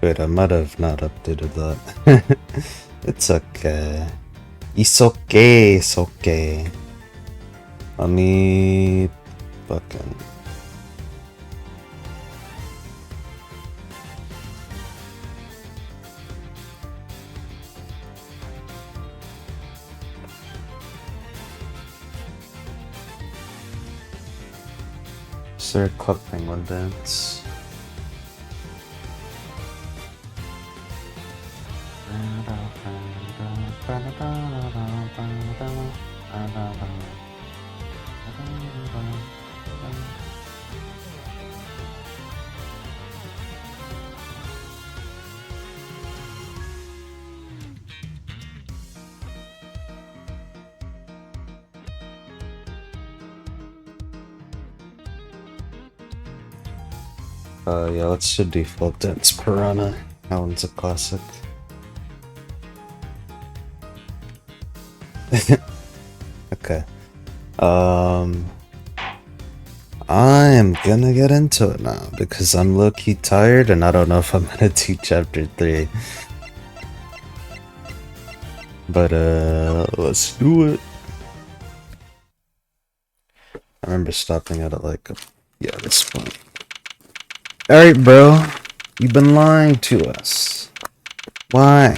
Wait, I might have not updated that. It's okay. It's okay, it's okay. Let me fucking... Is there a Club Penguin dance? Yeah, let's do Default Dance Piranha. That one's a classic. Okay. I am gonna get into it now because I'm low-key tired and I don't know if I'm gonna do chapter 3. But let's do it. I remember stopping at it like, yeah, this point. Alright, bro. You've been lying to us. Why?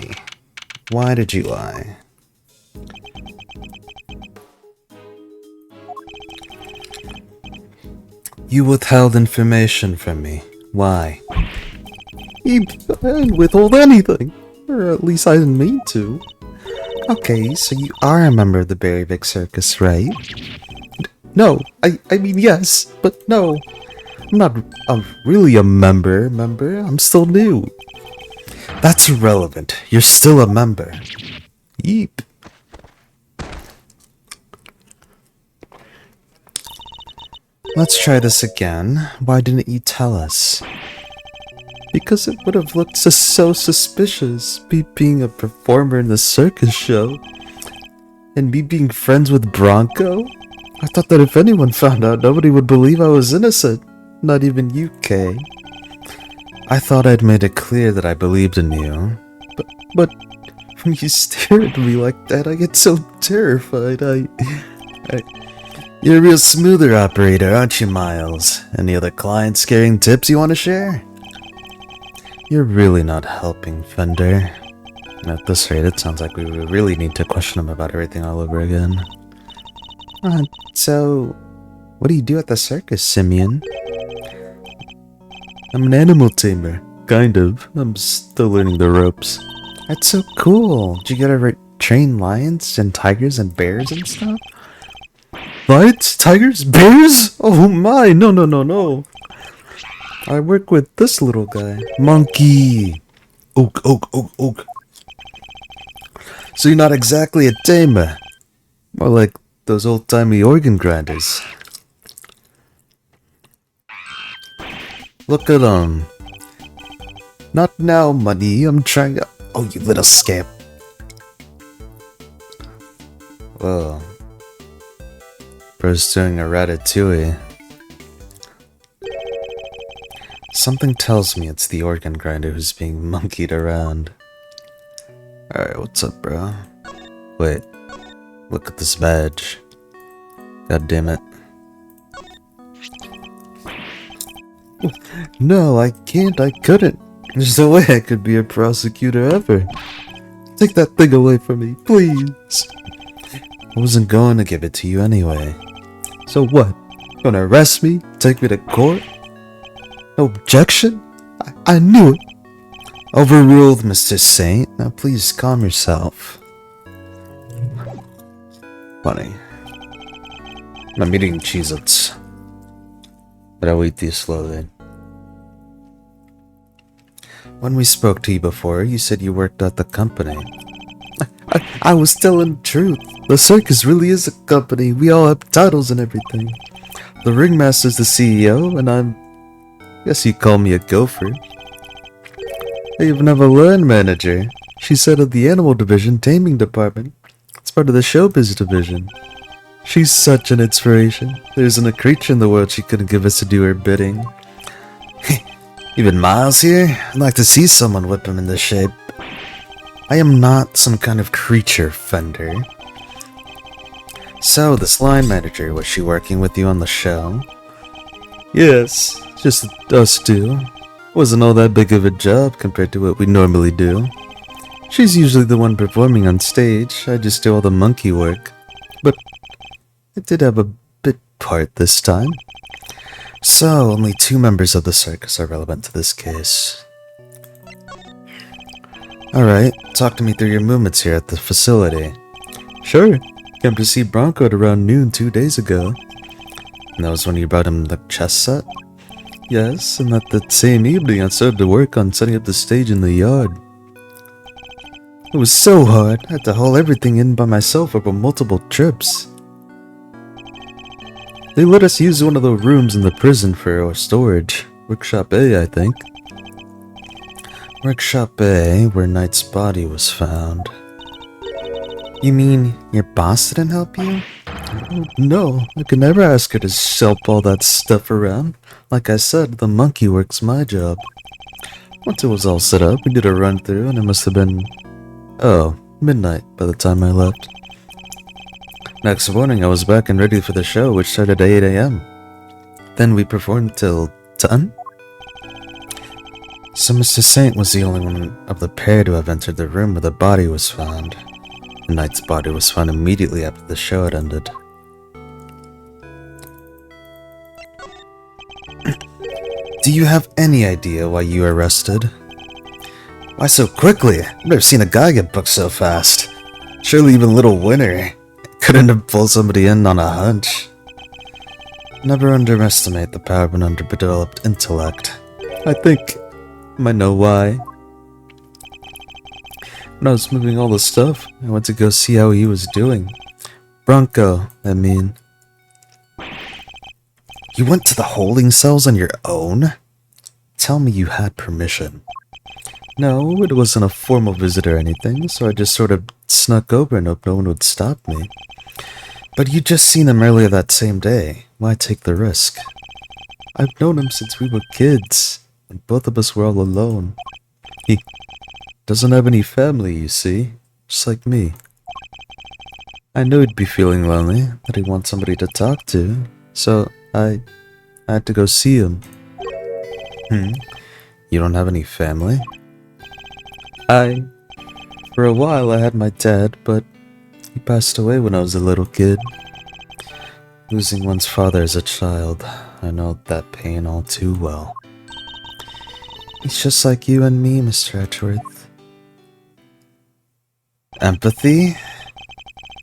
Why did you lie? You withheld information from me. Why? I didn't withhold anything. Or at least I didn't mean to. Okay, so you are a member of the Berryvik Circus, right? No, I mean yes, but no. I'm not really a member. I'm still new. That's irrelevant. You're still a member. Yeep. Let's try this again. Why didn't you tell us? Because it would have looked so suspicious, me being a performer in the circus show. And me being friends with Bronco? I thought that if anyone found out, nobody would believe I was innocent. Not even you, Kay. I thought I'd made it clear that I believed in you. But when you stare at me like that, I get so terrified. You're a real smoother operator, aren't you, Miles? Any other client-scaring tips you want to share? You're really not helping, Fender. At this rate, it sounds like we really need to question him about everything all over again. So, what do you do at the circus, Simeon? I'm an animal tamer. Kind of. I'm still learning the ropes. That's so cool. Did you get to train lions and tigers and bears and stuff? Lions? Tigers? Bears? Oh my, no. I work with this little guy. Monkey. Oak. So you're not exactly a tamer. More like those old-timey organ grinders. Look at them. Not now, money. I'm trying to... Oh, you little scamp. Whoa. Bro's doing a ratatouille. Something tells me it's the organ grinder who's being monkeyed around. Alright, what's up, bro? Wait. Look at this badge. God damn it. No, I can't. I couldn't. There's no way I could be a prosecutor ever. Take that thing away from me, please. I wasn't going to give it to you anyway. So what? Gonna arrest me? Take me to court? No objection? I knew it. Overruled, Mr. Saint. Now please calm yourself. Funny. I'm eating Cheez-Its. But I'll eat these slowly. When we spoke to you before, you said you worked at the company. I was telling the truth. The circus really is a company. We all have titles and everything. The ringmaster's the CEO, and I guess you call me a gopher. I even have a learn manager. She's head of the animal division taming department. It's part of the showbiz division. She's such an inspiration. There isn't a creature in the world she couldn't give us to do her bidding. Even Miles here? I'd like to see someone whip him into shape. I am not some kind of creature, Fender. So, this line manager, was she working with you on the show? Yes, just us two. Wasn't all that big of a job compared to what we normally do. She's usually the one performing on stage, I just do all the monkey work. But I did have a bit part this time. So, only 2 members of the circus are relevant to this case. Alright, talk to me through your movements here at the facility. Sure, came to see Bronco at around noon 2 days ago. And that was when you brought him the chess set? Yes, and that same evening I started to work on setting up the stage in the yard. It was so hard, I had to haul everything in by myself over multiple trips. They let us use one of the rooms in the prison for our storage. Workshop A, I think. Workshop A, where Knight's body was found. You mean your boss didn't help you? No, I could never ask her to shelp all that stuff around. Like I said, the monkey work's my job. Once it was all set up, we did a run through and it must have been... midnight by the time I left. Next morning, I was back and ready for the show, which started at 8 a.m. Then we performed till 10? So Mr. Saint was the only one of the pair to have entered the room where the body was found. The Knight's body was found immediately after the show had ended. Do you have any idea why you were arrested? Why so quickly? I've never seen a guy get booked so fast. Surely even Little Winter couldn't have pulled somebody in on a hunch. Never underestimate the power of an underdeveloped intellect. I think I might know why. When I was moving all the stuff, I went to go see how he was doing. Bronco, I mean. You went to the holding cells on your own? Tell me you had permission. No, it wasn't a formal visit or anything, so I just sort of snuck over and hoped no one would stop me. But you'd just seen him earlier that same day. Why take the risk? I've known him since we were kids, and both of us were all alone. He doesn't have any family, you see, just like me. I knew he'd be feeling lonely, that he'd want somebody to talk to, so I had to go see him. You don't have any family? For a while I had my dad, but he passed away when I was a little kid. Losing one's father as a child, I know that pain all too well. He's just like you and me, Mr. Edgeworth. Empathy?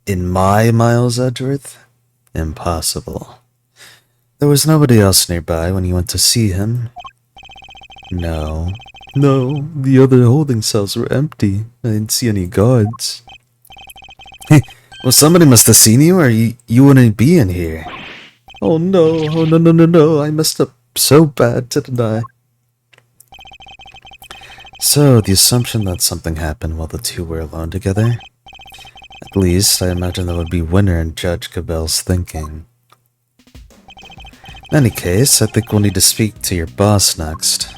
In my Miles Edgeworth? Impossible. There was nobody else nearby when you went to see him. No, the other holding cells were empty. I didn't see any guards. Well, somebody must have seen you or you wouldn't be in here. Oh no, I messed up so bad, didn't I? So, the assumption that something happened while the two were alone together? At least, I imagine that would be Winter and Judge Cabell's thinking. In any case, I think we'll need to speak to your boss next.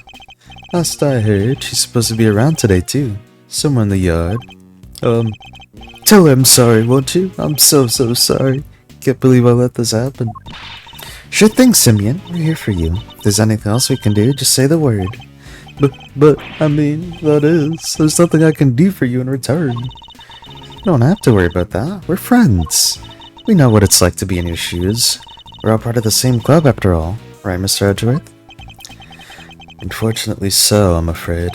Last I heard, she's supposed to be around today too. Somewhere in the yard. Tell her I'm sorry, won't you? I'm so sorry. Can't believe I let this happen. Sure thing, Simeon. We're here for you. If there's anything else we can do, just say the word. But, I mean, there's nothing I can do for you in return. You don't have to worry about that. We're friends. We know what it's like to be in your shoes. We're all part of the same club after all. Right, Mr. Edgeworth? Unfortunately so, I'm afraid.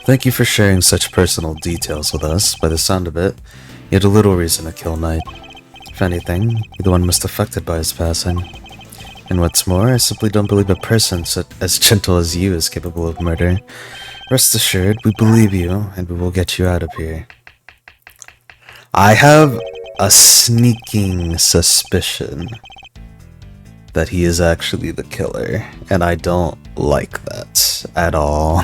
Thank you for sharing such personal details with us. By the sound of it, you had a little reason to kill Knight. If anything, you're the one most affected by his passing. And what's more, I simply don't believe a person as gentle as you is capable of murder. Rest assured, we believe you, and we will get you out of here. I have a sneaking suspicion that he is actually the killer, and I don't like that at all.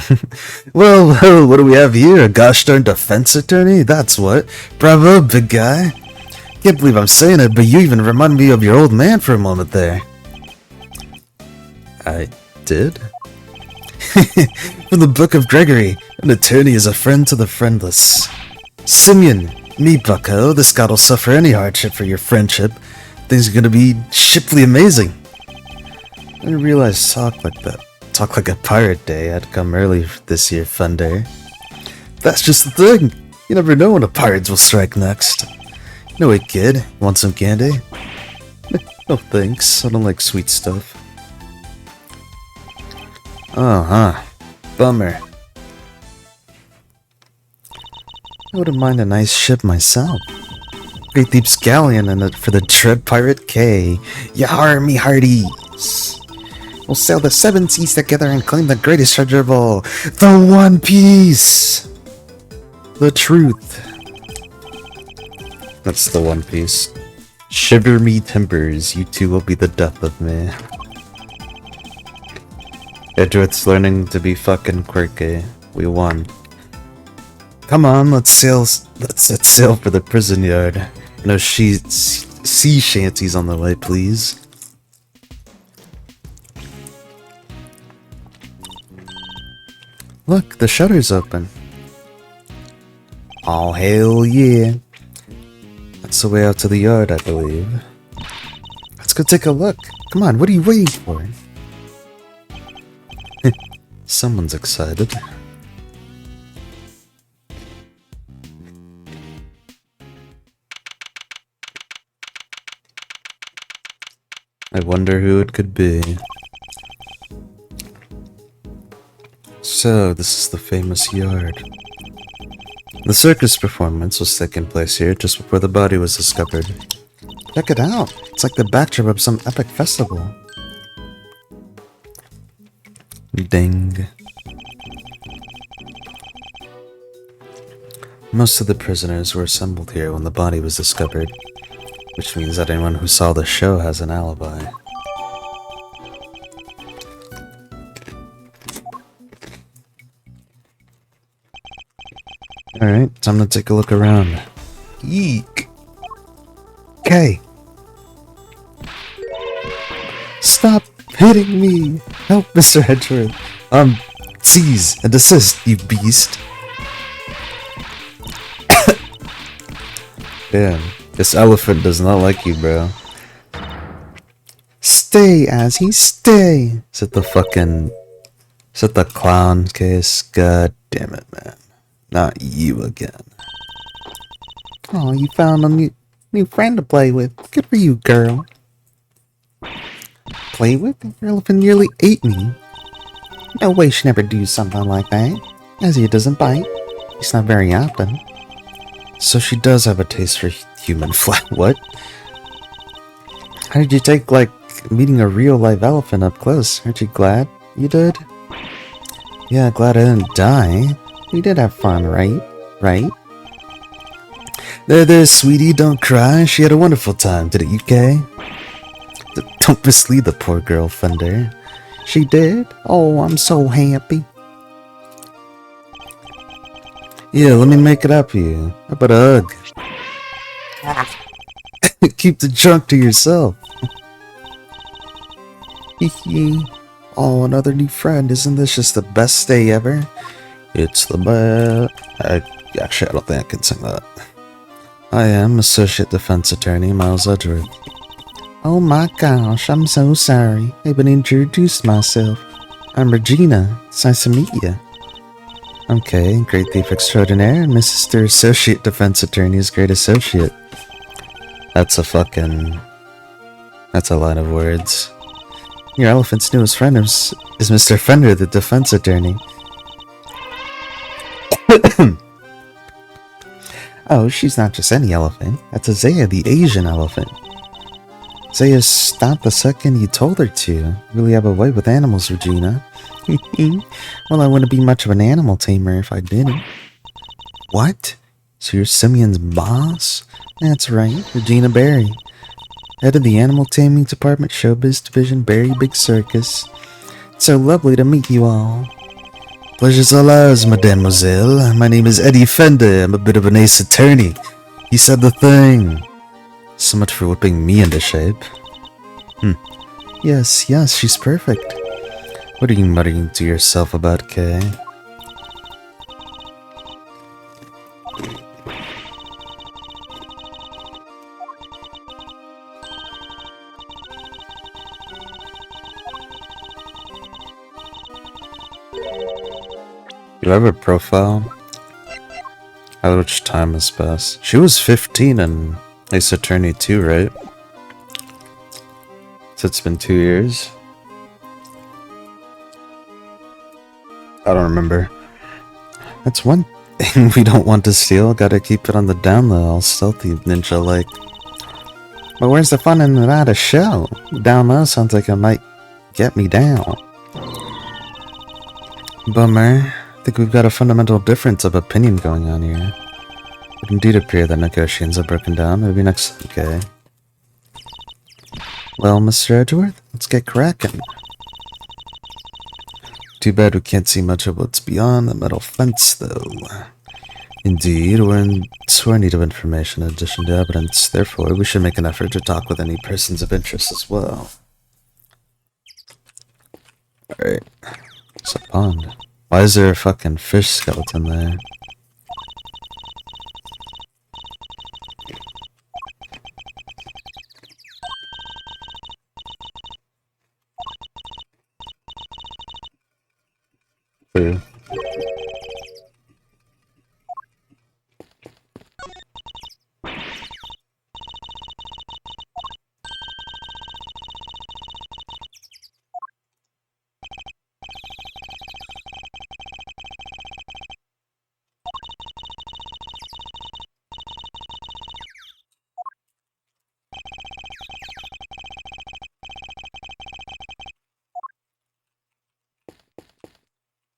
Well, what do we have here? A gosh darn defense attorney? That's what. Bravo, big guy. Can't believe I'm saying it, but you even remind me of your old man for a moment there. I did? From the Book of Gregory, an attorney is a friend to the friendless. Simeon, me bucko, this god'll suffer any hardship for your friendship. Things are gonna be shiply amazing. I didn't realize talk like a pirate day had come early this year, Thunder. That's just the thing. You never know when the pirates will strike next. No way, kid. Want some candy? No thanks. I don't like sweet stuff. Oh, huh. Bummer. I wouldn't mind a nice ship myself. Great Deep's galleon and for the Dread Pirate K. Yar, me hearties. We'll sail the 7 seas together and claim the greatest treasure of all. The One Piece! The truth. That's the One Piece. Shiver me timbers, you two will be the death of me. Edgeworth's learning to be fucking quirky. We won. Come on, let's set sail for the prison yard. No sea shanties on the way, please. Look, the shutter's open. Oh, hell yeah. That's the way out to the yard, I believe. Let's go take a look. Come on, what are you waiting for? Someone's excited. I wonder who it could be. So, this is the famous yard. The circus performance was taking place here just before the body was discovered. Check it out! It's like the backdrop of some epic festival. Ding. Most of the prisoners were assembled here when the body was discovered, which means that anyone who saw the show has an alibi. Alright, time to take a look around. Eek! K! Stop hitting me! Help, Mr. Hedgeworth! Seize and desist, you beast! Damn, this elephant does not like you, bro. Stay, Azzy, stay! Is it the clown case? God damn it, man. Not you again. Oh, you found a new friend to play with. Good for you, girl. Play with? Your elephant nearly ate me. No way she'd never do something like that. Azzy doesn't bite. It's not very often. So she does have a taste for human flesh. What? How did you take, like, meeting a real live elephant up close? Aren't you glad you did? Yeah, glad I didn't die. We did have fun, right? Right? There, sweetie, don't cry. She had a wonderful time, didn't you, Kay? Don't mislead the poor girl, Thunder. She did? Oh, I'm so happy. Yeah, let me make it up to you. How about a hug? Keep the junk to yourself. Oh, another new friend. Isn't this just the best day ever? It's the best. Actually, I don't think I can sing that. I am Associate Defense Attorney Miles Edgeworth. Oh my gosh, I'm so sorry. I haven't introduced myself. I'm Regina. It's nice to meet you. Okay, Great Thief Extraordinaire and Mr. Associate Defense Attorney's Great Associate. That's a line of words. Your elephant's newest friend is Mr. Fender, the Defense Attorney. Oh, she's not just any elephant. That's Azaya, the Asian elephant. Azaya stopped the second you told her to. You really have a way with animals, Regina. Well, I wouldn't be much of an animal tamer if I didn't. What? So you're Simeon's boss? That's right, Regina Berry. Head of the Animal Taming Department, Showbiz Division, Berry Big Circus. It's so lovely to meet you all. Pleasure's all ours, mademoiselle. My name is Eddie Fender. I'm a bit of an ace attorney. He said the thing. So much for whipping me into shape. Yes, she's perfect. What are you muttering to yourself about, Kay? You have her profile? How much time has passed? She was 15 in Ace Attorney 2, right? So it's been 2 years? I don't remember. That's one thing we don't want to steal. Gotta keep it on the down low, all stealthy ninja-like. But where's the fun in that a show? Down low sounds like it might get me down. Bummer. I think we've got a fundamental difference of opinion going on here. It would indeed appear that negotiations are broken down. Maybe next time, okay? Well, Mr. Edgeworth, let's get cracking. Too bad we can't see much of what's beyond the metal fence, though. Indeed, we're in sore need of information in addition to evidence. Therefore, we should make an effort to talk with any persons of interest as well. Alright. It's a pond. Why is there a fucking fish skeleton there? True.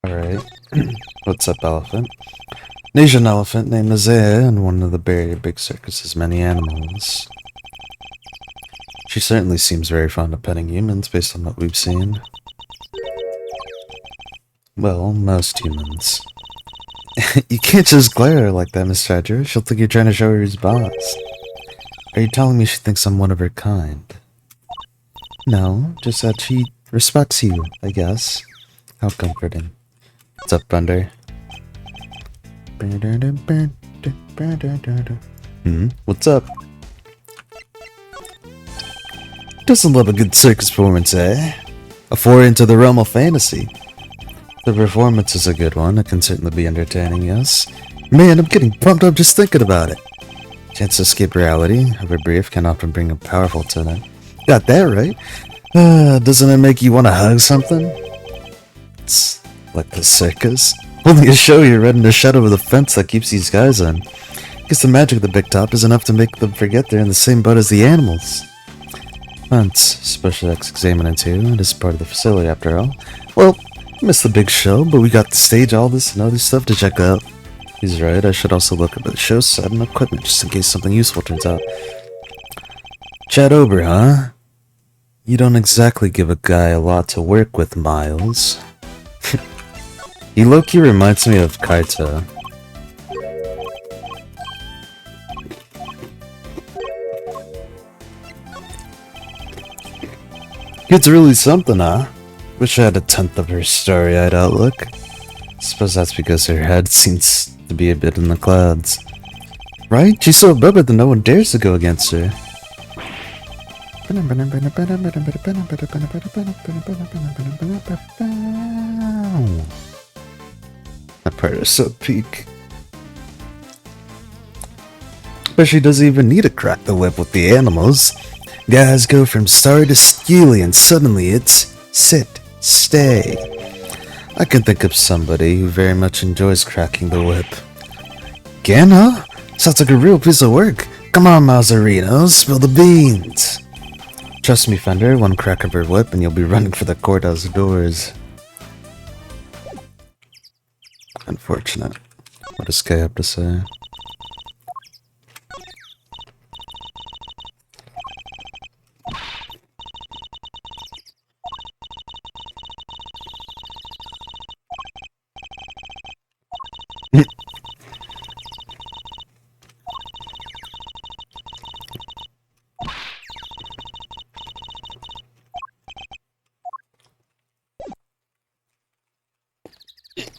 Alright. What's up, elephant? An Asian elephant named Azea and one of the very big circus's many animals. She certainly seems very fond of petting humans based on what we've seen. Well, most humans. You can't just glare at her like that, Miss Badger. She'll think you're trying to show her who's boss. Are you telling me she thinks I'm one of her kind? No, just that she respects you, I guess. How comforting. What's up, Thunder? What's up? Doesn't love a good circus performance, eh? A foray into the realm of fantasy. The performance is a good one. It can certainly be entertaining, yes. Man, I'm getting pumped up just thinking about it. Chance to escape reality, however brief, can often bring a powerful tonic. Got that right. Doesn't it make you want to hug something? It's like the circus. Only a show here right in the shadow of the fence that keeps these guys in. Guess the magic of the big top is enough to make them forget they're in the same boat as the animals. Fence, special examiner too. It is part of the facility after all. Well, missed the big show, but we got the stage, all this and other stuff to check out. He's right, I should also look at the show set and equipment just in case something useful turns out. Chat over, huh? You don't exactly give a guy a lot to work with, Miles. He low-key reminds me of Kaito. Kid's really something, huh? Wish I had a tenth of her starry-eyed outlook. Suppose that's because her head seems to be a bit in the clouds. Right? She's so above it that no one dares to go against her. That part is so peak. But she doesn't even need to crack the whip with the animals. Guys go from star to skeely and suddenly it's sit, stay. I can think of somebody who very much enjoys cracking the whip. Again, huh? Sounds like a real piece of work. Come on, Mazzarino, spill the beans. Trust me, Fender, one crack of her whip and you'll be running for the courthouse doors. Unfortunate. What does Kay have to say?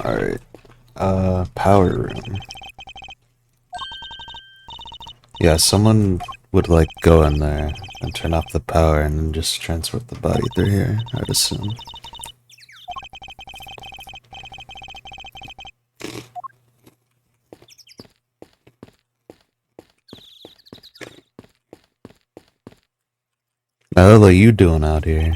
Alright. Power room. Yeah, someone would like go in there and turn off the power and then just transport the body through here, I'd assume. Now, what are you doing out here?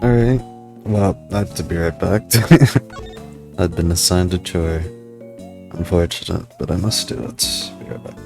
Alright. Well, I have to be right back. I've been assigned a chore. Unfortunate, but I must do it. Be right back.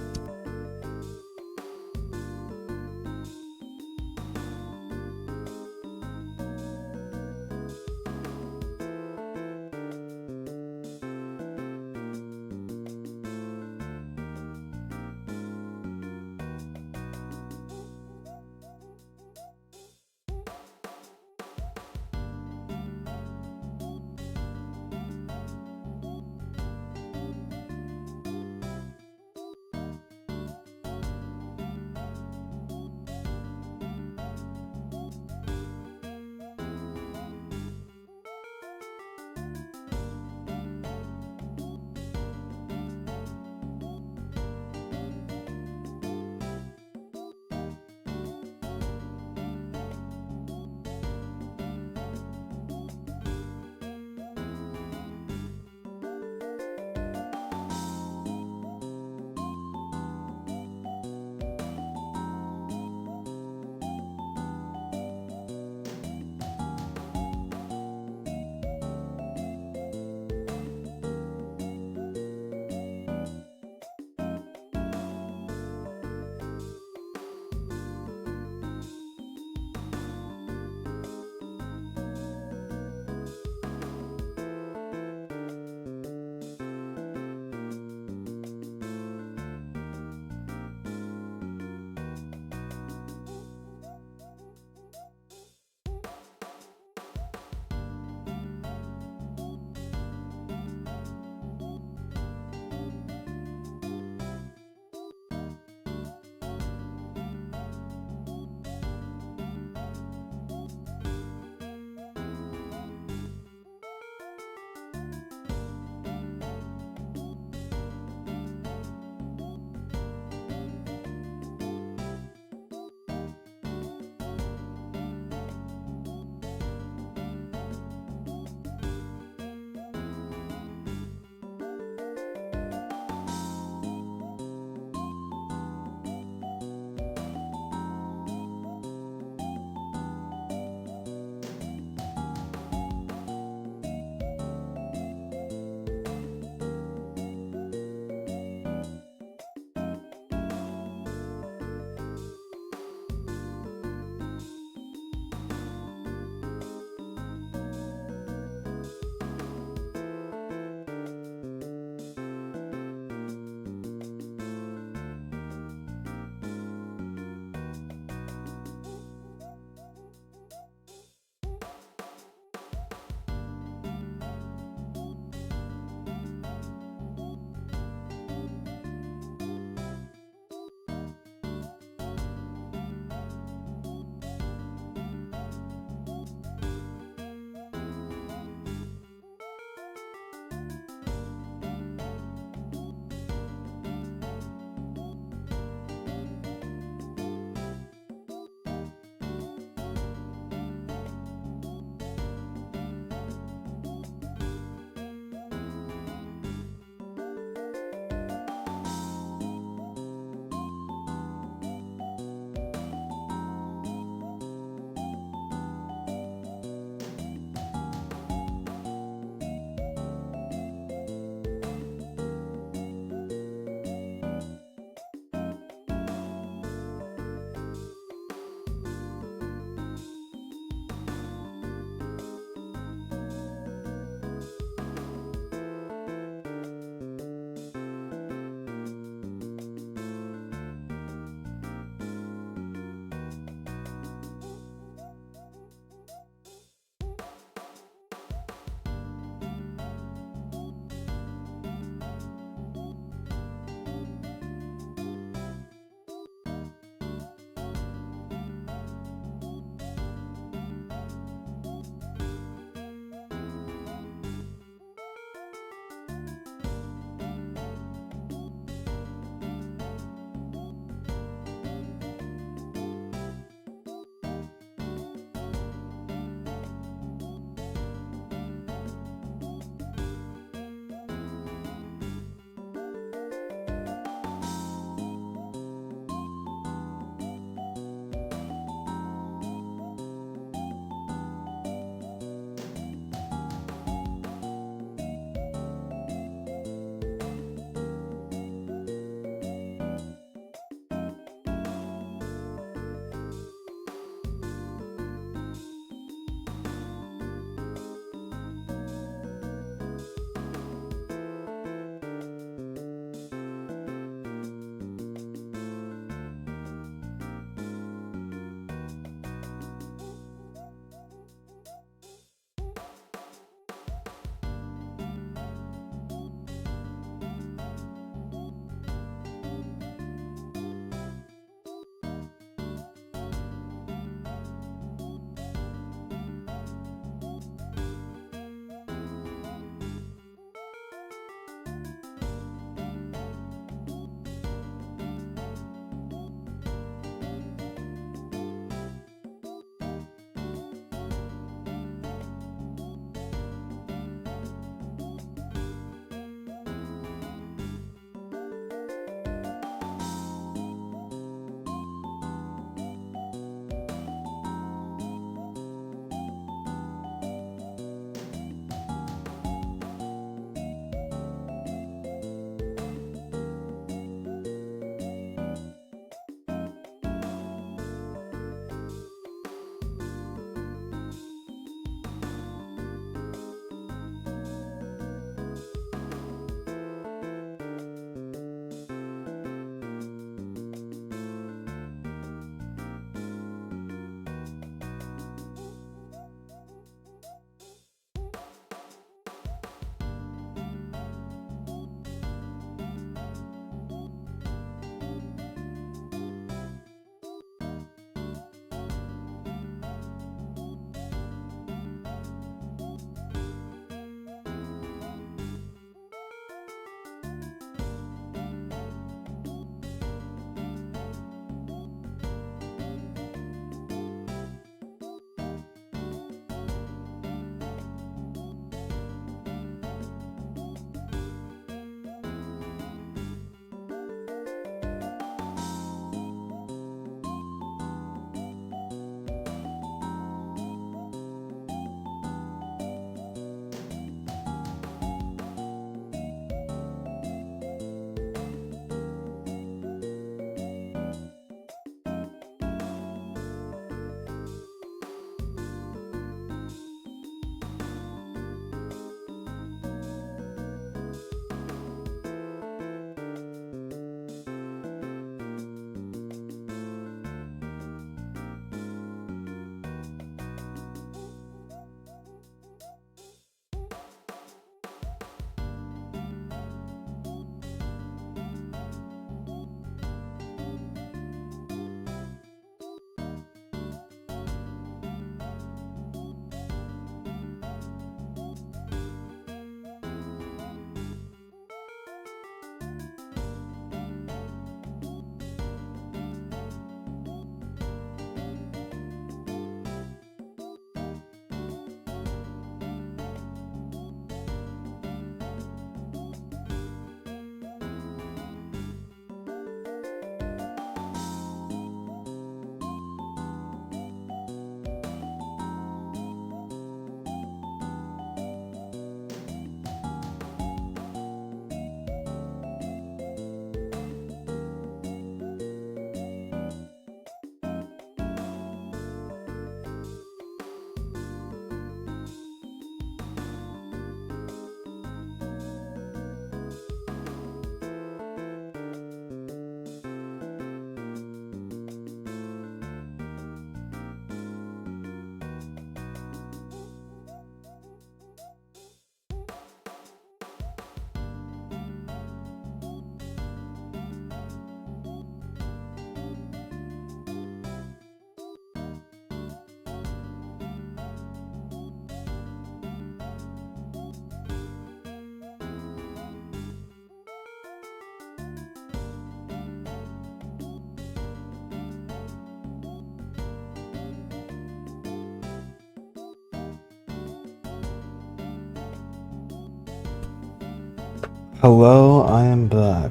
Hello, I am back.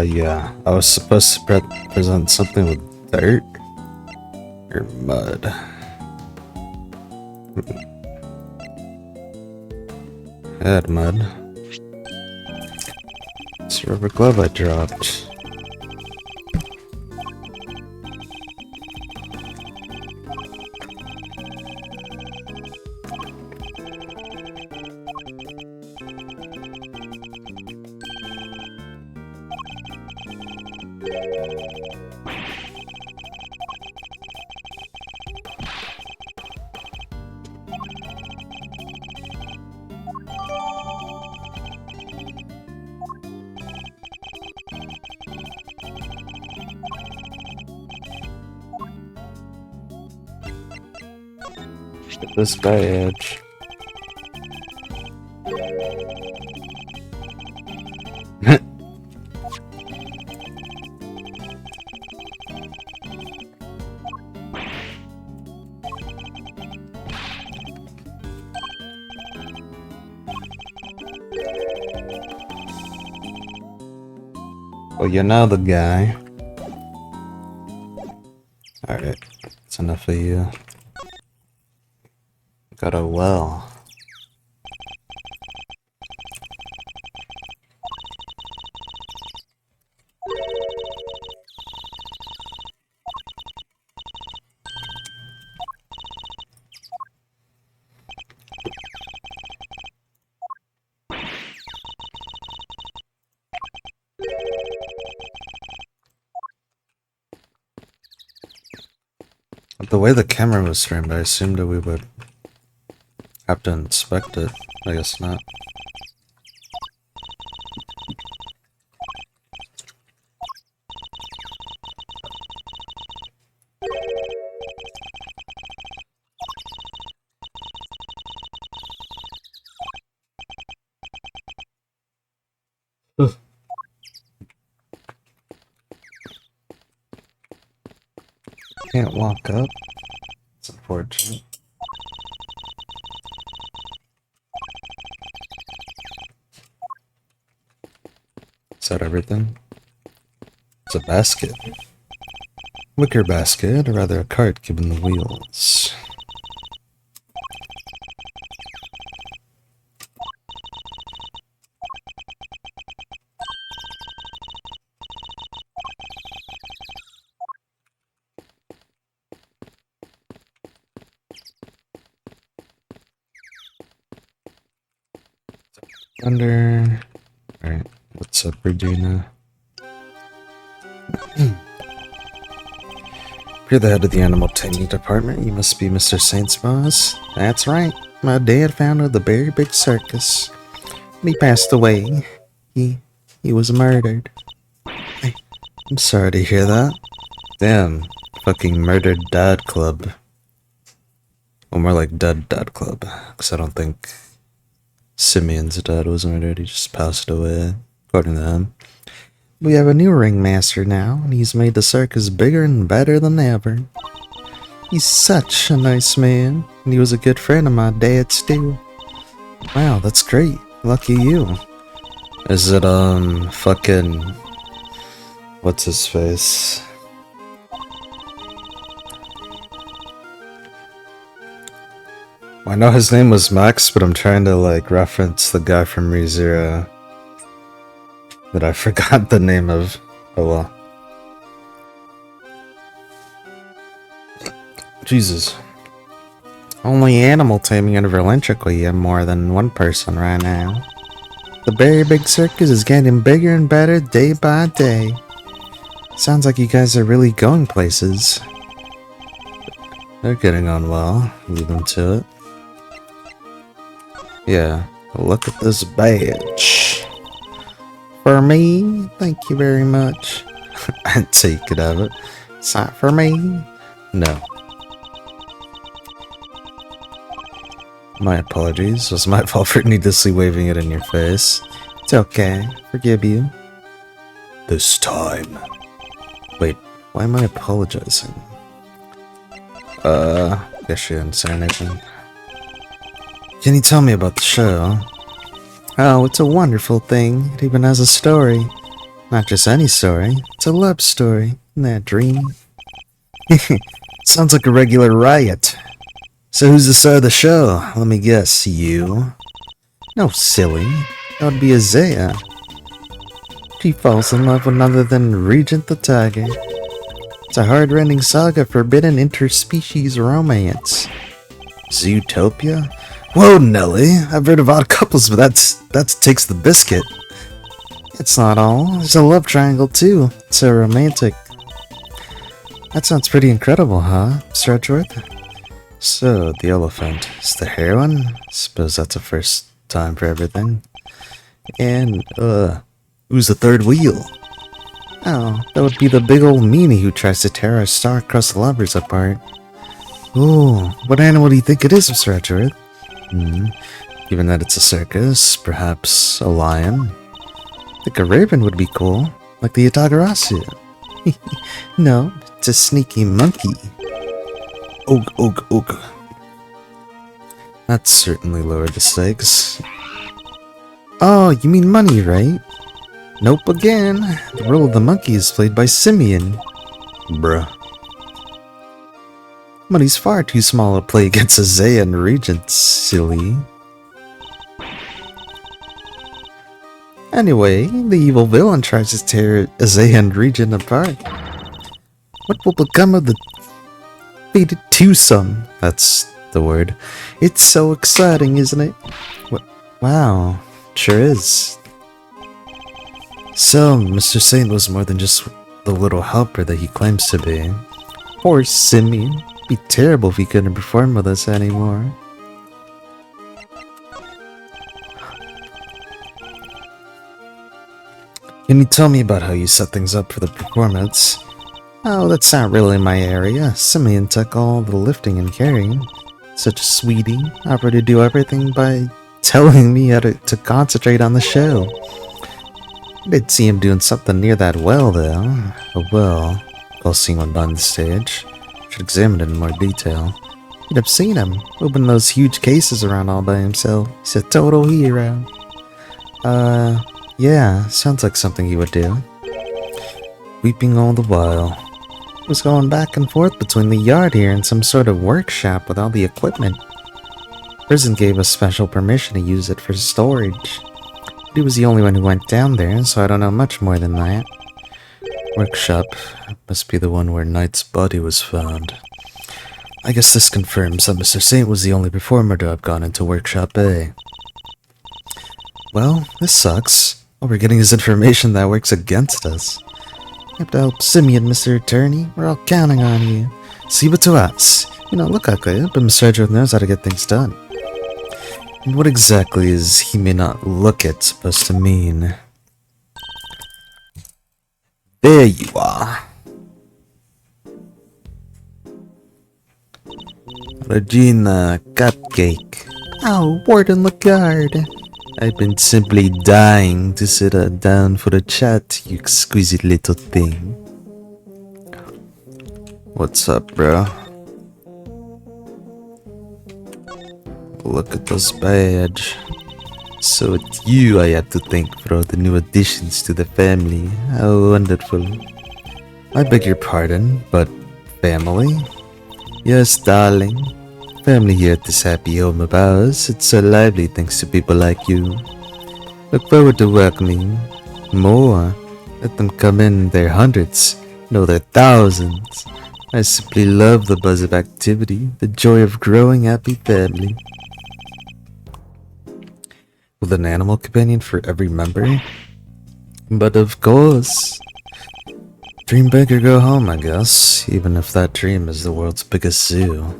Yeah. I was supposed to present something with dirt or mud. I had mud. It's a rubber glove I dropped. Get this badge. Well, you're now the guy. Alright, that's enough of you. Got a well. The way the camera was framed, I assumed that we would have to inspect it. I guess not. Can't walk up. It's unfortunate. Is that everything? It's a basket. Wicker basket, or rather a cart given the wheels. Under. Alright, what's up, Regina? You're the head of the animal taming department. You must be Mr. Saint's boss. That's right. My dad founded the Very Big Circus. And he passed away. He was murdered. I'm sorry to hear that. Damn. Fucking murdered dad club. Well, more like dead dad club. Because I don't think Simeon's dad was murdered. He just passed away, according to him. We have a new ringmaster now, and he's made the circus bigger and better than ever. He's such a nice man, and he was a good friend of my dad's too. Wow, that's great. Lucky you. Is it, fucking... what's his face? I know his name was Max, but I'm trying to, like, reference the guy from ReZero that I forgot the name of. Oh well. Jesus. Only animal taming in Verlintric have more than one person right now. The Very Big Circus is getting bigger and better day by day. Sounds like you guys are really going places. They're getting on well. Leave them to it. Yeah, look at this badge. For me? Thank you very much. I'd say you could have it. It's not for me? No. My apologies. It was my fault for needlessly waving it in your face. It's okay. Forgive you. This time. Wait, why am I apologizing? Guess she didn't say anything. Can you tell me about the show? Oh, it's a wonderful thing. It even has a story. Not just any story. It's a love story. Isn't that a dream? Sounds like a regular riot. So who's the star of the show? Let me guess, you? No, silly. That would be Azea. She falls in love with none other than Regent the Tiger. It's a heart-rending saga of forbidden interspecies romance. Zootopia? Whoa, Nelly! I've heard of odd couples, but that takes the biscuit. It's not all. There's a love triangle too. It's so romantic. That sounds pretty incredible, huh, Mr. Edgeworth? So, the elephant is the heroine? Suppose that's a first time for everything. And, who's the third wheel? Oh, that would be the big old meanie who tries to tear our star-crossed lovers apart. Oh, what animal do you think it is, Mr. Edgeworth? Given that it's a circus, perhaps a lion? I think a raven would be cool, like the Yatagarasu. No, it's a sneaky monkey. Ugh. That certainly lowered the stakes. Oh, you mean money, right? Nope again. The role of the monkey is played by Simeon. Bruh. Money's far too small to play against Azea and Regent, silly. Anyway, the evil villain tries to tear Azea and Regent apart. What will become of the fated twosome? That's the word. It's so exciting, isn't it? Wow, sure is. So, Mr. Saint was more than just the little helper that he claims to be. Poor Simeon. It'd be terrible if he couldn't perform with us anymore. Can you tell me about how you set things up for the performance? Oh, that's not really my area. Simeon took all the lifting and carrying. Such a sweetie. Offered to do everything by telling me how to concentrate on the show. I did see him doing something near that well, though. A well. While seeing one on the stage. Should examine it in more detail. You'd have seen him, opening those huge cases around all by himself. He's a total hero. Yeah, sounds like something he would do. Weeping all the while. Was going back and forth between the yard here and some sort of workshop with all the equipment. Prison gave us special permission to use it for storage. He was the only one who went down there, so I don't know much more than that. Workshop must be the one where Knight's body was found. I guess this confirms that Mr. Saint was the only performer to have gone into Workshop A. Well, this sucks. All we're getting is information that works against us. You have to help Simeon, Mr. Attorney. We're all counting on you. See what to us. You don't look ugly, but Mr. Edgeworth knows how to get things done. And what exactly is he may not look it supposed to mean? There you are. Regina Cupcake. Oh, Warden Lagarde. I've been simply dying to sit down for a chat, you exquisite little thing. What's up, bro? Look at this badge. So it's you I have to thank for all the new additions to the family. How wonderful. I beg your pardon, but family? Yes, darling. Family here at this happy home of ours. It's so lively thanks to people like you. Look forward to welcoming more. Let them come in their hundreds, no, their thousands. I simply love the buzz of activity, the joy of growing happy family. With an animal companion for every member? But of course. Dream big or go home, I guess, even if that dream is the world's biggest zoo.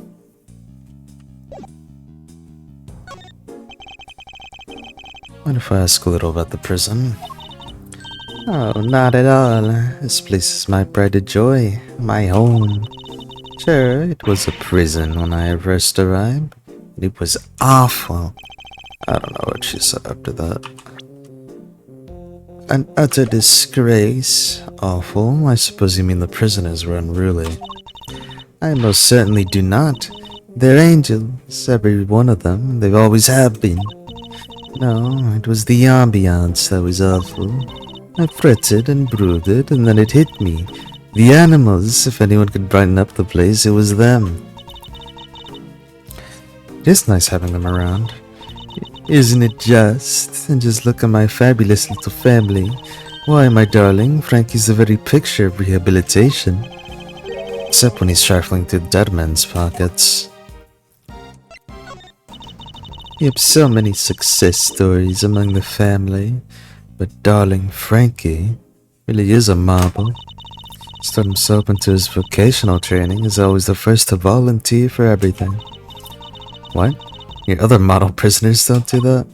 Mind if I ask a little about the prison? Oh, not at all. This place is my pride and joy, my home. Sure, it was a prison when I first arrived. It was awful. I don't know what she said after that. An utter disgrace. Awful? I suppose you mean the prisoners were unruly. I most certainly do not. They're angels, every one of them. They've always have been. No, it was the ambiance that was awful. I fretted and brooded, and then it hit me. The animals, if anyone could brighten up the place, it was them. It is nice having them around. Isn't it just? And just look at my fabulous little family. Why, my darling, Frankie's the very picture of rehabilitation. Except when he's shuffling through dead men's pockets. You have so many success stories among the family, but darling Frankie really is a marvel. Start himself into his vocational training, is always the first to volunteer for everything. What? Your other model prisoners don't do that?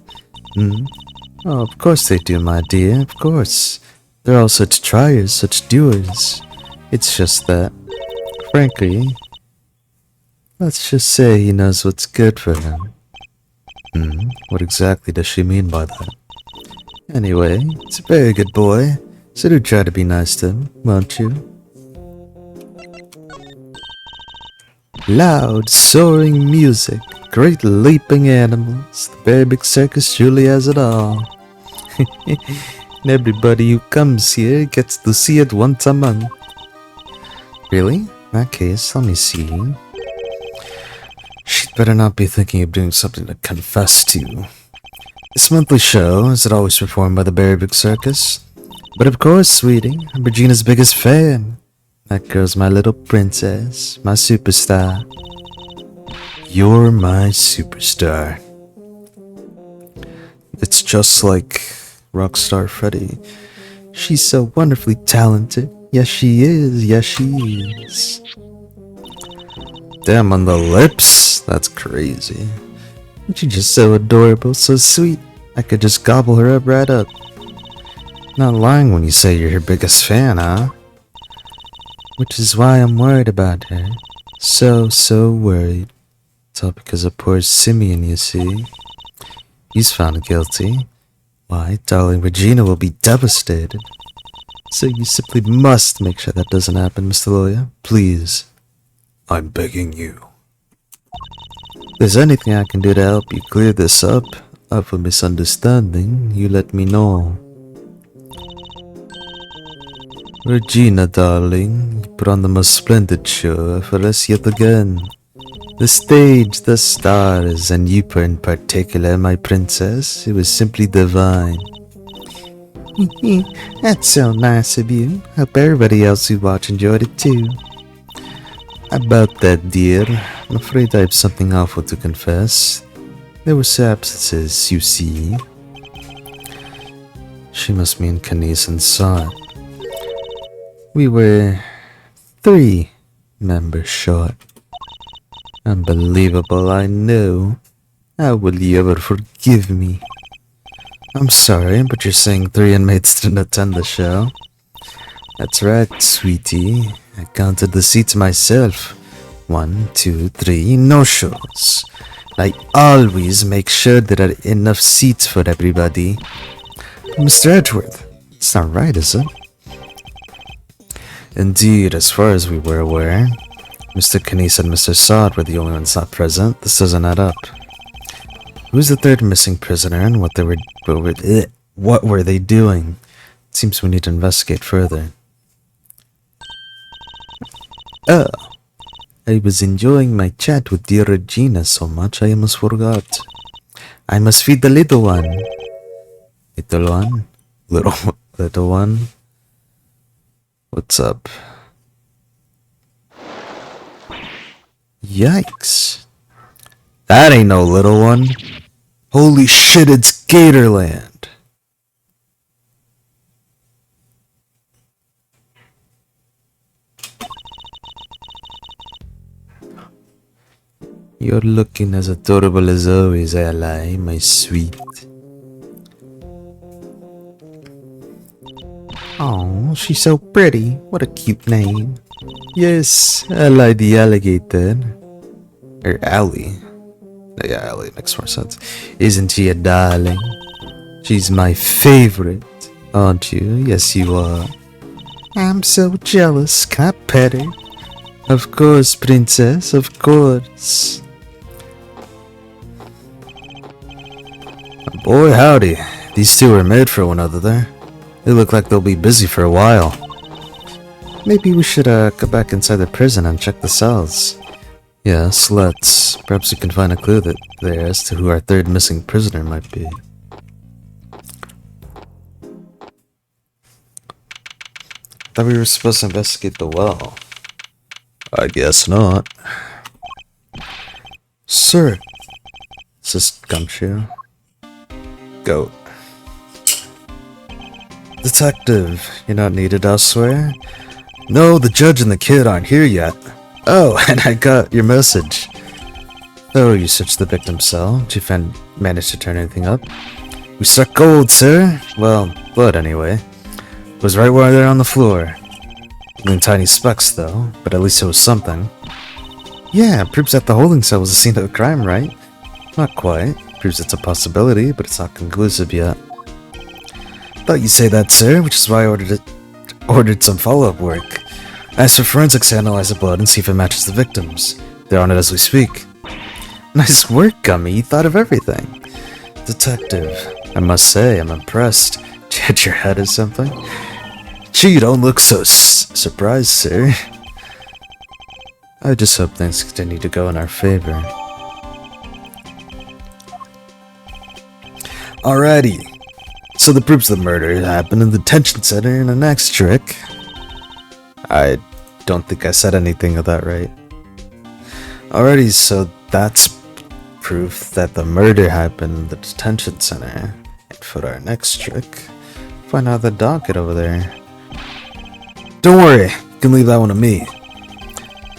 Oh, of course they do, my dear, of course. They're all such triers, such doers. It's just that, frankly, let's just say he knows what's good for him. What exactly does she mean by that? Anyway, it's a very good boy, so do try to be nice to him, won't you? Loud, soaring music, great leaping animals, the very big circus truly has it all. And everybody who comes here gets to see it once a month. Really? In that case, let me see. She'd better not be thinking of doing something to confess to. This monthly show is always performed by the Berry Big Circus. But of course, sweetie, I'm Regina's biggest fan. That girl's my little princess, my superstar. You're my superstar. It's just like Rockstar Freddy. She's so wonderfully talented. Yes, she is. Yes, she is. Damn, on the lips? That's crazy. And she's just so adorable, so sweet. I could just gobble her up right up. Not lying when you say you're her biggest fan, huh? Which is why I'm worried about her. So worried. It's all because of poor Simeon, you see. He's found guilty. Why, darling Regina will be devastated. So you simply must make sure that doesn't happen, Mr. Lawyer. Please. I'm begging you. If there's anything I can do to help you clear this up of a misunderstanding, you let me know. Regina, darling, you put on the most splendid show for us yet again. The stage, the stars, and you in particular, my princess, it was simply divine. That's so nice of you. Hope everybody else who watched enjoyed it too. About that, dear, I'm afraid I have something awful to confess. There were absences, you see. She must mean Kanice and Sod. We were 3 members short. Unbelievable, I know. How will you ever forgive me? I'm sorry, but you're saying 3 inmates didn't attend the show. That's right, sweetie. I counted the seats myself. 1, 2, 3 no-shows. I always make sure there are enough seats for everybody. Mr. Edgeworth, it's not right, is it? Indeed, as far as we were aware, Mr. Kanice and Mr. Sod were the only ones not present. This doesn't add up. Who's the third missing prisoner and what were they doing? It seems we need to investigate further. Oh, I was enjoying my chat with dear Regina so much I almost forgot. I must feed the little one. Little one? Little one? What's up? Yikes. That ain't no little one. Holy shit, it's Gatorland. You're looking as adorable as always, Ally, my sweet. Oh, she's so pretty. What a cute name. Yes, Ally the alligator. Or Ally. Yeah, Ally makes more sense. Isn't she a darling? She's my favorite, aren't you? Yes, you are. I'm so jealous. Can I pet her? Of course, princess, of course. Boy howdy, these two are made for one another. They look like they'll be busy for a while. Maybe we should go back inside the prison and check the cells. Yes, let's. Perhaps we can find a clue there as to who our third missing prisoner might be. Thought we were supposed to investigate the well. I guess not. Sir. Is this Gumshoe? Goat. Detective, you're not needed elsewhere? No, the judge and the kid aren't here yet. Oh, and I got your message. Oh, you searched the victim's cell. Did you manage to turn anything up? We struck gold, sir. Well, blood anyway. It was right where they're on the floor. Only tiny specks, though, but at least it was something. Yeah, proves that the holding cell was the scene of the crime, right? Not quite. Proves it's a possibility, but it's not conclusive yet. Thought you'd say that, sir, which is why I ordered some follow-up work. I asked for forensics to analyze the blood and see if it matches the victims. They're on it as we speak. Nice work, Gummy. You thought of everything. Detective, I must say, I'm impressed. Did you hit your head or something? Gee, you don't look so surprised, sir. I just hope things continue to go in our favor. Alrighty. So the proofs of the murder happened in the detention center, and the next trick... I don't think I said anything of that right. Alrighty, so that's proof that the murder happened in the detention center. And for our next trick, find out the docket over there. Don't worry, you can leave that one to me.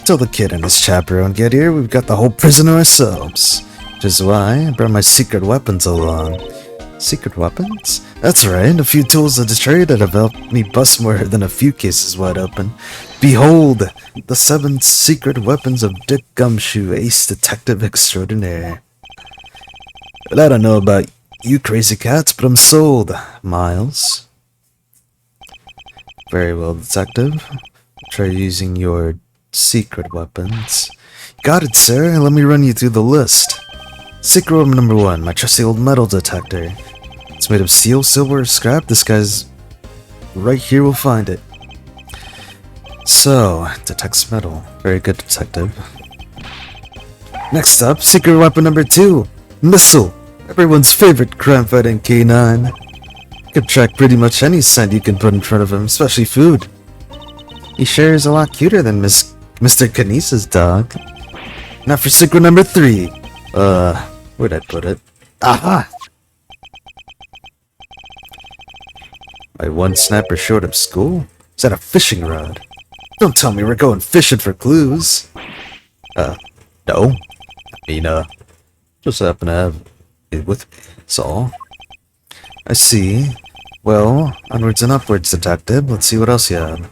Till the kid and his chaperone get here, we've got the whole prison to ourselves. Which is why I brought my secret weapons along. Secret weapons? That's right, a few tools of the trade that have helped me bust more than a few cases wide open. Behold, the 7 secret weapons of Dick Gumshoe, ace detective extraordinaire. But I don't know about you crazy cats, but I'm sold, Miles. Very well, detective. Try using your secret weapons. Got it, sir. Let me run you through the list. Secret weapon number 1, my trusty old metal detector. It's made of steel, silver, or scrap. This guy's right here, we'll find it. So, detects metal. Very good, detective. Next up, secret weapon number 2, missile. Everyone's favorite crime-fighting K9. Could track pretty much any scent you can put in front of him, especially food. He sure is a lot cuter than Mr. Kinesis' dog. Now for secret number 3. Where'd I put it? Aha! My one snapper short of school? Is that a fishing rod? Don't tell me we're going fishing for clues. No. I mean, just happen to have it with me, that's all. I see. Well, onwards and upwards, detective. Let's see what else you have.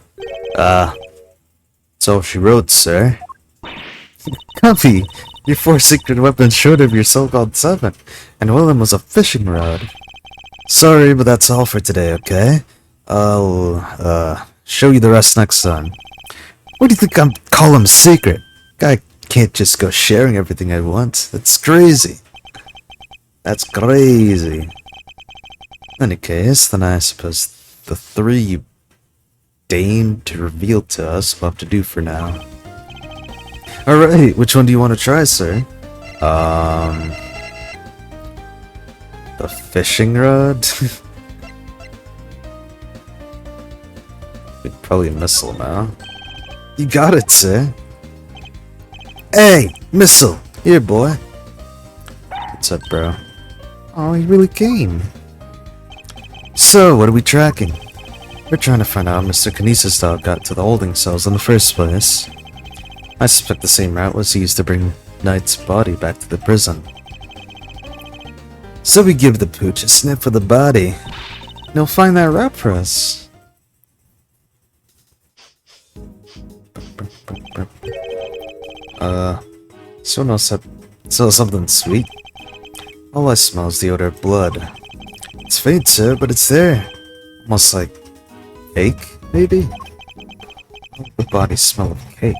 That's all she wrote, sir. Comfy! You're 4 secret weapons short of your so-called 7, and one of them was a fishing rod. Sorry, but that's all for today, okay? I'll, show you the rest next time. What do you think I'm calling a secret? Guy can't just go sharing everything at once. That's crazy. That's crazy. In any case, then I suppose the 3 you deigned to reveal to us will have to do for now. Alright, which one do you want to try, sir? The fishing rod? Probably a missile now. You got it, sir. Hey, missile! Here, boy. What's up, bro? Oh, he really came. So, what are we tracking? We're trying to find out how Mr. Kinesis' dog got to the holding cells in the first place. I suspect the same route was used to bring Knight's body back to the prison. So we give the pooch a sniff of the body, and he'll find that route for us. Someone else saw something sweet. All I smell is the odor of blood. It's faint, sir, but it's there. Almost like cake, maybe? The body smell of cake.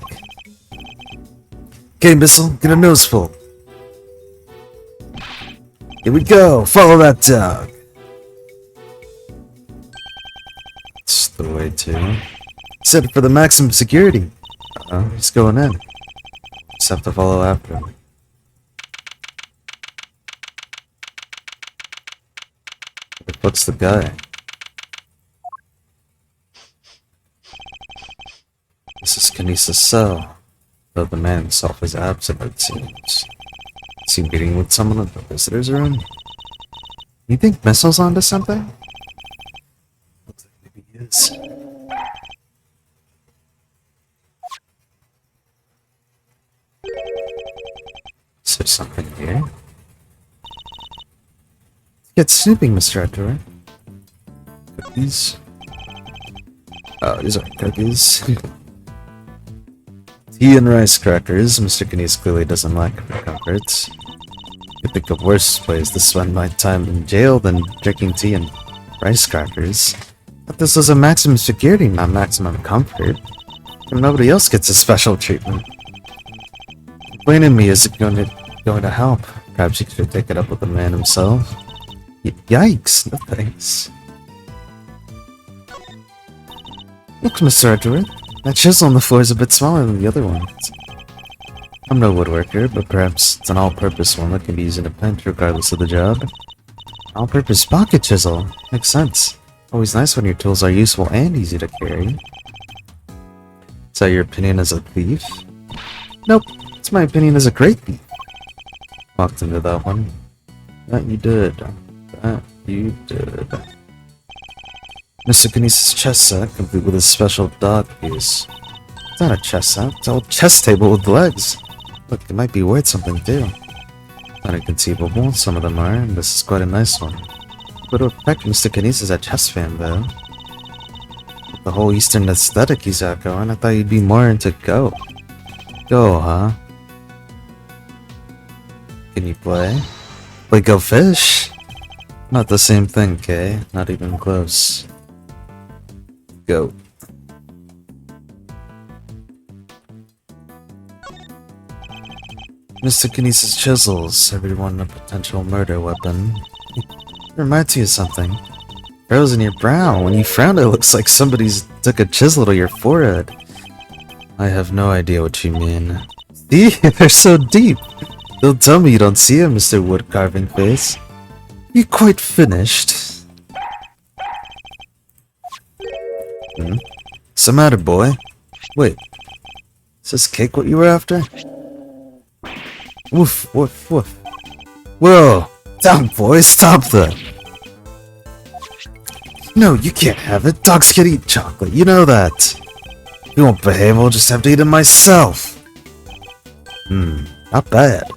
Okay, Missile, get a nose full. Here we go! Follow that dog! It's the way to. Set it for the maximum security. He's going in. Just have to follow after him. What's the guy? This is Kinesis' cell, though the man himself is absent, it seems. Is he meeting with someone in the visitor's room? You think Missile's onto something? Looks like maybe he is. Is there something here? Get snooping, Mr. Arthur. Cookies? Oh, these are cookies. Tea and rice crackers. Mr. Kinesis clearly doesn't like for comforts. I think of worse ways to spend my time in jail than drinking tea and rice crackers. But this was a maximum security, not maximum comfort. And nobody else gets a special treatment. Complaining me isn't going to help. Perhaps you should take it up with the man himself. Yikes, no thanks. Look, Mr. Edward, that chisel on the floor is a bit smaller than the other ones. I'm no woodworker, but perhaps it's an all-purpose one that can be used in a pinch regardless of the job. All-purpose pocket chisel. Makes sense. Always nice when your tools are useful and easy to carry. Is that your opinion as a thief? Nope, it's my opinion as a great thief. Walked into that one. That you did. That you did. Mr. Kinesis' chess set, complete with a special dog piece. It's not a chess set, it's a old chess table with legs. Look, it might be worth something too. Not inconceivable, some of them are, and this is quite a nice one. What would affect Mr. Kinesis a chess fan though? With the whole Eastern aesthetic he's got going, I thought you'd be more into Go. Go, huh? Can you play? Play Go Fish? Not the same thing, Kay. Not even close. Go. Mr. Kinesis' chisels, everyone a potential murder weapon. It reminds me of something. Furrows in your brow. When you frown, it looks like somebody's took a chisel to your forehead. I have no idea what you mean. See? They're so deep. Don't tell me you don't see it, Mr. Wood Carving Face. You quite finished. What's the matter, boy? Wait. Is this cake what you were after? Woof, woof, woof. Whoa! Down, boy, stop that! No, you can't have it. Dogs can eat chocolate, you know that. If you won't behave, I'll just have to eat it myself. Not bad.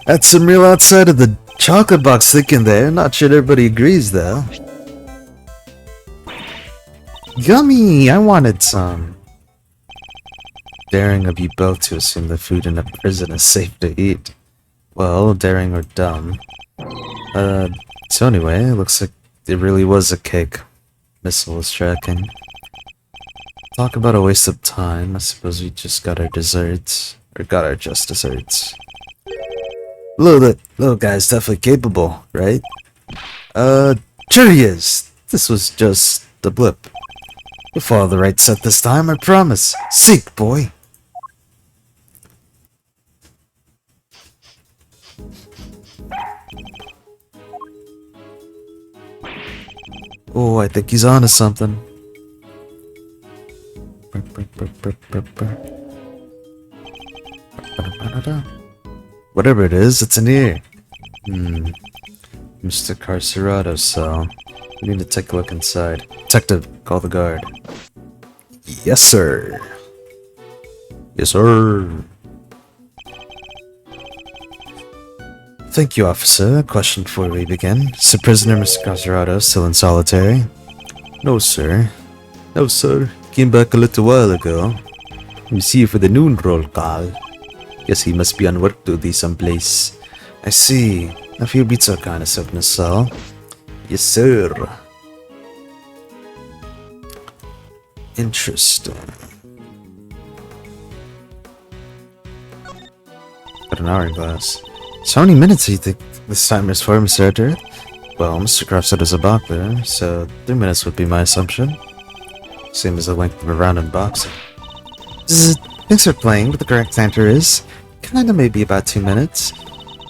That's some real outside of the chocolate box thinking there. Not sure everybody agrees, though. Yummy! I wanted some. Daring of you both to assume the food in a prison is safe to eat. Well, daring or dumb. So anyway, it looks like it really was a cake Missile was tracking. Talk about a waste of time. I suppose we just got our desserts. Or got our just desserts. Little guy's definitely capable, right? Sure he is. This was just a blip. You'll follow the right set this time, I promise. Seek, boy. Oh, I think he's onto something. Whatever it is, it's in here. Mr. Carcerado's cell. We need to take a look inside. Detective, call the guard. Yes, sir. Yes, sir. Thank you, officer. A question before we begin. Is the prisoner, Mr. Carcerado, still in solitary? No, sir. No, sir. Came back a little while ago. We see you for the noon roll call. Guess he must be on work duty someplace. I see. A few beats are kind of soaked in his cell. Yes, sir. Interesting. Got an hourglass. So how many minutes do you think this timer is for, Mr. Edgeworth? Well, Mr. Croft said it's a boxer, so 3 minutes would be my assumption. Same as the length of a round in boxing. Thanks for playing, but the correct answer is kinda maybe about 2 minutes.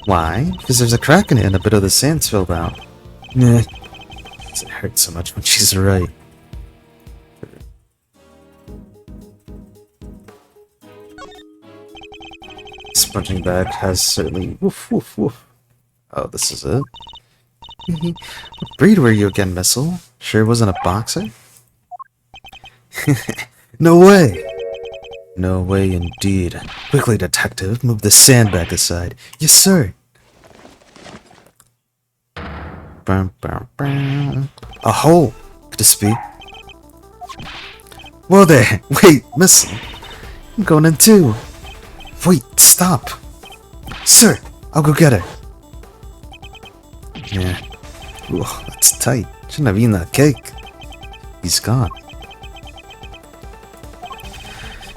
Why? Because there's a crack in it and a bit of the sand's filled out. Nah. It hurts so much when she's right. This punching bag has certainly... Woof, woof, woof. Oh, this is it. What breed were you again, Missile? Sure wasn't a boxer? No way! No way indeed. Quickly, detective, move the sandbag aside. Yes, sir! A hole! Could this be? Whoa there! Wait, Missile! I'm going in too! Wait, stop! Sir! I'll go get her! Yeah. Ooh, that's tight. Shouldn't have eaten that cake. He's gone.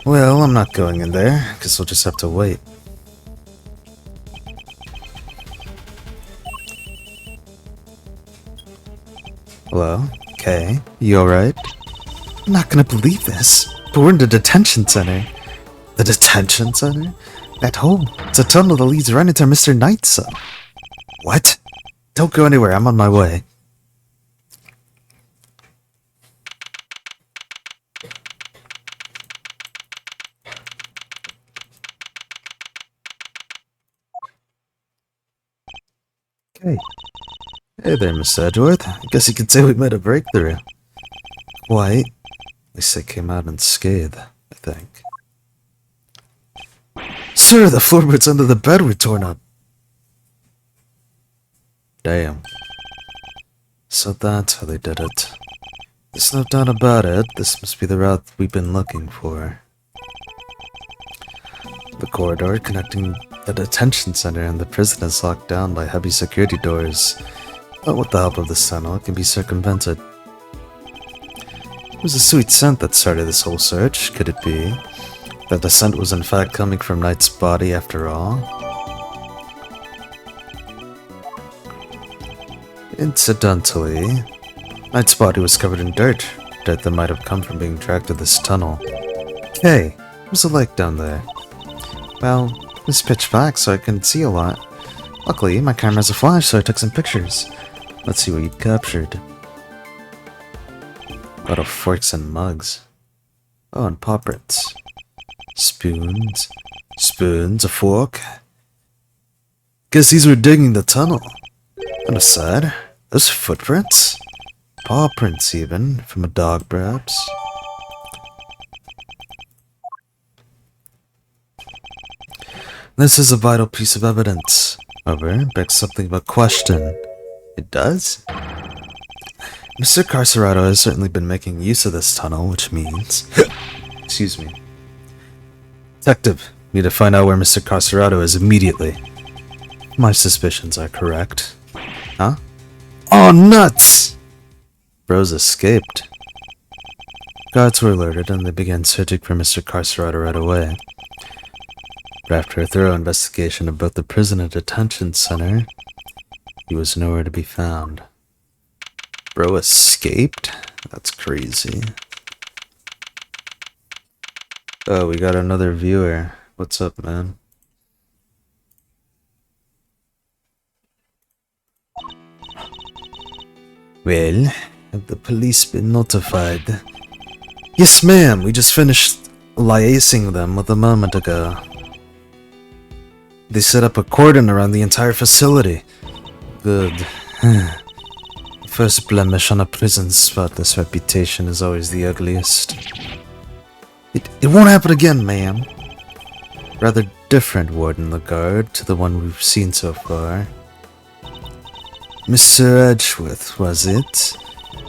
Well, I'm not going in there. Guess we'll just have to wait. Hello? Okay. You alright? I'm not gonna believe this, but we're in the detention center. The detention center? That hole. It's a tunnel that leads right into Mr. Knight's cell. What? Don't go anywhere. I'm on my way. Okay. Hey there, Miss Edgeworth. I guess you could say we made a breakthrough. Quite. At least they came out unscathed, I think. Sir, the floorboards under the bed were torn up. Damn. So that's how they did it. There's no doubt about it. This must be the route we've been looking for. The corridor connecting the detention center and the prison is locked down by heavy security doors. But with the help of this tunnel, it can be circumvented. It was a sweet scent that started this whole search. Could it be that the scent was in fact coming from Knight's body after all? Incidentally, Knight's body was covered in dirt that might have come from being dragged to this tunnel. Hey, there's a lake down there. Well, it's pitch black so I couldn't see a lot. Luckily, my camera has a flash so I took some pictures. Let's see what you captured. A lot of forks and mugs. Oh, and paw prints. Spoons. Spoons, a fork. Guess these were digging the tunnel. On the side, there's footprints. Paw prints even, from a dog perhaps. This is a vital piece of evidence. However, it begs something of a question. It does? Mr. Carcerado has certainly been making use of this tunnel, which means... Excuse me. Detective, need to find out where Mr. Carcerado is immediately. My suspicions are correct. Huh? Oh, nuts! Bros escaped. Guards were alerted and they began searching for Mr. Carcerado right away. But after a thorough investigation of both the prison and detention center, he was nowhere to be found. Bro escaped? That's crazy. Oh, we got another viewer. What's up, man? Well, have the police been notified? Yes, ma'am. We just finished liaising them with a moment ago. They set up a cordon around the entire facility. Good. First blemish on a prison's spotless reputation is always the ugliest. It won't happen again, ma'am. Rather different Warden Lagarde to the one we've seen so far. Mr. Edgeworth, was it?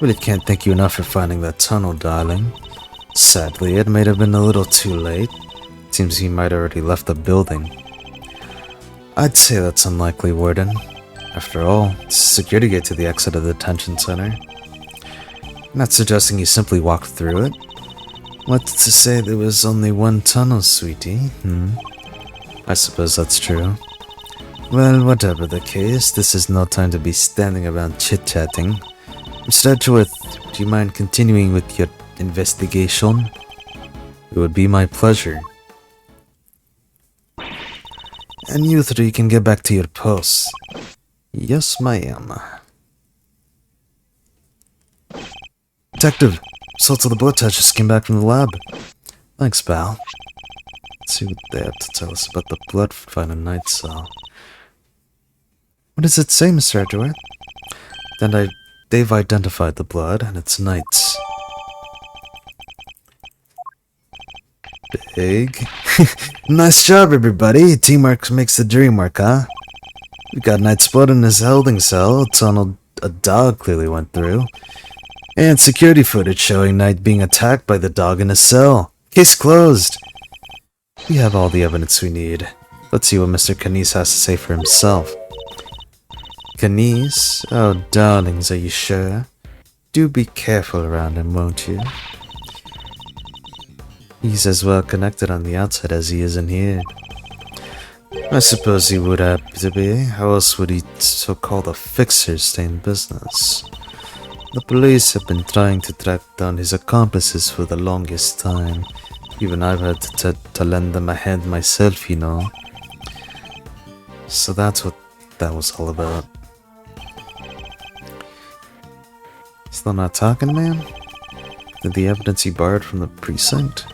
Really can't thank you enough for finding that tunnel, darling. Sadly, it might have been a little too late. Seems he might already left the building. I'd say that's unlikely, Warden. After all, it's a security gate to the exit of the detention center. I'm not suggesting you simply walked through it. What's to say there was only one tunnel, sweetie? I suppose that's true. Well, whatever the case, this is no time to be standing around chit-chatting. Mr. Edgeworth, do you mind continuing with your investigation? It would be my pleasure. And you three can get back to your posts. Yes, ma'am. Detective, results of the blood test just came back from the lab. Thanks, pal. Let's see what they have to tell us about the blood found in Night Cell. What does it say, Mr. Edgeworth? They've identified the blood, and it's Knight's. Big. Nice job, everybody. Teamwork makes the dream work, huh? We got Knight's blood in his holding cell, a tunnel a dog clearly went through, and security footage showing Knight being attacked by the dog in his cell. Case closed. We have all the evidence we need. Let's see what Mr. Canis has to say for himself. Canis? Oh, darlings, are you sure? Do be careful around him, won't you? He's as well connected on the outside as he is in here. I suppose he would have to be. How else would he so-called a fixer stay in business? The police have been trying to track down his accomplices for the longest time. Even I've had to lend them a hand myself, you know. So that's what that was all about. Still not talking, man? Did the evidence he borrowed from the precinct?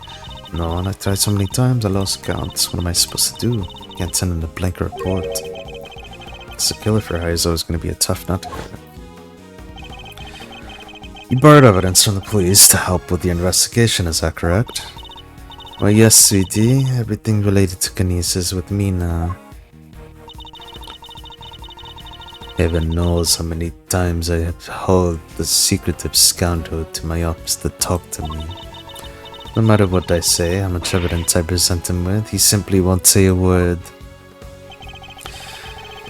No, and I tried so many times I lost count. What am I supposed to do? Can't send in a blank report. It's a killer for hire is always going to be a tough nut to crack. You borrowed evidence from the police to help with the investigation, is that correct? Well, yes, sweetie. Everything related to Canis is with me now. Heaven knows how many times I have hauled the secretive scoundrel to my office to talk to me. No matter what I say, how much evidence I present him with, he simply won't say a word.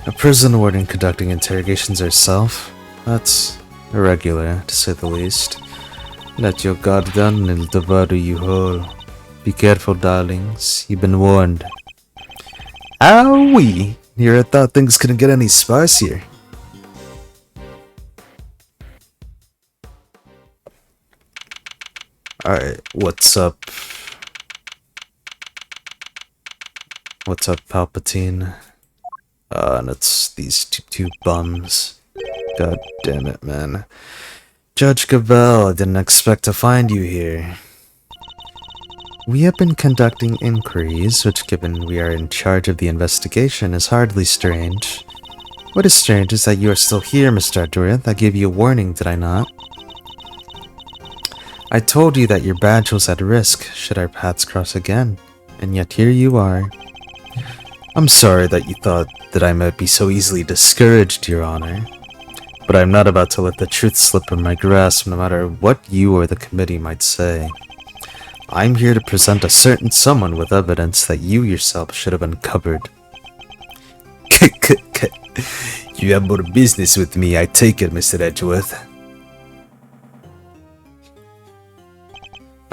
A prison warden conducting interrogations herself? That's irregular, to say the least. Let your guard down and it'll devour you whole. Be careful, darlings. You've been warned. Owie! Here I thought things couldn't get any spicier. Alright, what's up? What's up, Palpatine? And it's these two bums. God damn it, man. Judge Cavell, I didn't expect to find you here. We have been conducting inquiries, which given we are in charge of the investigation is hardly strange. What is strange is that you are still here, Mr. Edgeworth. I gave you a warning, did I not? I told you that your badge was at risk should our paths cross again, and yet here you are. I'm sorry that you thought that I might be so easily discouraged, Your Honor, but I'm not about to let the truth slip from my grasp no matter what you or the committee might say. I'm here to present a certain someone with evidence that you yourself should have uncovered. You have more business with me, I take it, Mr. Edgeworth.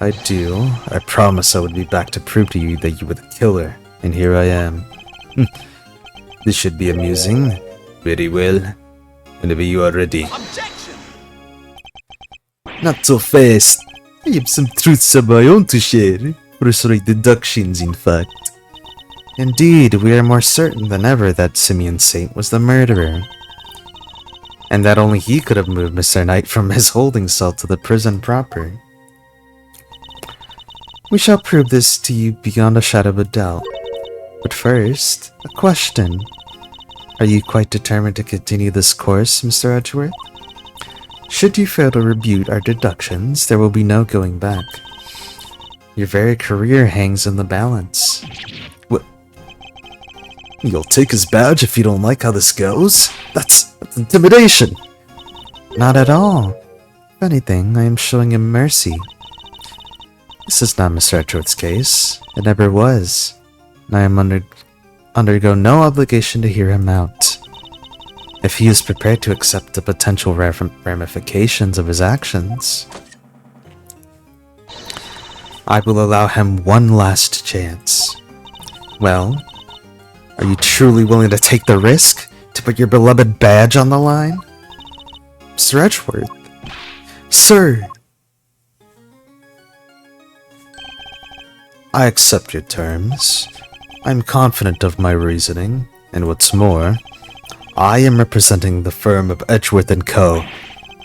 I do. I promised I would be back to prove to you that you were the killer, and here I am. This should be amusing. Very well. Whenever you are ready. Objection! Not so fast. I have some truths of my own to share. Cursory deductions, in fact. Indeed, we are more certain than ever that Simeon Saint was the murderer. And that only he could have moved Mr. Knight from his holding cell to the prison proper. We shall prove this to you beyond a shadow of a doubt. But first, a question. Are you quite determined to continue this course, Mr. Edgeworth? Should you fail to rebut our deductions, there will be no going back. Your very career hangs in the balance. What? You'll take his badge if you don't like how this goes? That's intimidation! Not at all. If anything, I am showing him mercy. This is not Mr. Edgeworth's case. It never was. And I am undergo no obligation to hear him out. If he is prepared to accept the potential ramifications of his actions, I will allow him one last chance. Well, Are you truly willing to take the risk? To put your beloved badge on the line? Mr. Edgeworth. Sir! I accept your terms. I'm confident of my reasoning, and what's more, I am representing the firm of Edgeworth & Co.,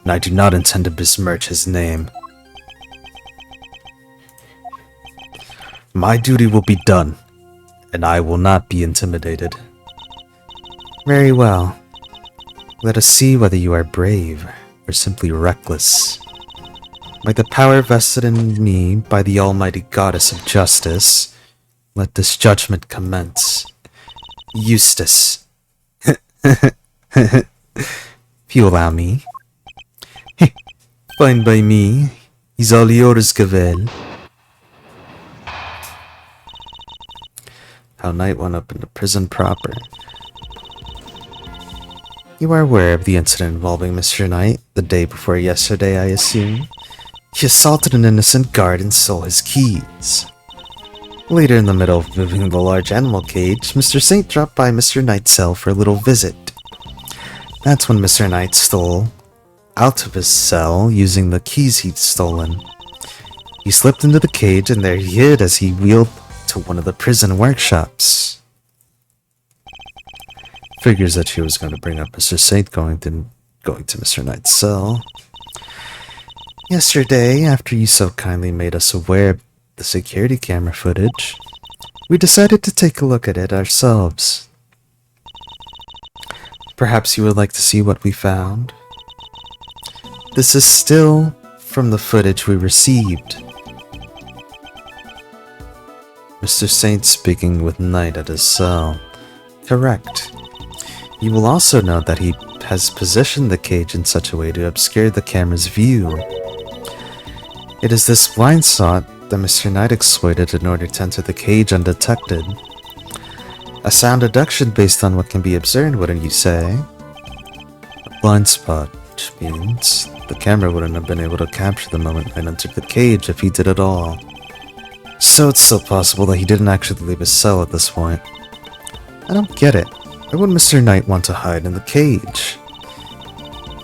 and I do not intend to besmirch his name. My duty will be done, and I will not be intimidated. Very well. Let us see whether you are brave or simply reckless. By the power vested in me by the almighty goddess of justice, let this judgment commence. Eustace. If you allow me. Fine by me. He's all yours, Gavel. How Knight went up into prison proper. You are aware of the incident involving Mr. Knight the day before yesterday, I assume? He assaulted an innocent guard and stole his keys. Later, in the middle of moving the large animal cage, Mr. Saint dropped by Mr. Knight's cell for a little visit. That's when Mr. Knight stole out of his cell using the keys he'd stolen. He slipped into the cage and there he hid as he wheeled to one of the prison workshops. Figures that she was going to bring up Mr. Saint going to Mr. Knight's cell. Yesterday, after you so kindly made us aware of the security camera footage, we decided to take a look at it ourselves. Perhaps you would like to see what we found? This is still from the footage we received. Mr. Saint speaking with Knight at his cell. Correct. You will also note that he has positioned the cage in such a way to obscure the camera's view. It is this blind spot that Mr. Knight exploited in order to enter the cage undetected. A sound deduction based on what can be observed, wouldn't you say? A blind spot, which means the camera wouldn't have been able to capture the moment Knight entered the cage if he did at all. So it's still possible that he didn't actually leave his cell at this point. I don't get it. Why would Mr. Knight want to hide in the cage?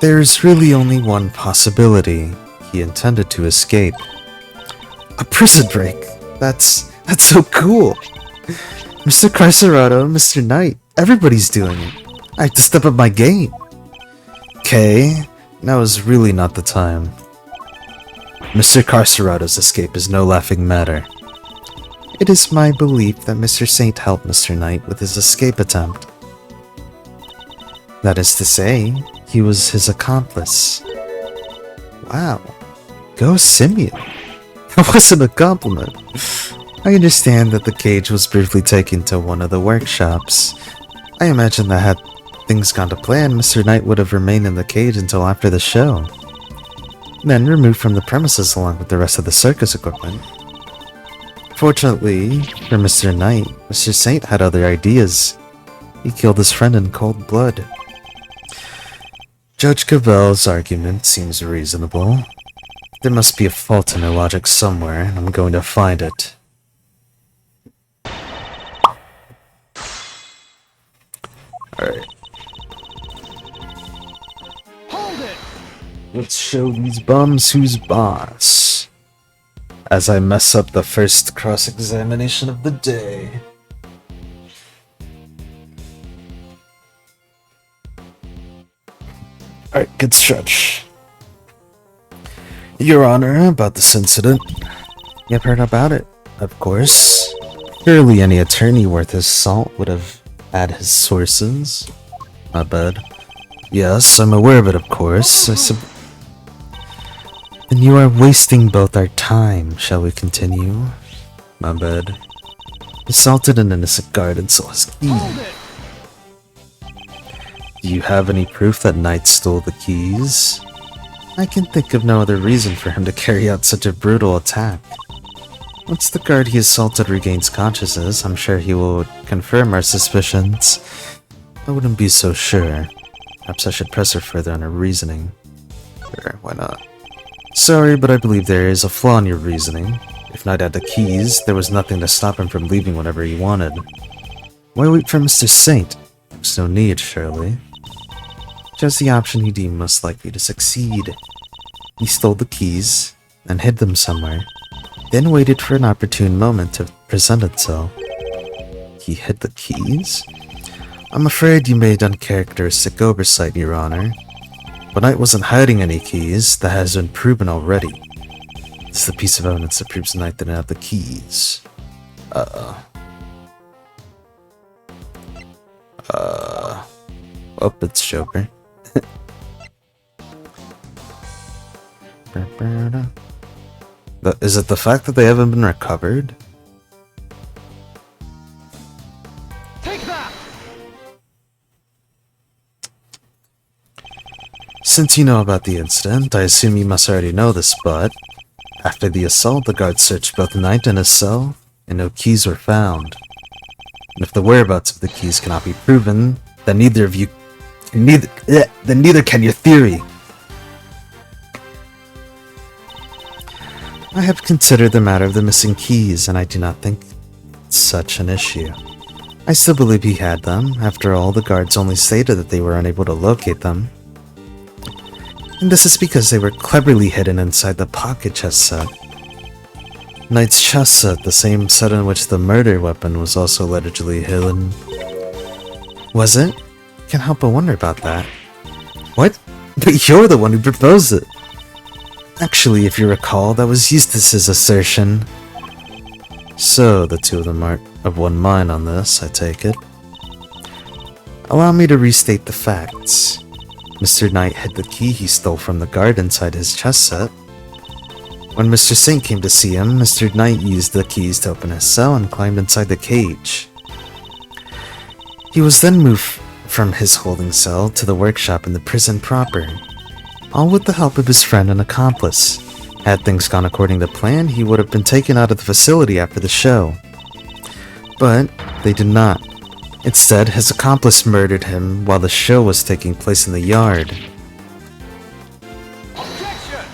There's really only one possibility. He intended to escape. A prison break! That's so cool! Mr. Chryserato, Mr. Knight, everybody's doing it. I have to step up my game. Okay, now is really not the time. Mr. Carcerato's escape is no laughing matter. It is my belief that Mr. Saint helped Mr. Knight with his escape attempt. That is to say, he was his accomplice. Wow. Go Simeon. That wasn't a compliment. I understand that the cage was briefly taken to one of the workshops. I imagine that had things gone to plan, Mr. Knight would have remained in the cage until after the show. Then removed from the premises along with the rest of the circus equipment. Fortunately for Mr. Knight, Mr. Saint had other ideas. He killed his friend in cold blood. Judge Cabell's argument seems reasonable. There must be a fault in her logic somewhere, and I'm going to find it. Alright. Hold it! Let's show these bums who's boss. As I mess up the first cross-examination of the day. Alright, good stretch. Your Honor, about this incident. You've heard about it, of course. Surely any attorney worth his salt would have had his sources. My bad. Yes, I'm aware of it, of course. Then you are wasting both our time. Shall we continue? My bad. Assaulted an innocent guard and stole his key. Do you have any proof that Knight stole the keys? I can think of no other reason for him to carry out such a brutal attack. Once the guard he assaulted regains consciousness, I'm sure he will confirm our suspicions. I wouldn't be so sure. Perhaps I should press her further on her reasoning. Sure, why not? Sorry, but I believe there is a flaw in your reasoning. If Knight had the keys, there was nothing to stop him from leaving whenever he wanted. Why wait for Mr. Saint? There's no need, surely. Chose the option he deemed most likely to succeed. He stole the keys and hid them somewhere, then waited for an opportune moment to present itself. He hid the keys? I'm afraid you made uncharacteristic oversight, Your Honor. But Knight wasn't hiding any keys. That has been proven already. This is the piece of evidence that proves Knight didn't have the keys. Oh, it's Joker. Is it the fact that they haven't been recovered? Take that! Since you know about the incident, I assume you must already know this, but after the assault, the guards searched both Knight and his cell, and no keys were found. And if the whereabouts of the keys cannot be proven, then neither can your theory. I have considered the matter of the missing keys, and I do not think it's such an issue. I still believe he had them. After all, the guards only stated that they were unable to locate them. And this is because they were cleverly hidden inside the pocket chest set. Knight's chest set, the same set in which the murder weapon was also allegedly hidden. Was it? Can't help but wonder about that. What? But you're the one who proposed it! Actually, if you recall, that was Eustace's assertion. So, the two of them are of one mind on this, I take it. Allow me to restate the facts. Mr. Knight hid the key he stole from the guard inside his chest set. When Mr. Saint came to see him, Mr. Knight used the keys to open his cell and climbed inside the cage. He was then moved from his holding cell to the workshop in the prison proper, all with the help of his friend and accomplice. Had things gone according to plan, he would have been taken out of the facility after the show. But they did not. Instead, his accomplice murdered him while the show was taking place in the yard. Objection!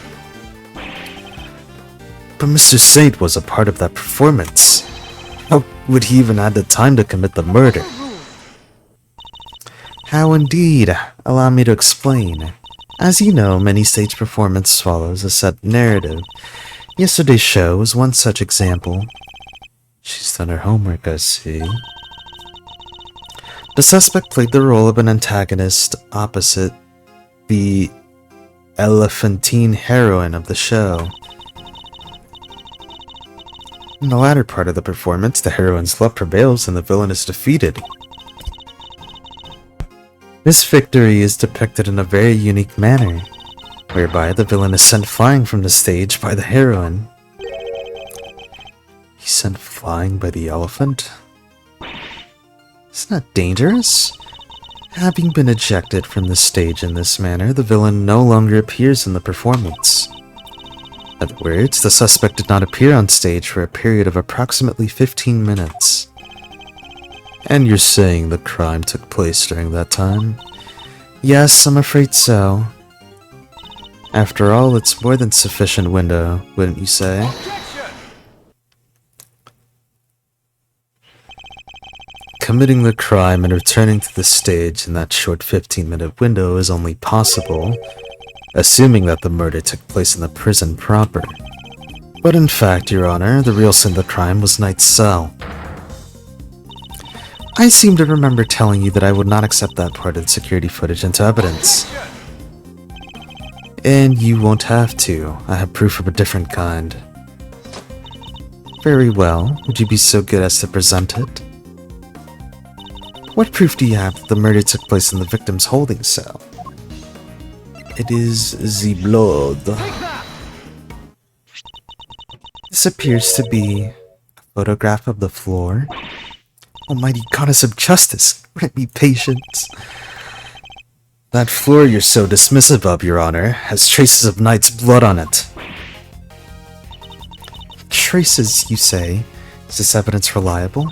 But Mr. Saint was a part of that performance. How would he even have the time to commit the murder? How indeed? Allow me to explain. As you know, many stage performance follows a set narrative. Yesterday's show was one such example. She's done her homework, I see. The suspect played the role of an antagonist opposite the elephantine heroine of the show. In the latter part of the performance, the heroine's love prevails and the villain is defeated. This victory is depicted in a very unique manner, whereby the villain is sent flying from the stage by the heroine. He's sent flying by the elephant? Isn't that dangerous? Having been ejected from the stage in this manner, the villain no longer appears in the performance. In other words, the suspect did not appear on stage for a period of approximately 15 minutes. And you're saying the crime took place during that time? Yes, I'm afraid so. After all, it's more than sufficient window, wouldn't you say? Objection! Committing the crime and returning to the stage in that short 15-minute window is only possible, assuming that the murder took place in the prison proper. But in fact, Your Honor, the real scene of the crime was Knight's cell. I seem to remember telling you that I would not accept that part of the security footage into evidence. And you won't have to. I have proof of a different kind. Very well. Would you be so good as to present it? What proof do you have that the murder took place in the victim's holding cell? It is the blood. This appears to be a photograph of the floor. Almighty goddess of justice, grant me patience. That floor you're so dismissive of, Your Honor, has traces of Knight's blood on it. Traces, you say? Is this evidence reliable?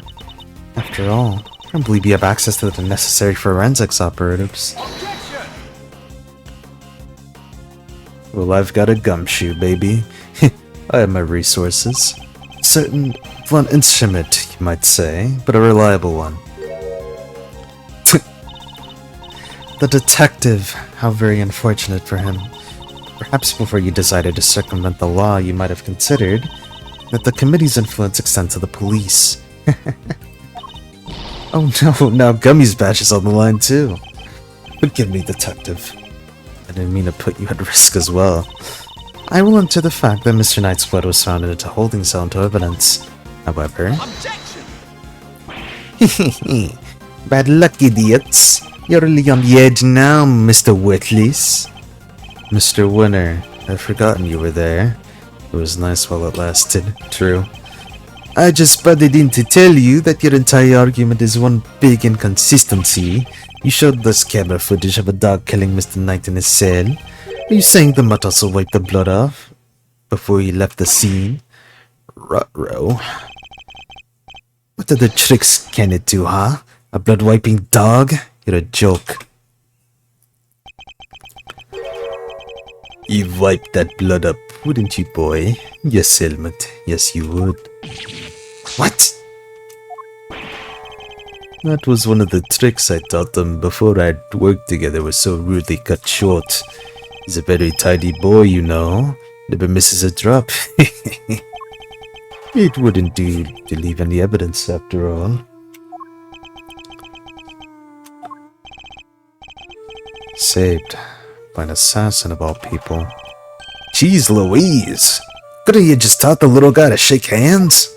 After all, I don't believe you have access to the necessary forensics operatives. Objection! Well, I've got a gumshoe, baby. I have my resources. Certain blunt instrument, you might say, but a reliable one. The detective, how very unfortunate for him. Perhaps before you decided to circumvent the law, you might have considered that the committee's influence extends to the police. Oh no, now Gummy's badge is on the line too. Forgive me, detective. I didn't mean to put you at risk as well. I will enter the fact that Mr. Knight's blood was found in a holding cell into evidence. However... Objection! Bad luck, idiots. You're really on the edge now, Mr. Witless. Mr. Winner, I've forgotten you were there. It was nice while it lasted. True. I just butted in to tell you that your entire argument is one big inconsistency. You showed us camera footage of a dog killing Mr. Knight in his cell. Are you saying the mutt also wiped the blood off before he left the scene? Ruh-roh. What other tricks can it do, huh? A blood-wiping dog? You're a joke. You'd wipe that blood up, wouldn't you, boy? Yes, Helmut. Yes, you would. What? That was one of the tricks I taught them before our work together was so rudely cut short. He's a very tidy boy, you know. Never misses a drop. It wouldn't do to leave any evidence, after all. Saved by an assassin of all people. Jeez Louise! Couldn't you just taught the little guy to shake hands?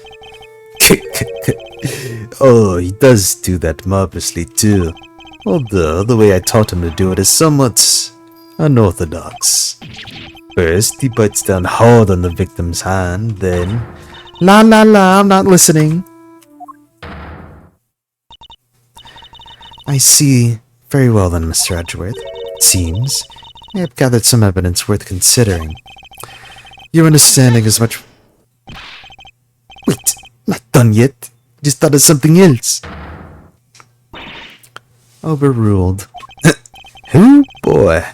Oh, he does do that marvelously too. Although the way I taught him to do it is somewhat unorthodox. First, he bites down hard on the victim's hand, then... La la la, I'm not listening. I see. Very well then, Mr. Edgeworth. It seems I have gathered some evidence worth considering. Your understanding is much... Wait, not done yet. Just thought of something else. Overruled. Who? Boy.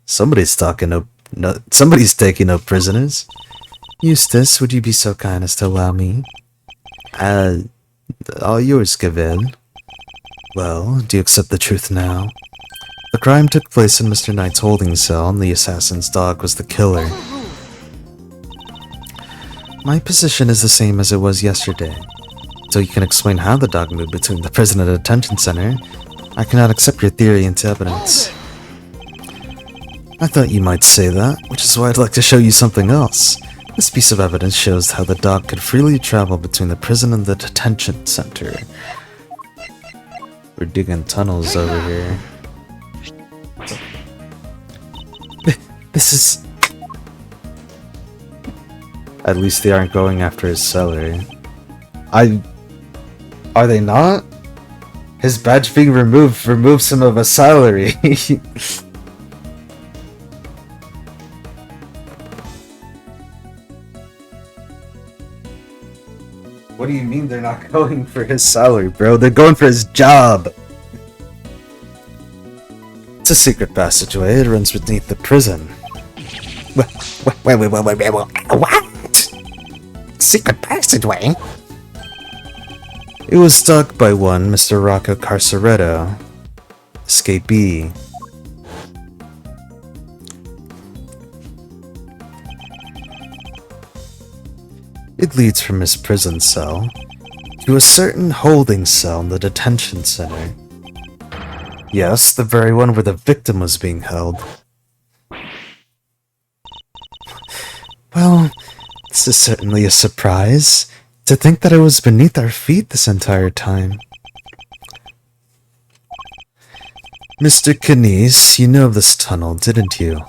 Somebody's taking up prisoners. Eustace, would you be so kind as to allow me? All yours, Gavel. Well, do you accept the truth now? The crime took place in Mr. Knight's holding cell, and the assassin's dog was the killer. My position is the same as it was yesterday. Until you can explain how the dog moved between the prison and the detention center, I cannot accept your theory into evidence. I thought you might say that, which is why I'd like to show you something else. This piece of evidence shows how the dog could freely travel between the prison and the detention center. We're digging tunnels over here. This is... At least they aren't going after his cellar. Are they not? His badge being removed removes him of a salary. What do you mean they're not going for his salary, bro? They're going for his job! It's a secret passageway. It runs beneath the prison. Wait, what? Secret passageway? It was dug by one Mr. Rocco Carceretto, escapee. It leads from his prison cell to a certain holding cell in the detention center. Yes, the very one where the victim was being held. Well, this is certainly a surprise. To think that it was beneath our feet this entire time. Mr. Knies, you know of this tunnel, didn't you?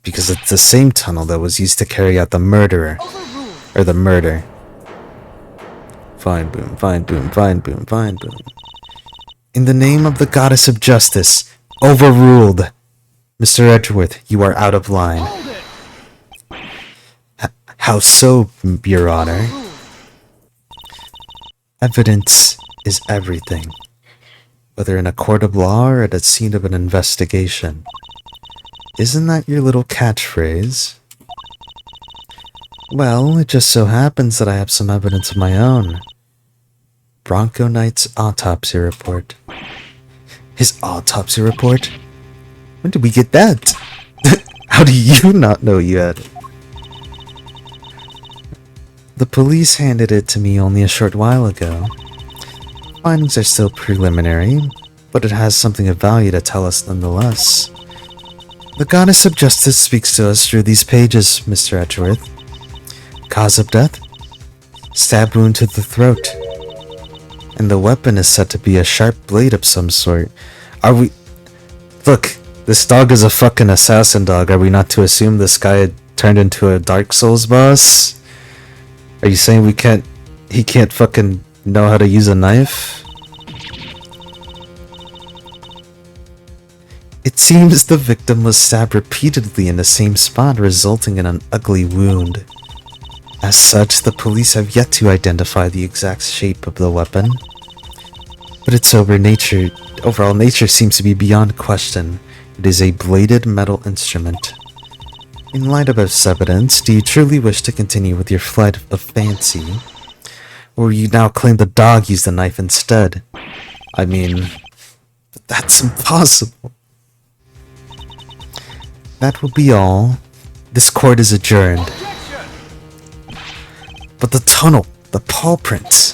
Because it's the same tunnel that was used to carry out the murderer. Or the murder. Fine boom, fine boom, fine boom, fine boom. In the name of the goddess of justice, overruled. Mr. Edgeworth, you are out of line. How so, Your Honor? Evidence is everything. Whether in a court of law or at a scene of an investigation. Isn't that your little catchphrase? Well, it just so happens that I have some evidence of my own. Bronco Knight's autopsy report. His autopsy report? When did we get that? How do you not know you had it? The police handed it to me only a short while ago. Findings are still preliminary, but it has something of value to tell us nonetheless. The Goddess of Justice speaks to us through these pages, Mr. Edgeworth. Cause of death? Stab wound to the throat. And the weapon is said to be a sharp blade of some sort. Are we... Look, this dog is a fucking assassin dog. Are we not to assume this guy had turned into a Dark Souls boss? Are you saying he can't fucking know how to use a knife? It seems the victim was stabbed repeatedly in the same spot, resulting in an ugly wound. As such, the police have yet to identify the exact shape of the weapon. But its overall nature seems to be beyond question. It is a bladed metal instrument. In light of this evidence, do you truly wish to continue with your flight of fancy? Or you now claim the dog used the knife instead? I mean, that's impossible. That will be all. This court is adjourned. But the tunnel, the paw prints.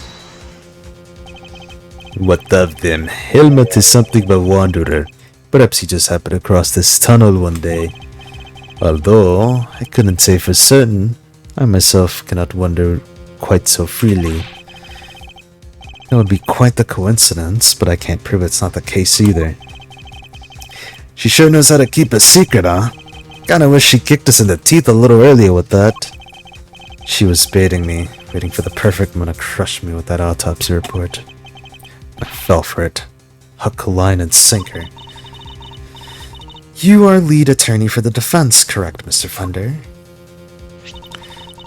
What of them? Helmut is something of a wanderer. Perhaps he just happened across this tunnel one day. Although, I couldn't say for certain. I myself cannot wander quite so freely. That would be quite the coincidence, but I can't prove it's not the case either. She sure knows how to keep a secret, huh? Kinda wish she kicked us in the teeth a little earlier with that. She was baiting me, waiting for the perfect moment to crush me with that autopsy report. I fell for it. Hook, line, and sinker. You are lead attorney for the defense, correct, Mr. Funder?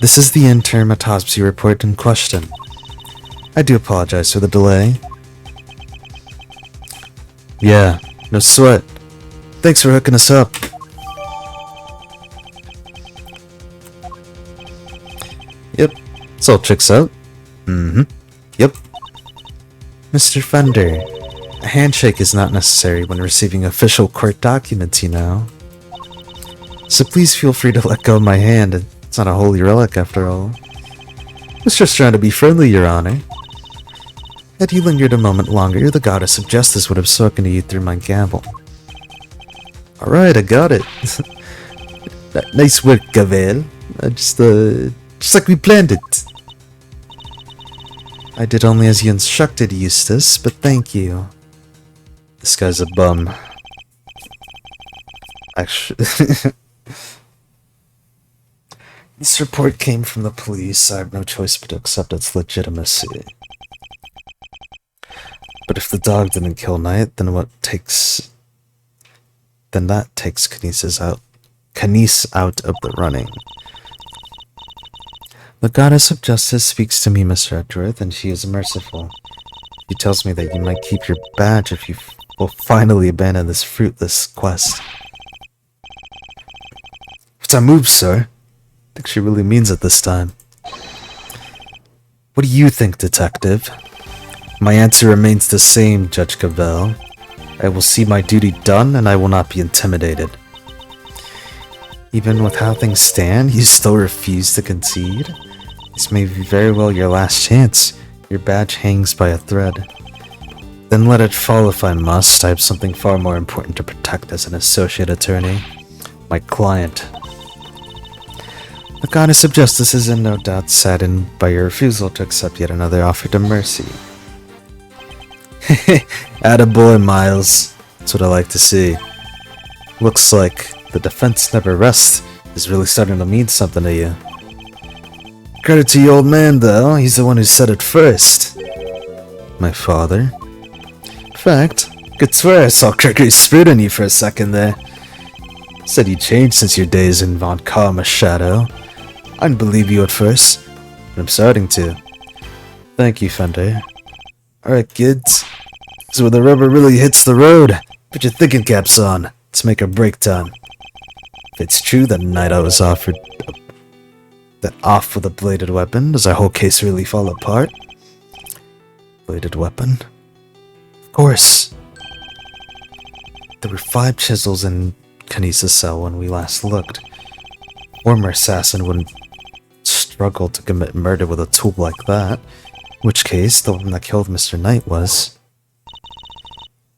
This is the interim autopsy report in question. I do apologize for the delay. Yeah, no sweat. Thanks for hooking us up. Yep, this all checks out. Yep. Mr. Fender, a handshake is not necessary when receiving official court documents, you know. So please feel free to let go of my hand. It's not a holy relic after all. I was just trying to be friendly, Your Honor. Had you lingered a moment longer, the Goddess of Justice would have spoken to you through my gavel. Alright, I got it. Nice work, Gavel. Just like we planned it. I did only as you instructed, Eustace, but thank you. This guy's a bum. Actually... This report came from the police. I have no choice but to accept its legitimacy. But if the dog didn't kill Knight, then that takes Kanice out of the running. The Goddess of Justice speaks to me, Mr. Edgeworth, and she is merciful. She tells me that you might keep your badge if you will finally abandon this fruitless quest. What's our move, sir? I think she really means it this time. What do you think, Detective? My answer remains the same, Judge Cavell. I will see my duty done, and I will not be intimidated. Even with how things stand, you still refuse to concede? This may be very well your last chance. Your badge hangs by a thread. Then let it fall if I must. I have something far more important to protect as an associate attorney. My client. The Goddess of Justice is in no doubt saddened by your refusal to accept yet another offer to mercy. Attaboy, Miles. That's what I like to see. Looks like the defense never rests is really starting to mean something to you. Credit to your old man, though. He's the one who said it first. My father? In fact, could swear I saw Gregory's spirit in you for a second there. Said you changed since your days in Von Karma's shadow. I didn't believe you at first, but I'm starting to. Thank you, Fender. Alright, kids. This is where the rubber really hits the road. Put your thinking caps on. Let's make our break time. If it's true that night I was offered that off with a bladed weapon, does our whole case really fall apart? Bladed weapon? Of course. There were 5 chisels in Kinesis' cell when we last looked. Former assassin wouldn't struggle to commit murder with a tool like that. In which case, the one that killed Mr. Knight was.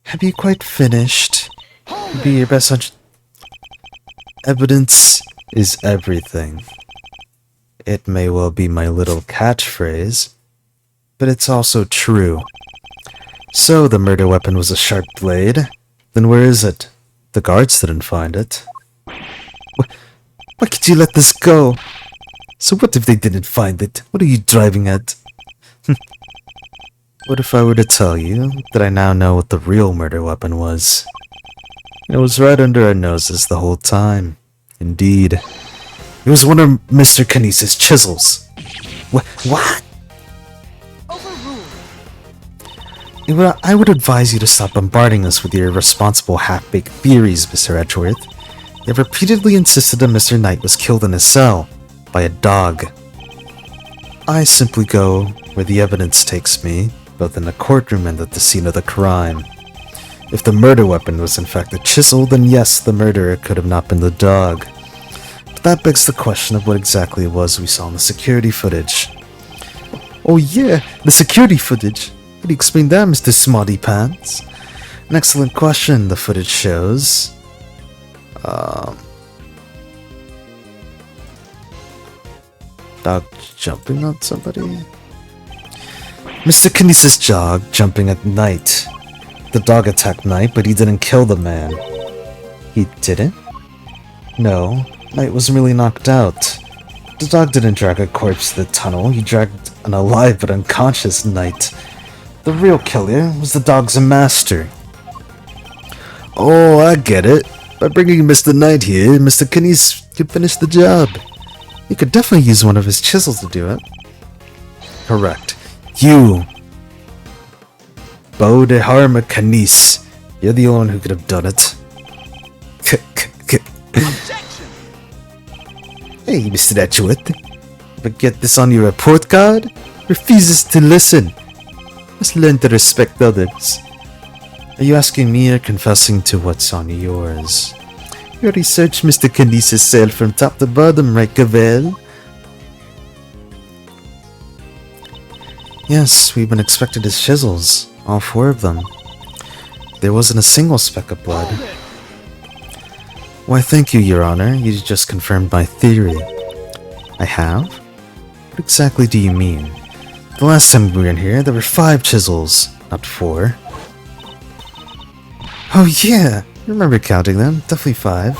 Have you quite finished? Be your best hunch. Evidence is everything. It may well be my little catchphrase, but it's also true. So the murder weapon was a sharp blade. Then where is it? The guards didn't find it. Why could you let this go? So what if they didn't find it? What are you driving at? What if I were to tell you that I now know what the real murder weapon was? It was right under our noses the whole time. Indeed. It was one of Mr. Kinesis' chisels. What? I would advise you to stop bombarding us with your irresponsible half-baked theories, Mr. Edgeworth. They repeatedly insisted that Mr. Knight was killed in his cell by a dog. I simply go where the evidence takes me, both in the courtroom and at the scene of the crime. If the murder weapon was in fact a chisel, then yes, the murderer could have not been the dog. But that begs the question of what exactly it was we saw in the security footage. Oh yeah, the security footage! How do you explain that, Mr. Smarty Pants? An excellent question. The footage shows dog jumping on somebody? Mr. Kinesis' dog jumping at Knight. The dog attacked Knight, but he didn't kill the man. He didn't? No, Knight was merely knocked out. The dog didn't drag a corpse to the tunnel, he dragged an alive but unconscious Knight. The real killer was the dog's master. Oh, I get it. By bringing Mr. Knight here, Mr. Kinesis could finish the job. He could definitely use one of his chisels to do it. Correct. You, Bodeharma Kinesis, you're the only one who could have done it. Hey, Mr. Edgeworth. But get this on your report card? Refuses to listen. Must learn to respect others. Are you asking me or confessing to what's on yours? You already searched Mr. Kinesis' cell from top to bottom, right, Cavell? Yes, we've been expected his chisels. All 4 of them. There wasn't a single speck of blood. Why, thank you, Your Honor. You just confirmed my theory. I have? What exactly do you mean? The last time we were in here, there were 5 chisels, not 4. Oh yeah! I remember counting them. Definitely 5.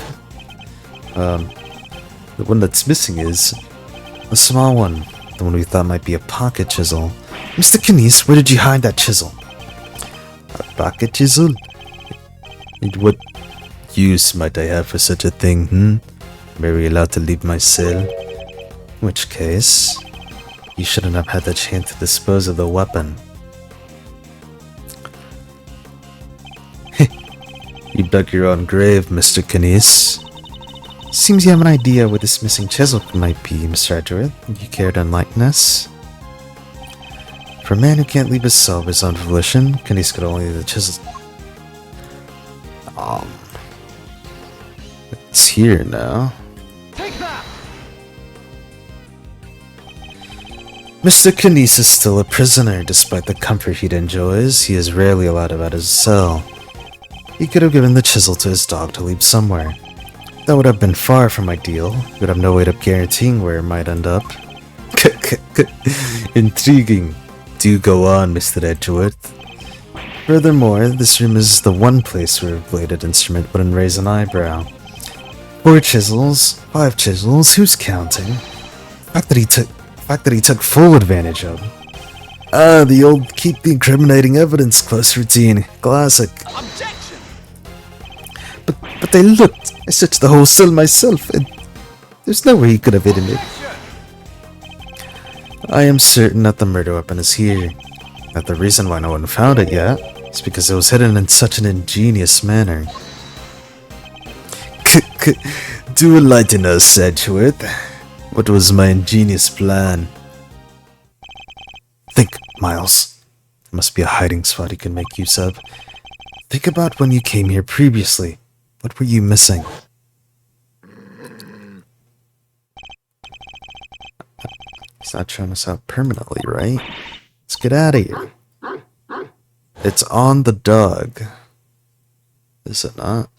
The one that's missing is a small one. The one we thought might be a pocket chisel. Mr. Kinesis, where did you hide that chisel? A pocket chisel? And what use might I have for such a thing, Am I allowed to leave my cell? In which case, you shouldn't have had the chance to dispose of the weapon. You dug your own grave, Mr. Kinesis. Seems you have an idea where this missing chisel might be, Mr. Edgeworth. You care to enlighten us? For a man who can't leave his cell of his own volition, Kinesis could only leave the chisel. It's here now. Take that! Mr. Kinesis is still a prisoner. Despite the comfort he enjoys, he is rarely allowed out of his cell. He could have given the chisel to his dog to leave somewhere. That would have been far from ideal. He would have no way of guaranteeing where it might end up. Intriguing. Do go on, Mr. Edgeworth. Furthermore, this room is the one place where a bladed instrument wouldn't raise an eyebrow. 4 chisels, 5 chisels, who's counting? The fact that he took full advantage of. Ah, the old keep the incriminating evidence close routine. Classic. Objection! But they looked. I searched the whole cell myself, and there's no way he could have hidden it. I am certain that the murder weapon is here. That the reason why no one found it yet is because it was hidden in such an ingenious manner. Do enlighten us, Edgeworth. What was my ingenious plan? Think, Miles. There must be a hiding spot he can make use of. Think about when you came here previously. What were you missing? He's not trying us out permanently, right? Let's get out of here. It's on the dog. Is it not?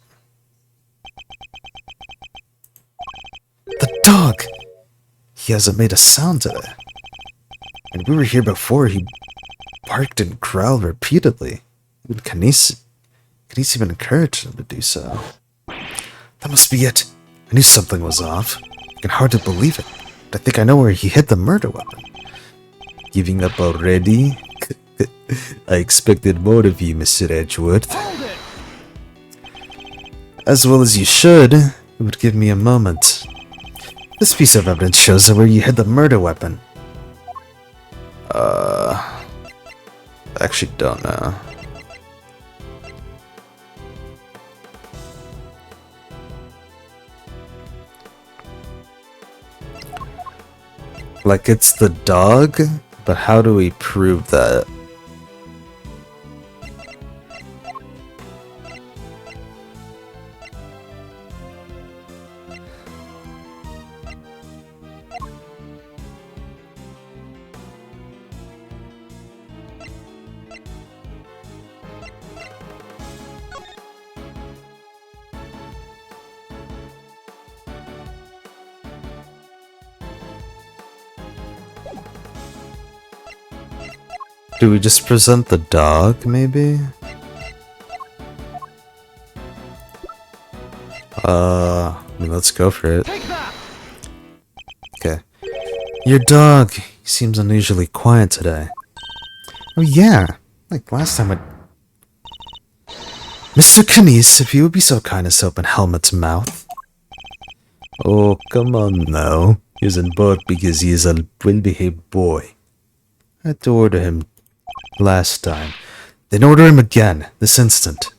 The dog! He hasn't made a sound today. And we were here before. He barked and growled repeatedly. Even Kanice even encouraged him to do so. That must be it. I knew something was off. I can hardly believe it. But I think I know where he hid the murder weapon. Giving up already? I expected more of you, Mr. Edgeworth. Hold it! As well as you should. It would give me a moment. This piece of evidence shows where you hid the murder weapon. I actually don't know. Like it's the dog? But how do we prove that? Do we just present the dog, maybe? I mean, let's go for it. Take that! Okay. Your dog, he seems unusually quiet today. Oh yeah, like last time I... Mr. Kanice, if you would be so kind as to open Helmut's mouth. Oh, come on now. He isn't bark because he is a well-behaved boy. I had to order him last time. Then order him again, this instant.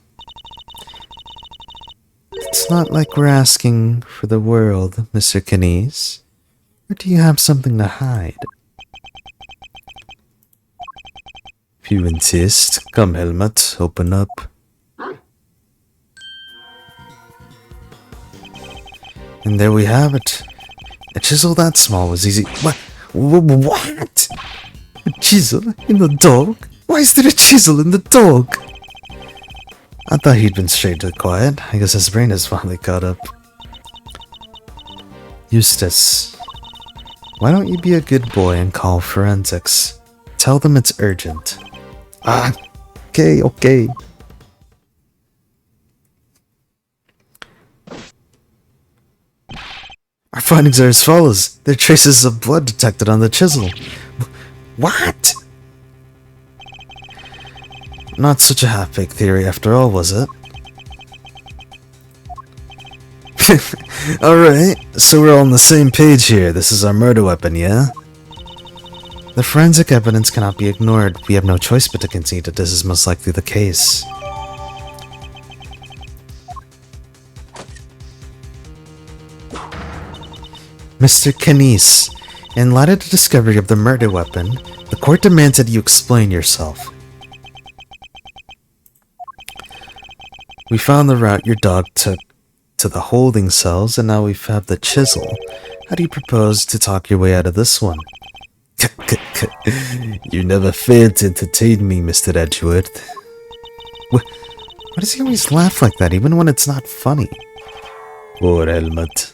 It's not like we're asking for the world, Mr. Kanice. Or do you have something to hide? If you insist, come Helmut, open up. And there we have it. A chisel that small was easy. What? What? A chisel in the dog? Why is there a chisel in the dog? I thought he'd been straight to quiet. I guess his brain is finally caught up. Eustace, why don't you be a good boy and call forensics? Tell them it's urgent. Ah, okay. Our findings are as follows. There are traces of blood detected on the chisel. What? Not such a half-baked theory after all, was it? Alright, so we're all on the same page here. This is our murder weapon, yeah? The forensic evidence cannot be ignored. We have no choice but to concede that this is most likely the case. Mr. Kanice, in light of the discovery of the murder weapon, the court demands that you explain yourself. We found the route your dog took to the holding cells, and now we have the chisel. How do you propose to talk your way out of this one? You never failed to entertain me, Mr. Edgeworth. Why does he always laugh like that, even when it's not funny? Poor Helmut.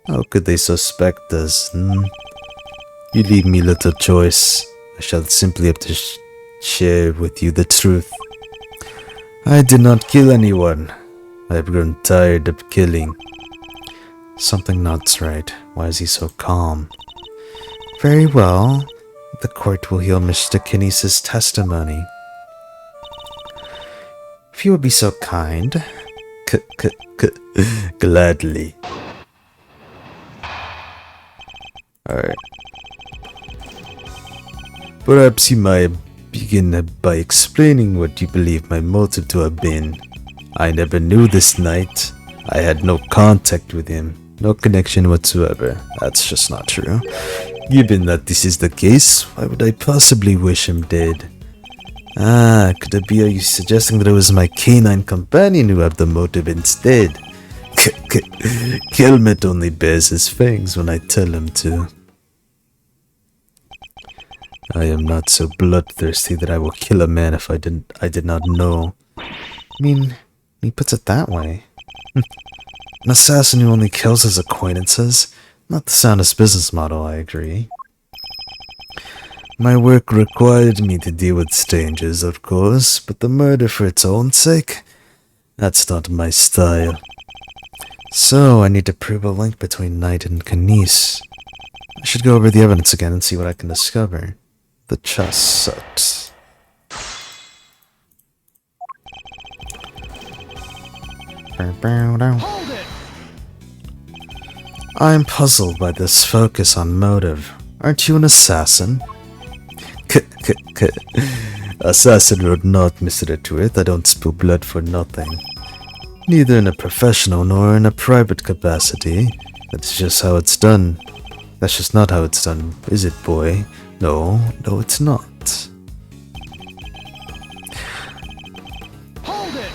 How could they suspect us, You leave me little choice. I shall simply have to share with you the truth. I did not kill anyone. I have grown tired of killing. Something not's right. Why is he so calm? Very well. The court will hear Mr. Kanice's testimony. If you would be so kind. Gladly. Alright. Perhaps you might begin by explaining what you believe my motive to have been. I never knew this knight. I had no contact with him. No connection whatsoever. That's just not true. Given that this is the case, why would I possibly wish him dead? Ah, could it be, are you suggesting that it was my canine companion who had the motive instead? Helmet only bears his fangs when I tell him to. I am not so bloodthirsty that I will kill a man if I did not know. I mean, he puts it that way. An assassin who only kills his acquaintances. Not the soundest business model, I agree. My work required me to deal with strangers, of course, but the murder for its own sake? That's not my style. So, I need to prove a link between Knight and Knies. I should go over the evidence again and see what I can discover. The chest sucks. Hold it! I'm puzzled by this focus on motive. Aren't you an assassin? Assassin or not, Mr. Edgeworth, I don't spill blood for nothing. Neither in a professional nor in a private capacity. That's just how it's done. That's just not how it's done, is it, boy? No, it's not. Hold it!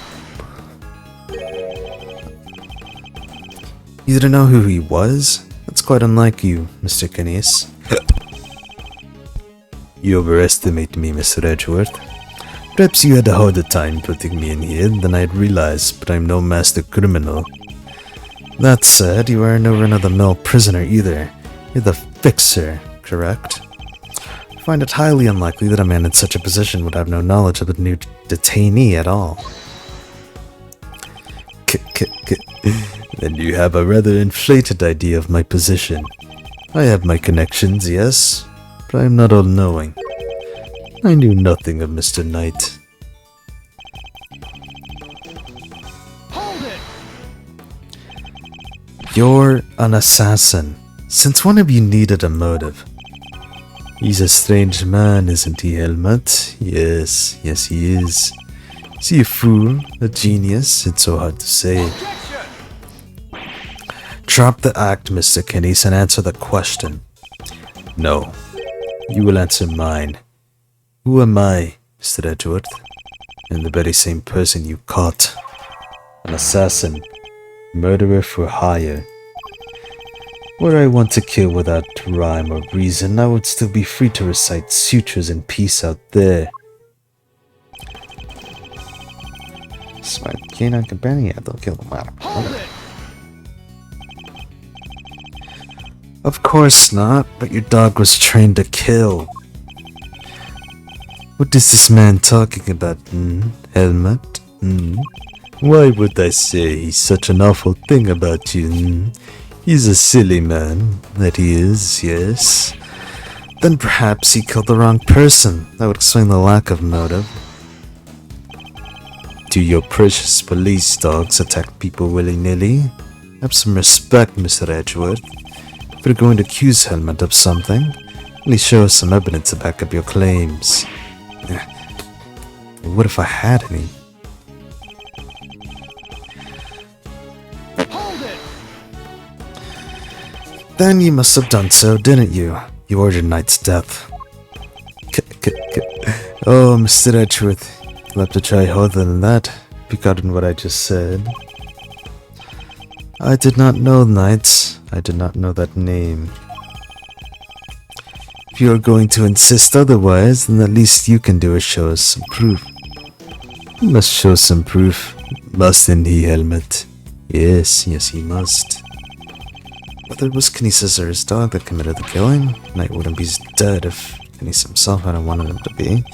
You didn't know who he was? That's quite unlike you, Mr. Knies. You overestimate me, Mr. Edgeworth. Perhaps you had a harder time putting me in here than I'd realized, but I'm no master criminal. That said, you are no run-of-the-mill prisoner either. You're the fixer, correct? I find it highly unlikely that a man in such a position would have no knowledge of a new detainee at all. Then you have a rather inflated idea of my position. I have my connections, yes, but I am not all-knowing. I knew nothing of Mr. Knight. Hold it! You're an assassin. Since when have you needed a motive? He's a strange man, isn't he, Helmut? Yes, he is. Is he a fool? A genius? It's so hard to say. Objection! Drop the act, Mr. Knies, and answer the question. No. You will answer mine. Who am I, Mr. Edgeworth? I'm the very same person you caught. An assassin. Murderer for hire. Were I one to kill without rhyme or reason, I would still be free to recite sutras in peace out there. Smart canine companion, yeah, they'll kill them out. Hold it! Of course not, but your dog was trained to kill. What is this man talking about, Helmut? Why would I say he's such an awful thing about you? He's a silly man, that he is, yes. Then perhaps he killed the wrong person. That would explain the lack of motive. Do your precious police dogs attack people willy-nilly? Have some respect, Mr. Edgeworth. If you're going to accuse Helmut of something, at least show us some evidence to back up your claims. What if I had any? Hold it! Then you must have done so, didn't you? You ordered Knight's death. Oh, Mr. Edgeworth, you'll have to try harder than that. Forgotten what I just said. I did not know Knight. I did not know that name. If you are going to insist otherwise, then at least you can do is show us some proof. He must show some proof, mustn't he, Helmut? Yes, he must. Whether it was Knies or his dog that committed the killing, Knight wouldn't be dead if Knies himself hadn't wanted him to be.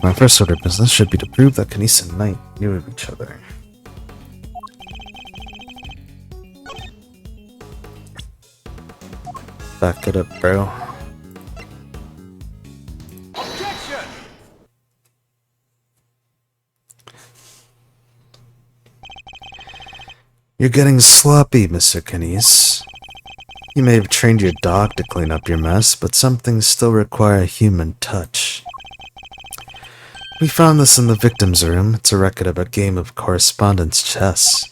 My first order of business should be to prove that Knies and Knight knew of each other. Back it up, bro. Objection! You're getting sloppy, Mr. Knies. You may have trained your dog to clean up your mess, but some things still require a human touch. We found this in the victim's room. It's a record of a game of correspondence chess.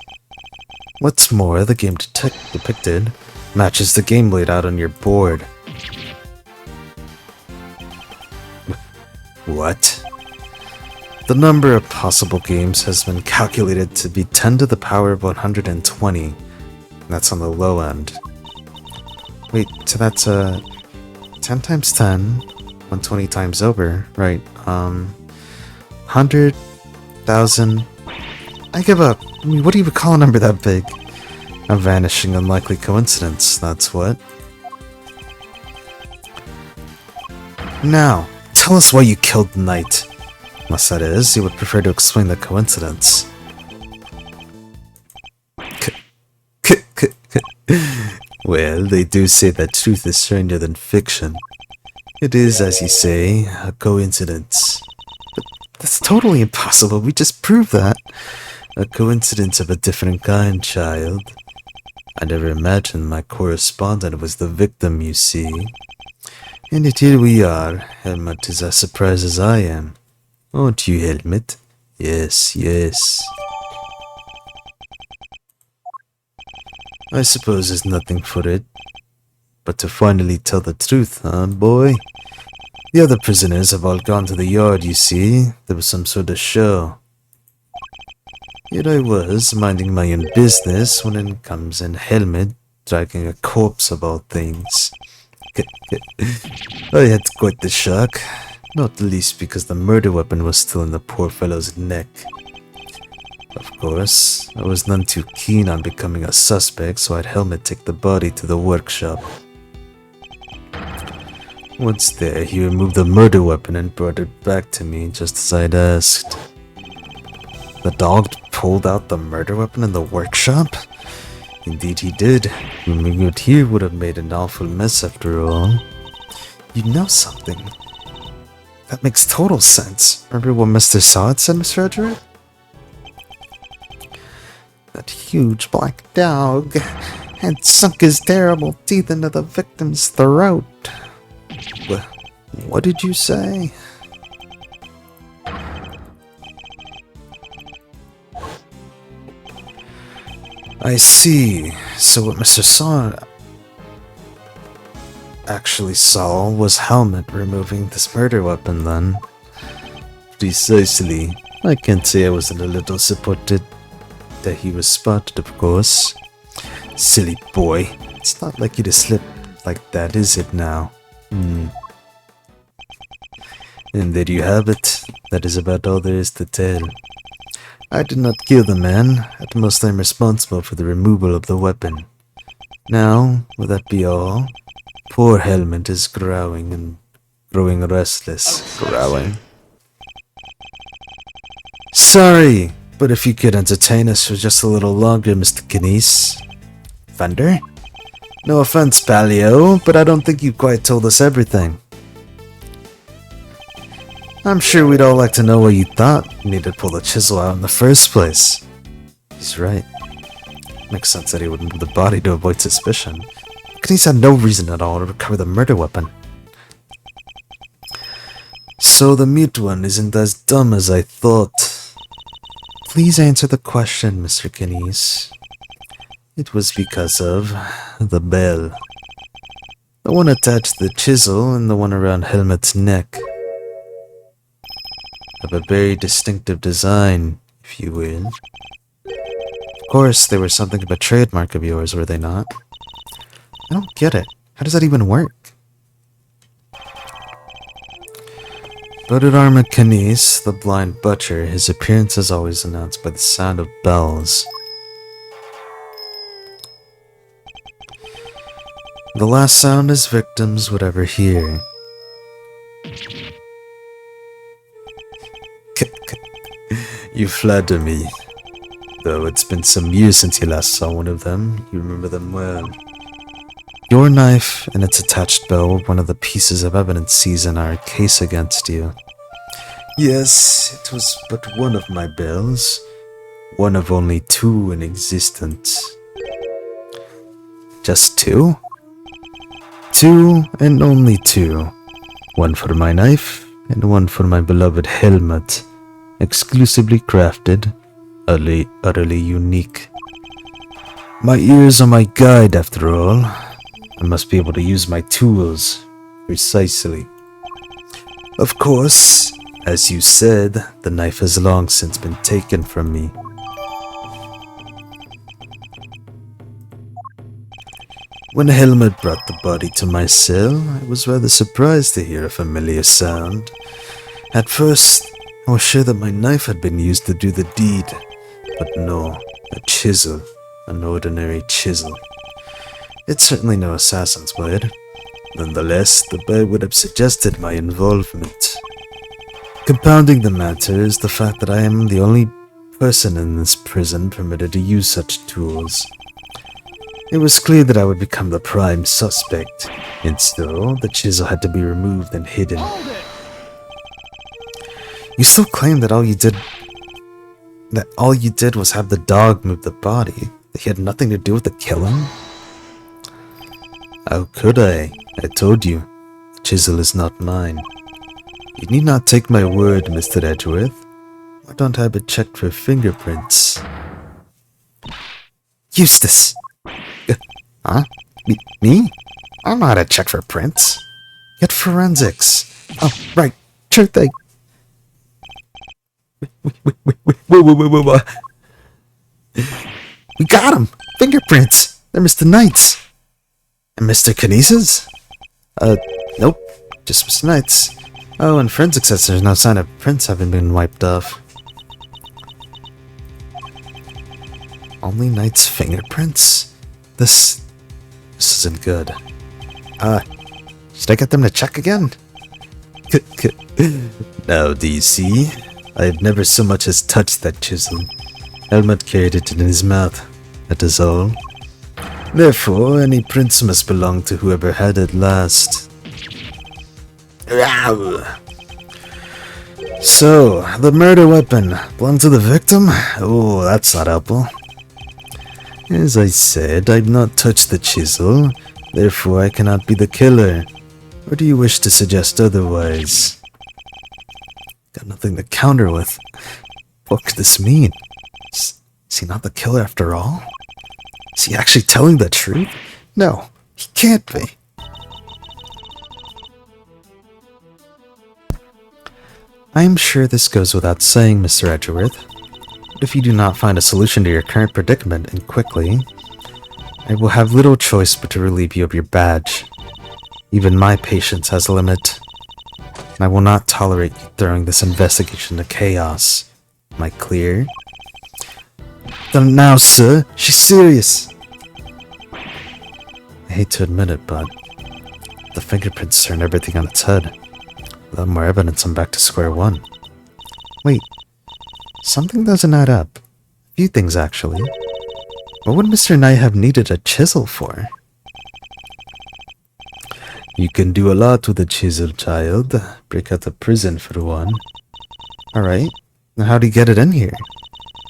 What's more, the game depicted matches the game laid out on your board. What? The number of possible games has been calculated to be 10 to the power of 120. That's on the low end. Wait, so that's 10 times 10, 120 times over, right? 100,000. I give up. I mean, what do you call a number that big? A vanishing unlikely coincidence, that's what. Now, tell us why you killed the knight. Unless that is, you would prefer to explain the coincidence. Well, they do say that truth is stranger than fiction. It is, as you say, a coincidence. But that's totally impossible, we just proved that. A coincidence of a different kind, child. I never imagined my correspondent was the victim, you see. And yet here we are. Helmut is as surprised as I am. Aren't you, Helmut? Yes, yes. I suppose there's nothing for it but to finally tell the truth, huh, boy? The other prisoners have all gone to the yard, you see. There was some sort of show. Here I was, minding my own business, when in comes in Helmut, dragging a corpse of all things. I had quite the shock, not the least because the murder weapon was still in the poor fellow's neck. Of course, I was none too keen on becoming a suspect, so I had Helmut take the body to the workshop. Once there, he removed the murder weapon and brought it back to me just as I'd asked. The dog pulled out the murder weapon in the workshop? Indeed he did. Removing it here would have made an awful mess after all. You know something. That makes total sense. Remember what Mr. Sod said, Mr. Edgeworth? That huge black dog had sunk his terrible teeth into the victim's throat. What did you say? I see. So what Mr. Saw actually saw was Helmut removing this murder weapon then. Precisely. I can't say I wasn't a little disappointed that he was spotted, of course. Silly boy. It's not like you to slip like that, is it now? And there you have it. That is about all there is to tell. I did not kill the man. At most I am responsible for the removal of the weapon. Now, will that be all? Poor Helmut is growing restless. Growling. Sorry, but if you could entertain us for just a little longer, Mr. Knies. Thunder? No offense, Palio, but I don't think you quite told us everything. I'm sure we'd all like to know what you thought you needed to pull the chisel out in the first place. He's right. Makes sense that he would move the body to avoid suspicion. Knies had no reason at all to recover the murder weapon. So the mute one isn't as dumb as I thought. Please answer the question, Mr. Knies. It was because of the bell. The one attached to the chisel and the one around Helmut's neck. Of a very distinctive design, if you will. Of course, they were something of a trademark of yours, were they not? I don't get it. How does that even work? But at Armand Knies, the blind butcher, his appearance is always announced by the sound of bells. The last sound his victims would ever hear. You flatter me. Though it's been some years since you last saw one of them, you remember them well. Your knife and its attached bell were one of the pieces of evidence seized in our case against you. Yes, it was but one of my bells. One of only two in existence. Just two? Two and only two. One for my knife and one for my beloved Helmut. Exclusively crafted, utterly unique. My ears are my guide, after all. I must be able to use my tools precisely. Of course, As you said, the knife has long since been taken from me. When Helmut brought the body to my cell, I was rather surprised to hear a familiar sound. At first, I was sure that my knife had been used to do the deed, but no, a chisel, an ordinary chisel. It's certainly no assassin's blade. Nonetheless, the blade would have suggested my involvement. Compounding the matter is the fact that I am the only person in this prison permitted to use such tools. It was clear that I would become the prime suspect, and so the chisel had to be removed and hidden. Hold it! You still claim that all you did was have the dog move the body, that he had nothing to do with the killing? How could I? I told you, the chisel is not mine. You need not take my word, Mr. Edgeworth. Why don't I have it checked for fingerprints? Eustace! Huh? Me? I don't know how to check for prints. Get forensics. Oh, right. Sure thing. Wait. We got him! Fingerprints! They're Mr. Knight's. And Mr. Kinesis? Nope. Just Mr. Knight's. Oh, and forensics says there's no sign of prints having been wiped off. Only Knight's fingerprints? This isn't good. Should I get them to check again? Now, do you see? I've never so much as touched that chisel. Helmut carried it in his mouth, that is all. Therefore, any prints must belong to whoever had it last. So, the murder weapon belonged to the victim? Oh, that's not helpful. As I said, I've not touched the chisel, therefore I cannot be the killer. Or do you wish to suggest otherwise? Got nothing to counter with. What could this mean? Is he not the killer after all? Is he actually telling the truth? No, he can't be. I am sure this goes without saying, Mr. Edgeworth. But if you do not find a solution to your current predicament, and quickly, I will have little choice but to relieve you of your badge. Even my patience has a limit. And I will not tolerate you throwing this investigation to chaos. Am I clear? Then now, sir, she's serious. I hate to admit it, but the fingerprints turn everything on its head. Without more evidence, I'm back to square one. Wait, something doesn't add up. A few things, actually. What would Mr. Knight have needed a chisel for? You can do a lot with a chisel, child. Break out of prison, for one. Alright, now how'd he get it in here?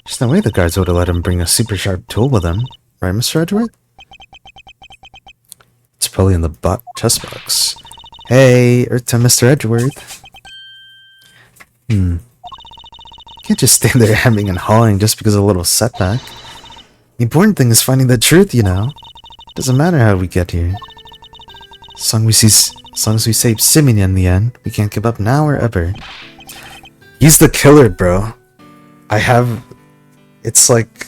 There's no way the guards would have let him bring a super sharp tool with him. Right, Mr. Edgeworth? It's probably in the chest box. Hey, Earth to Mr. Edgeworth. Can't just stand there hemming and hawing just because of a little setback. The important thing is finding the truth, you know. Doesn't matter how we get here. As long as we save Simeon in the end, we can't give up now or ever. He's the killer, bro. It's like...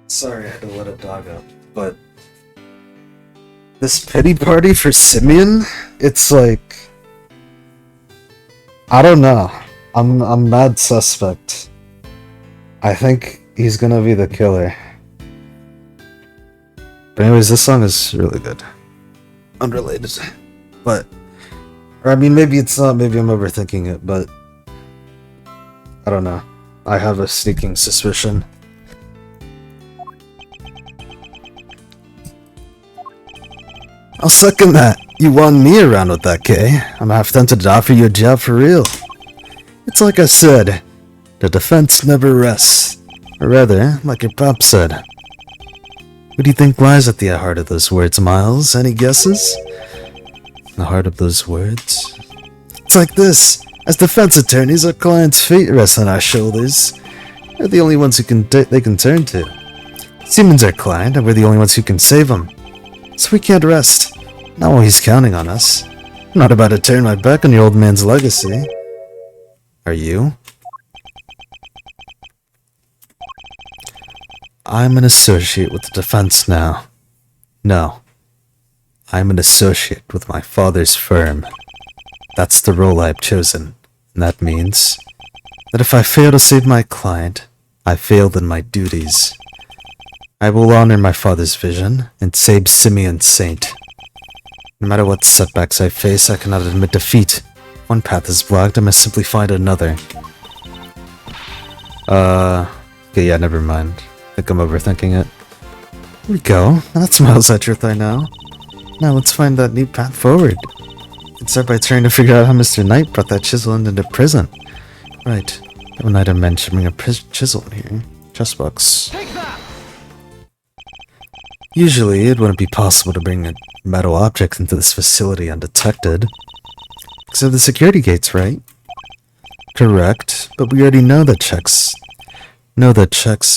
Sorry, I had to let a dog out, but... This pity party for Simeon? It's like... I don't know. I'm mad suspect. I think he's gonna be the killer. But anyways, this song is really good. Unrelated. But... Or I mean, maybe it's not, maybe I'm overthinking it, but... I don't know. I have a sneaking suspicion. I'll second that. You won me around with that, Kay. I'm half tempted to offer you a job for real. It's like I said, the defense never rests. Or rather, like your pop said. What do you think lies at the heart of those words, Miles? Any guesses? The heart of those words? It's like this. As defense attorneys, our clients' fate rests on our shoulders. We're the only ones who they can turn to. Simon's our client, and we're the only ones who can save him. So we can't rest. Not while he's counting on us. I'm not about to turn my back on your old man's legacy. Are you? I'm an associate with the defense now. No. I'm an associate with my father's firm. That's the role I've chosen, and that means that if I fail to save my client, I failed in my duties. I will honor my father's vision and save Simeon Saint. No matter what setbacks I face, I cannot admit defeat. If one path is blocked, I must simply find another. Okay, yeah, never mind. I think I'm overthinking it. Here we go. That smiles at your thigh now. Now let's find that new path forward. Let's start by trying to figure out how Mr. Knight brought that chisel into prison. Right. One item mentioned bring a chisel in here. Chest box. Take that! Usually, it wouldn't be possible to bring a metal object into this facility undetected. Except the security gates, right? Correct, but we already know that checks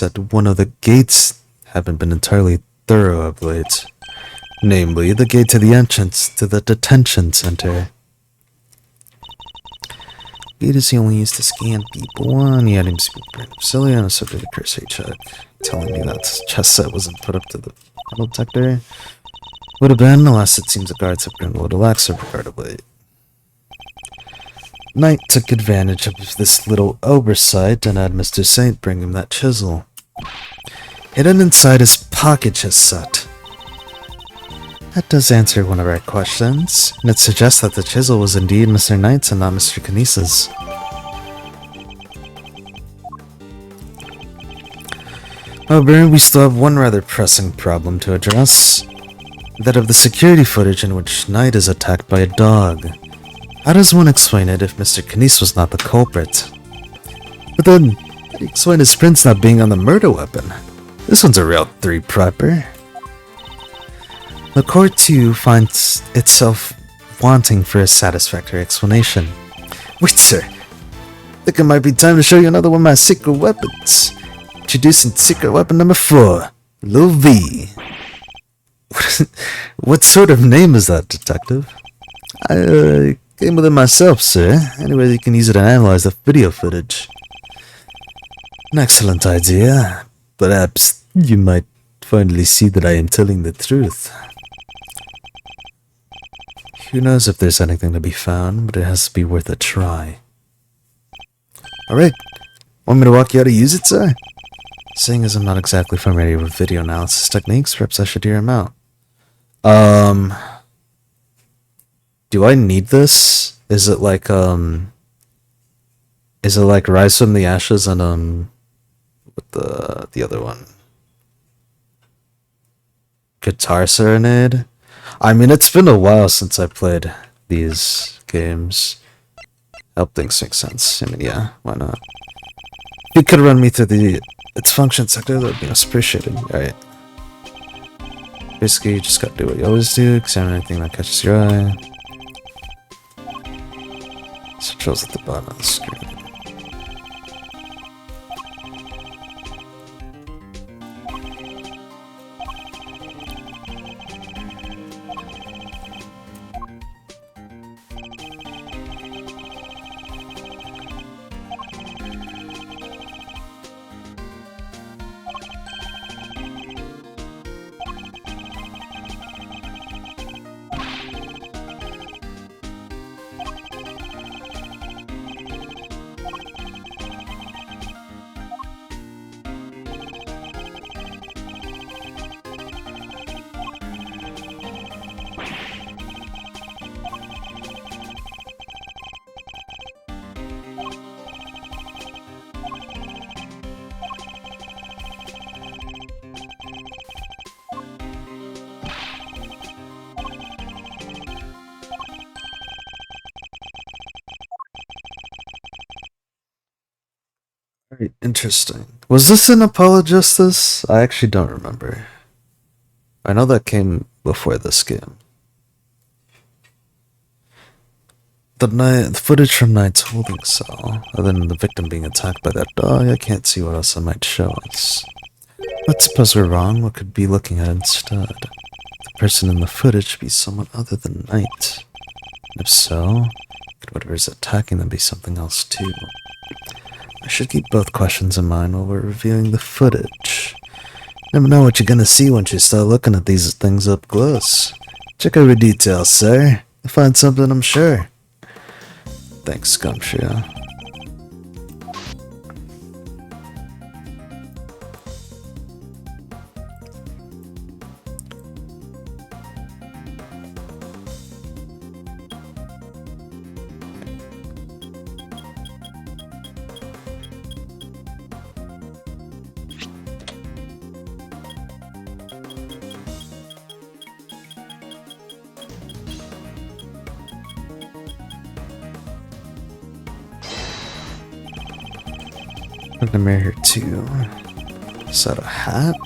at one of the gates haven't been entirely thorough of late. Namely, the gate to the entrance to the detention center. Gate is only used to scan people. Any items to be burned up silly on a subject of cursory check. Telling me that chest set wasn't put up to the metal detector. Would have been, alas it seems the guards have grown a little laxer regardably. Knight took advantage of this little oversight and had Mr. Saint bring him that chisel. Hidden inside his pocket chest set. That does answer one of our questions, and it suggests that the chisel was indeed Mr. Knight's and not Mr. Kinesa's. However, we still have one rather pressing problem to address. That of the security footage in which Knight is attacked by a dog. How does one explain it if Mr. Kinese was not the culprit? But then, how do you explain his prints not being on the murder weapon? This one's a real 3 proper. The court too finds itself wanting for a satisfactory explanation. Wait, sir. Think it might be time to show you another one of my secret weapons. Introducing secret weapon number 4, Lil V. What sort of name is that, detective? I came with it myself, sir. Anyway, you can use it to analyze the video footage. An excellent idea. Perhaps you might finally see that I am telling the truth. Who knows if there's anything to be found, but it has to be worth a try. Alright, want me to walk you how to use it, sir? Seeing as I'm not exactly familiar with video analysis techniques, perhaps I should hear him out. Do I need this? Is it like Rise from the Ashes and, what the other one? Guitar Serenade? I mean, it's been a while since I played these games. I hope things make sense. I mean, yeah, why not? If you could run me through its function sector, that would be most appreciated. Alright. Basically, you just gotta do what you always do, examine anything that catches your eye. Controls at the bottom of the screen. Very interesting. Was this in Apologistus? I actually don't remember. I know that came before this game. The footage from Knight's holding cell, other than the victim being attacked by that dog, I can't see what else it might show us. Let's suppose we're wrong. What could be looking at instead? The person in the footage be someone other than Knight. And if so, could whatever's attacking them be something else too? I should keep both questions in mind while we're reviewing the footage. Never know what you're gonna see once you start looking at these things up close. Check every detail, sir. You'll find something, I'm sure. Thanks, Gumshoe. Look in the mirror here too. Is that a hat?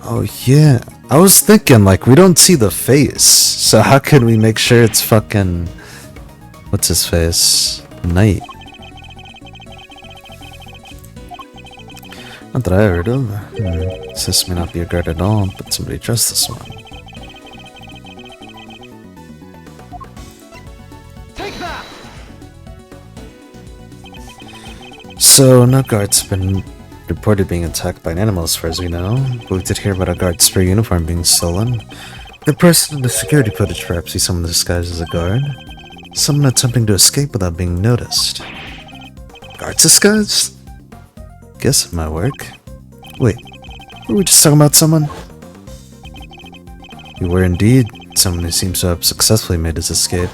Oh yeah. I was thinking, like, we don't see the face. So how can we make sure it's fucking... What's his face? Knight. Not that I heard of. This may not be a guard at all, but somebody dressed this one. Take that! So, no guards have been reported being attacked by an animal as far as we know, but we did hear about a guard's spare uniform being stolen. The person in the security footage perhaps be someone disguised as a guard. Someone attempting to escape without being noticed. Guards disguised? Guess it might work. Wait, were we just talking about someone? We were indeed someone who seems to have successfully made his escape.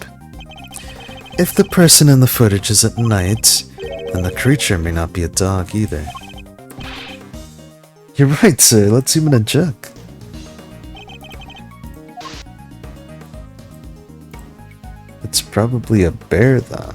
If the person in the footage is at night, then the creature may not be a dog either. You're right, sir. Let's see him in a check. It's probably a bear, then.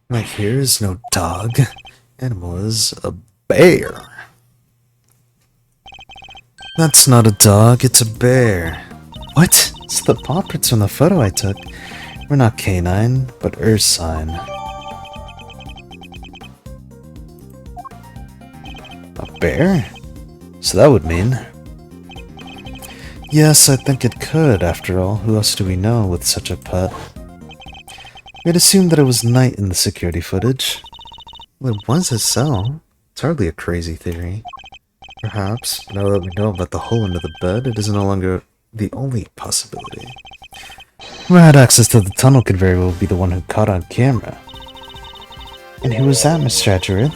Like, here is no dog. Animal is a bear. That's not a dog, it's a bear. What? It's the paw prints from the photo I took. We're not canine, but ursine. A bear? So that would mean... Yes, I think it could, after all. Who else do we know with such a pet? We'd assumed that it was Knight in the security footage. Well, it was his cell. It's hardly a crazy theory. Perhaps, now that we know about the hole under the bed, it is no longer the only possibility. Whoever had access to the tunnel could very well be the one who caught on camera. And who was that, Mr. Edgerith?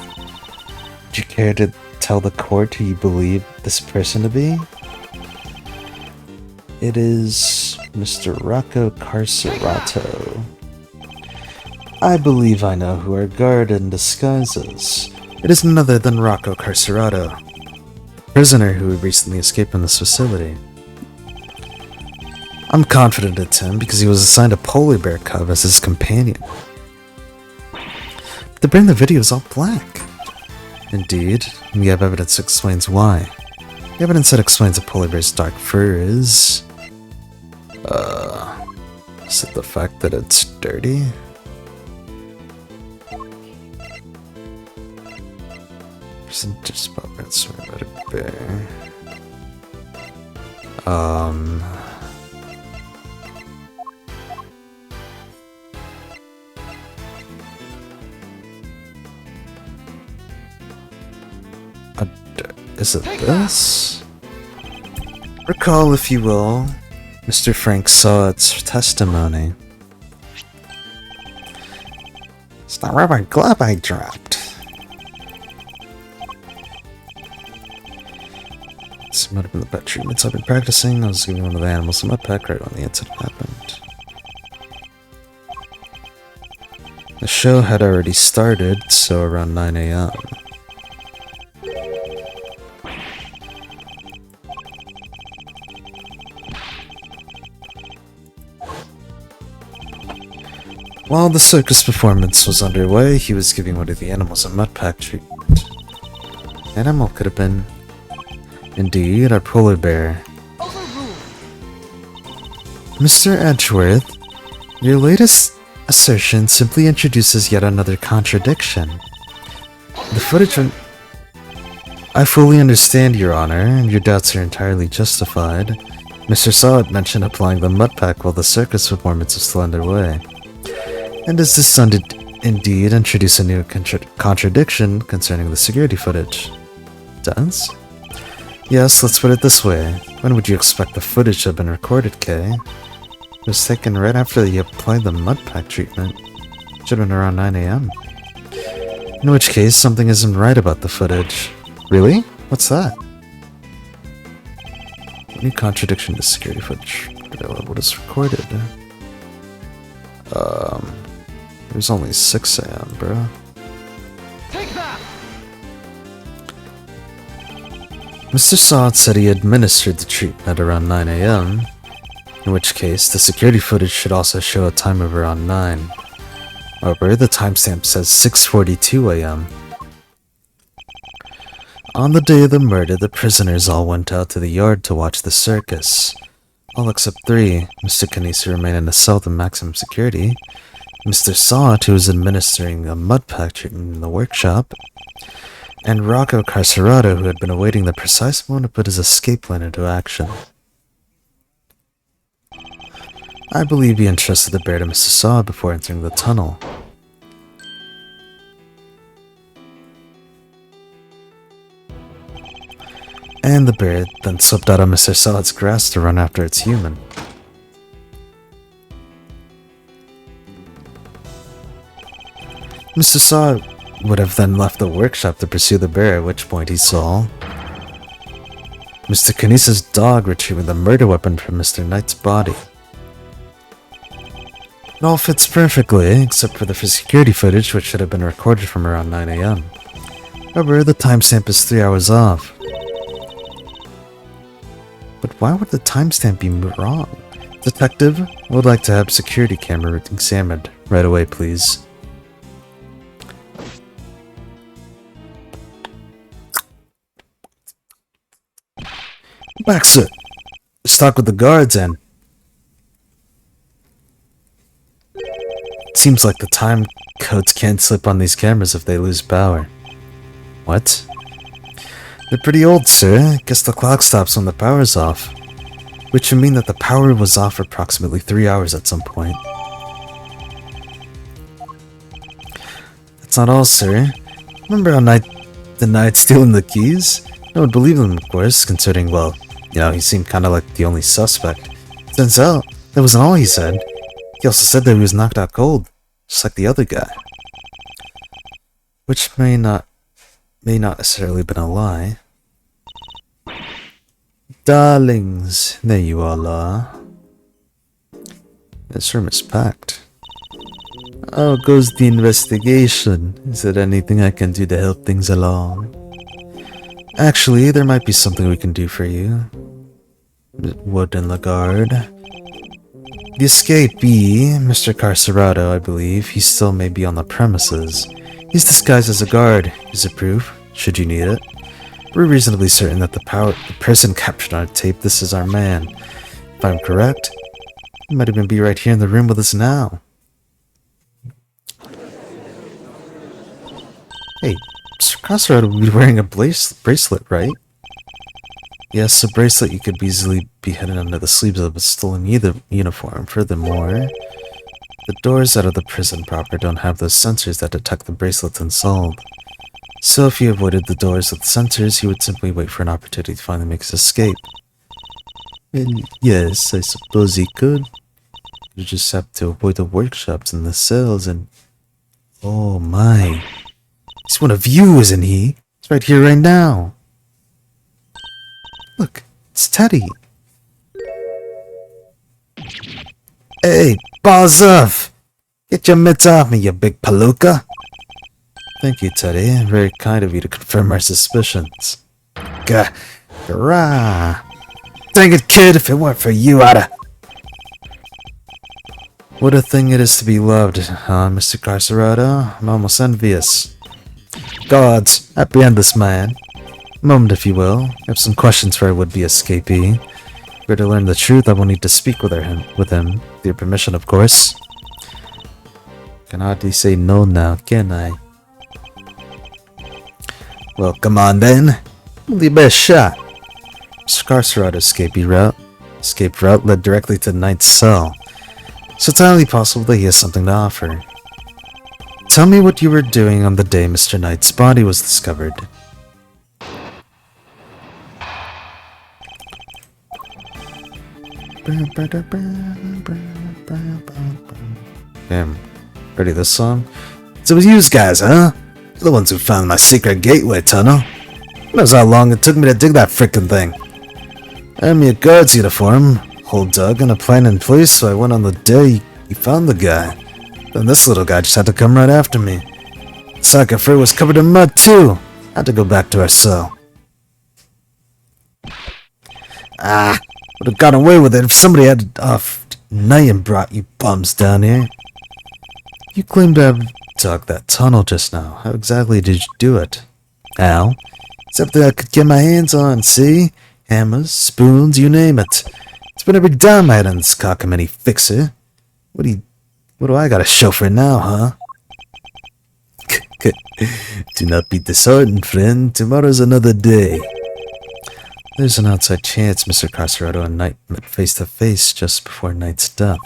Would you care to tell the court who you believe this person to be? It is Mr. Rocco Carcerato. I believe I know who our guard in disguise is. It is none other than Rocco Carcerato, the prisoner who recently escaped from this facility. I'm confident it's him because he was assigned a polar bear cub as his companion. The brain in the video is all black. Indeed, we have evidence that explains why. The evidence that explains a polar bear's dark fur is... Is it the fact that it's dirty? Percentage spot that's about a bear. Is it this? Recall, if you will, Mr. Frank Sod's testimony. It's the rubber glove I dropped. This might have been the pet treatments I've been practicing. I was giving one of the animals in my pack right when the incident happened. The show had already started, so around 9 a.m. While the circus performance was underway, he was giving one of the animals a mud pack treatment. Animal could have been, indeed, our polar bear. Overruled. Mr. Edgeworth, your latest assertion simply introduces yet another contradiction. The footage from... I fully understand, Your Honor, and your doubts are entirely justified. Mr. Sawat mentioned applying the mud pack while the circus performance was still underway. And does this indeed introduce a new contradiction concerning the security footage? Does? Yes, let's put it this way. When would you expect the footage to have been recorded, Kay? It was taken right after you applied the mud pack treatment. Should have been around 9 AM. In which case, something isn't right about the footage. Really? What's that? Any contradiction to security footage. What is recorded? It was only 6 AM, bro. Take that! Mr. Sawat said he administered the treatment at around 9 AM, in which case the security footage should also show a time of around 9. However, the timestamp says 6:42 AM. On the day of the murder, the prisoners all went out to the yard to watch the circus. All except 3. Mr. Kanisa remained in a cell with maximum security. Mr. Sawat, who was administering a mud pack treatment in the workshop, and Rocco Carcerado, who had been awaiting the precise moment to put his escape plan into action. I believe he entrusted the bear to Mr. Sawat before entering the tunnel. And the bear then slipped out of Mr. Sawat's grasp to run after its human. Mr. Sawat would have then left the workshop to pursue the bear, at which point he saw Mr. Kanisa's dog retrieving the murder weapon from Mr. Knight's body. It all fits perfectly, except for the security footage, which should have been recorded from around 9 AM. However, the timestamp is 3 hours off. But why would the timestamp be wrong? Detective, I would like to have security camera examined right away, please. Baxter, let's talk with the guards and... It seems like the time codes can't slip on these cameras if they lose power. What? They're pretty old, sir. Guess the clock stops when the power's off. Which would mean that the power was off for approximately 3 hours at some point. That's not all, sir. Remember how the night stealing the keys? No one would believe him, of course, considering, well, he seemed kind of like the only suspect. Turns out, that wasn't all he said. He also said that he was knocked out cold, just like the other guy. Which may not necessarily been a lie. Darlings, there you all are. This room is packed. How goes the investigation? Is there anything I can do to help things along? Actually, there might be something we can do for you. Wood and Lagarde. The escapee, Mr. Carcerado, I believe, he still may be on the premises. He's disguised as a guard. Here's a proof, should you need it. We're reasonably certain that the person captured on tape, this is our man. If I'm correct, he might even be right here in the room with us now. Hey, Mr. Carcerado would be wearing a bracelet, right? Yes, a bracelet you could easily be hidden under the sleeves of a stolen uniform. Furthermore, the doors out of the prison proper don't have those sensors that detect the bracelets installed. So if he avoided the doors with sensors, he would simply wait for an opportunity to finally make his escape. And yes, I suppose he could. You just have to avoid the workshops and the cells and... Oh my. He's one of you, isn't he? He's right here right now. Look, it's Teddy. Hey, balls off! Get your mitts off me, you big palooka! Thank you, Teddy. Very kind of you to confirm our suspicions. Hurrah! Dang it, kid, if it weren't for you, I'd What a thing it is to be loved, huh, Mr. Carcerado? I'm almost envious. Gods, apprehend this man. A moment, if you will. I have some questions for our would-be escapee. If we're to learn the truth, I will need to speak with him. With your permission, of course. Can hardly say no now, can I? Well, come on then. The best shot. Mr. Carcerado's escape route led directly to the Knight's cell. So it's highly possible that he has something to offer. Tell me what you were doing on the day Mr. Knight's body was discovered. Damn, ready this song? So it was you guys, huh? You're the ones who found my secret gateway tunnel. Who knows how long it took me to dig that frickin' thing? I had me a guard's uniform, hole dug, and a plan in place, so I went on the day you found the guy. Then this little guy just had to come right after me. The sack of fur was covered in mud, too. I had to go back to our cell. Would have gotten away with it if somebody had night and brought you bums down here. You claimed to have dug that tunnel just now. How exactly did you do it? How? Something I could get my hands on, see? Hammers, spoons, you name it. It's been every dime I had on this cockamamie fixer. What do I gotta show for it now, huh? Do not be disheartened, friend. Tomorrow's another day. There's an outside chance Mr. Carcerado and Knight met face to face just before Knight's death.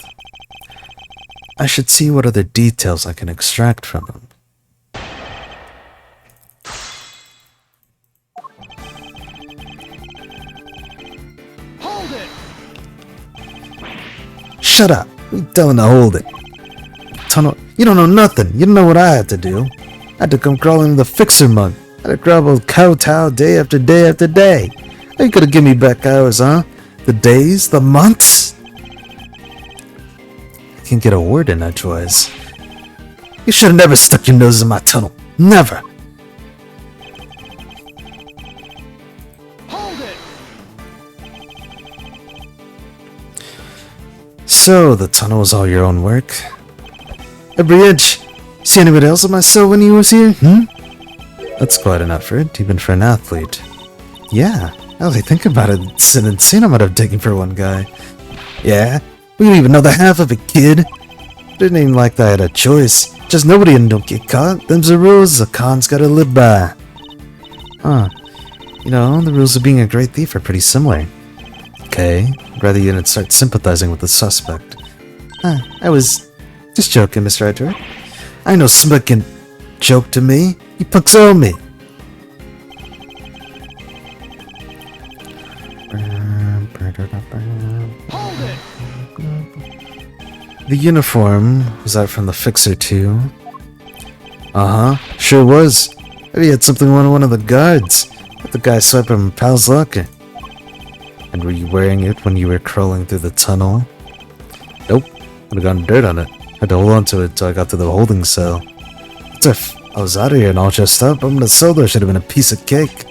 I should see what other details I can extract from him. Hold it! Shut up! We telling to hold it. Tunnel. You don't know nothing. You don't know what I had to do. I had to come crawling in the fixer mug. I had to grab a kowtow day after day after day. You could have given me back hours, huh? The days? The months? I can't get a word in edgewise. You should have never stuck your nose in my tunnel. Never! Hold it! So, the tunnel was all your own work? Every inch! See anybody else in my cell when you was here? That's quite an effort, even for an athlete. Yeah. Now that I think about it, it's an insane amount of digging for one guy. Yeah? We don't even know the half of it, kid. Didn't even like that I had a choice. Just nobody and don't get caught. Them's the rules the con's gotta live by. Huh. You know, the rules of being a great thief are pretty similar. Okay. Rather you didn't start sympathizing with the suspect. I was just joking, Mr. Edward. I know somebody can joke to me. You punks owe me. Hold it! The uniform, was that from the fixer too? Uh-huh, sure was. Maybe he had something on one of the guards. Let the guy swipe him pal's locker. And were you wearing it when you were crawling through the tunnel? Nope, would have gotten dirt on it. Had to hold on to it till I got to the holding cell. What if I was out of here and all dressed up? I'm gonna cell door should have been a piece of cake.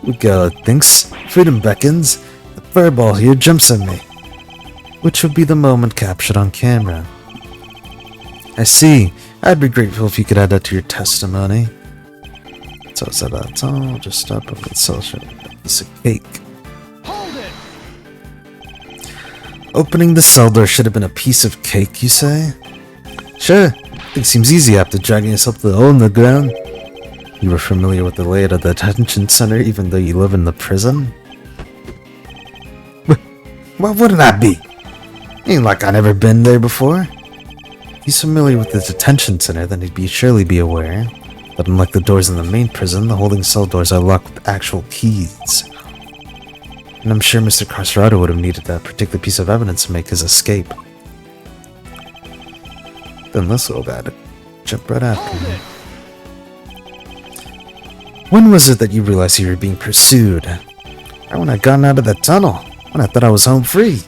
Miguel thinks, freedom beckons. The fireball here jumps at me. Which would be the moment captured on camera. I see. I'd be grateful if you could add that to your testimony. So I said that's all just up and cell should have been a piece of cake. Hold it! Opening the cell door should have been a piece of cake, you say? Sure. I think it seems easy after dragging yourself to the hole in the ground. You were familiar with the layout of the detention center even though you live in the prison? What wouldn't I be? Ain't like I never been there before. If he's familiar with the detention center, then he'd surely be aware that unlike the doors in the main prison, the holding cell doors are locked with actual keys. And I'm sure Mr. Carcerado would have needed that particular piece of evidence to make his escape. Then this little guy jumped right after me. When was it that you realized you were being pursued? Right when I got out of that tunnel. When I thought I was home free.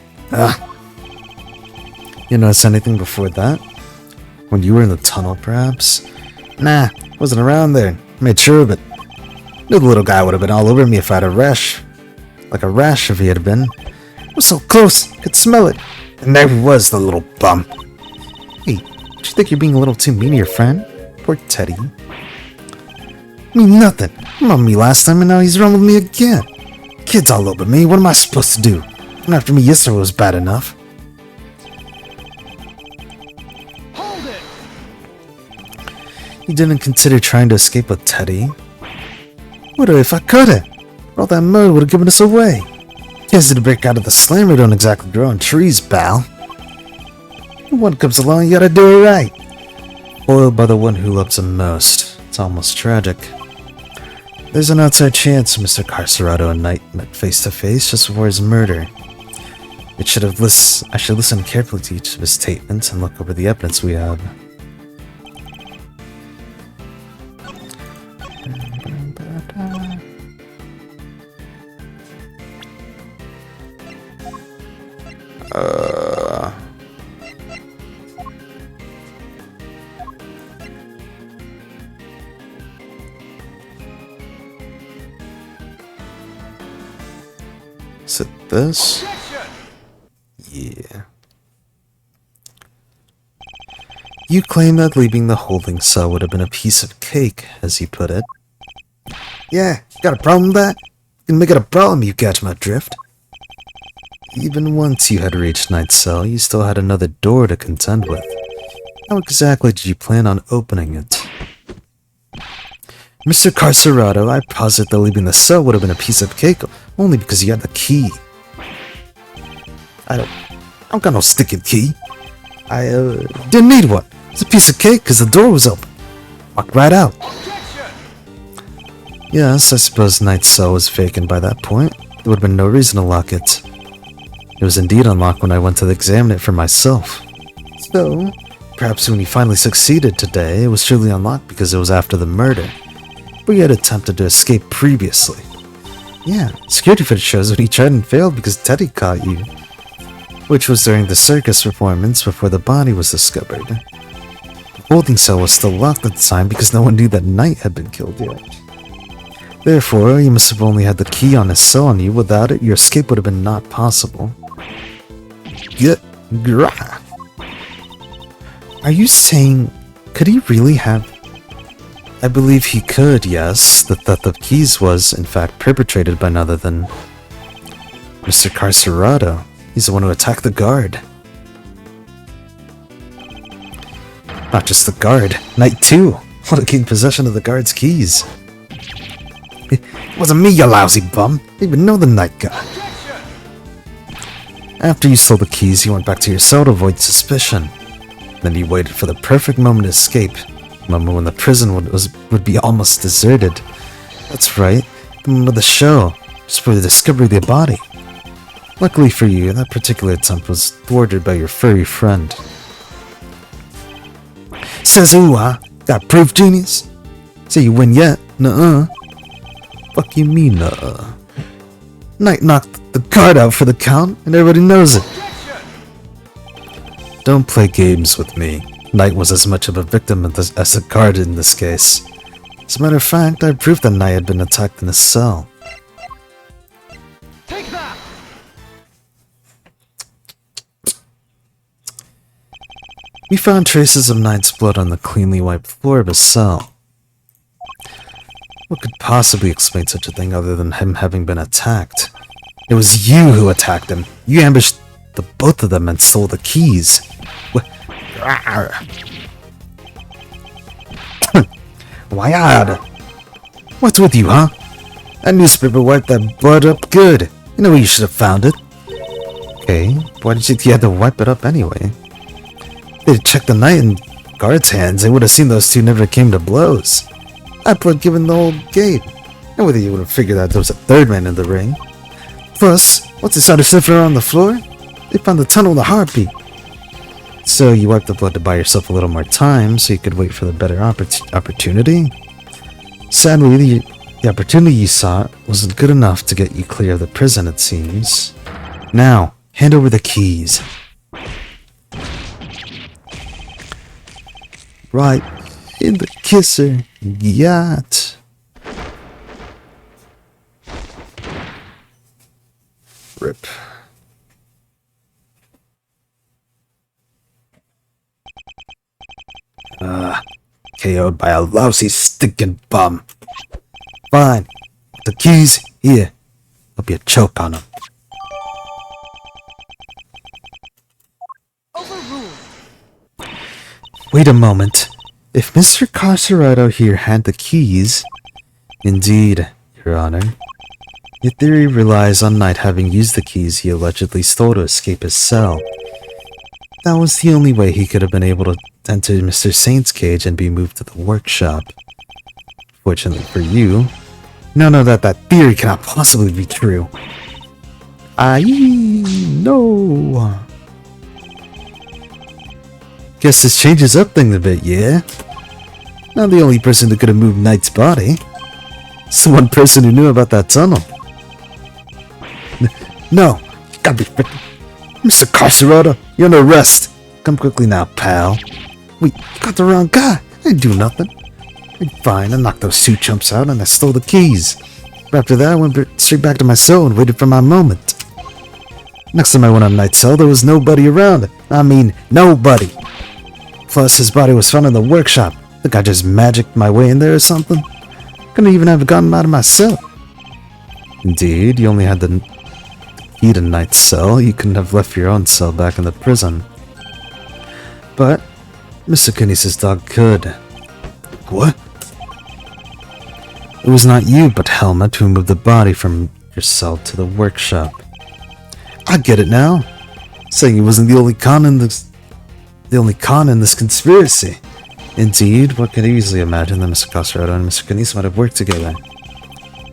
You notice anything before that? When you were in the tunnel, perhaps? Nah, wasn't around there. Made sure of it. Knew the little guy would have been all over me if I had a rash. Like a rash if he had been. I was so close, could smell it. And there he was, the little bum. Don't you think you're being a little too mean to your friend? Poor Teddy. Mean nothing. I'm on me last time and now he's wrong with me again. Kid's all over me. What am I supposed to do? And after me yesterday was bad enough. Hold it! You didn't consider trying to escape with Teddy? What if I couldn't? All that mud would have given us away. Guess to break out of the slammer don't exactly grow on trees, pal. When one comes along, you gotta do it right. Foiled by the one who loves him most. It's almost tragic. There's an outside chance Mr. Carcerado and Knight met face to face just before his murder. I should listen carefully to each of his statements and look over the evidence we have. Is it this? Yeah. You claim that leaving the holding cell would have been a piece of cake, as you put it. Yeah, got a problem with that? You can make it a problem, you catch my drift. Even once you had reached Knight's cell, you still had another door to contend with. How exactly did you plan on opening it? Mr. Carcerado, I posit that leaving the cell would have been a piece of cake only because you had the key. I don't got no sticking key. I didn't need one. It's a piece of cake because the door was open. Walked right out. Yes, I suppose Knight's cell was vacant by that point. There would have been no reason to lock it. It was indeed unlocked when I went to examine it for myself. So, perhaps when you finally succeeded today, it was truly unlocked because it was after the murder. But you had attempted to escape previously. Yeah, security footage shows when you tried and failed because Teddy caught you. Which was during the circus performance before the body was discovered. The holding cell was still locked at the time because no one knew that Knight had been killed yet. Therefore, you must have only had the key on his cell on you. Without it, your escape would have been not possible. Grah. Are you saying, could he really have... I believe he could, yes. The theft of keys was, in fact, perpetrated by none other than Mr. Carcerado. He's the one who attacked the guard. Not just the guard, Knight too. Want to gain possession of the guard's keys. It wasn't me, you lousy bum. Didn't even know the Knight guy. After you stole the keys, you went back to your cell to avoid suspicion. Then you waited for the perfect moment to escape. The moment when the prison would be almost deserted. That's right, the moment of the show, just for the discovery of the body. Luckily for you, that particular attempt was thwarted by your furry friend. Says who, huh? Got proof, genius? Say you win yet? Nuh-uh. Fuck you mean, nuh-uh? Knight knocked the guard out for the count, and everybody knows it. Don't play games with me. Knight was as much of a victim as the guard in this case. As a matter of fact, I proved that Knight had been attacked in his cell. Take that! We found traces of Knight's blood on the cleanly wiped floor of his cell. What could possibly explain such a thing other than him having been attacked? It was you who attacked him. You ambushed the both of them and stole the keys. Why? What's with you, huh? That newspaper wiped that blood up good. You know where you should have found it. Okay, why did you think you had to wipe it up anyway? They'd checked the Knight in guards' hands, they would have seen those two never came to blows. I put given the whole gate. And whether you would have figured that there was a third man in the ring. Plus, once they started sniffing around the floor, they found the tunnel with a heartbeat. So you wiped the blood to buy yourself a little more time so you could wait for the better opportunity? Sadly, the opportunity you sought wasn't good enough to get you clear of the prison, it seems. Now, hand over the keys. Right in the kisser. Yacht. Rip. KO'd by a lousy stinking bum. Fine. The keys, here. Hope you choke on them. Overruled. Wait a moment. If Mr. Carcerado here had the keys... Indeed, Your Honor. Your theory relies on Knight having used the keys he allegedly stole to escape his cell. That was the only way he could have been able to enter Mr. Saint's cage and be moved to the workshop. Fortunately for you, none of that theory cannot possibly be true. No. Guess this changes up things a bit, yeah? Not the only person who could have moved Knight's body. It's the one person who knew about that tunnel. No, you gotta be freaking... Mr. Carcerado, you're under arrest. Come quickly now, pal. Wait, you got the wrong guy. I didn't do nothing. Fine, I knocked those two chumps out and I stole the keys. But after that, I went straight back to my cell and waited for my moment. Next time I went on Knight's cell, there was nobody around. I mean, nobody. Plus, his body was found in the workshop. Think I just magicked my way in there or something? Couldn't even have gotten out of my cell. Indeed, you only had the key to Knight's cell. You couldn't have left your own cell back in the prison. But Mr. Kinesis' dog could. What? It was not you, but Helmut, who moved the body from your cell to the workshop. I get it now. Saying he wasn't the only con in this conspiracy. Indeed, one could easily imagine that Mr. Carcerado and Mr. Kinesis might have worked together.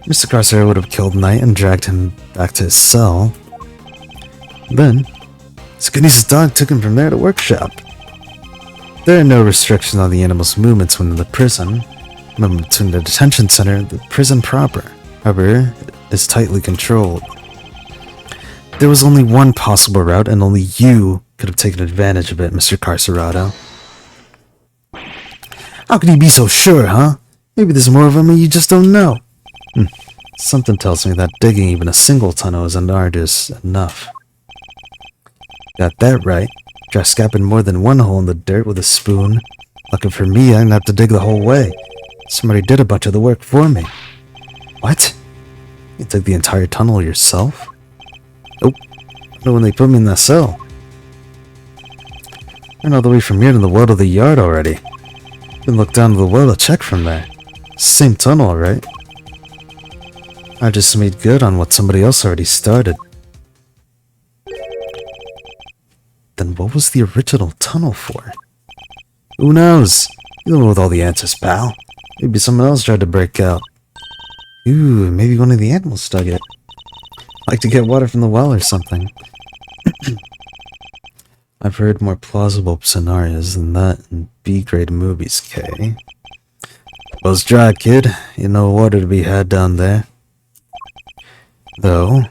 Mr. Carcerado would have killed Knight and dragged him back to his cell. Then, Mr. Kinesis' dog took him from there to the workshop. There are no restrictions on the animal's movements when in the prison. Movements in the detention center, the prison proper, however, is tightly controlled. There was only one possible route, and only you could have taken advantage of it, Mr. Carcerado. How could you be so sure, huh? Maybe there's more of them and you just don't know. Something tells me that digging even a single tunnel isn't arduous enough. Got that right. Try scapping more than one hole in the dirt with a spoon. Lucky for me, I didn't have to dig the whole way. Somebody did a bunch of the work for me. What? You dug the entire tunnel yourself? Oh, I know when they put me in that cell. Ran all the way from here to the well to the yard already. Then look down to the well to check from there. Same tunnel, right? I just made good on what somebody else already started. Then what was the original tunnel for? Who knows? You don't know with all the answers, pal. Maybe someone else tried to break out. Ooh, maybe one of the animals dug it. Like to get water from the well or something. I've heard more plausible scenarios than that in B-grade movies, Kay. Well's dry, kid. You know water to be had down there. Though,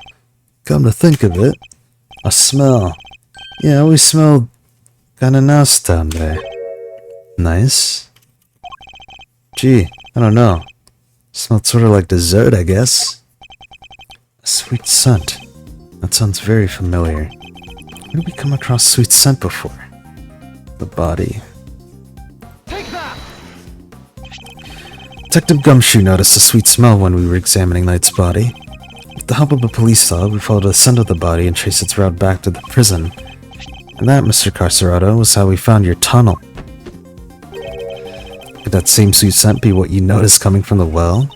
come to think of it, a smell. Yeah, we smell kinda nice down there. Nice? Gee, I don't know. Smelled sorta like dessert, I guess. A sweet scent. That sounds very familiar. Where did we come across sweet scent before? The body. Take that! Detective Gumshoe noticed a sweet smell when we were examining Knight's body. With the help of a police dog, we followed the scent of the body and traced its route back to the prison. And that, Mr. Carcerado, was how we found your tunnel. Could that same sweet scent be what you noticed coming from the well?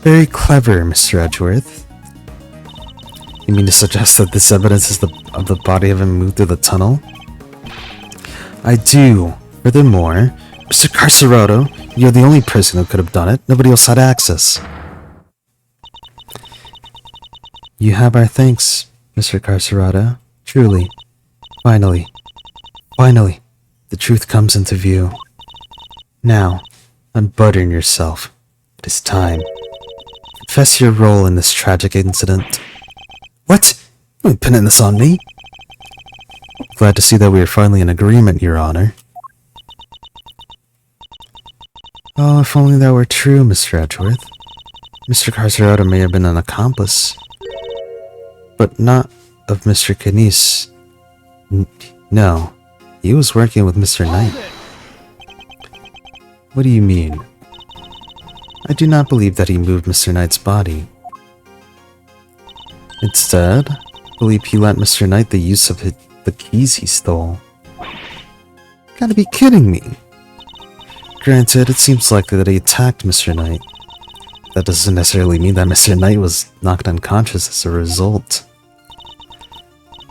Very clever, Mr. Edgeworth. You mean to suggest that this evidence is of the body having moved through the tunnel? I do. Furthermore, Mr. Carcerado, you're the only person who could have done it. Nobody else had access. You have our thanks, Mr. Carcerado. Truly. Finally, the truth comes into view. Now, unburden yourself. It is time. Confess your role in this tragic incident. What? You ain't pinning this on me. Glad to see that we are finally in agreement, Your Honor. Oh, if only that were true, Mr. Edgeworth. Mr. Carcerado may have been an accomplice, but not of Mr. Kinesis. No, he was working with Mr. Knight. What do you mean? I do not believe that he moved Mr. Knight's body. Instead, I believe he lent Mr. Knight the use of the keys he stole. Gotta be kidding me. Granted, it seems likely that he attacked Mr. Knight. That doesn't necessarily mean that Mr. Knight was knocked unconscious as a result.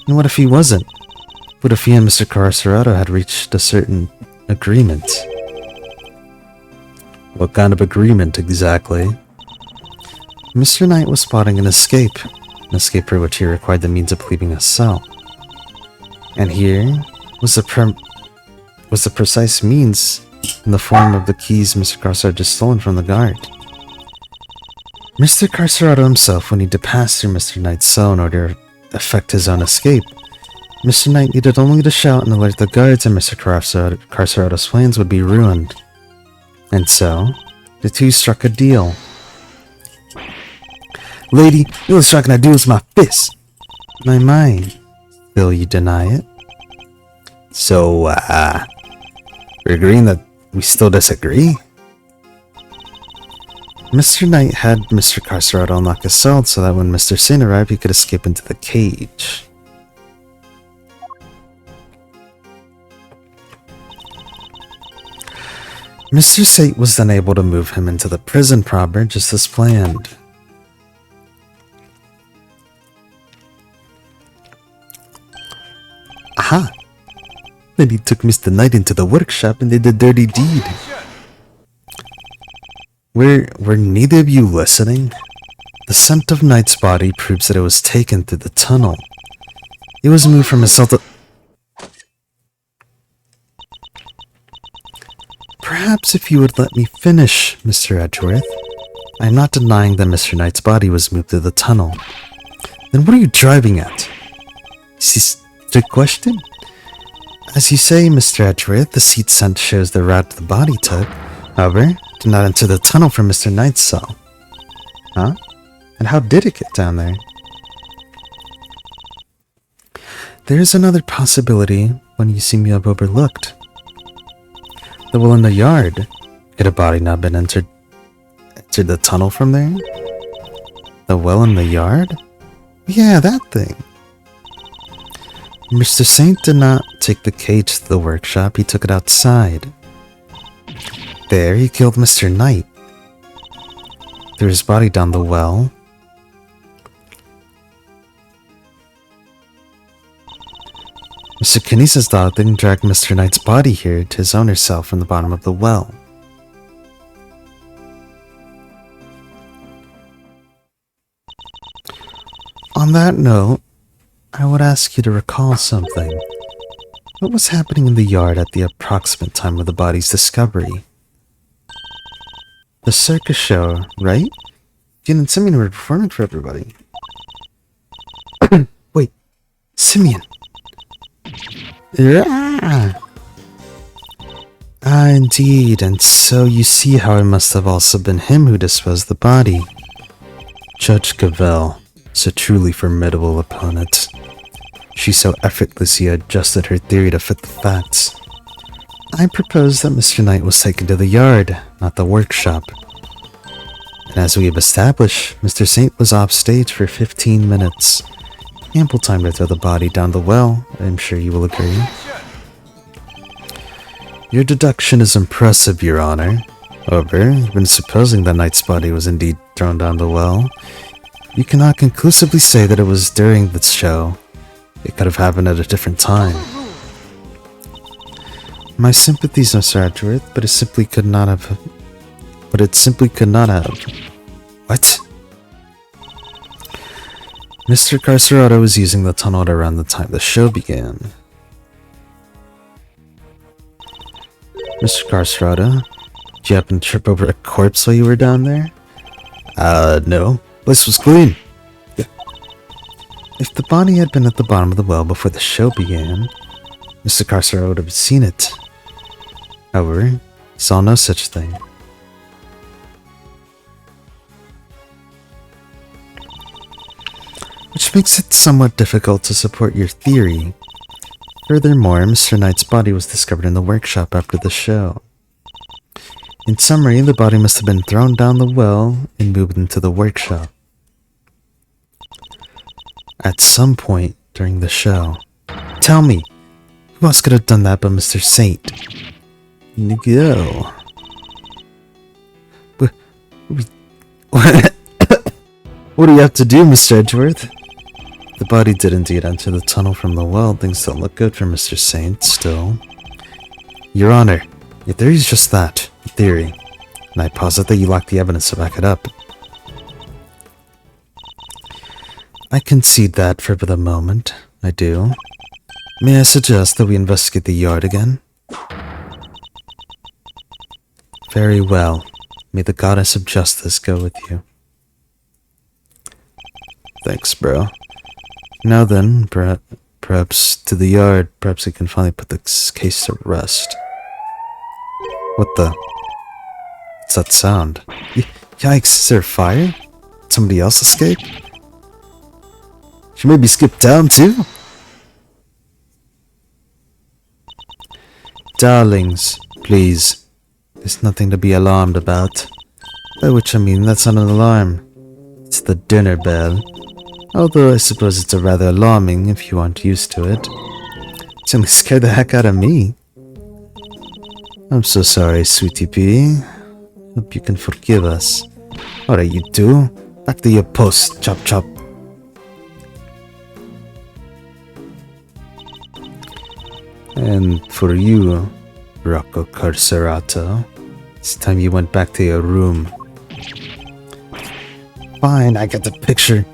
And what if he wasn't? What if he and Mr. Carcerado had reached a certain agreement? What kind of agreement exactly? Mr. Knight was plotting an escape for which he required the means of leaving a cell. And here was the precise means in the form of the keys Mr. Carcerado had stolen from the guard. Mr. Carcerado himself would need to pass through Mr. Knight's cell in order to effect his own escape. Mr. Knight needed only to shout and alert the guards, and Mr. Carcerado's plans would be ruined. And so, the two struck a deal. Lady, you were striking a deal with my fist. My. Still you deny it? So, we're agreeing that we still disagree? Mr. Knight had Mr. Carcerado unlock his cell so that when Mr. Saint arrived, he could escape into the cage. Mr. Saint was then able to move him into the prison proper just as planned. Aha! Then he took Mr. Knight into the workshop and did the dirty deed. Were neither of you listening? The scent of Knight's body proves that it was taken through the tunnel. It was moved from his cell to... Perhaps if you would let me finish, Mr. Edgeworth. I am not denying that Mr. Knight's body was moved through the tunnel. Then what are you driving at? Is this a trick question? As you say, Mr. Edgeworth, the seat scent shows the route the body took. However, did not enter the tunnel from Mr. Knight's cell. Huh? And how did it get down there? There is another possibility one you seem to have overlooked. The well in the yard. Could a body not been entered the tunnel from there? The well in the yard? Yeah, that thing. Mr. Saint did not take the cage to the workshop, he took it outside. There, he killed Mr. Knight. Threw his body down the well. Mr. Kinesis dog then dragged Mr. Knight's body here to his owner's cell from the bottom of the well. On that note, I would ask you to recall something. What was happening in the yard at the approximate time of the body's discovery? The circus show, right? Jin and Simeon were performing for everybody. Wait, Simeon. Indeed, and so you see how it must have also been him who disposed the body. Judge Cavell is a truly formidable opponent. She so effortlessly adjusted her theory to fit the facts. I propose that Mr. Knight was taken to the yard, not the workshop. And as we have established, Mr. Saint was off stage for 15 minutes. Ample time to throw the body down the well, I'm sure you will agree. Your deduction is impressive, Your Honor. However, even supposing that Knight's body was indeed thrown down the well, you cannot conclusively say that it was during the show. It could have happened at a different time. My sympathies, Mr. Edgeworth, but it simply could not have. What? Mr. Carcerado was using the tunnel at around the time the show began. Mr. Carcerado, did you happen to trip over a corpse while you were down there? No. Place was clean. Yeah. If the body had been at the bottom of the well before the show began, Mr. Carcerado would have seen it. However, he saw no such thing. Which makes it somewhat difficult to support your theory. Furthermore, Mr. Knight's body was discovered in the workshop after the show. In summary, the body must have been thrown down the well and moved into the workshop at some point during the show. Tell me, who else could have done that but Mr. Saint? Go. What do you have to do, Mr. Edgeworth? The body did indeed enter the tunnel from the well. Things don't look good for Mr. Saint still. Your Honor, your theory is just that, a theory. And I posit that you lack the evidence to back it up. I concede that for the moment. I do. May I suggest that we investigate the yard again? Very well. May the goddess of justice go with you. Thanks, bro. Now then, perhaps to the yard. Perhaps we can finally put this case to rest. What the? What's that sound? Yikes, is there a fire? Did somebody else escape? She maybe skipped town too? Darlings, please. There's nothing to be alarmed about. By which I mean, that's not an alarm. It's the dinner bell. Although I suppose it's a rather alarming if you aren't used to it. It's only scared the heck out of me. I'm so sorry, sweetie pea. Hope you can forgive us. Alright, you two. Back to your post, chop chop. And for you, Rocco Carcerato, it's time you went back to your room. Fine, I get the picture.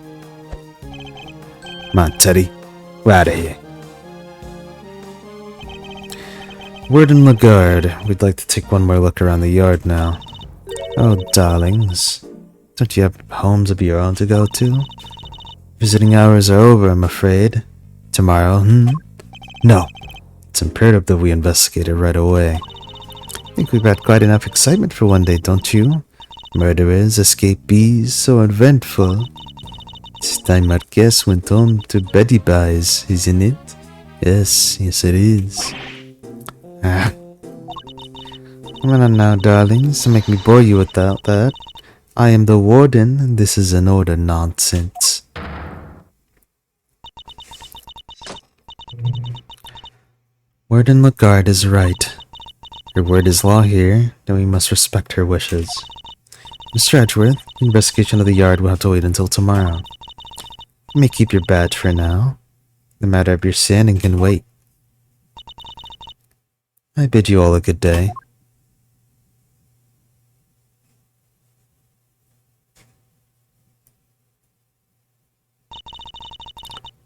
Come on, Teddy. We're out of here. Word in Lagarde. We'd like to take one more look around the yard now. Oh, darlings. Don't you have homes of your own to go to? Visiting hours are over, I'm afraid. Tomorrow, No. It's imperative that we investigate it right away. I think we've had quite enough excitement for one day, don't you? Murderers, escapees, so eventful. This time our guest went home to Betty Buys, isn't it? Yes, it is. Come on now, darlings, don't make me bore you without that. I am the warden, and this is an order nonsense. Warden Lagarde is right. Her word is law here, then we must respect her wishes. Mr. Edgeworth, the investigation of the yard will have to wait until tomorrow. You may keep your badge for now. The matter of your standing can wait. I bid you all a good day.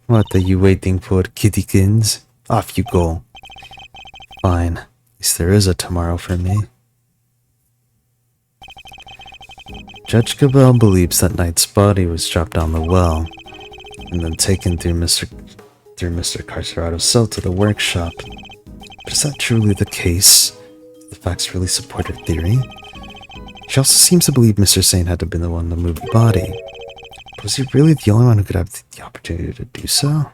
What are you waiting for, kittykins? Off you go. Fine. At least there is a tomorrow for me. Judge Cabell believes that Knight's body was dropped down the well and then taken through Mr. Carcerato's cell to the workshop. But is that truly the case? Do the facts really support her theory? She also seems to believe Mr. Saint had to have been the one to move the body. But was he really the only one who could have the opportunity to do so?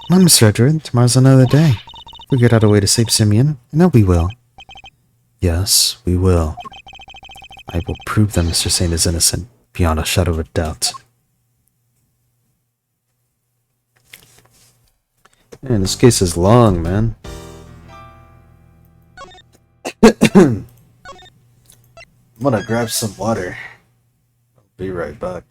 Come on, Mr. Edgeworth, tomorrow's another day. We'll get out a way to save Simeon. I know we will. Yes, we will. I will prove that Mr. Saint is innocent, beyond a shadow of a doubt. Man, this case is long, man. I'm gonna grab some water. I'll be right back.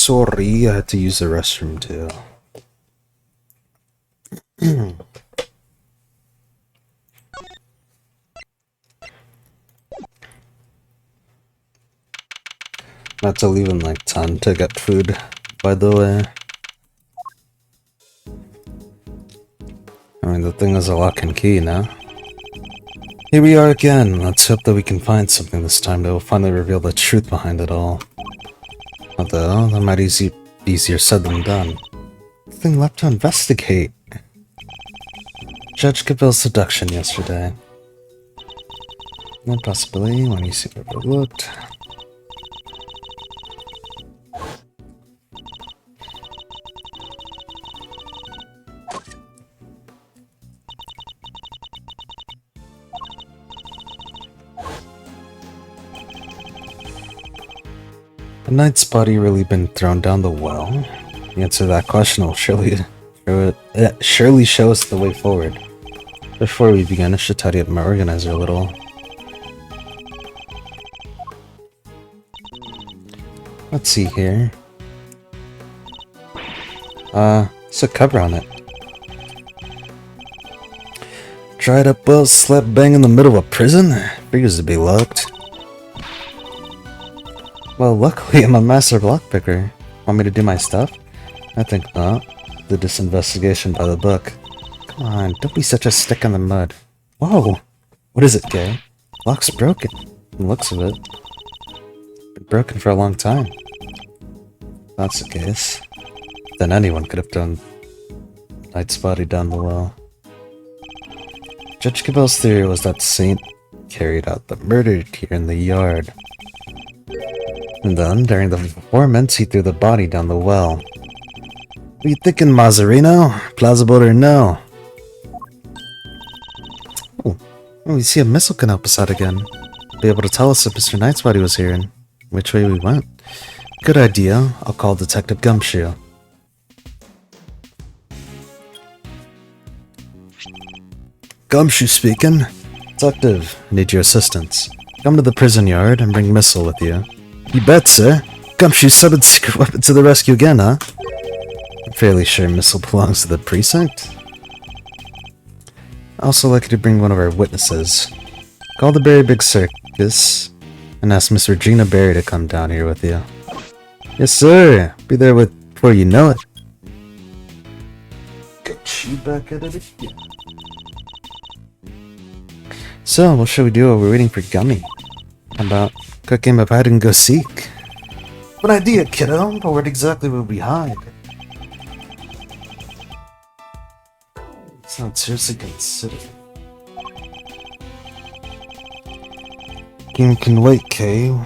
Sorry, I had to use the restroom too. Not to leave in like 10 to get food, by the way. I mean, the thing is a lock and key now. Here we are again. Let's hope that we can find something this time that will finally reveal the truth behind it all. Although, that might be easier said than done. Nothing left to investigate. Judge Cabell's seduction yesterday. No possibility when you see overlooked. The knight's body really been thrown down the well? The answer to that question will surely show us the way forward. Before we begin, I should tidy up my organizer a little. Let's see here. It's a cover on it. Dried up well, slept bang in the middle of a prison? Figures to be locked. Well, luckily I'm a master blockpicker. Want me to do my stuff? I think not. Do this investigation by the book. Come on, don't be such a stick in the mud. Whoa! What is it, Gay? Lock's broken. From the looks of it. Been broken for a long time. If that's the case, then anyone could have thrown Knight's body down the well. Judge Cabell's theory was that Saint carried out the murder here in the yard. And then, during the performance, he threw the body down the well. What are you thinking, Mazzarino? Plausible or no? Oh, we see a missile can help us out again. Be able to tell us if Mr. Knight's body was here and which way we went. Good idea. I'll call Detective Gumshoe. Gumshoe speaking. Detective, I need your assistance. Come to the prison yard and bring Missile with you. You bet, sir. Gumshoe summoned secret weapon to the rescue again, huh? I'm fairly sure Missile belongs to the precinct. I'd also like you to bring one of our witnesses. Call the Berry Big Circus and ask Miss Regina Berry to come down here with you. Yes, sir. Be there before you know it. Get you back at it again. So, what should we do while we're waiting for Gummy? How about quick game of hide and go seek? Good idea, kiddo, but where exactly would we hide? Sounds seriously considered. Game can wait, Kay.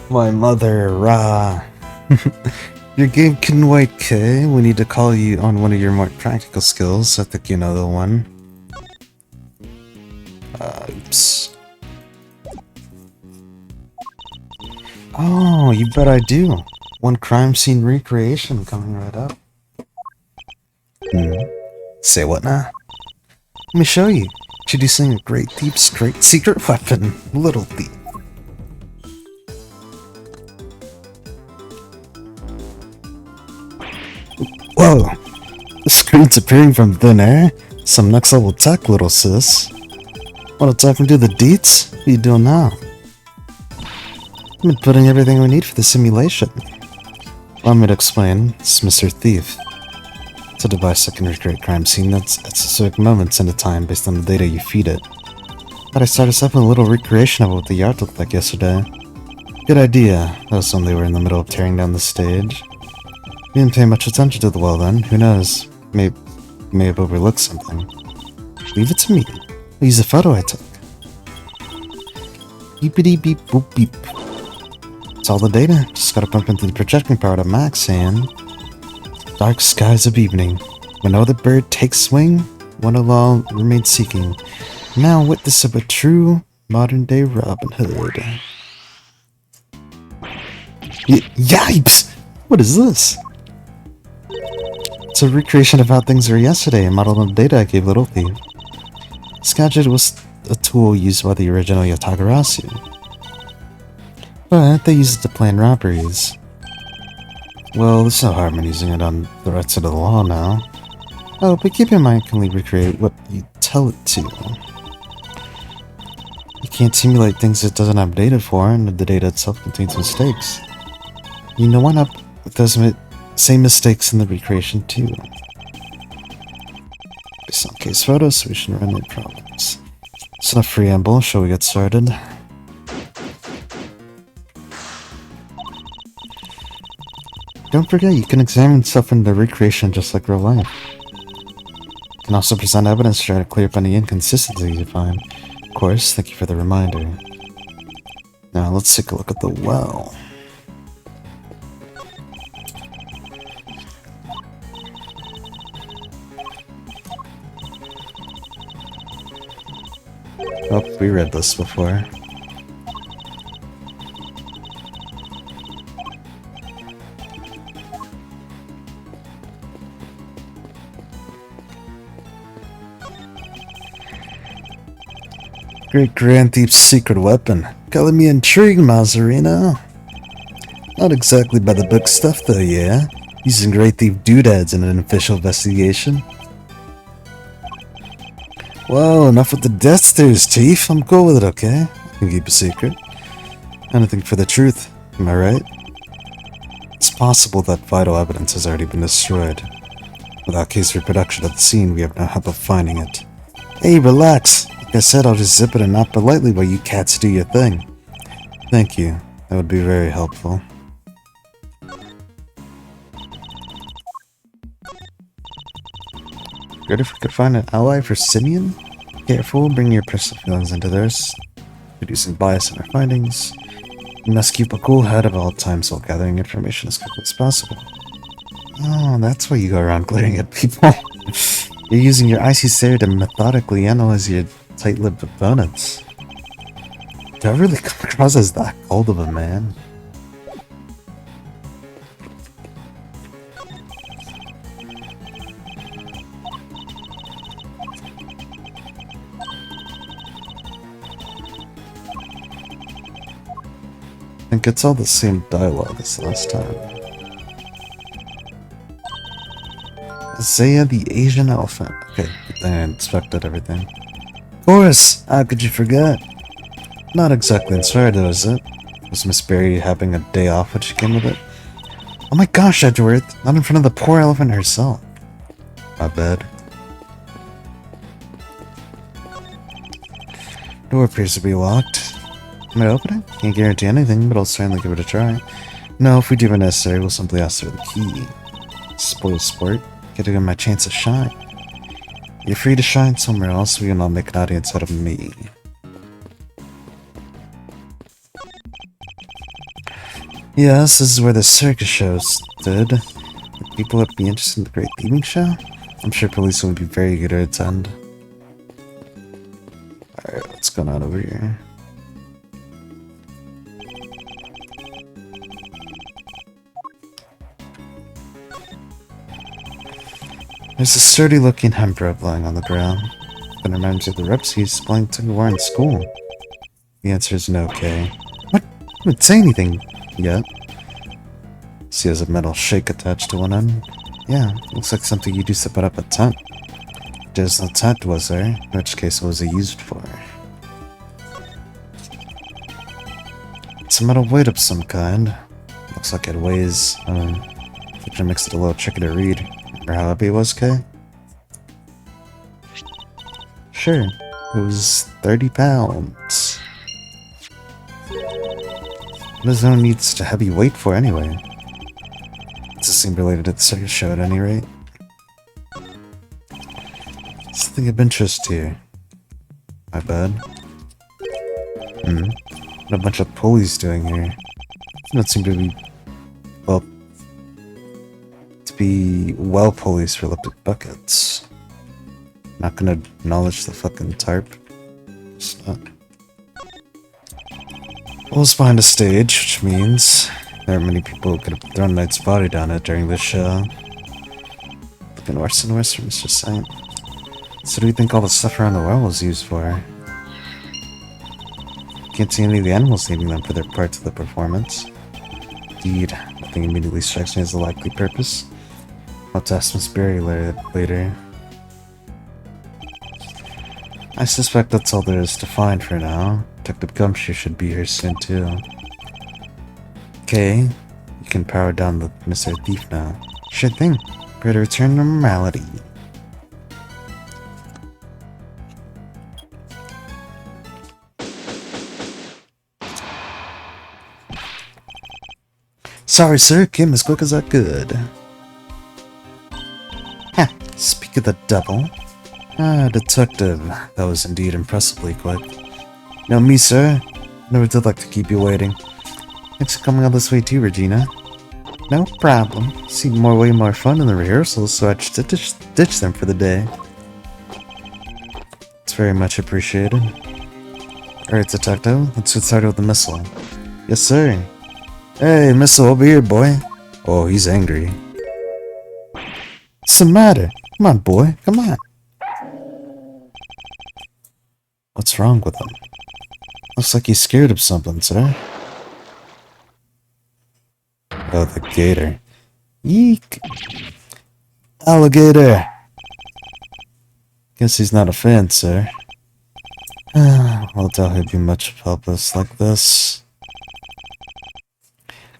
My mother, rah. Your game can wait, Kay. We need to call you on one of your more practical skills. I think you know the one. Oops. Oh, you bet I do. One crime scene recreation coming right up. Say what now? Let me show you. Introducing a great deep straight secret weapon, Little Thief. Whoa! The screen's appearing from thin air? Some next level tech, little sis. Wanna tap into the deets? What are you doing now? I've been putting everything we need for the simulation. Allow me to explain. It's Mr. Thief. It's a device that can recreate crime scene that's at specific moments in a time based on the data you feed it. Thought I'd start us up with a little recreation of what the yard looked like yesterday. Good idea. That was when they were in the middle of tearing down the stage. We didn't pay much attention to the well then. Who knows? May have overlooked something. Leave it to me. I'll use a photo I took. Beepity beep boop beep. It's all the data. Just gotta pump into the projecting power to max and... Dark skies of evening. When no other bird takes wing, one alone remains seeking. Now witness of a true Modern day Robin Hood. Yipes! What is this? It's a recreation of how things were yesterday, modeled on the data I gave Little Thief. This gadget was a tool used by the original Yatagarasu, but they used it to plan robberies. Well, there's no harm in using it on the rest of the law now. Oh, but keep in mind, it can only recreate what you tell it to. You can't simulate things it doesn't have data for, and the data itself contains mistakes. You know, why not put those same mistakes in the recreation too? Based on case photos, so we shouldn't run into problems. It's enough preamble, shall we get started? Don't forget, you can examine stuff in the recreation just like real life. You can also present evidence to try to clear up any inconsistencies you find. Of course, thank you for the reminder. Now let's take a look at the well. Oh, we read this before. Great Grand Thief's secret weapon. Calling me intrigued, Mazarino. Not exactly by the book stuff though, yeah? Using Great Thief doodads in an official investigation. Whoa, enough with the death stares, Chief. I'm cool with it, okay? I can keep a secret. Anything for the truth, am I right? It's possible that vital evidence has already been destroyed. Without case reproduction of the scene, we have no hope of finding it. Hey, relax. Like I said, I'll just zip it and nod politely while you cats do your thing. Thank you. That would be very helpful. Good if we could find an ally for Simeon? Careful, bring your personal feelings into theirs. Reducing bias in our findings. You must keep a cool head at all times while gathering information as quickly as possible. Oh, that's why you go around glaring at people. You're using your icy stare to methodically analyze your tight-lipped opponents. Do I really come across as that cold of a man? I think it's all the same dialogue as last time. Zaya the Asian elephant. Okay, I inspected everything. Of course! How could you forget? Not exactly inspired though, is it? Was Miss Berry having a day off when she came with it? Oh my gosh, Edgeworth! Not in front of the poor elephant herself. My bad. Door appears to be locked. Am I opening? Can't guarantee anything, but I'll certainly give it a try. No, if we do it necessary, we'll simply ask for the key. Spoil sport. Getting my chance to shine. You're free to shine somewhere else, we will not make an audience out of me. Yes, this is where the circus show stood. If people would be interested in the Great Thieving Show? I'm sure police would be very good to attend. Alright, what's going on over here? There's a sturdy-looking hemp rope lying on the ground. That reminds me of the ropes he's planning to wear in school. The answer is no, Kay. What? I didn't say anything yet. See, has a metal shake attached to one end. Yeah, looks like something you'd use to put up a tent. There's no tent, was there? In which case, what was it used for? It's a metal weight of some kind. Looks like it weighs, which makes it a little tricky to read. Or how heavy it was, Kay? Sure, it was 30 pounds. What does no need such a heavy weight for anyway? Does it seem related to the circus show at any rate? Something of interest here. My bad. What a bunch of pulleys doing here. Don't seem to be well pulleys for elliptic buckets. Not gonna acknowledge the fucking tarp. It's not. Well, it's behind a stage, which means there aren't many people who could have thrown Knight's body down it during this show. Looking worse and worse for Mr. Saint. So what do you think all the stuff around the well was used for? Can't see any of the animals needing them for their parts of the performance. Indeed, nothing immediately strikes me as a likely purpose. I'll have to ask Miss Berry later. I suspect that's all there is to find for now. Detective Gumshoe should be here soon too. Okay, you can power down the Mr. Thief now. Sure thing. Prepare to return to normality. Sorry, sir. Came as quick as I could. Ha! Speak of the devil. Ah, detective. That was indeed impressively quick. No, me, sir. Never did like to keep you waiting. Thanks for coming all this way too, Regina. No problem. Seemed way more fun in the rehearsals, so I just ditched them for the day. It's very much appreciated. Alright, detective. Let's get started with the missile. Yes, sir. Hey, missile, over here, boy. Oh, he's angry. What's the matter? Come on, boy. Come on. What's wrong with him? Looks like he's scared of something, sir. Oh, the gator. Yeek! Alligator! Guess he's not a fan, sir. I'll doubt he'd be much of help us like this.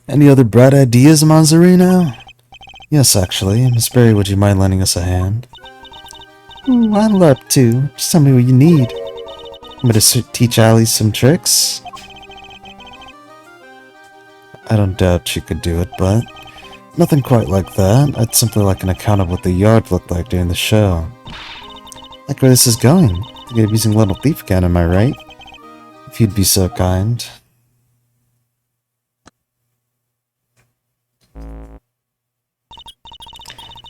Any other bright ideas, Mazzarino? Yes, actually. Miss Berry, would you mind lending us a hand? Ooh, I'd love to. Just tell me what you need. I'm gonna teach Allie some tricks. I don't doubt she could do it, but nothing quite like that. I'd simply like an account of what the yard looked like during the show. Like where this is going. Thinking of using Little Thief again, am I right? If you'd be so kind.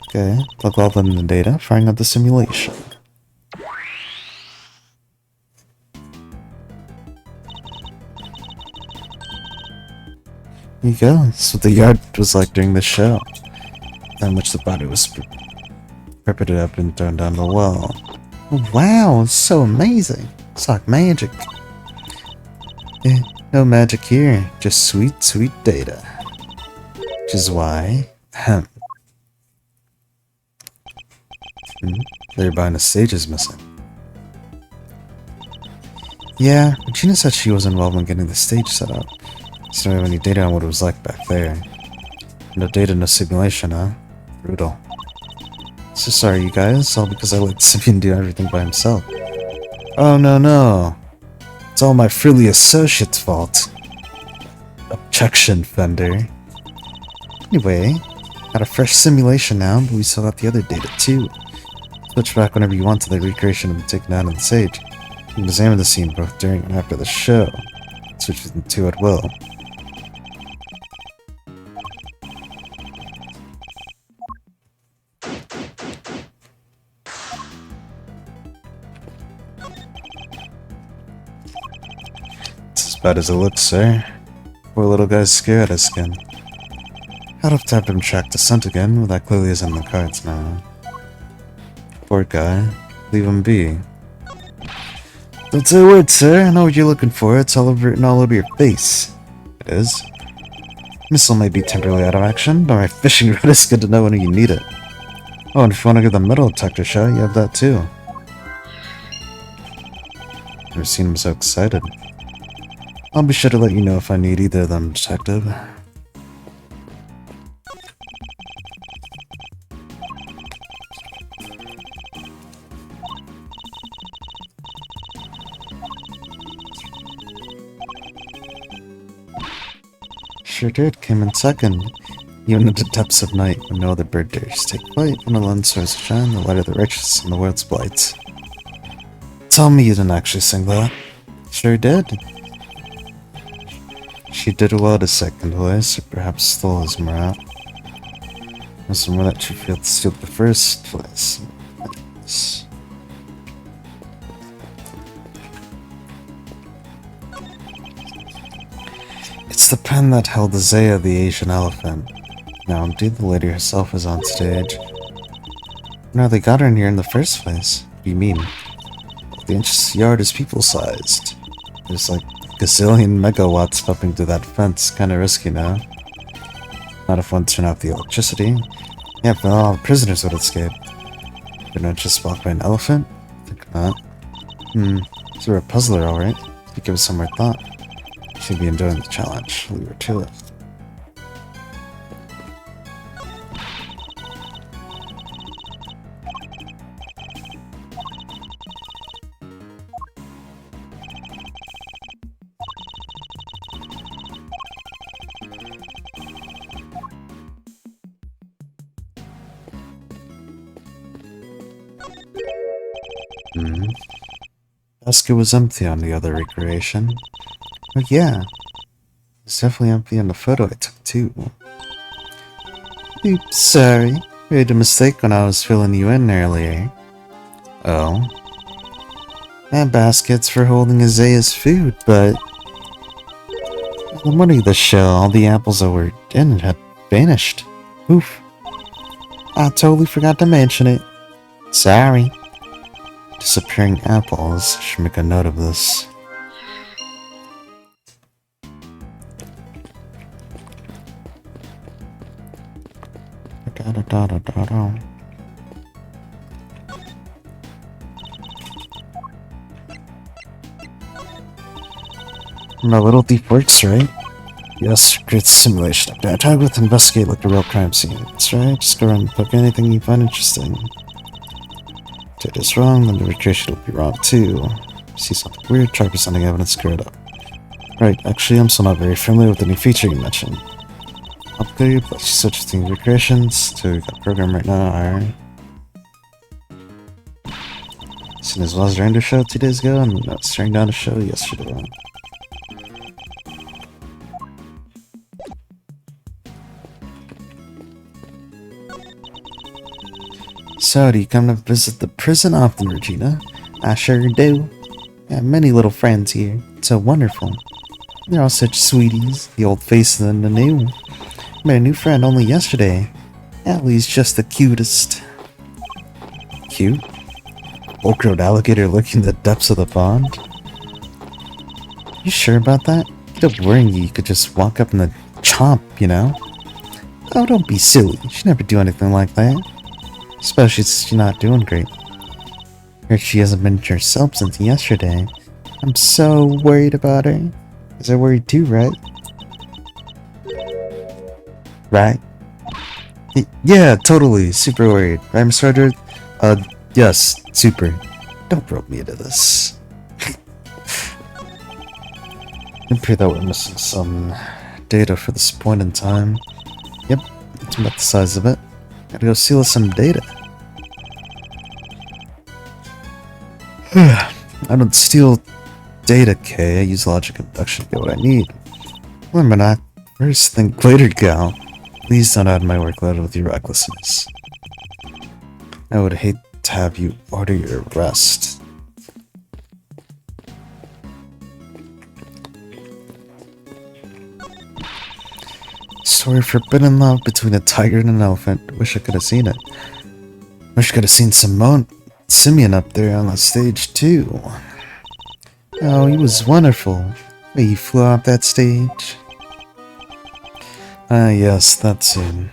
Okay, plug all in the data, firing up the simulation. Here you go, that's what the yard was like during the show. How much the body was prepared up and thrown down the well. Wow, it's so amazing. It's like magic. Eh, no magic here, just sweet, sweet data. Which is why... There behind the stage is missing. Yeah, Regina said she was involved in getting the stage set up. So I don't have any data on what it was like back there. No data, no simulation, huh? Brutal. So sorry, you guys. All because I let Simeon do everything by himself. Oh, no. It's all my frilly associate's fault. Objection, Fender. Anyway, got a fresh simulation now, but we still got the other data too. Switch back whenever you want to the recreation of taken out on the stage. You can examine the scene both during and after the show. Switch between the two at will. It's as bad as it looks, sir. Poor little guy's scared out of skin. I'd have to have him track the scent again, but that clearly isn't in the cards now. Poor guy. Leave him be. Don't say a word, sir. I know what you're looking for. It's all written all over your face. It is. Missile may be temporarily out of action, but my fishing rod is good to know when you need it. Oh, and if you want to give the metal detector a shot, you have that too. Never seen him so excited. I'll be sure to let you know if I need either of them, detective. Sure did, came in second. Even in the depths of night, when no other bird dares take flight, when alone soars to shine, the light of the righteous and the world's blight. Tell me you didn't actually sing that. Sure did. She did well to second place, or perhaps stole his morale. Was more that she failed to steal the first place. It's the pen that held Azea the Asian elephant. Now, indeed, the lady herself is on stage. No, they got her in here in the first place. What do you mean? The inch yard is people-sized. There's like a gazillion megawatts pumping through that fence. Kinda risky now. Not if one turned off the electricity. Yeah, but all the prisoners would escape. Could not just walk by an elephant? Think not. So we're a puzzler, alright. You give it some more thought. Should be enjoying the challenge. Leave her to it. Basket was empty on the other recreation. But yeah, it's definitely empty on the photo I took too. Oops, sorry. Made a mistake when I was filling you in earlier. Oh? That basket's for holding Azea's food, but... the morning of the show, all the apples that were in it had vanished. Oof. I totally forgot to mention it. Sorry. Disappearing apples. Should make a note of this. My little deep works, right? Yes, great simulation. I tried with investigate like a real crime scene. That's right, just go around and poke anything you find interesting. If it is wrong, then the recreation will be wrong too. See something weird, try presenting evidence, screw it up. Right, actually I'm still not very familiar with the new feature you mentioned. Upgrade, but she's such between recreations to we got program right now, alright. Seen as well as Render show 2 days ago, and staring down a show yesterday. So, do you come to visit the prison often, Regina? I sure do. I have many little friends here. It's so wonderful. They're all such sweeties, the old face and the new. I made a new friend only yesterday. Allie's just the cutest. Cute? Bulk-road alligator lurking in the depths of the pond? You sure about that? Get up worrying you could just walk up and the chomp, you know? Oh, don't be silly. She'd never do anything like that. Especially since she's not doing great. Heard she hasn't been herself since yesterday. I'm so worried about her. Is I worried too, right? Right? Yeah, totally. Super worried. Right, Miss Roderick? Yes, super. Don't rope me into this. I'm pretty that we're missing some data for this point in time. Yep, that's about the size of it. Gotta go seal some data. I don't steal data, Kay. I use logic induction to get what I need. Remember not. First, think later, gal. Please don't add my workload with your recklessness. I would hate to have you order your arrest. Story of forbidden love between a tiger and an elephant. Wish I could have seen it. Wish I could have seen Simeon up there on the stage too. Oh, he was wonderful. He flew off that stage. Ah, yes, that scene.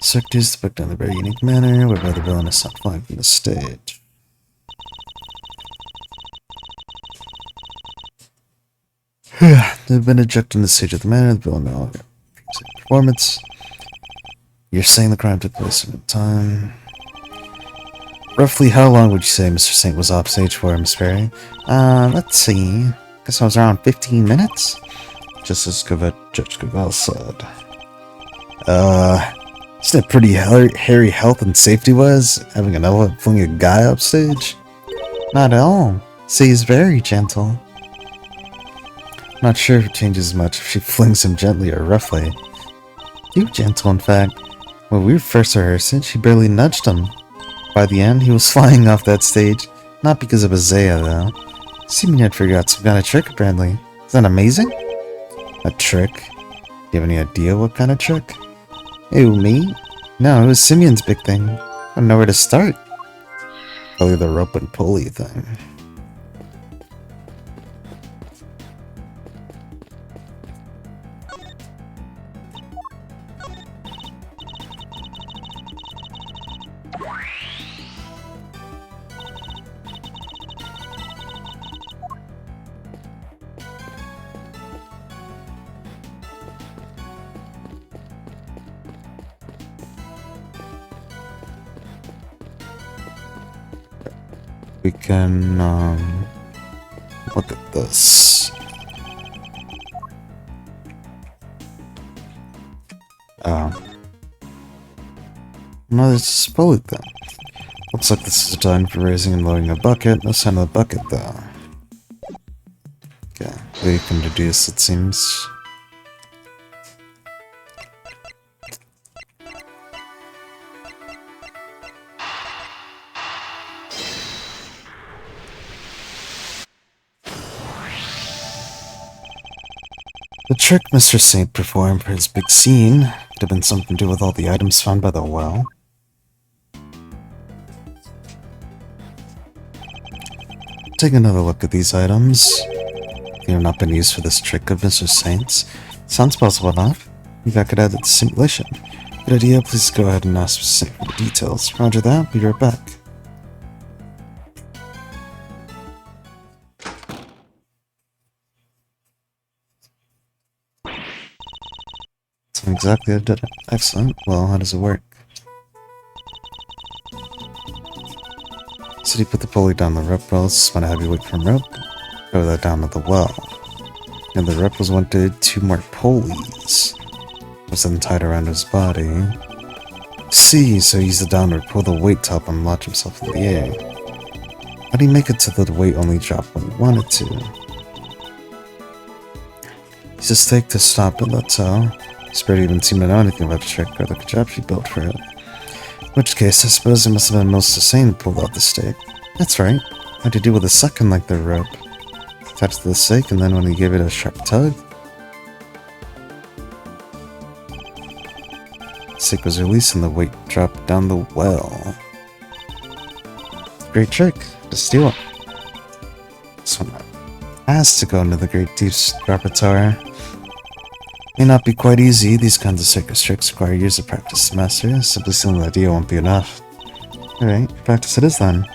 Circus depicted in a very unique manner, whereby the villain is not flying from the stage. They've been ejected on the stage of the manner the villain now performance. You're saying the crime took place in time. Roughly how long would you say Mr. Saint was off stage for, Miss Fairy? Let's see. Guess I was around 15 minutes? Just as Judge Cavell said. Isn't it pretty hairy health and safety was, having an elephant fling a guy up stage? Not at all. See, he's very gentle. Not sure if it changes much if she flings him gently or roughly. Too gentle, in fact. When we were first rehearsing, she barely nudged him. By the end, he was flying off that stage. Not because of Azea, though. Seeming had figured out some kind of trick, apparently. Is that amazing? A trick? Do you have any idea what kind of trick? Ew, me? No, it was Simeon's big thing. I don't know where to start. Probably the rope and pulley thing. We can, look at this. Oh. No, it's a pulley thing. Looks like this is designed for raising and loading a bucket. No sign of the bucket, though. Okay, we can deduce, it seems. The trick Mr. Saint performed for his big scene could have been something to do with all the items found by the well. Take another look at these items. They have not been used for this trick of Mr. Saint's. Sounds possible enough. Maybe I could add it to simulation. Good idea, please go ahead and ask for some details. Roger that, be right back. That's exactly how I did it. Excellent. Well, how does it work? So you put the pulley down the rope rails, find a heavyweight from rope, throw that down to the well. And the rope was wanted 2 more pulleys. Was then tied around his body. See, so use the downward pull the weight to help him launch himself in the air. How do you make it so that the weight only dropped when he wanted to? Use a stake to stop it, that's all. Spirit even seemed to know anything about the trick or the contraption built for it. In which case, I suppose it must have been most insane to pull out the stake. That's right. How'd you do with a second like the rope? Attached to the stake, and then when he gave it a sharp tug, the stake was released and the weight dropped down the well. Great trick. To steal it. This one has to go into the Great Deep's repertoire. May not be quite easy. These kinds of circus tricks require years of practice to master. Simply stealing the idea won't be enough. Alright, practice it is then.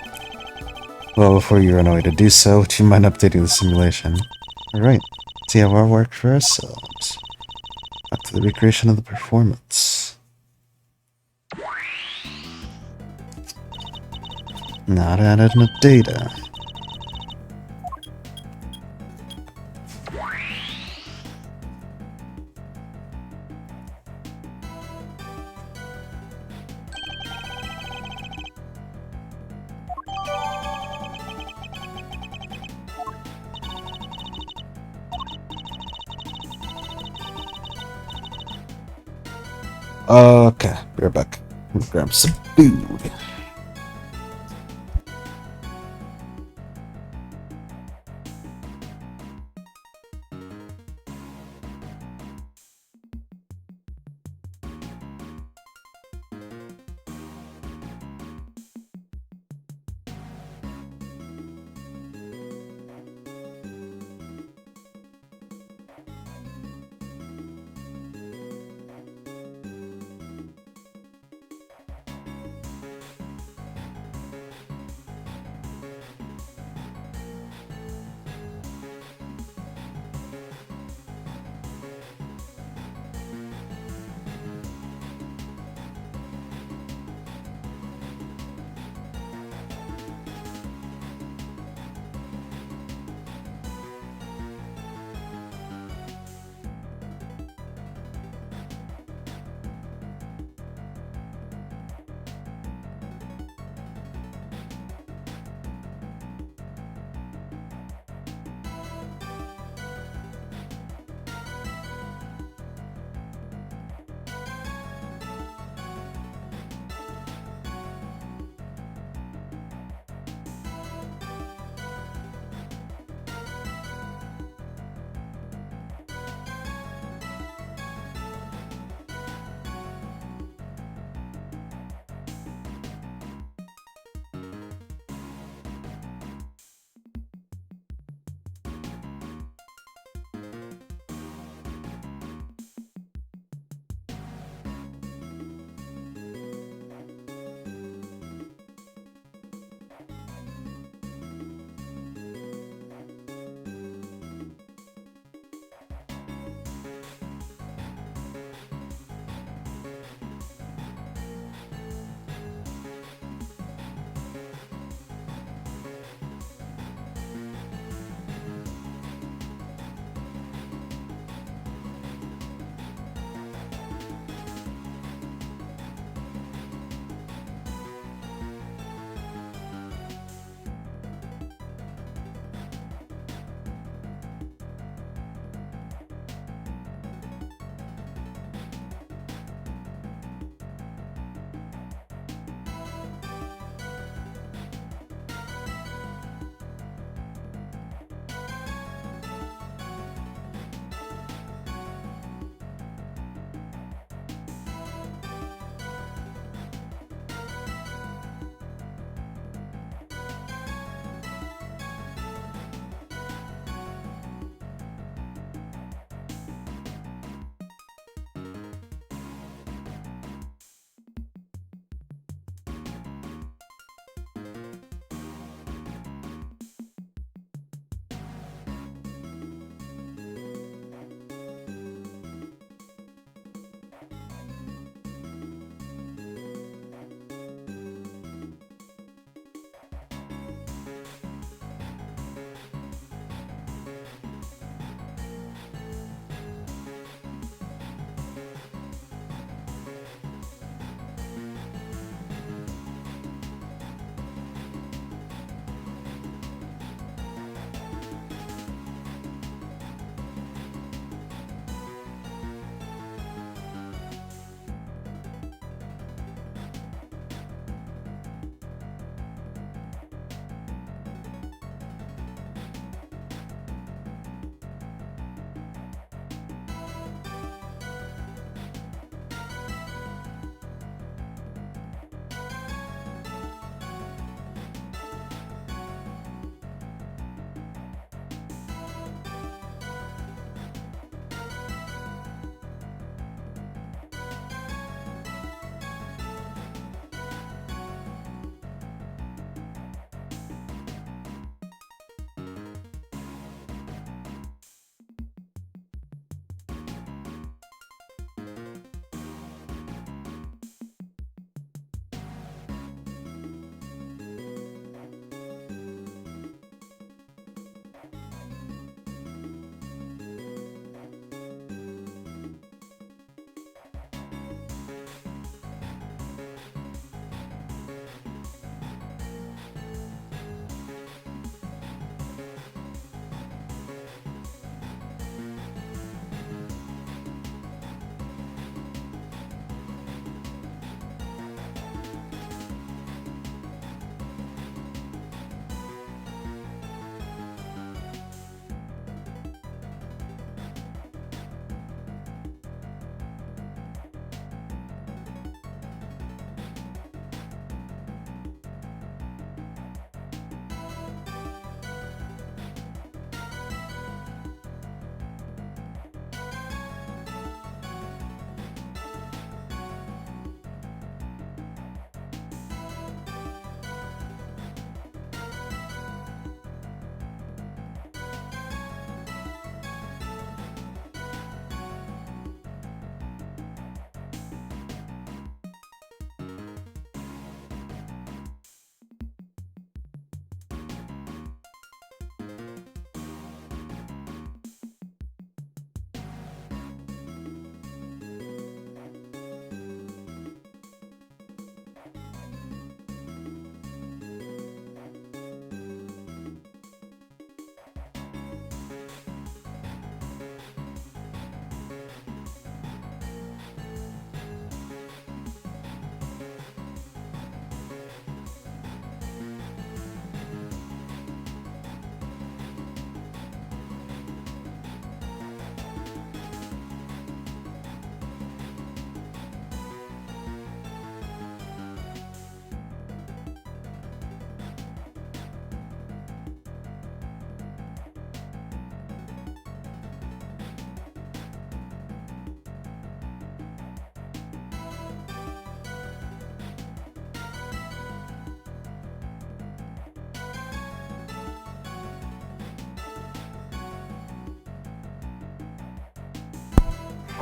Well, before you run away to do so, would you mind updating the simulation? Alright, see how our work for ourselves. Back to the recreation of the performance. Not added enough data. Okay, be right back. I'm gonna grab some food.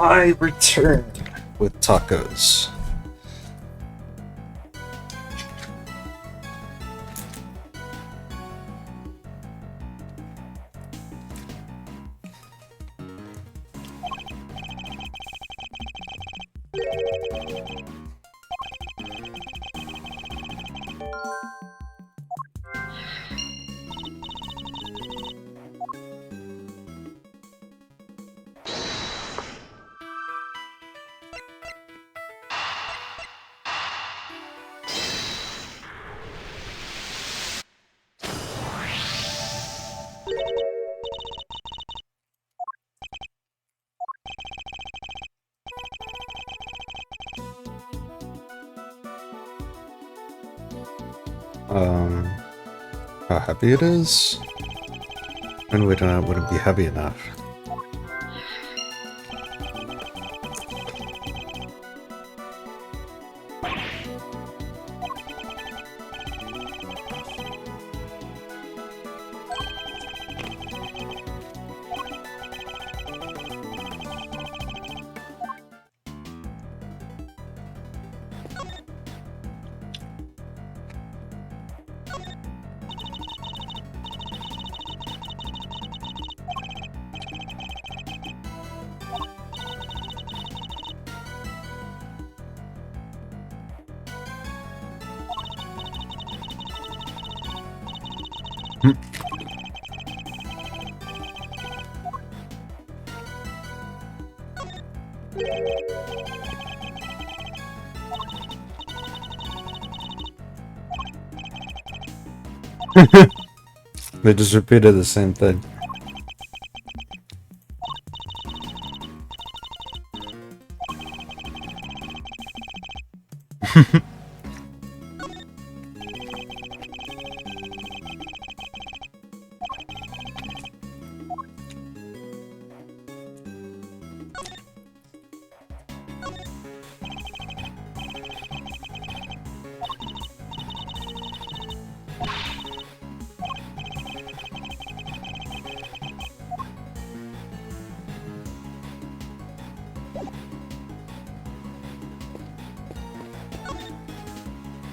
I returned with tacos. How heavy it is? And wait, it wouldn't be heavy enough. They just repeated the same thing.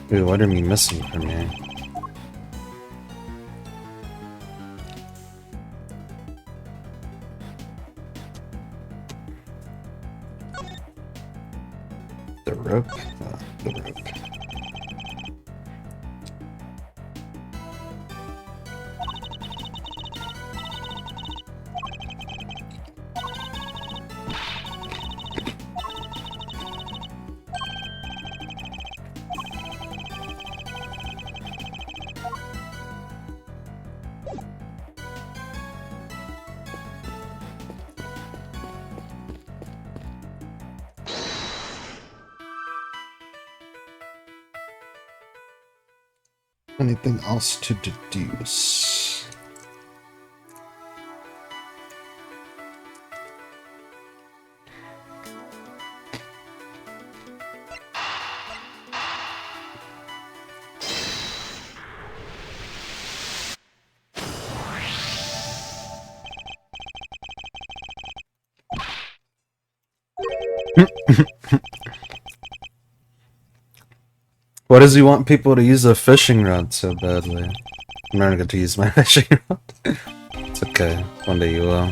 Dude, what are you missing from me? The rope? The rope. Anything else to deduce? Why does he want people to use a fishing rod so badly? I'm not going to use my fishing rod. It's okay. One day you will.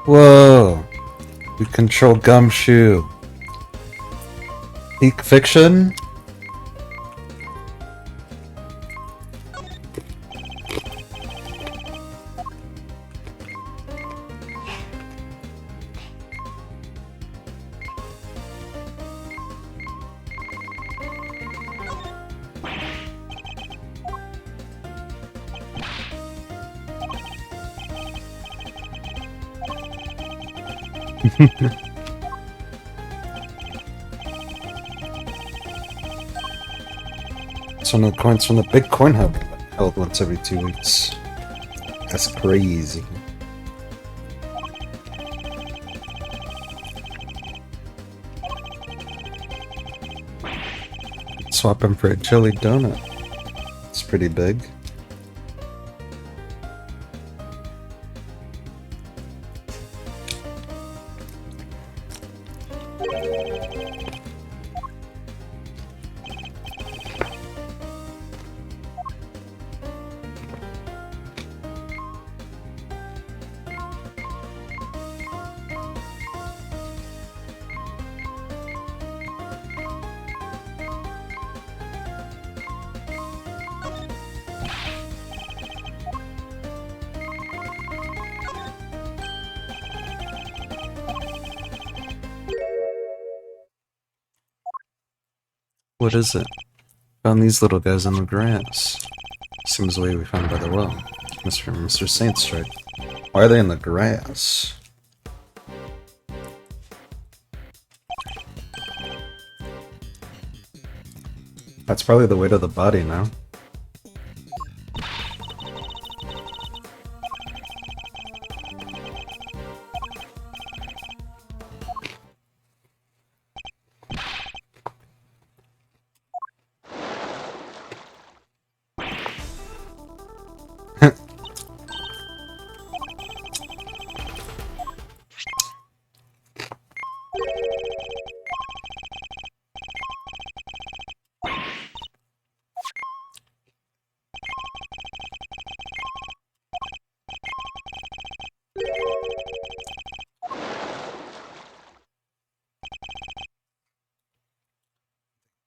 Whoa! You control Gumshoe. Peak Fiction? It's one of the coins from the big coin hub held once every 2 weeks. That's crazy. Swap him for a jelly donut. It's pretty big. What is it? Found these little guys in the grass. Seems the way we found by the well. Mr. Saint Strike. Why are they in the grass? That's probably the weight of the body now.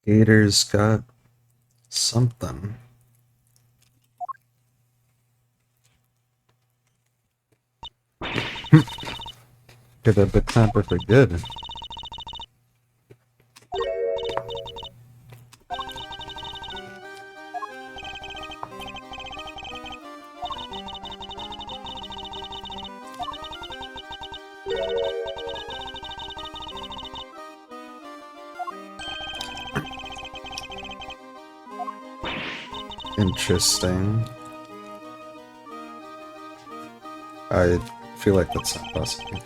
Gator's got something. Get that big snapper for good. Interesting. I feel like that's not possible.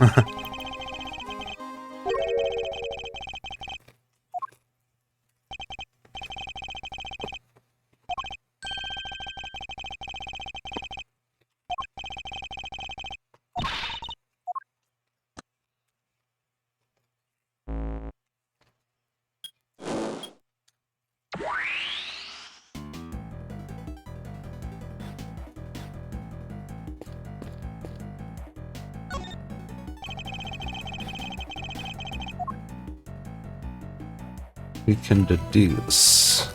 We can deduce.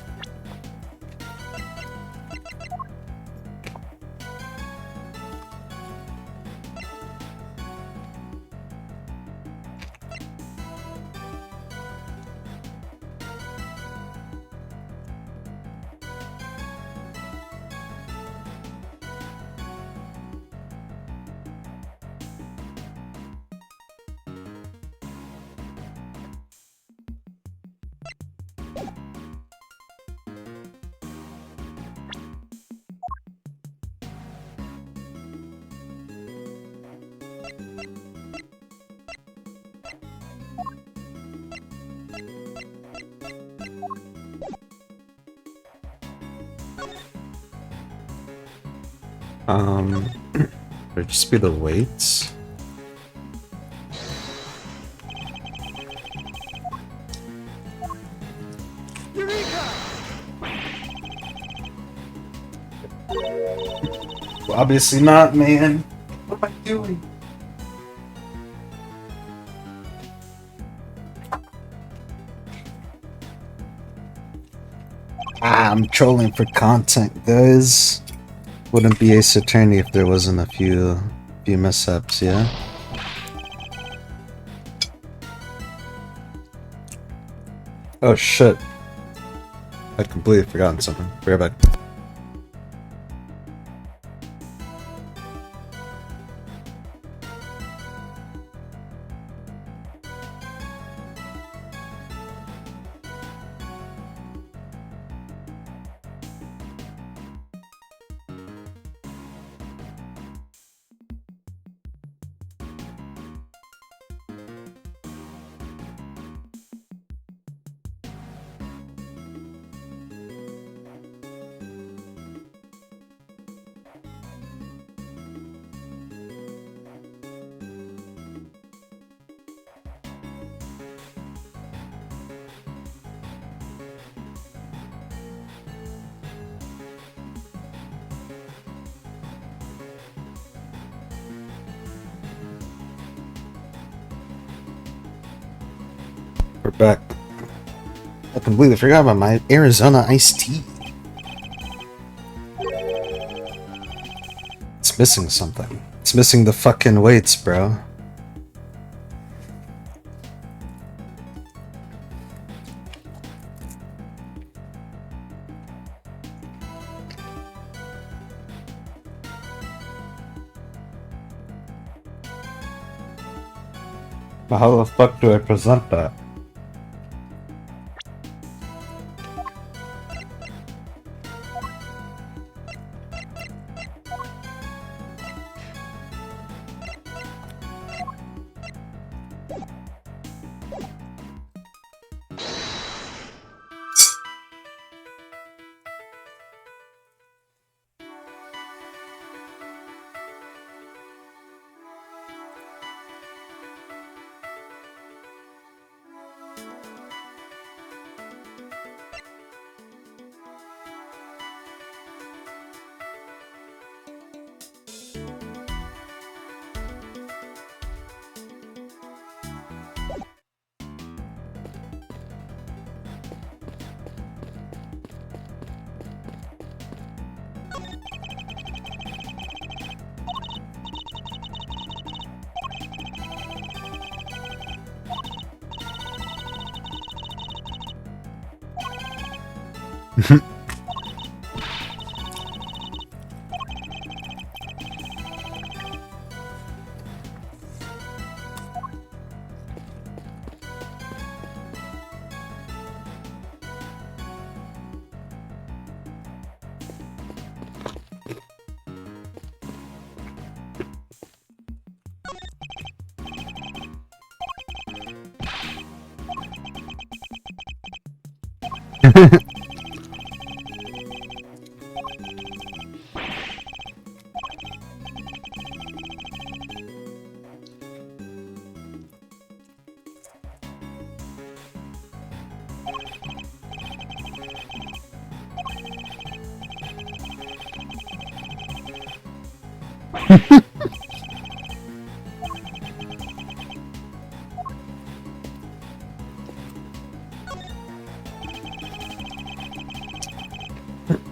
Would it just be the weights? Eureka! Well, obviously not, man. What am I doing? I'm trolling for content, guys. Wouldn't be Ace Attorney if there wasn't a few mishaps, yeah? Oh shit. I'd completely forgotten something. Be right back. We're back. I completely forgot about my Arizona iced tea. It's missing something. It's missing the fucking weights, bro. But how the fuck do I present that?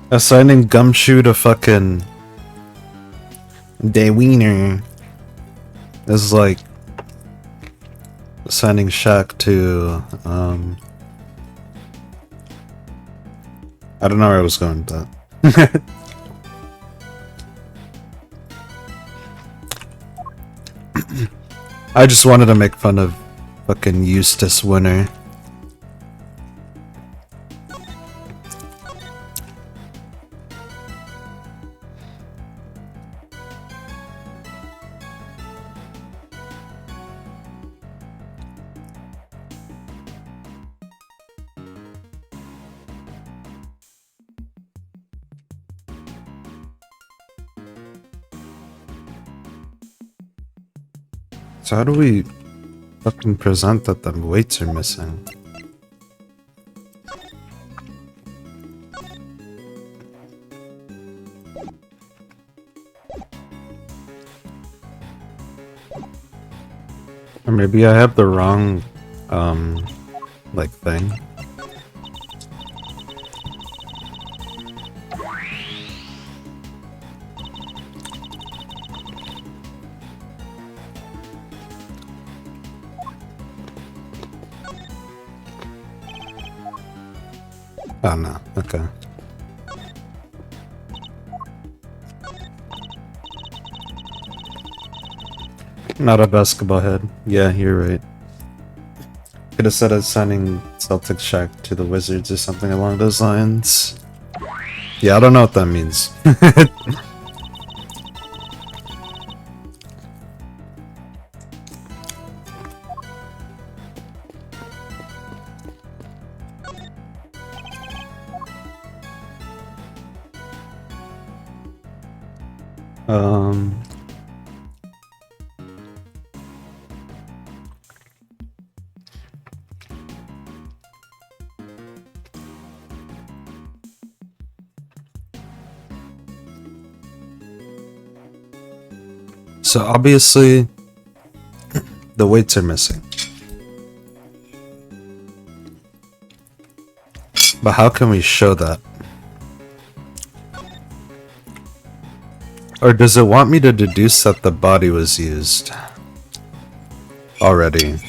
Assigning Gumshoe to fucking Day Wiener is like assigning Shaq to I don't know where I was going with that. I just wanted to make fun of fucking Eustace Winner. So how do we fucking present that the weights are missing? Or maybe I have the wrong, like thing. Oh no, okay. Not a basketball head. Yeah, you're right. Could have said assigning Celtic Shack to the Wizards or something along those lines. Yeah, I don't know what that means. um... So obviously, the weights are missing. But how can we show that? Or does it want me to deduce that the body was used already?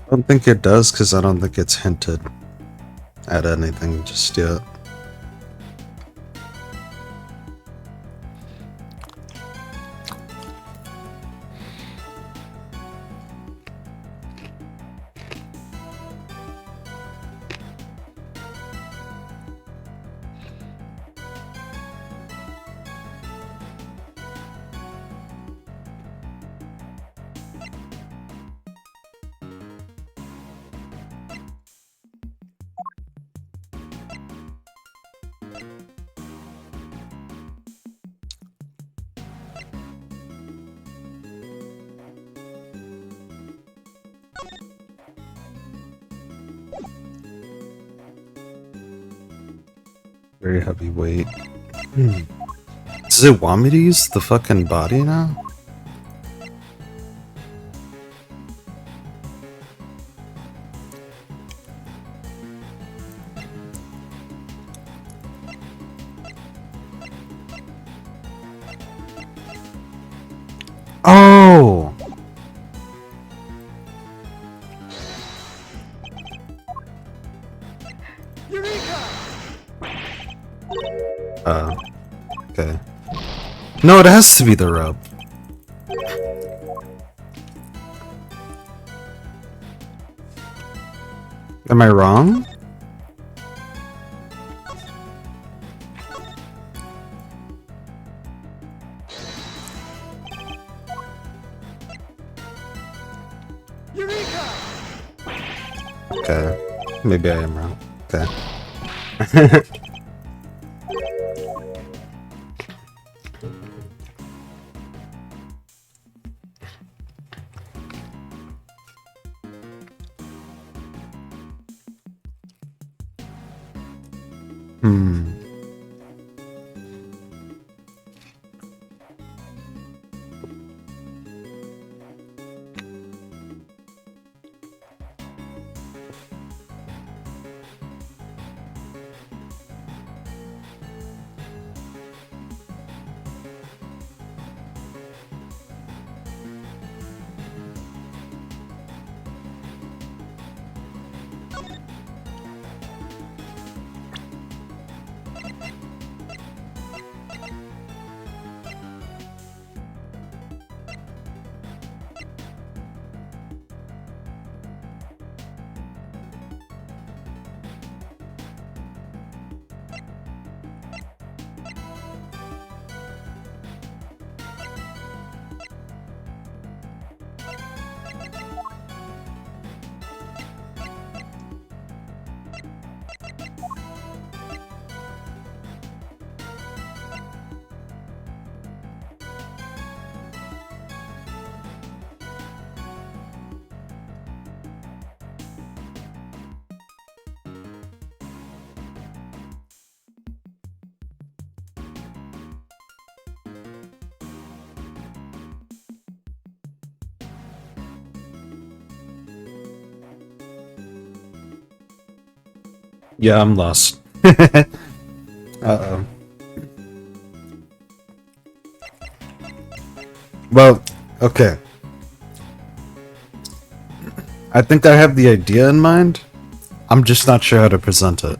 I don't think it does because I don't think it's hinted at anything just yet. Very heavy weight. Does it want me to use the fucking body now? Oh! Okay. No, it has to be the rope. Am I wrong? Okay. Maybe I am wrong. Okay. Yeah, I'm lost. Uh-oh. Well, okay. I think I have the idea in mind. I'm just not sure how to present it.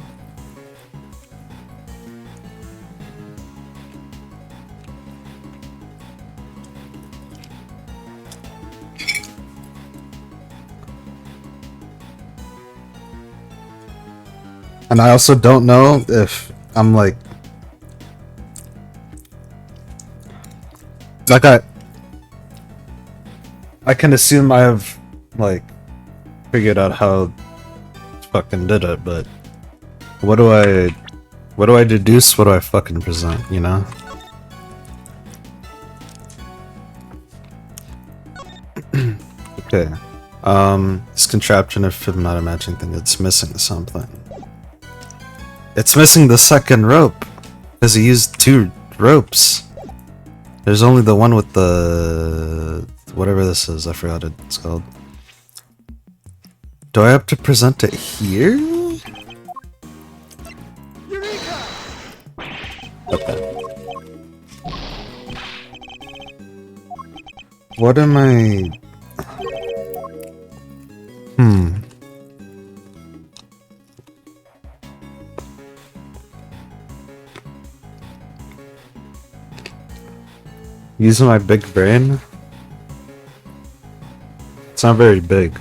And I also don't know if I'm like I can assume I have like figured out how fucking did it, but what do I deduce? What do I fucking present, you know? Okay. This contraption, if I'm not imagining thing, it's missing something. It's missing the second rope. Because he used 2 ropes. There's only the one with the... whatever this is, I forgot what it's called. Do I have to present it here? Eureka! Okay. What am I... Using my big brain? It's not very big.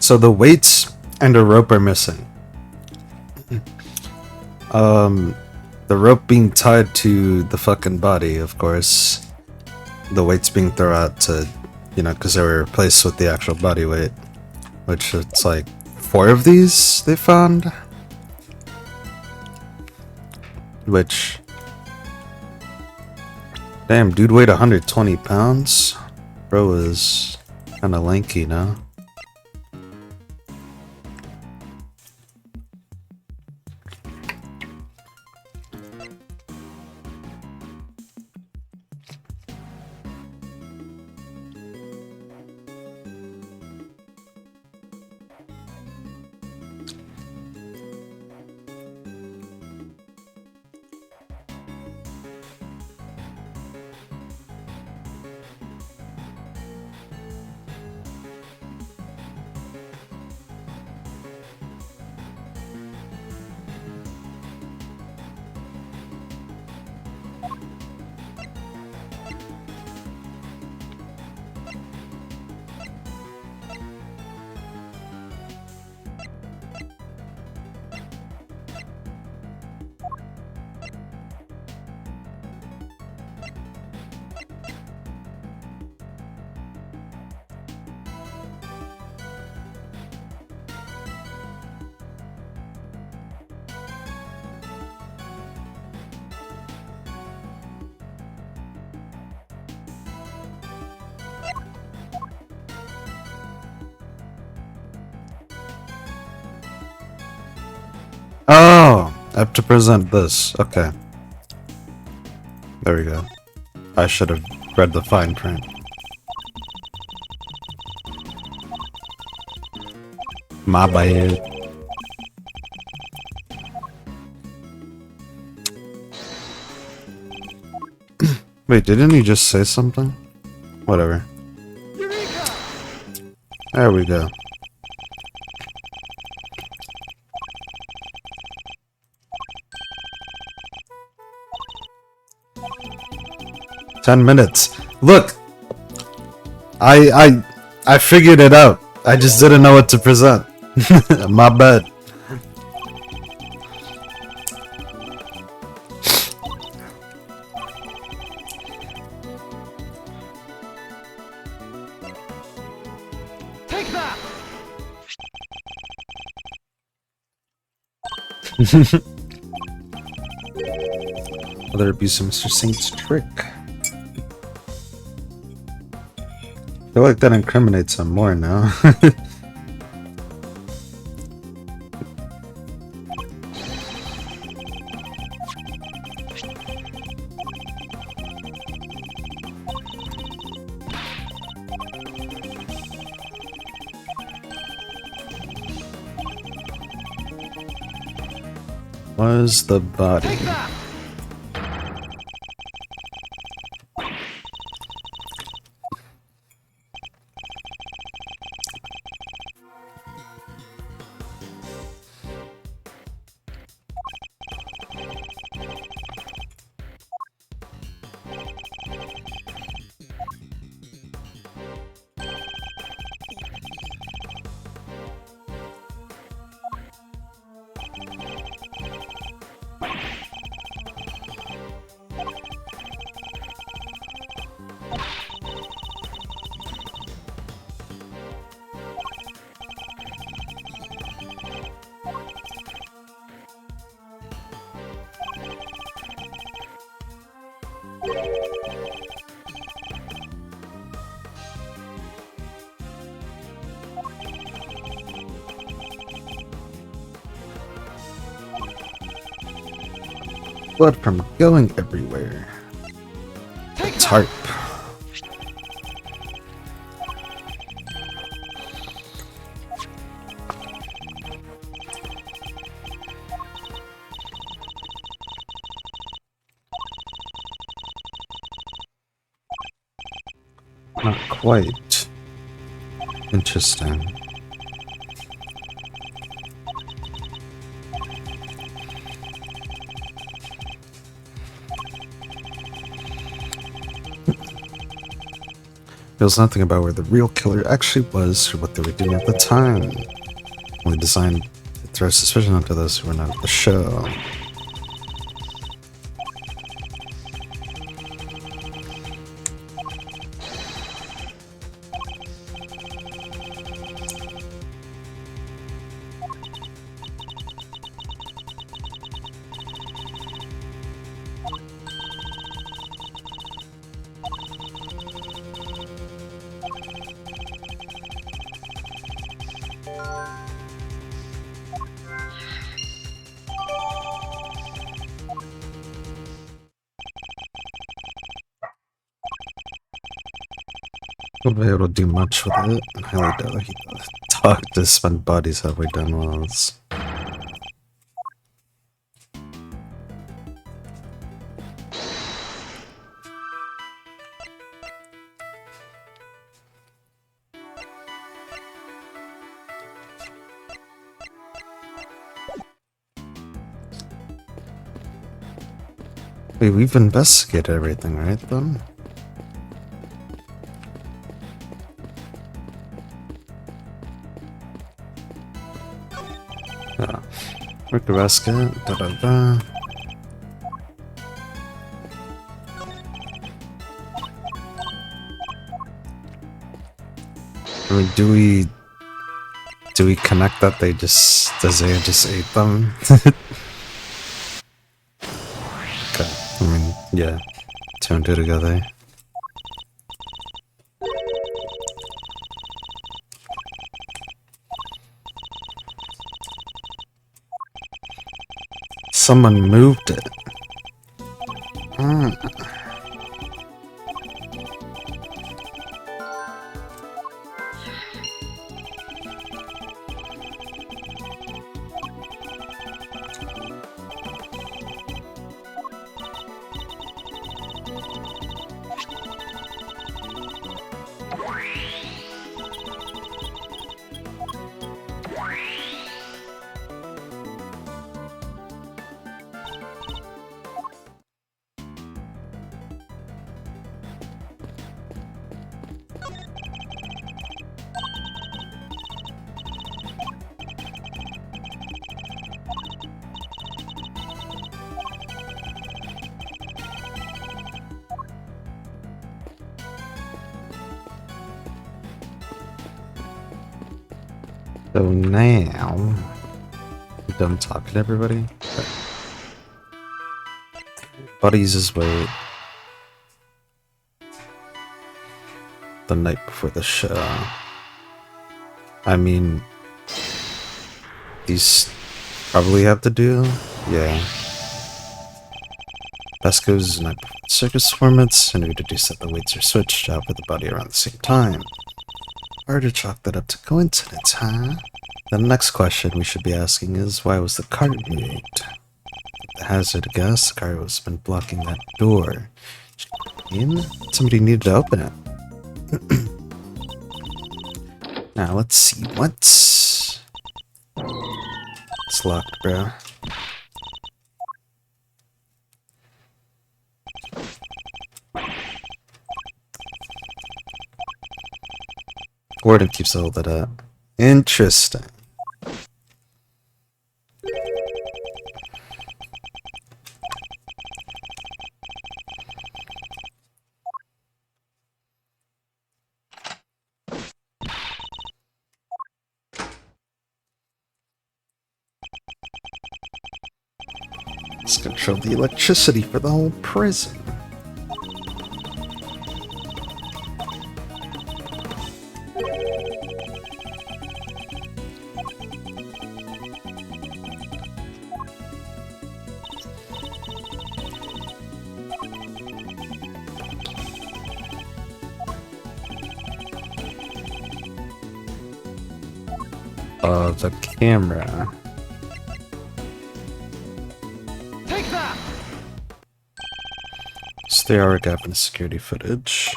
So the weights and a rope are missing. The rope being tied to the fucking body, of course. The weights being thrown out to, you know, because they were replaced with the actual body weight. Which it's like 4 of these they found. Which... Damn, dude weighed 120 pounds. Bro is kinda lanky now. Oh, I have to present this. Okay. There we go. I should have read the fine print. My bad. Wait, didn't he just say something? Whatever. Eureka! There we go. "10 minutes. Look! I figured it out. I just didn't know what to present. My bad. Take that! Other abuse of Mr. Saint's trick. I feel like that incriminates him more now. Was the body? Take that! blood from going everywhere. Take that! Tarp. Not quite. Interesting. Knows nothing about where the real killer actually was or what they were doing at the time. Only designed to throw suspicion onto those who were not at the show. Won't be able to do much with it. I highly doubt he talked to spend bodies halfway done wells. Wait, we've investigated everything, right, then? Yeah. Rick basket, da-da-da. I mean, do we connect that Isaiah just ate them? Okay, I mean, yeah. Two and two together. Someone moved it. So now, you done talking to everybody? Okay. Buddy's his weight. The night before the show. I mean, these probably have to do. Yeah. Best goes night before the circus performance, and we deduce that the weights are switched out with the body around the same time. Hard to chalk that up to coincidence, huh? The next question we should be asking is, why was the cart moved? The hazard guess, the cart has been blocking that door. Somebody needed to open it. Now let's see what's... It's locked, bro. Gordon keeps all that up. Interesting. Let's control the electricity for the whole prison. The camera. Take that! Stay archive in the security footage.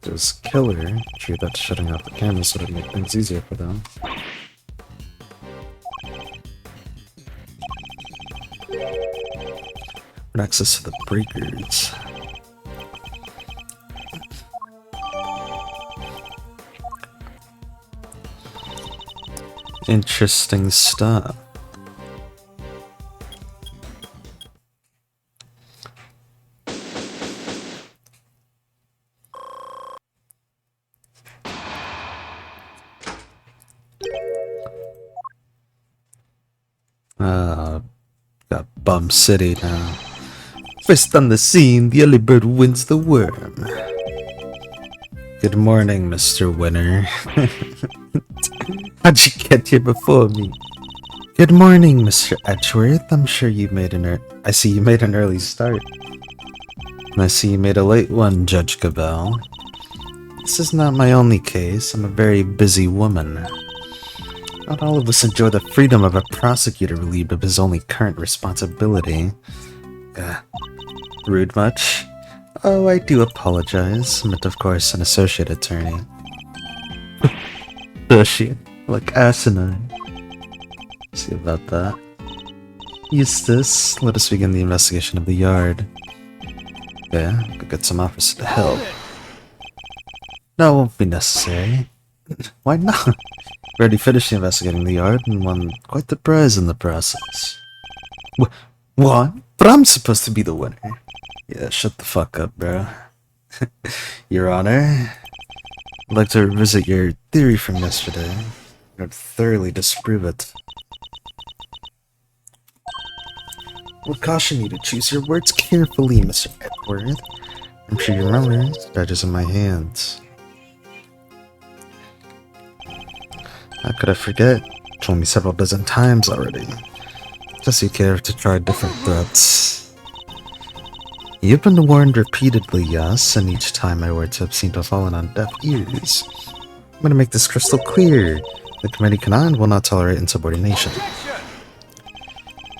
There's killer. True, that's shutting off the camera so to make things easier for them. Access to the breakers. Interesting stuff. Got Bum City now. First on the scene, the early bird wins the worm. Good morning, Mr. Winner. How'd you get here before me? Good morning, Mr. Edgeworth. I'm sure you made I see you made an early start. And I see you made a late one, Judge Cabell. This is not my only case. I'm a very busy woman. Not all of us enjoy the freedom of a prosecutor relieved of his only current responsibility. Rude much? Oh, I do apologize. I meant, of course, an associate attorney. Associate? Like asinine. See about that. Eustace, let us begin the investigation of the yard. Yeah, go get some officers to help. No, it won't be necessary. Why not? We already finished investigating the yard and won quite the prize in the process. What? But I'm supposed to be the winner. Yeah, shut the fuck up, bro. Your Honor, I'd like to revisit your theory from yesterday. I'd thoroughly disprove it. I would caution you to choose your words carefully, Mr. Edgeworth. I'm sure you remember, badges in my hands. How could I forget? You told me several dozen times already. Just you care to try different threats. You've been warned repeatedly, yes, and each time my words have seemed to have fallen on deaf ears. I'm gonna make this crystal clear. The committee cannot and will not tolerate insubordination.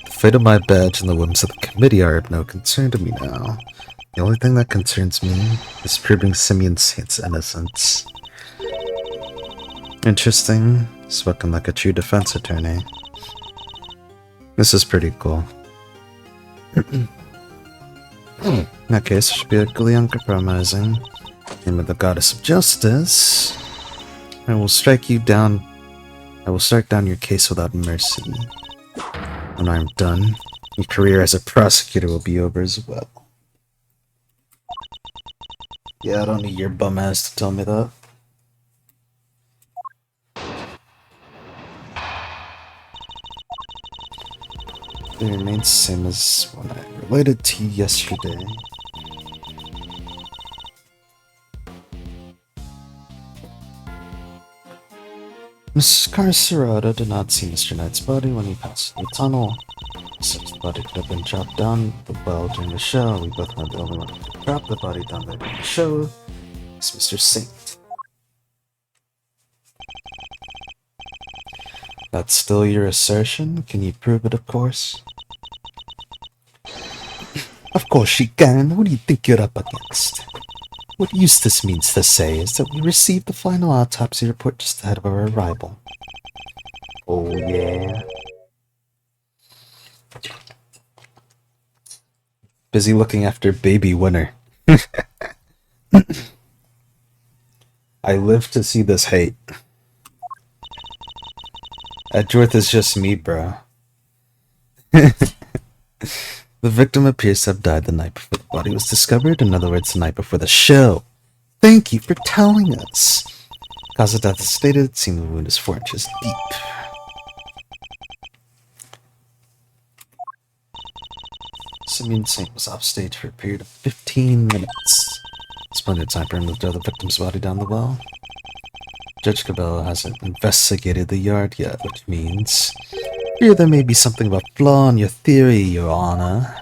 The fate of my badge and the whims of the committee are of no concern to me now. The only thing that concerns me is proving Simeon Saint's innocence. Interesting. Spoken like a true defense attorney. This is pretty cool. In that case, it should be equally uncompromising. In the goddess of justice, I will strike you down. I will strike down your case without mercy. When I'm done, your career as a prosecutor will be over as well. Yeah, I don't need your bum ass to tell me that. They remain the same as when I related to you yesterday. Mrs. Carcerado did not see Mr. Knight's body when he passed through the tunnel. Since the body could have been dropped down the well during the show, we both know the only one who could drop the body down there during the show is Mr. Saint. That's still your assertion? Can you prove it, of course? Of course she can. Who do you think you're up against? What Eustace means to say is that we received the final autopsy report just ahead of our arrival. Oh, yeah. Busy looking after baby Winner. I live to see this hate. Edgeworth is just me, bro. The victim appears to have died the night before the body was discovered. In other words, the night before the show. Thank you for telling us. Cause of death is stated. It seemed the wound is 4 inches deep. Simeon Saint was off stage for a period of 15 minutes. Splendid time for him to throw the victim's body down the well. Judge Cabell hasn't investigated the yard yet, which means here there may be something of a flaw in your theory, Your Honor.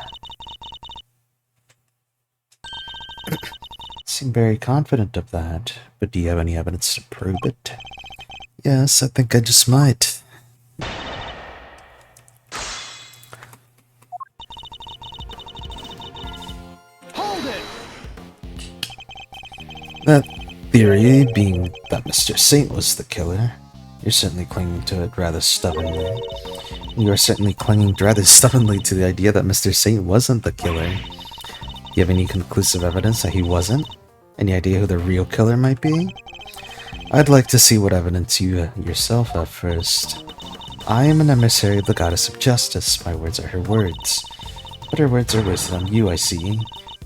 seem very confident of that, but do you have any evidence to prove it? Yes, I think I just might. Hold it! That theory being that Mr. Saint was the killer, you're certainly clinging to it rather stubbornly. You are certainly clinging rather stubbornly to the idea that Mr. Saint wasn't the killer. You have any conclusive evidence that he wasn't? Any idea who the real killer might be? I'd like to see what evidence you yourself have first. I am an emissary of the goddess of justice. My words are her words. But her words are wasted on you, I see. You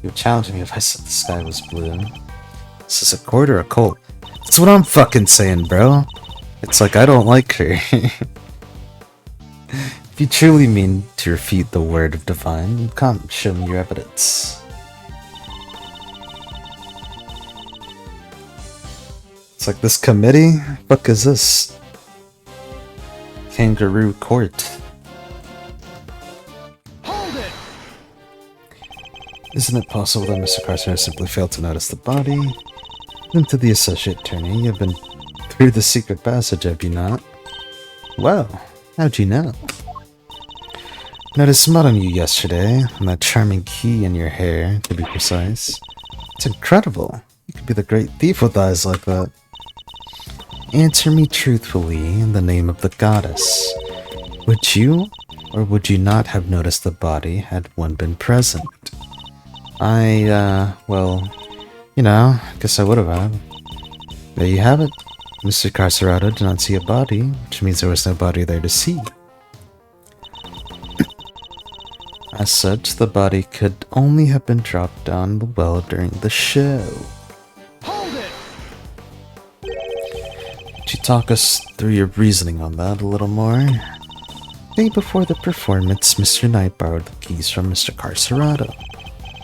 would challenge me if I said the sky was blue. Is this a court or a cult? That's what I'm fucking saying, bro. It's like I don't like her. If you truly mean to refute the word of divine, come, show me your evidence. It's like this committee? Fuck is this? Kangaroo court. Hold it! Isn't it possible that Mr. Carson has simply failed to notice the body? Then to the associate attorney, you've been through the secret passage, have you not? Well, how'd you know? Noticed mud on you yesterday, and that charming key in your hair, to be precise. It's incredible. You could be the great thief with eyes like that. Answer me truthfully in the name of the goddess. Would you, or would you not have noticed the body had one been present? Well, you know, guess I would have. There you have it. Mr. Carcerado did not see a body, which means there was no body there to see. As such, the body could only have been dropped down the well during the show. Hold it! Could you talk us through your reasoning on that a little more? Day before the performance, Mr. Knight borrowed the keys from Mr. Carcerado.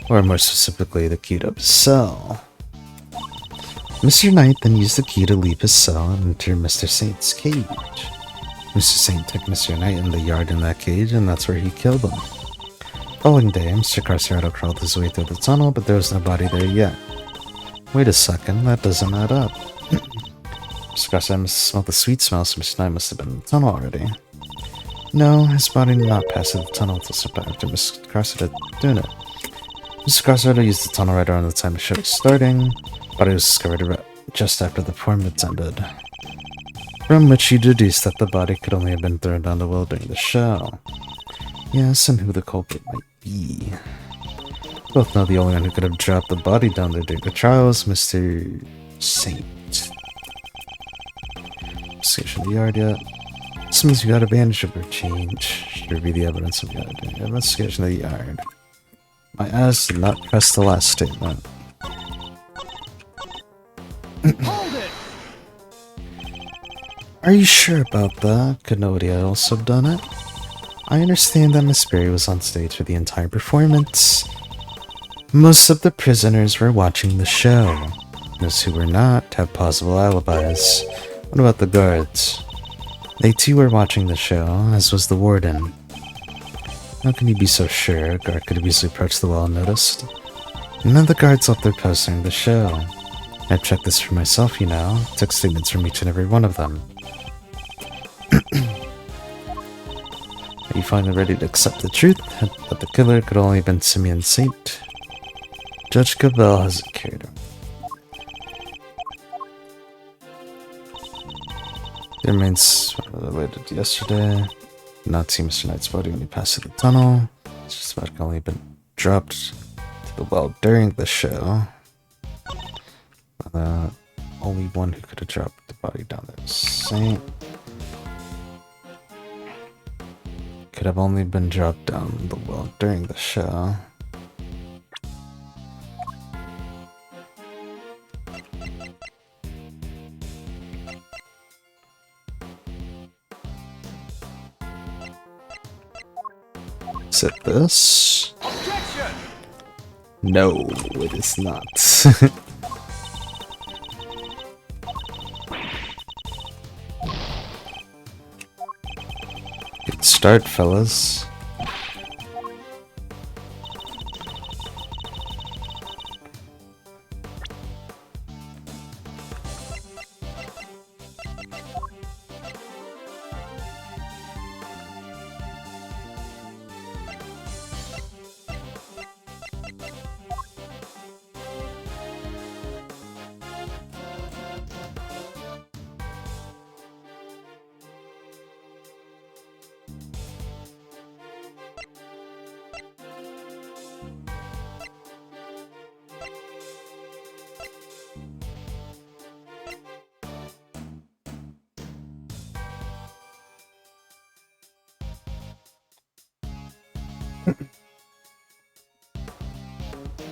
Or more specifically, the key to his cell. Mr. Knight then used the key to leave his cell and enter Mr. Saint's cage. Mr. Saint took Mr. Knight in the yard in that cage, and that's where he killed him. Following day, Mr. Carcerado crawled his way through the tunnel, but there was no body there yet. Wait a second, that doesn't add up. Mr. Carcerado must have smelled the sweet smell, so Mr. Knight must have been in the tunnel already. No, his body did not pass through the tunnel until sometime after Mr. Carcerado doing it. Mr. Carcerado used the tunnel right around the time the show was starting, but it was discovered just after the performance ended. From which you deduced that the body could only have been thrown down the well during the show. Yes, and who the culprit might be. Both know the only one who could have dropped the body down there during the trial was Mr. Saint. Investigation of the yard yet? This means we got a bandage of her change. Should review the evidence of the yard. Investigation of the yard. My eyes did not trust the last statement. Hold it! Are you sure about that? Could nobody else have done it? I understand that Miss Berry was on stage for the entire performance. Most of the prisoners were watching the show. Those who were not have possible alibis. What about the guards? They too were watching the show, as was the warden. How can you be so sure a guard could have easily approached the well unnoticed? None of the guards left their posts during the show. I've checked this for myself, you know. Took statements from each and every one of them. Are you finally ready to accept the truth that the killer could only have been Simeon Saint? Judge Cavell hasn't cared. The remains related to yesterday. Did not see Mr. Knight's body when he passed through the tunnel. It's just about only been dropped to the well during the show. Only one who could have dropped the body down there was Saint. Could have only been dropped down the well during the show. Is it this? Objection! No, it is not. Good start, fellas.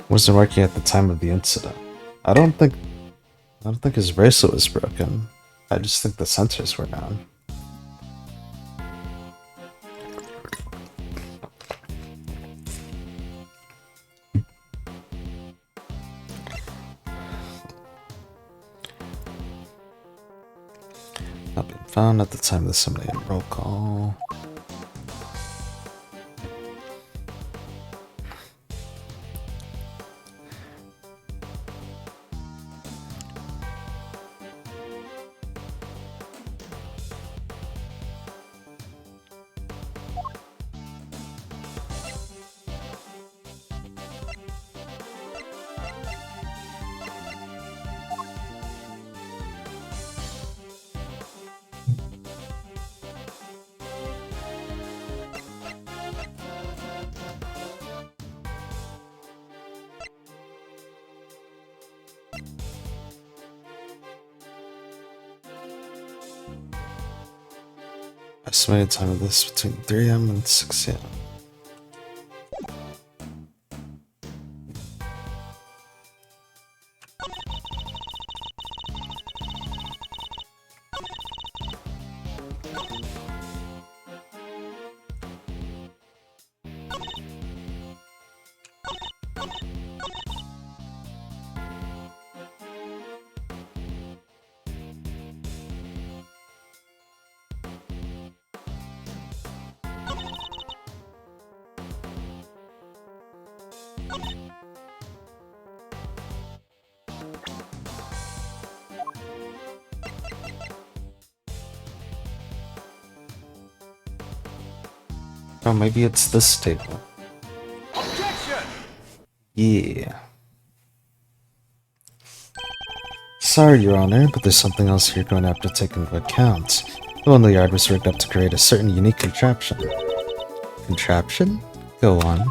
Wasn't working at the time of the incident. I don't think his bracelet was broken. I just think the sensors were down. Not been found at the time of the simulated roll call. Estimated time of this between 3 AM and 6 AM. Oh, maybe it's this table. Objection! Yeah. Sorry, Your Honor, but there's something else you're going to have to take into account. The one in the yard was rigged up to create a certain unique contraption. Contraption? Go on.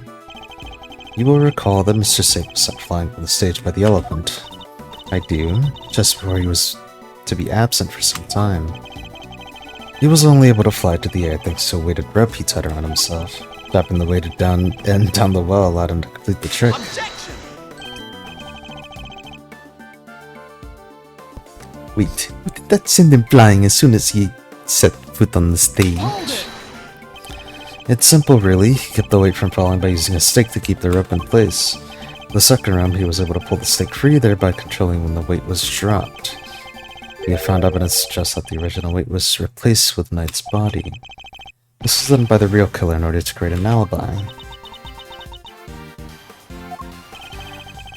You will recall that Mr. Safe was sent flying from the stage by the elephant. I do, just before he was to be absent for some time. He was only able to fly to the air thanks to a weighted rope he tied around himself. Dropping the weighted down the well allowed him to complete the trick. Objection! Wait, did that send him flying as soon as he set foot on the stage? Hold it! It's simple, really. He kept the weight from falling by using a stake to keep the rope in place. With the second round, he was able to pull the stake free, thereby controlling when the weight was dropped. We have found evidence to suggest that the original weight was replaced with Knight's body. This was done by the real killer in order to create an alibi.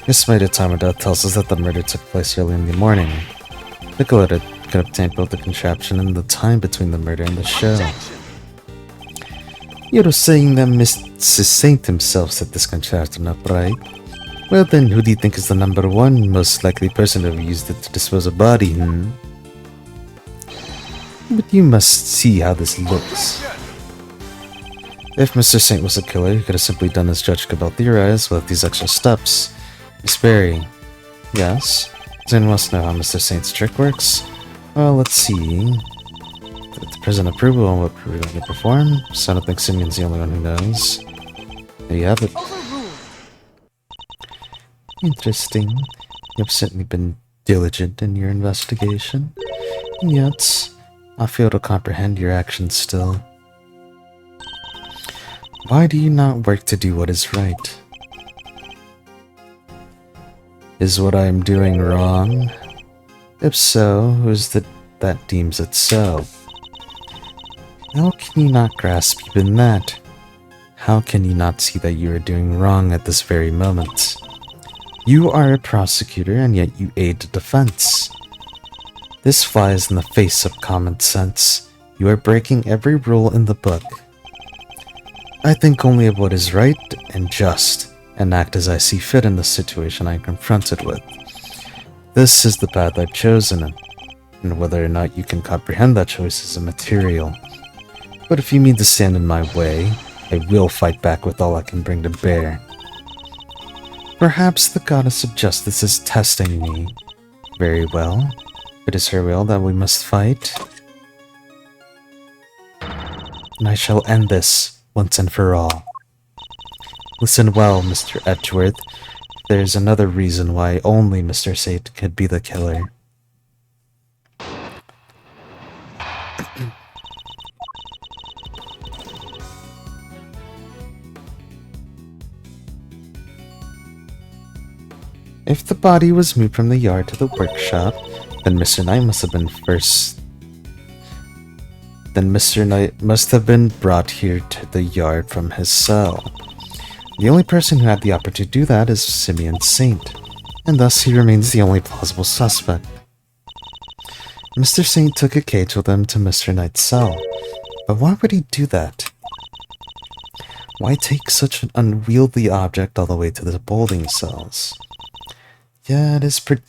The estimated time of death tells us that the murder took place early in the morning. The killer could obtain both the contraption and the time between the murder and the show. Objection! You're saying that Mr. Saint himself set this contraption up, right? Well then, who do you think is the number one most likely person to have used it to dispose of body, But you must see how this looks. If Mr. Saint was a killer, he could have simply done as Judge Cabell theorized without these extra steps. Miss Berry. Yes? Does anyone else know how Mr. Saint's trick works? Well, let's see. The present approval on what we're going to perform, so I don't think Simeon's the only one who knows. There you have it. Overruled! Interesting. You've certainly been diligent in your investigation. And yet, I fail to comprehend your actions still. Why do you not work to do what is right? Is what I am doing wrong? If so, who is it that deems it so? How can you not grasp even that? How can you not see that you are doing wrong at this very moment? You are a prosecutor, and yet you aid the defense. This flies in the face of common sense. You are breaking every rule in the book. I think only of what is right and just, and act as I see fit in the situation I am confronted with. This is the path I've chosen, and whether or not you can comprehend that choice is immaterial. But if you mean to stand in my way, I will fight back with all I can bring to bear. Perhaps the goddess of justice is testing me. Very well. It is her will that we must fight. And I shall end this once and for all. Listen well, Mr. Edgeworth. There's another reason why only Mr. Saint could be the killer. If the body was moved from the yard to the workshop, then Mr. Knight must have been first. Then Mr. Knight must have been brought here to the yard from his cell. The only person who had the opportunity to do that is Simeon Saint, and thus he remains the only plausible suspect. Mr. Saint took a cage with him to Mr. Knight's cell, but why would he do that? Why take such an unwieldy object all the way to the holding cells? Yeah, it is pretty...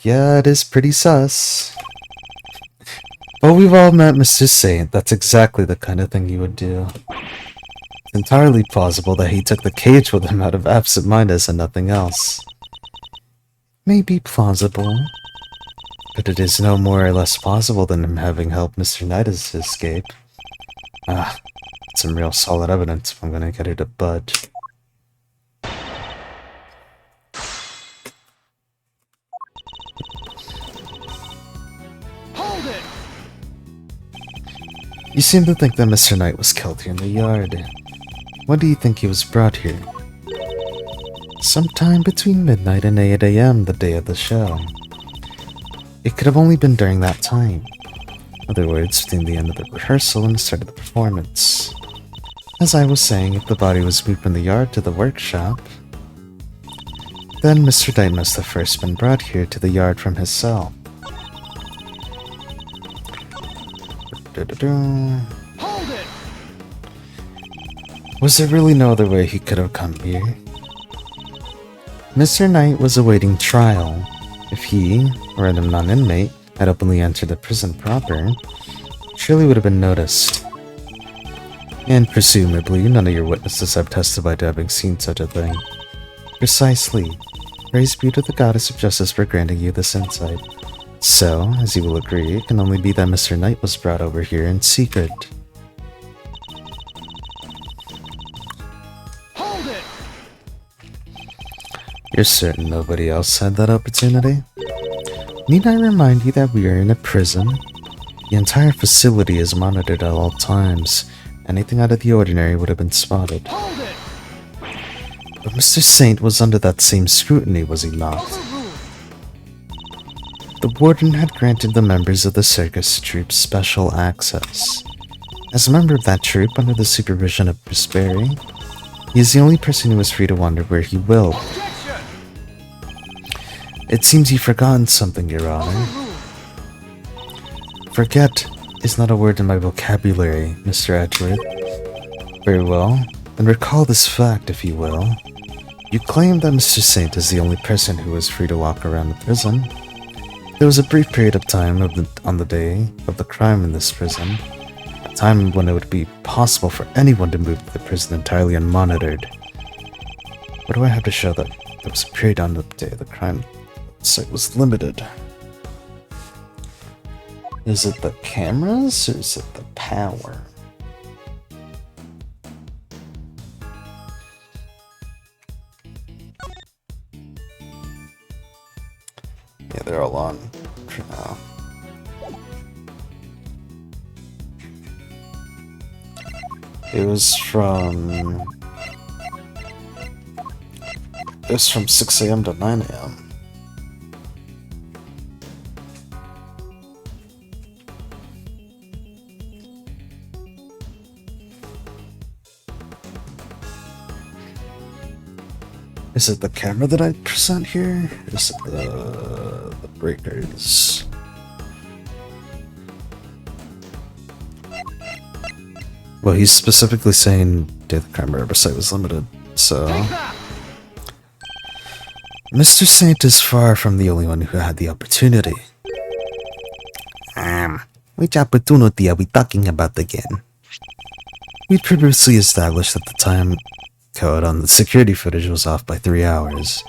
Yeah, it is pretty sus. But we've all met Mr. Saint. That's exactly the kind of thing he would do. It's entirely plausible that he took the cage with him out of absent-mindedness and nothing else. Maybe plausible, but it is no more or less plausible than him having helped Mr. Knight escape. Ah, it's some real solid evidence if I'm gonna get her to budge. Hold it! You seem to think that Mr. Knight was killed here in the yard. When do you think he was brought here? Sometime between midnight and 8 a.m. the day of the show. It could have only been during that time. In other words, between the end of the rehearsal and the start of the performance. As I was saying, if the body was moved from the yard to the workshop, then Mr. Knight must have first been brought here to the yard from his cell. Hold it! Was there really no other way he could have come here? Mr. Knight was awaiting trial. If he, or a non-inmate, had openly entered the prison proper, surely would have been noticed. And presumably, none of your witnesses have testified to having seen such a thing. Precisely. Praise be to the goddess of justice for granting you this insight. So, as you will agree, it can only be that Mr. Knight was brought over here in secret. Hold it! You're certain nobody else had that opportunity? Need I remind you that we are in a prison? The entire facility is monitored at all times. Anything out of the ordinary would have been spotted. Hold it! But Mr. Saint was under that same scrutiny, was he not? Overruled! The warden had granted the members of the circus troupe special access. As a member of that troupe under the supervision of Miss Berry, he is the only person who is free to wander where he will. Objection! It seems you've forgotten something, Your Honor. Overruled! Forget is not a word in my vocabulary, Mr. Edgeworth. Very well, then recall this fact, if you will. You claim that Mr. Saint is the only person who is free to walk around the prison. There was a brief period of time on the day of the crime in this prison, a time when it would be possible for anyone to move to the prison entirely unmonitored. What do I have to show that there was a period on the day of the crime site was limited? Is it the cameras or is it the power? Yeah, they're all on for now. It was from 6 a.m. to 9 a.m. Is it the camera that I present here? Is it the breakers? Well, he's specifically saying the camera site was limited, so... Take that! Mr. Saint is far from the only one who had the opportunity. Which opportunity are we talking about again? We previously established that the time code on the security footage was off by 3 hours,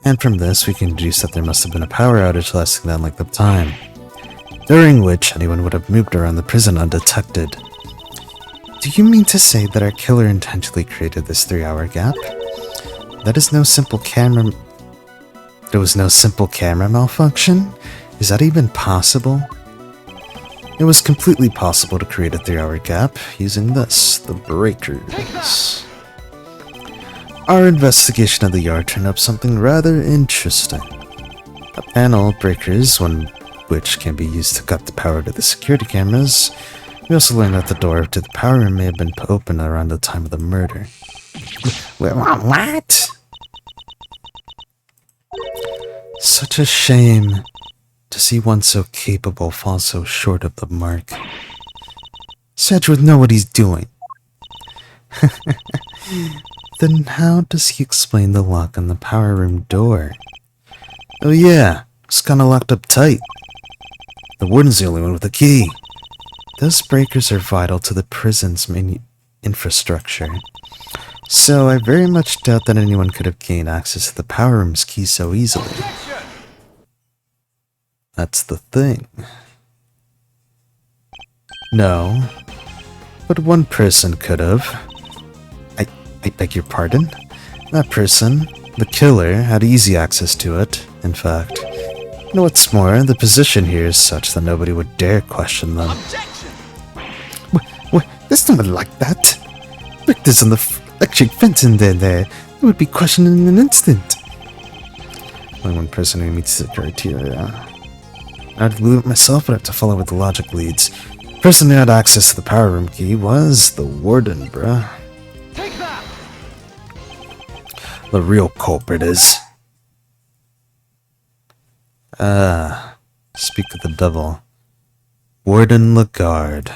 and from this we can deduce that there must have been a power outage lasting that length of time. during which anyone would have moved around the prison undetected. Do you mean to say that our killer intentionally created this 3-hour gap? That is no simple camera... There was no simple camera malfunction? Is that even possible? It was completely possible to create a 3-hour gap using this, the breakers. Our investigation of the yard turned up something rather interesting. A panel of breakers, one which can be used to cut the power to the security cameras. We also learned that the door to the power room may have been open around the time of the murder. What? Such a shame to see one so capable fall so short of the mark. Sedge would know what he's doing. Then how does he explain the lock on the power room door? Oh yeah, it's kinda locked up tight. The warden's the only one with the key. Those breakers are vital to the prison's main infrastructure. So I very much doubt that anyone could have gained access to the power room's key so easily. That's the thing. No, but one person could have. I beg your pardon? That person, the killer, had easy access to it, in fact. And what's more, the position here is such that nobody would dare question them. What? There's no one like that. Victor's on the electric fence in there. It would be questioned in an instant. Only one person who meets the criteria. I'd believe it myself, but I have to follow what the logic leads. The person who had access to the power room key was the warden, bruh. Take that! The real culprit is... speak of the devil. Warden Lagarde.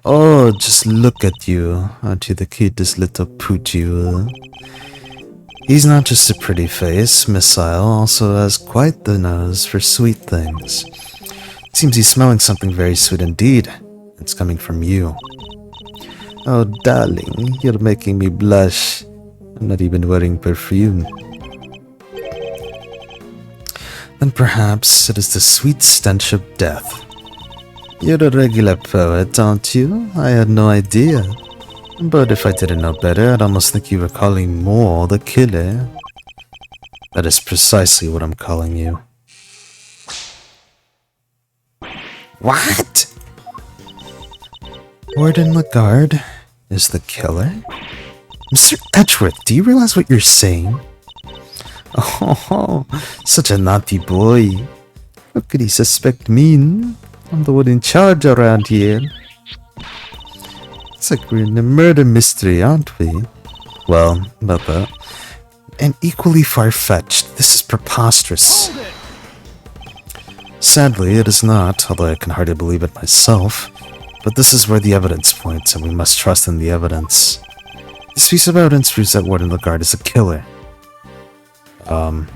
Oh, just look at you. Aren't you the cutest little pooch you? He's not just a pretty face, Missile also has quite the nose for sweet things. Seems he's smelling something very sweet indeed. It's coming from you. Oh, darling, you're making me blush. I'm not even wearing perfume. Then perhaps it is the sweet stench of death. You're a regular poet, aren't you? I had no idea. But if I didn't know better, I'd almost think you were calling Moore the killer. That is precisely what I'm calling you. What? Warden Lagarde is the killer? Mr. Edgeworth, do you realize what you're saying? Oh, such a naughty boy. How could he suspect me? I'm the one in charge around here. It's like we're in a murder mystery, aren't we? Well, about that. And equally far-fetched. This is preposterous. Hold it! Sadly, it is not, although I can hardly believe it myself. But this is where the evidence points, and we must trust in the evidence. This piece of evidence proves that Warden Lagarde is a killer. Oh.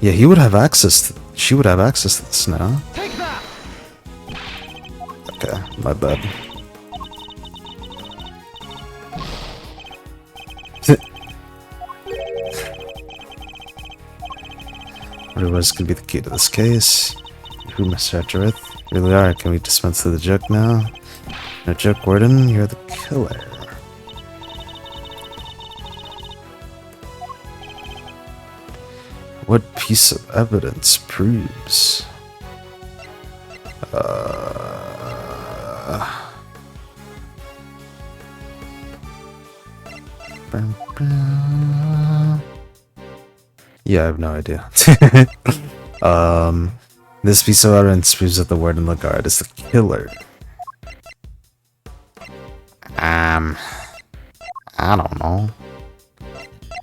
Yeah, he would have access to... She would have access to this now. Take that! Okay, my bad. What was could be the key to this case? Who, Mr. Edgeworth? Really are. Can we dispense with the joke now? No joke, Warden. You're the killer. What piece of evidence proves? Yeah, I have no idea. This piece of evidence proves that the Warden Lagarde is the killer. I don't know.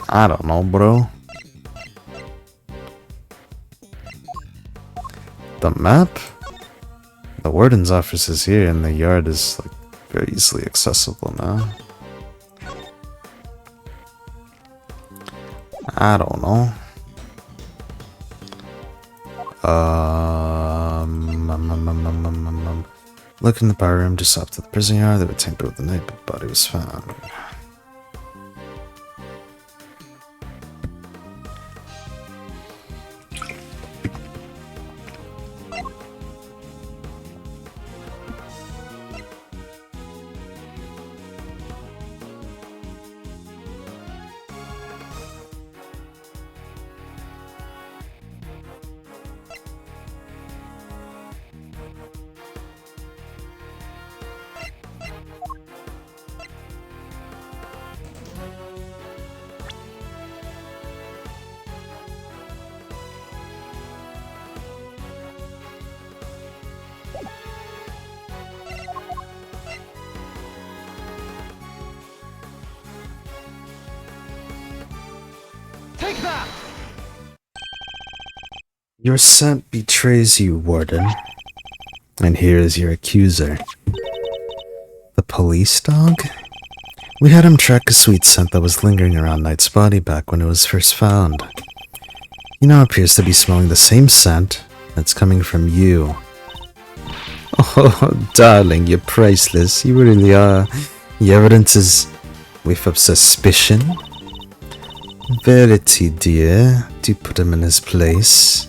I don't know, bro. The map? The warden's office is here and the yard is like very easily accessible now. I don't know. Look in the power room just up to the prison yard. They were tampered with the night, but the body was found. Take that! Your scent betrays you, Warden. And here is your accuser. The police dog? We had him track a sweet scent that was lingering around Knight's body back when it was first found. He now appears to be smelling the same scent that's coming from you. Oh, darling, you're priceless. You really are. The evidence is whiff of suspicion. Verity, dear, do put him in his place.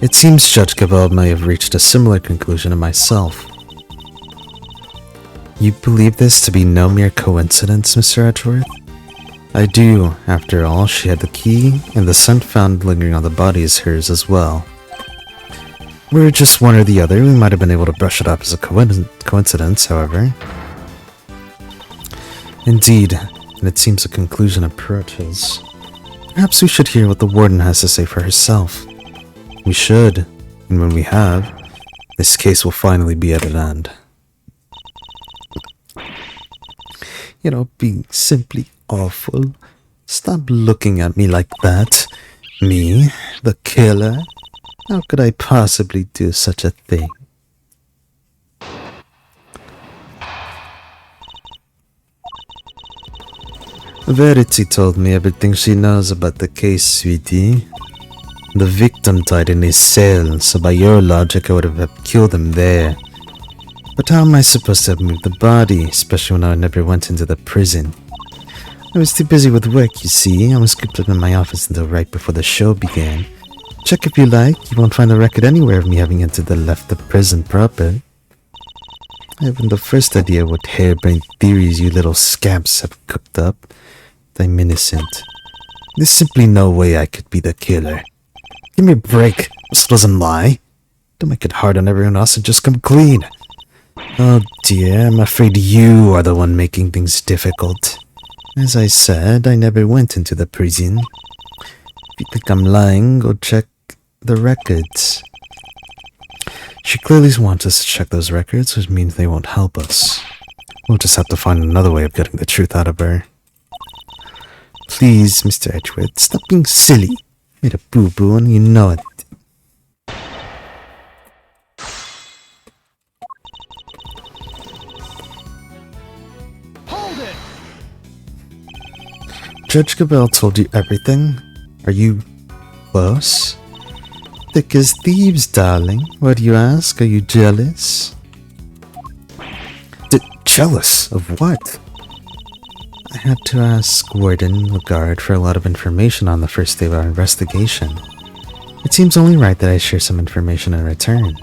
It seems Judge Cabell may have reached a similar conclusion to myself. You believe this to be no mere coincidence, Mr. Edgeworth? I do. After all, she had the key, and the scent found lingering on the body is hers as well. Were it just one or the other, we might have been able to brush it off as a coincidence, however. Indeed, and it seems a conclusion approaches. Perhaps we should hear what the Warden has to say for herself. We should, and when we have, this case will finally be at an end. You know, being simply awful. Stop looking at me like that. Me, the killer? How could I possibly do such a thing? Verity told me everything she knows about the case, sweetie. The victim died in his cell, so by your logic I would have killed him there. But how am I supposed to have moved the body, especially when I never went into the prison? I was too busy with work, you see. I was cooped up in my office until right before the show began. Check if you like, you won't find the record anywhere of me having entered the prison proper. I haven't the first idea what harebrained theories you little scamps have cooked up. I'm innocent. There's simply no way I could be the killer. Give me a break. This doesn't lie. Don't make it hard on everyone else and just come clean. Oh dear, I'm afraid you are the one making things difficult. As I said, I never went into the prison. If you think I'm lying, go check the records. She clearly wants us to check those records, which means they won't help us. We'll just have to find another way of getting the truth out of her. Please, Mr. Edgeworth, stop being silly. You made a boo-boo and you know it. Hold it! Judge Cabell told you everything? Are you close? Thick as thieves, darling. What do you ask? Are you jealous? Jealous of what? I had to ask Warden Lagarde for a lot of information on the first day of our investigation. It seems only right that I share some information in return.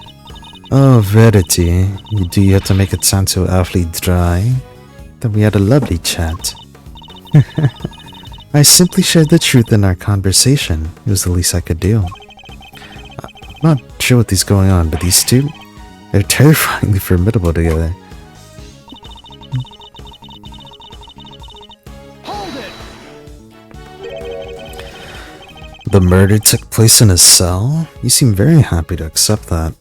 Oh, Verity, do you have to make it sound so awfully dry? That we had a lovely chat. I simply shared the truth in our conversation. It was the least I could do. I'm not sure what is going on, but these two, they're terrifyingly formidable together. Hold it! The murder took place in a cell? You seem very happy to accept that.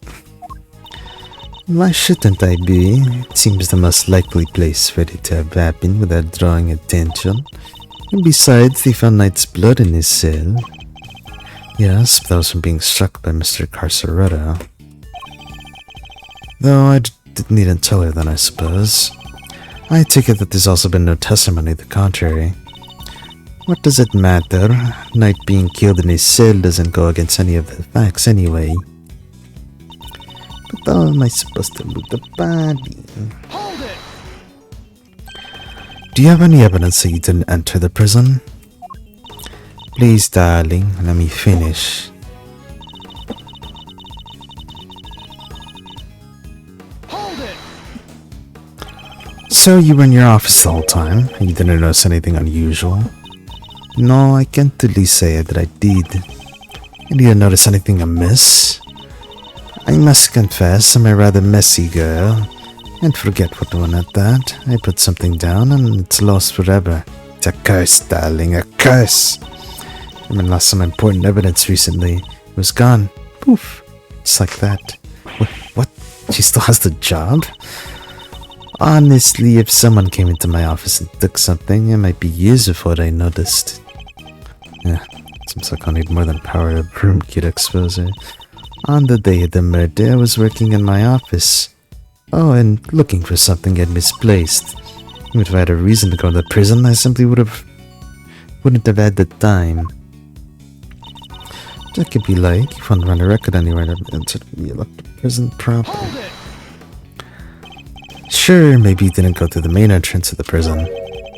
Why shouldn't I be? It seems the most likely place for it to have happened without drawing attention. And besides, they found Knight's blood in his cell. Yes, but that was from being struck by Mr. Carceretto. Though I didn't need to tell her then, I suppose. I take it that there's also been no testimony to the contrary. What does it matter? Knight being killed in his cell doesn't go against any of the facts anyway. But how am I supposed to move the body? Hold it! Do you have any evidence that you didn't enter the prison? Please, darling, let me finish. Hold it! So you were in your office the whole time, and you didn't notice anything unusual? No, I can't really say that I did. I didn't notice anything amiss. I must confess, I'm a rather messy girl, and forget what one at that. I put something down and it's lost forever. It's a curse, darling, a curse. I lost some important evidence recently. It was gone. Poof. Just like that. What? She still has the job? Honestly, if someone came into my office and took something, it might be years before I noticed. Yeah, seems like I'll need more than power of broom kit exposure. On the day of the murder, I was working in my office. Oh, and looking for something I'd misplaced. If I had a reason to go to prison, I simply wouldn't have had the time. That could be like, if one run a record anywhere that entered me left the prison proper. Hold it! Sure, maybe you didn't go through the main entrance of the prison.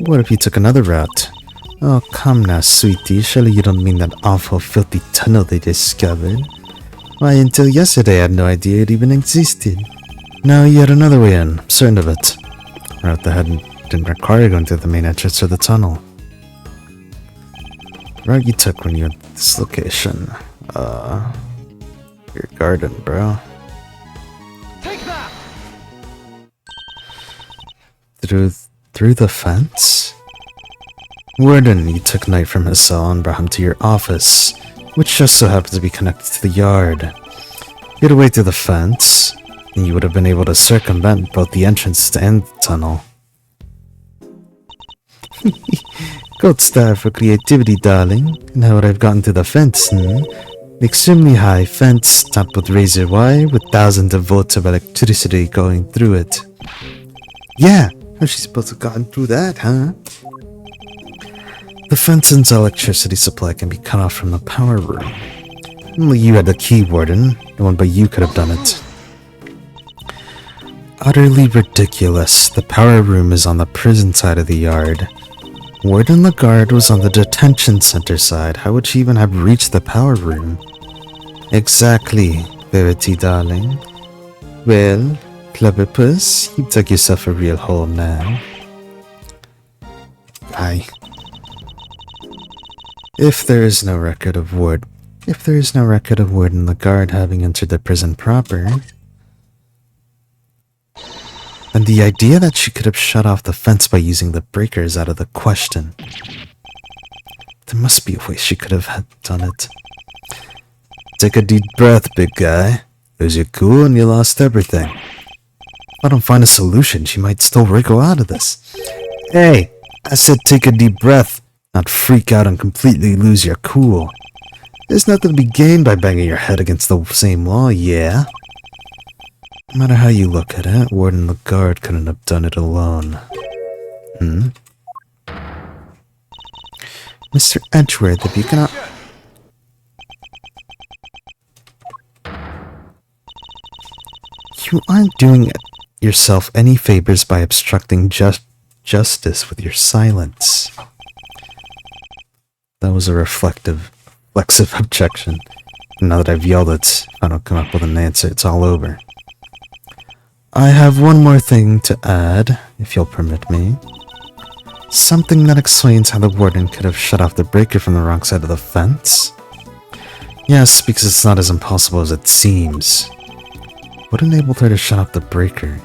What if you took another route? Oh, come now, sweetie. Surely you don't mean that awful, filthy tunnel they discovered. Why, until yesterday I had no idea it even existed. No, you had another way in. I'm certain of it. A route that didn't require going through the main entrance of the tunnel. Route you took when you went to this location. Your garden, bro. Take that! Through the fence? Warden, you took Knight from his cell and brought him to your office, which just so happens to be connected to the yard. You had a way through the fence, and you would have been able to circumvent both the entrance and the tunnel. Gold star for creativity, darling. Now what I've gotten through the fence, An extremely high fence, topped with razor wire, with thousands of volts of electricity going through it. Yeah, how's she supposed to have gotten through that, huh? The fence's electricity supply can be cut off from the power room. Only you had the key, Warden. No one but you could have done it. Utterly ridiculous. The power room is on the prison side of the yard. Warden Lagarde was on the detention center side. How would she even have reached the power room? Exactly, Verity, darling. Well, clever puss, you dug yourself a real hole now. Aye. If there is no record of Warden Lagarde having entered the prison proper, then the idea that she could have shut off the fence by using the breaker is out of the question. There must be a way she could have done it. Take a deep breath, big guy. Lose your cool and you lost everything. If I don't find a solution, she might still wriggle out of this. Hey, I said take a deep breath, not freak out and completely lose your cool. There's nothing to be gained by banging your head against the same wall, yeah? No matter how you look at it, Warden Lagarde couldn't have done it alone. Mr. Edgeworth, if you cannot... You aren't doing yourself any favors by obstructing justice with your silence. That was a reflexive objection. Now that I've yelled it, if I don't come up with an answer, it's all over. I have one more thing to add, if you'll permit me. Something that explains how the warden could have shut off the breaker from the wrong side of the fence. Yes, because it's not as impossible as it seems. What enabled her to shut off the breaker?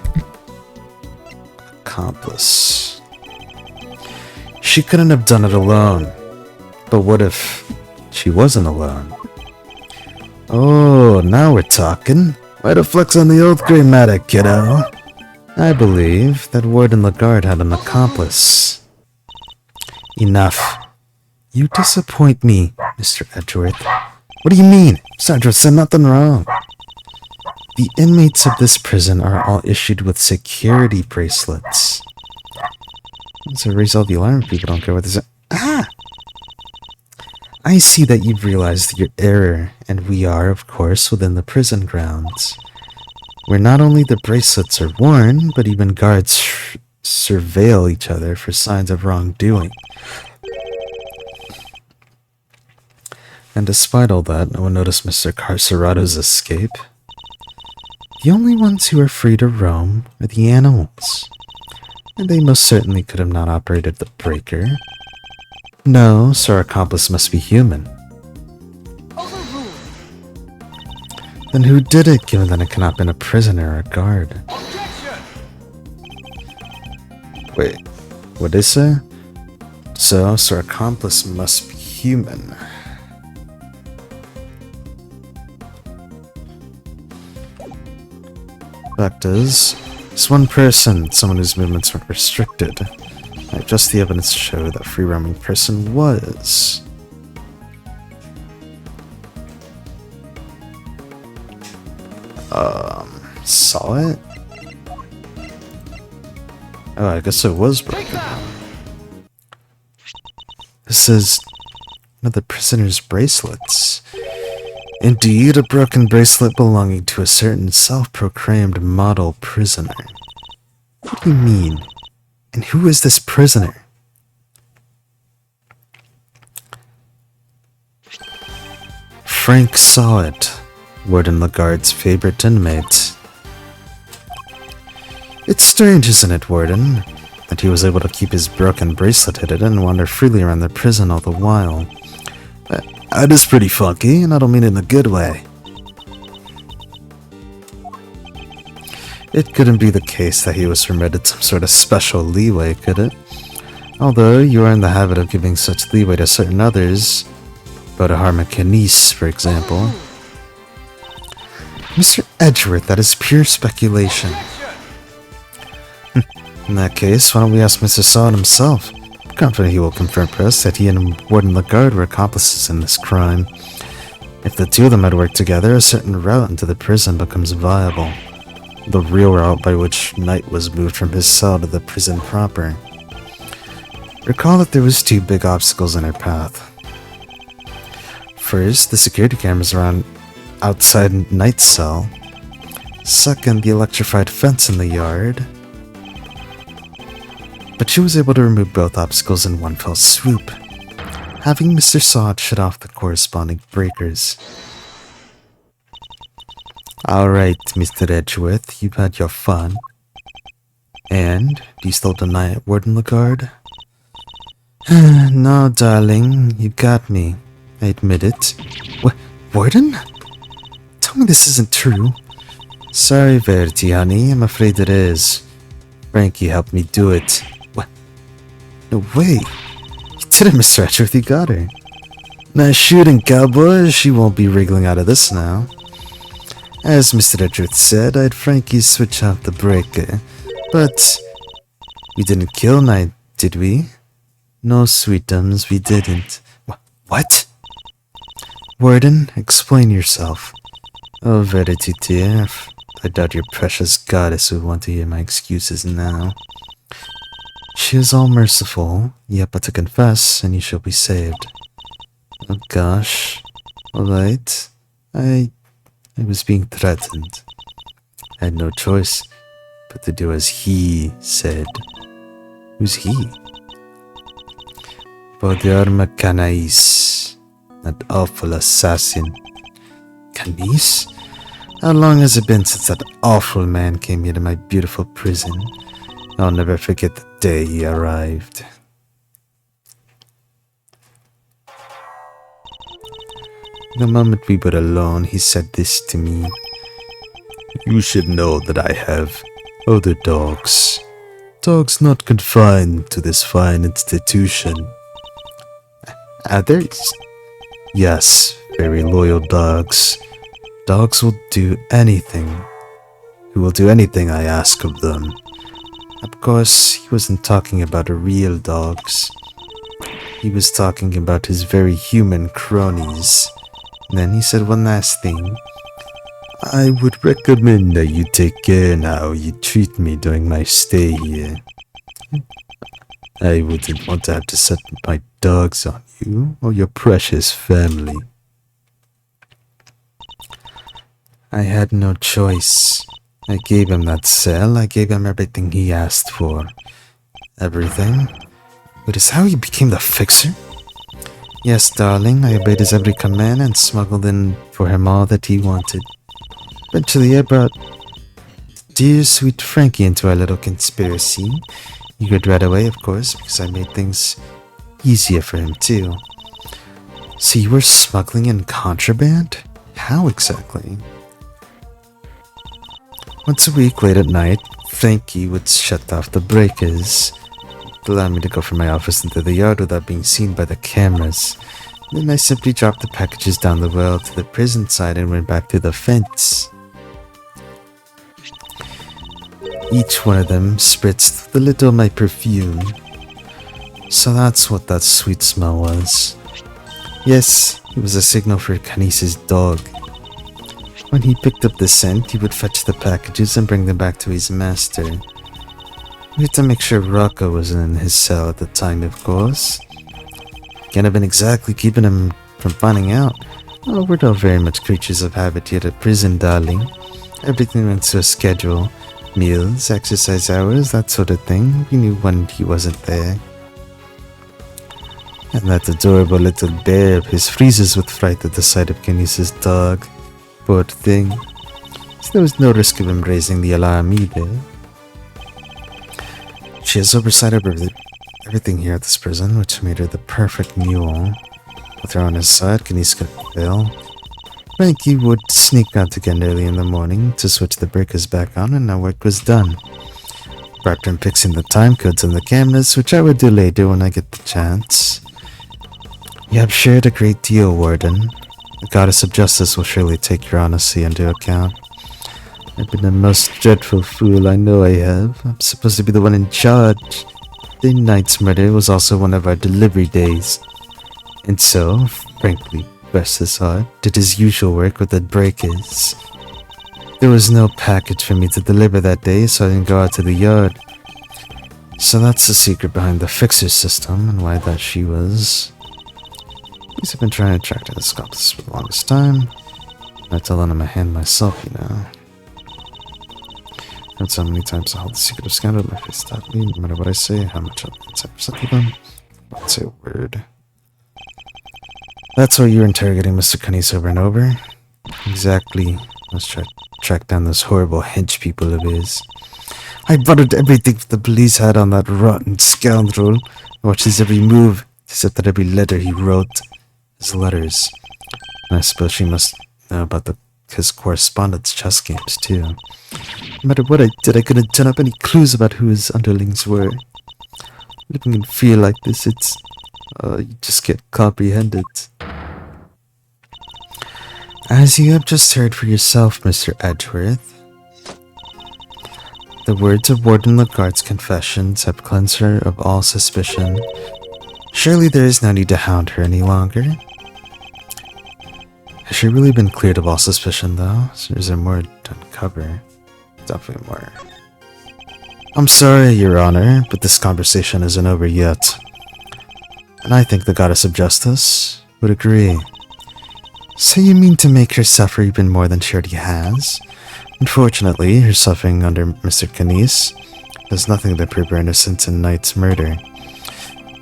Accomplice. She couldn't have done it alone. But what if she wasn't alone? Oh, now we're talking. Way to flex on the old gray matter, kiddo. I believe that Warden Lagarde had an accomplice. Enough. You disappoint me, Mr. Edgeworth. What do you mean? Sandra said nothing wrong. The inmates of this prison are all issued with security bracelets. Let's erase all the alarm if people don't care what this is. Ah! I see that you've realized your error, and we are, of course, within the prison grounds, where not only the bracelets are worn, but even guards surveil each other for signs of wrongdoing. And despite all that, no one noticed Mr. Carcerato's escape. The only ones who are free to roam are the animals, and they most certainly could have not operated the breaker. No, so our accomplice must be human. Overruled. Then who did it, given that it cannot have been a prisoner or a guard? Objection. Wait, what is it? So our accomplice must be human. Fact is, There's one person, someone whose movements weren't restricted. I have just the evidence to show that free roaming person was. Saw it? Oh, I guess it was Take broken. that! This is one of the prisoner's bracelets. Indeed, a broken bracelet belonging to a certain self-proclaimed model prisoner. What do you mean? And who is this prisoner? Frank saw it, Warden Lagarde's favorite inmate. It's strange, isn't it, Warden, that he was able to keep his broken bracelet hidden and wander freely around the prison all the while. That is pretty funky, and I don't mean it in a good way. It couldn't be the case that he was permitted some sort of special leeway, could it? Although you are in the habit of giving such leeway to certain others, Bodahar Canis, for example. Mr. Edgeworth, that is pure speculation. In that case, why don't we ask Mr. Sod himself? I'm confident he will confirm to us that he and Warden Lagarde were accomplices in this crime. If the two of them had worked together, a certain route into the prison becomes viable. The real route by which Knight was moved from his cell to the prison proper. Recall that there was two big obstacles in her path. First, the security cameras around outside Knight's cell. Second, the electrified fence in the yard. But she was able to remove both obstacles in one fell swoop, having Mr. Sod shut off the corresponding breakers. Alright, Mr. Edgeworth, you've had your fun. And, do you still deny it, Warden Lagarde? No, darling, you got me. I admit it. What, Warden? Tell me this isn't true. Sorry, Verity, honey, I'm afraid it is. Frankie helped me do it. What? No way. You did it, Mr. Edgeworth, you got her. Nice shooting, cowboy. She won't be wriggling out of this now. As Mr. Edgeworth said, I had Frankie switch off the breaker. But we didn't kill Knight, did we? No, sweetums, we didn't. What? Warden, explain yourself. Oh, Verity, dear. I doubt your precious goddess would want to hear my excuses now. She is all merciful. You have but to confess, and you shall be saved. Oh gosh. Alright. I was being threatened. I had no choice but to do as he said. Who's he? Bodahar Canis. That awful assassin. Canis? How long has it been since that awful man came here to my beautiful prison? I'll never forget the day he arrived. The moment we were alone, he said this to me. You should know that I have other dogs. Dogs not confined to this fine institution. Others? Yes, very loyal dogs. Dogs will do anything. Who will do anything I ask of them. Of course, he wasn't talking about real dogs. He was talking about his very human cronies. Then he said one last thing. I would recommend that you take care now you treat me during my stay here. I wouldn't want to have to set my dogs on you or your precious family. I had no choice. I gave him that cell. I gave him everything he asked for. Everything? But is how he became the fixer? Yes, darling, I obeyed his every command and smuggled in for him all that he wanted. Eventually, I brought dear sweet Frankie into our little conspiracy. He got right away, of course, because I made things easier for him, too. So you were smuggling in contraband? How exactly? Once a week, late at night, Frankie would shut off the breakers. Allow me to go from my office into the yard without being seen by the cameras. Then I simply dropped the packages down the well to the prison side and went back to the fence. Each one of them spritzed with a little of my perfume. So that's what that sweet smell was. Yes, it was a signal for Kanise's dog. When he picked up the scent, he would fetch the packages and bring them back to his master. We had to make sure Rocco wasn't in his cell at the time, of course. Can't have been exactly keeping him from finding out. Oh, we're not very much creatures of habit here at prison, darling. Everything went to a schedule. Meals, exercise hours, that sort of thing. We knew when he wasn't there. And that adorable little bear of his freezes with fright at the sight of Kanise's dog. Poor thing. So there was no risk of him raising the alarm either. She has oversight over everything here at this prison, which made her the perfect mule. With her on his side, Kanise couldn't fail. Frankie would sneak out again early in the morning to switch the breakers back on, and our work was done. Apart from fixing the time codes on the cameras, which I would do later when I get the chance. You have shared a great deal, Warden. The goddess of justice will surely take your honesty into account. I've been a most dreadful fool, I know I have. I'm supposed to be the one in charge. The night's murder was also one of our delivery days. And so, frankly, bless his heart, did his usual work with the breakers. There was no package for me to deliver that day, so I didn't go out to the yard. So that's the secret behind the fixer system and why that she was. He's been trying to track down the Scopus for the longest time. I tell them I'm a hand myself, you know. Heard so many times I hold the secret of scandal, my face stopped me, no matter what I say, how much I'll percent of them. I won't say a word. That's why you're interrogating Mr. Kanise over and over? Exactly. Let's track down those horrible hench people of his. I buttered everything the police had on that rotten scoundrel. I watched his every move, except that every letter he wrote. His letters. And I suppose she must know about his correspondence chess games, too. No matter what I did, I couldn't turn up any clues about who his underlings were. Living in fear like this, it's... you just get comprehended. As you have just heard for yourself, Mr. Edgeworth, the words of Warden Lagarde's confessions have cleansed her of all suspicion. Surely there is no need to hound her any longer. Has she really been cleared of all suspicion, though? Or is there more to uncover? Definitely more. I'm sorry, Your Honor, but this conversation isn't over yet. And I think the Goddess of Justice would agree. So you mean to make her suffer even more than she already has? Unfortunately, her suffering under Mr. Kanise has nothing to prove her innocence in Knight's murder.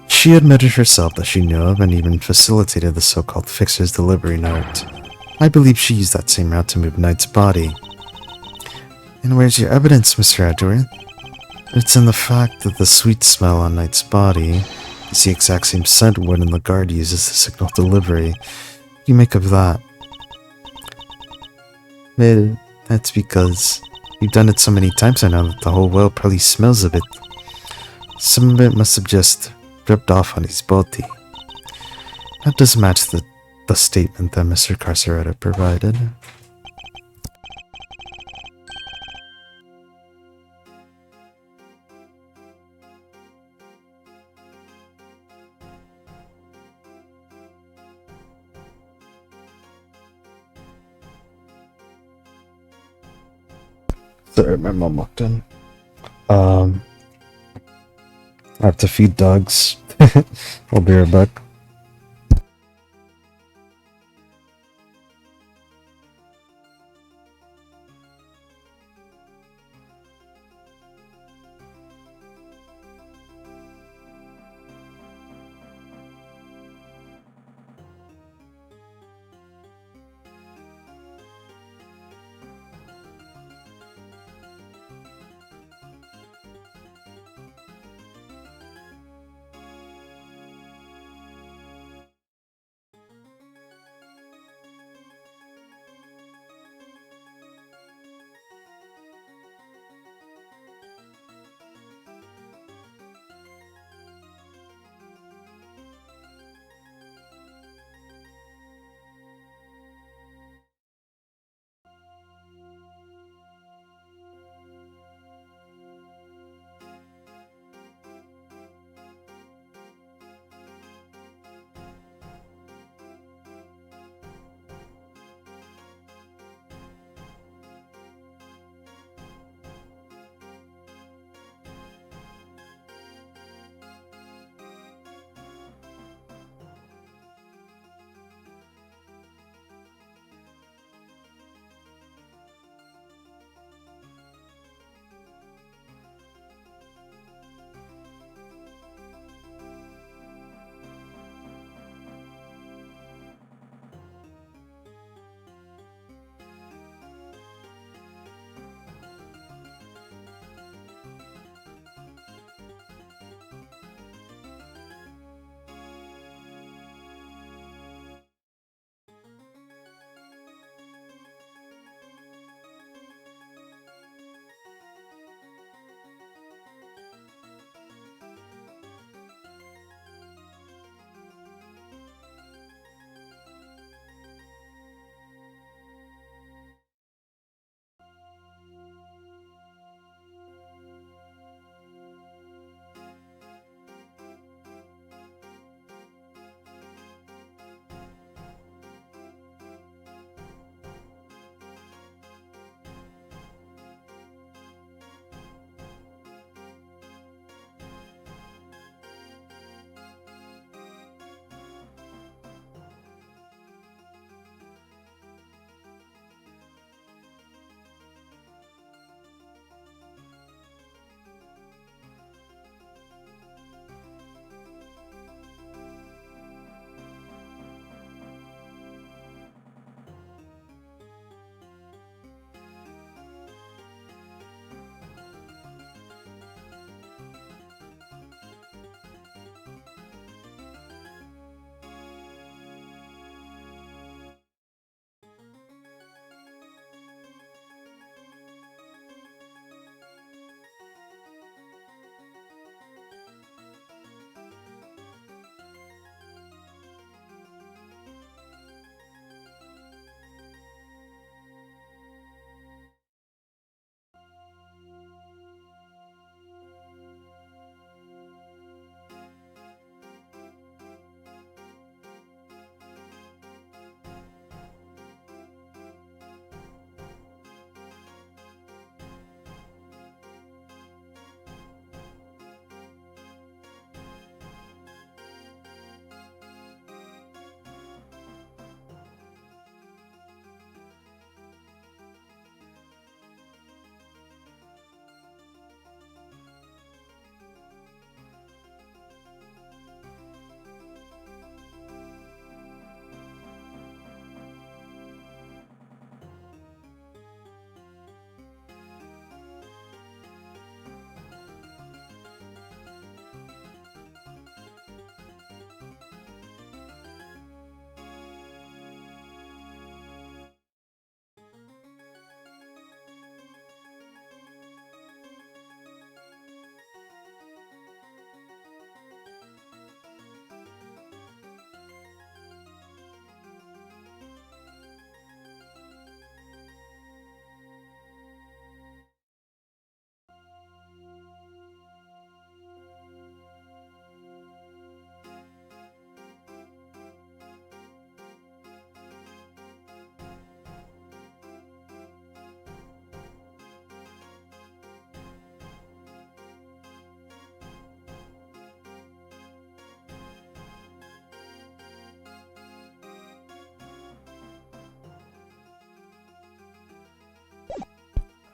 She admitted herself that she knew of and even facilitated the so-called Fixer's delivery note. I believe she used that same route to move Knight's body. And where's your evidence, Mr. Edgeworth? It's in the fact that the sweet smell on Knight's body is the exact same scent Warden Lagarde uses to signal delivery. You make of that? Well, that's because you've done it so many times now that the whole world probably smells of it. Some of it must have just rubbed off on his body. That does match the statement that Mr. Carceretta provided. Sorry, my mom walked in. I have to feed dogs. I'll be right back.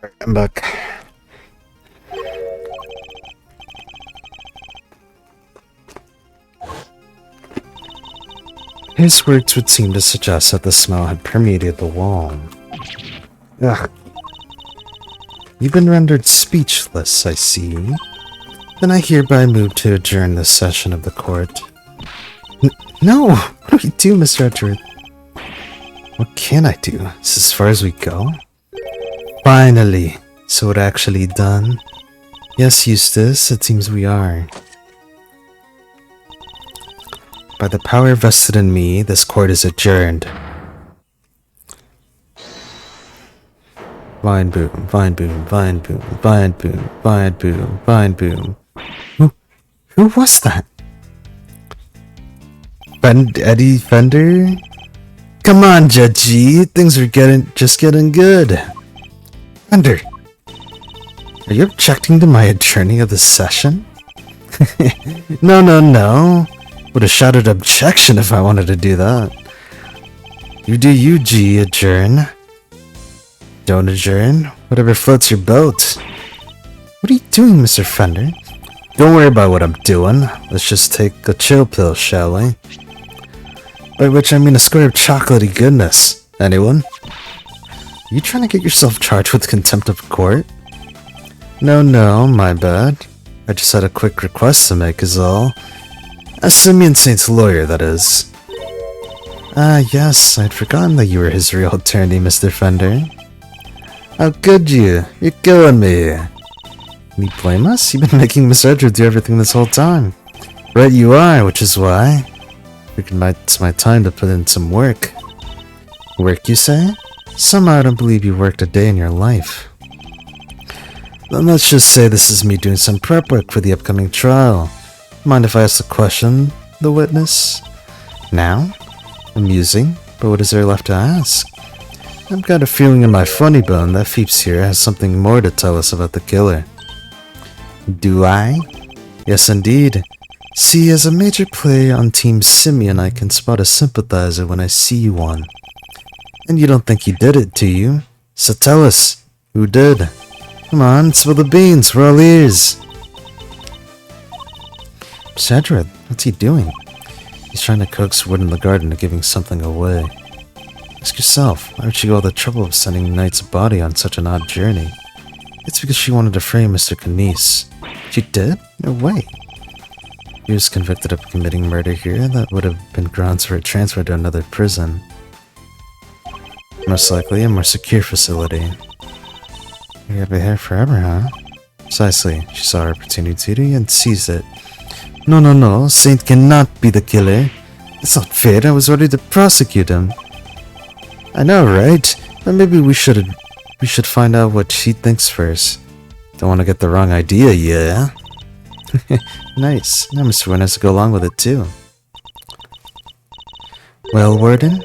I'm back. His words would seem to suggest that the smell had permeated the wall. Ugh. You've been rendered speechless, I see. Then I hereby move to adjourn this session of the court. No! What do we do, Mr. Edgeworth? What can I do? Is this as far as we go? Finally! So we're actually done? Yes, Eustace, it seems we are. By the power vested in me, this court is adjourned. Vine boom, vine boom, vine boom, vine boom, vine boom, vine boom. Who was that? Eddie Fender? Come on, Judgy, things are just getting good. Fender, are you objecting to my adjourning of the session? No. Would have shouted objection if I wanted to do that. You do you, G, adjourn. Don't adjourn. Whatever floats your boat. What are you doing, Mr. Fender? Don't worry about what I'm doing. Let's just take a chill pill, shall we? By which I mean a square of chocolatey goodness. Anyone? Are you trying to get yourself charged with contempt of court? No, my bad. I just had a quick request to make is all. As Simeon Saint's lawyer, that is. Ah, yes, I'd forgotten that you were his real attorney, Mr. Fender. How could you? You're killing me. Can you blame us? You've been making Miss Edgeworth do everything this whole time. Right you are, which is why. It's my time to put in some work. Work, you say? Somehow I don't believe you worked a day in your life. Then let's just say this is me doing some prep work for the upcoming trial. Mind if I ask the question, the witness? Now? Amusing, but what is there left to ask? I've got a feeling in my funny bone that Pheeps here has something more to tell us about the killer. Do I? Yes, indeed. See, as a major player on Team Simeon, I can spot a sympathizer when I see one. And you don't think he did it, do you? So tell us, who did? Come on, spill the beans, we're all ears. Cedric, what's he doing? He's trying to coax Wood in the garden into giving something away. Ask yourself, why would she go all the trouble of sending Knight's body on such an odd journey? It's because she wanted to frame Mr. Canis. She did? No way. He was convicted of committing murder here. That would have been grounds for a transfer to another prison. Most likely a more secure facility. You're gonna be here forever, huh? Precisely. She saw her opportunity and seized it. No. Saint cannot be the killer. It's not fair. I was ready to prosecute him. I know, right? But maybe we should find out what she thinks first. Don't want to get the wrong idea, yeah? Nice. Now Mr. Wynn has to go along with it too. Well, Warden,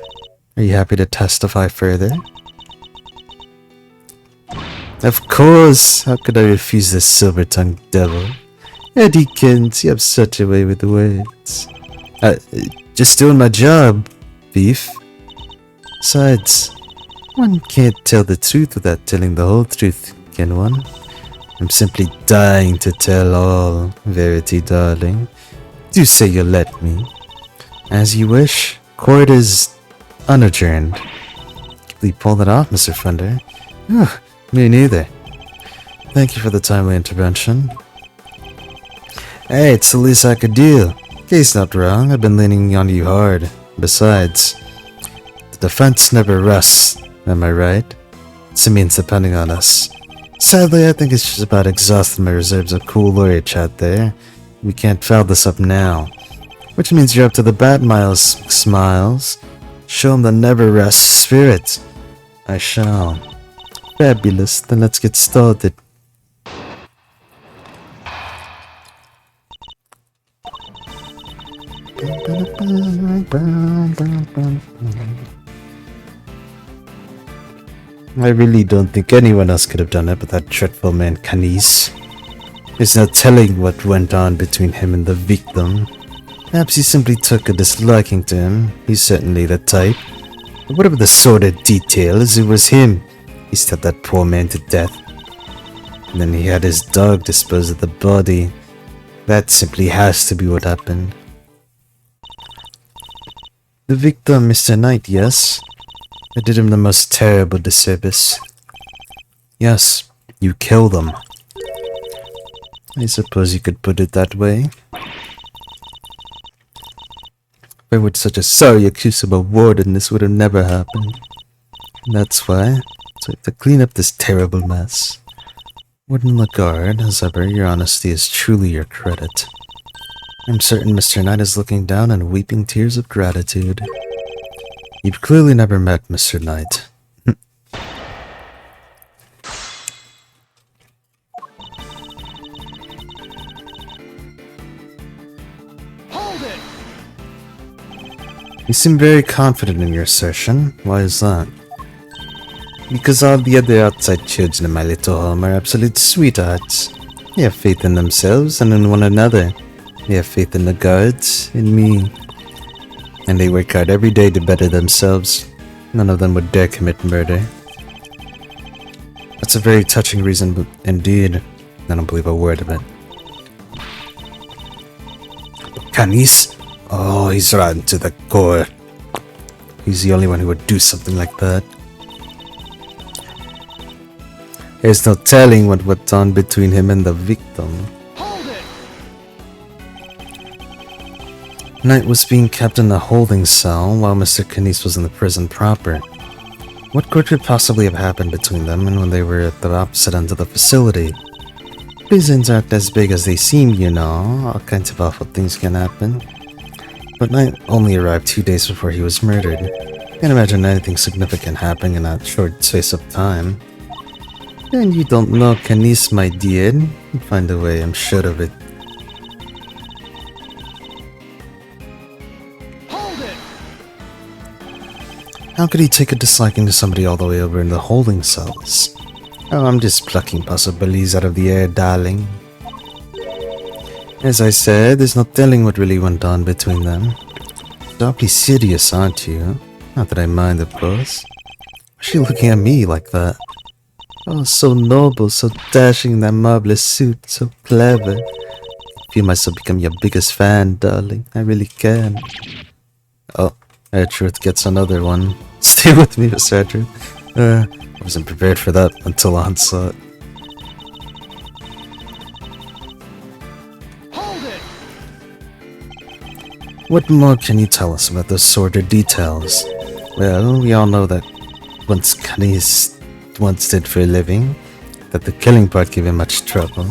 are you happy to testify further? Of course! How could I refuse this silver-tongued devil? Eddykins, you have such a way with the words. Just doing my job, thief. Besides, one can't tell the truth without telling the whole truth, can one? I'm simply dying to tell all, Verity, darling. Do say you'll let me. As you wish. Court is unadjourned. Can you pull that off, Mr. Fender? Me neither. Thank you for the timely intervention. Hey, it's the least I could do. Case not wrong, I've been leaning on you hard. Besides, the defense never rests, am I right? Simeon's depending on us. Sadly, I think it's just about exhausting my reserves of cool lawyer chat there. We can't foul this up now. Which means you're up to the bat, Miles Smiles. Show him the never rest spirit. I shall. Fabulous, then let's get started. I really don't think anyone else could have done it but that dreadful man Canis. There's no telling what went on between him and the victim. Perhaps he simply took a disliking to him. He's certainly the type. But whatever the sordid details, it was him. He stabbed that poor man to death. And then he had his dog dispose of the body. That simply has to be what happened. The victim, Mr. Knight, yes? I did him the most terrible disservice. Yes, you killed him. I suppose you could put it that way. If I were such a sorry accusable warden, this would have never happened. And that's why, so I have to clean up this terrible mess. Warden Lagarde, as ever, your honesty is truly your credit. I'm certain Mr. Knight is looking down and weeping tears of gratitude. You've clearly never met Mr. Knight. Hold it! You seem very confident in your assertion. Why is that? Because all the other outside children in my little home are absolute sweethearts. They have faith in themselves and in one another. They have faith in the guards, in me. And they work hard every day to better themselves. None of them would dare commit murder. That's a very touching reason indeed. I don't believe a word of it. Canis? Oh, he's rotten to the core. He's the only one who would do something like that. There's no telling what went on between him and the victim. Hold it! Knight was being kept in a holding cell while Mr. Canis was in the prison proper. What could possibly have happened between them and when they were at the opposite end of the facility? Prisons aren't as big as they seem, you know. All kinds of awful things can happen. But Knight only arrived 2 days before he was murdered. Can't imagine anything significant happening in that short space of time. And you don't know Canis, my dear. You'd find a way, I'm sure of it. Hold it! How could he take a disliking to somebody all the way over in the holding cells? Oh, I'm just plucking possibilities out of the air, darling. As I said, there's no telling what really went on between them. Awfully serious, aren't you? Not that I mind, of course. Why's she looking at me like that? Oh, so noble, so dashing in that marvelous suit, so clever. I feel myself become your biggest fan, darling. I really can. Oh, Edgeworth gets another one. Stay with me, Miss Edgeworth. I wasn't prepared for that until onslaught. Hold it! What more can you tell us about those sordid details? Well, we all know that once Canis once did for a living, that the killing part gave him much trouble,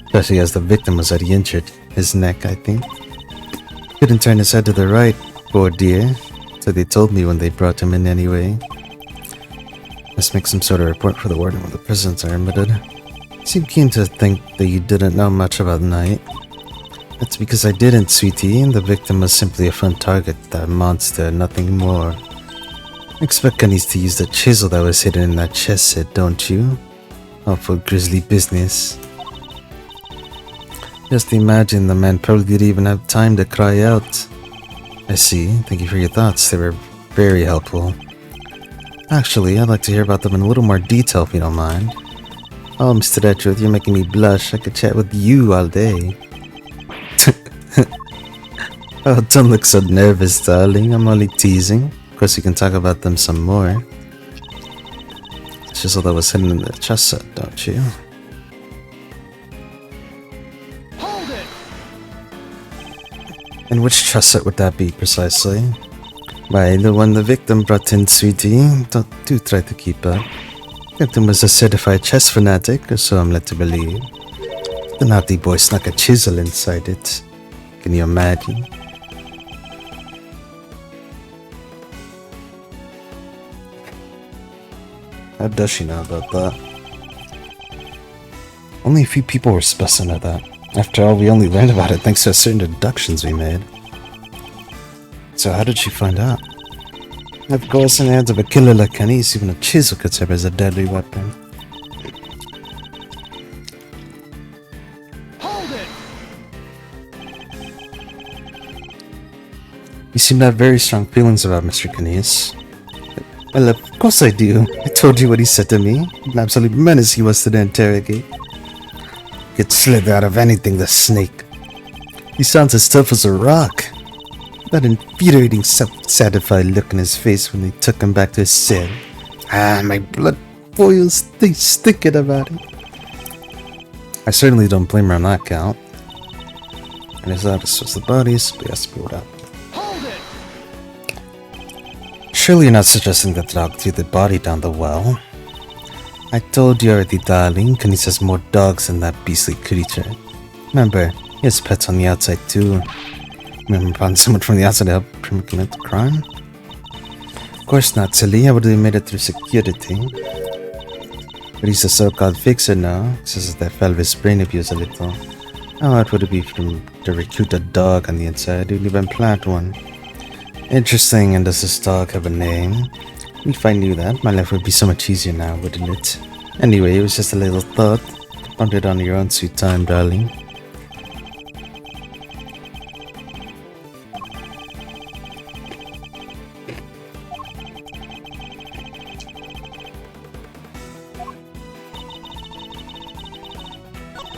especially as the victim was already injured, his neck, I think. Couldn't turn his head to the right, poor dear, so they told me when they brought him in anyway. Must make some sort of report for the warden when the prisons are admitted. Seem keen to think that you didn't know much about Knight. That's because I didn't, sweetie, and the victim was simply a fun target, that monster, nothing more. Expect Canis to use the chisel that was hidden in that chest set, don't you? Awful grisly business. Just imagine, the man probably didn't even have time to cry out. I see. Thank you for your thoughts. They were very helpful. Actually, I'd like to hear about them in a little more detail if you don't mind. Oh, Mr. Edgeworth, you're making me blush. I could chat with you all day. Oh, don't look so nervous, darling. I'm only teasing. Of course, you can talk about them some more. Chisel that was hidden in the chest set, don't you? Hold it! And which chest set would that be, precisely? Why, the one the victim brought in, sweetie. Do try to keep up. Victim was a certified chess fanatic, or so I'm led to believe. The naughty boy snuck a chisel inside it. Can you imagine? How does she know about that? Only a few people were supposed to know that. After all, we only learned about it thanks to certain deductions we made. So how did she find out? Of course, in the hands of a killer like Canis, even a chisel could serve as a deadly weapon. Hold it! You seem to have very strong feelings about Mr. Canis. Well, of course I do. I told you what he said to me. An absolute menace he was to interrogate. Could slither out of anything, the snake. He sounds as tough as a rock. That infuriating, self-satisfied look in his face when they took him back to his cell. Ah, my blood boils thinking about it. I certainly don't blame her on that count. And his artist was the bodies, so he has to build up. Hold it! Surely you're not suggesting that the dog threw the body down the well? I told you already, darling, Kanis has more dogs than that beastly creature. Remember, he has pets on the outside too. Remember found someone from the outside to help him commit the crime? Of course not, silly. I would have made it through security. But he's a so-called fixer now, says that fell his brain abuse a little. How hard would it be for him to recruit a dog on the inside? He'd even plant one. Interesting, and does this dog have a name? If I knew that, my life would be so much easier now, wouldn't it? Anyway, it was just a little thought. Ponder it on your own sweet time, darling.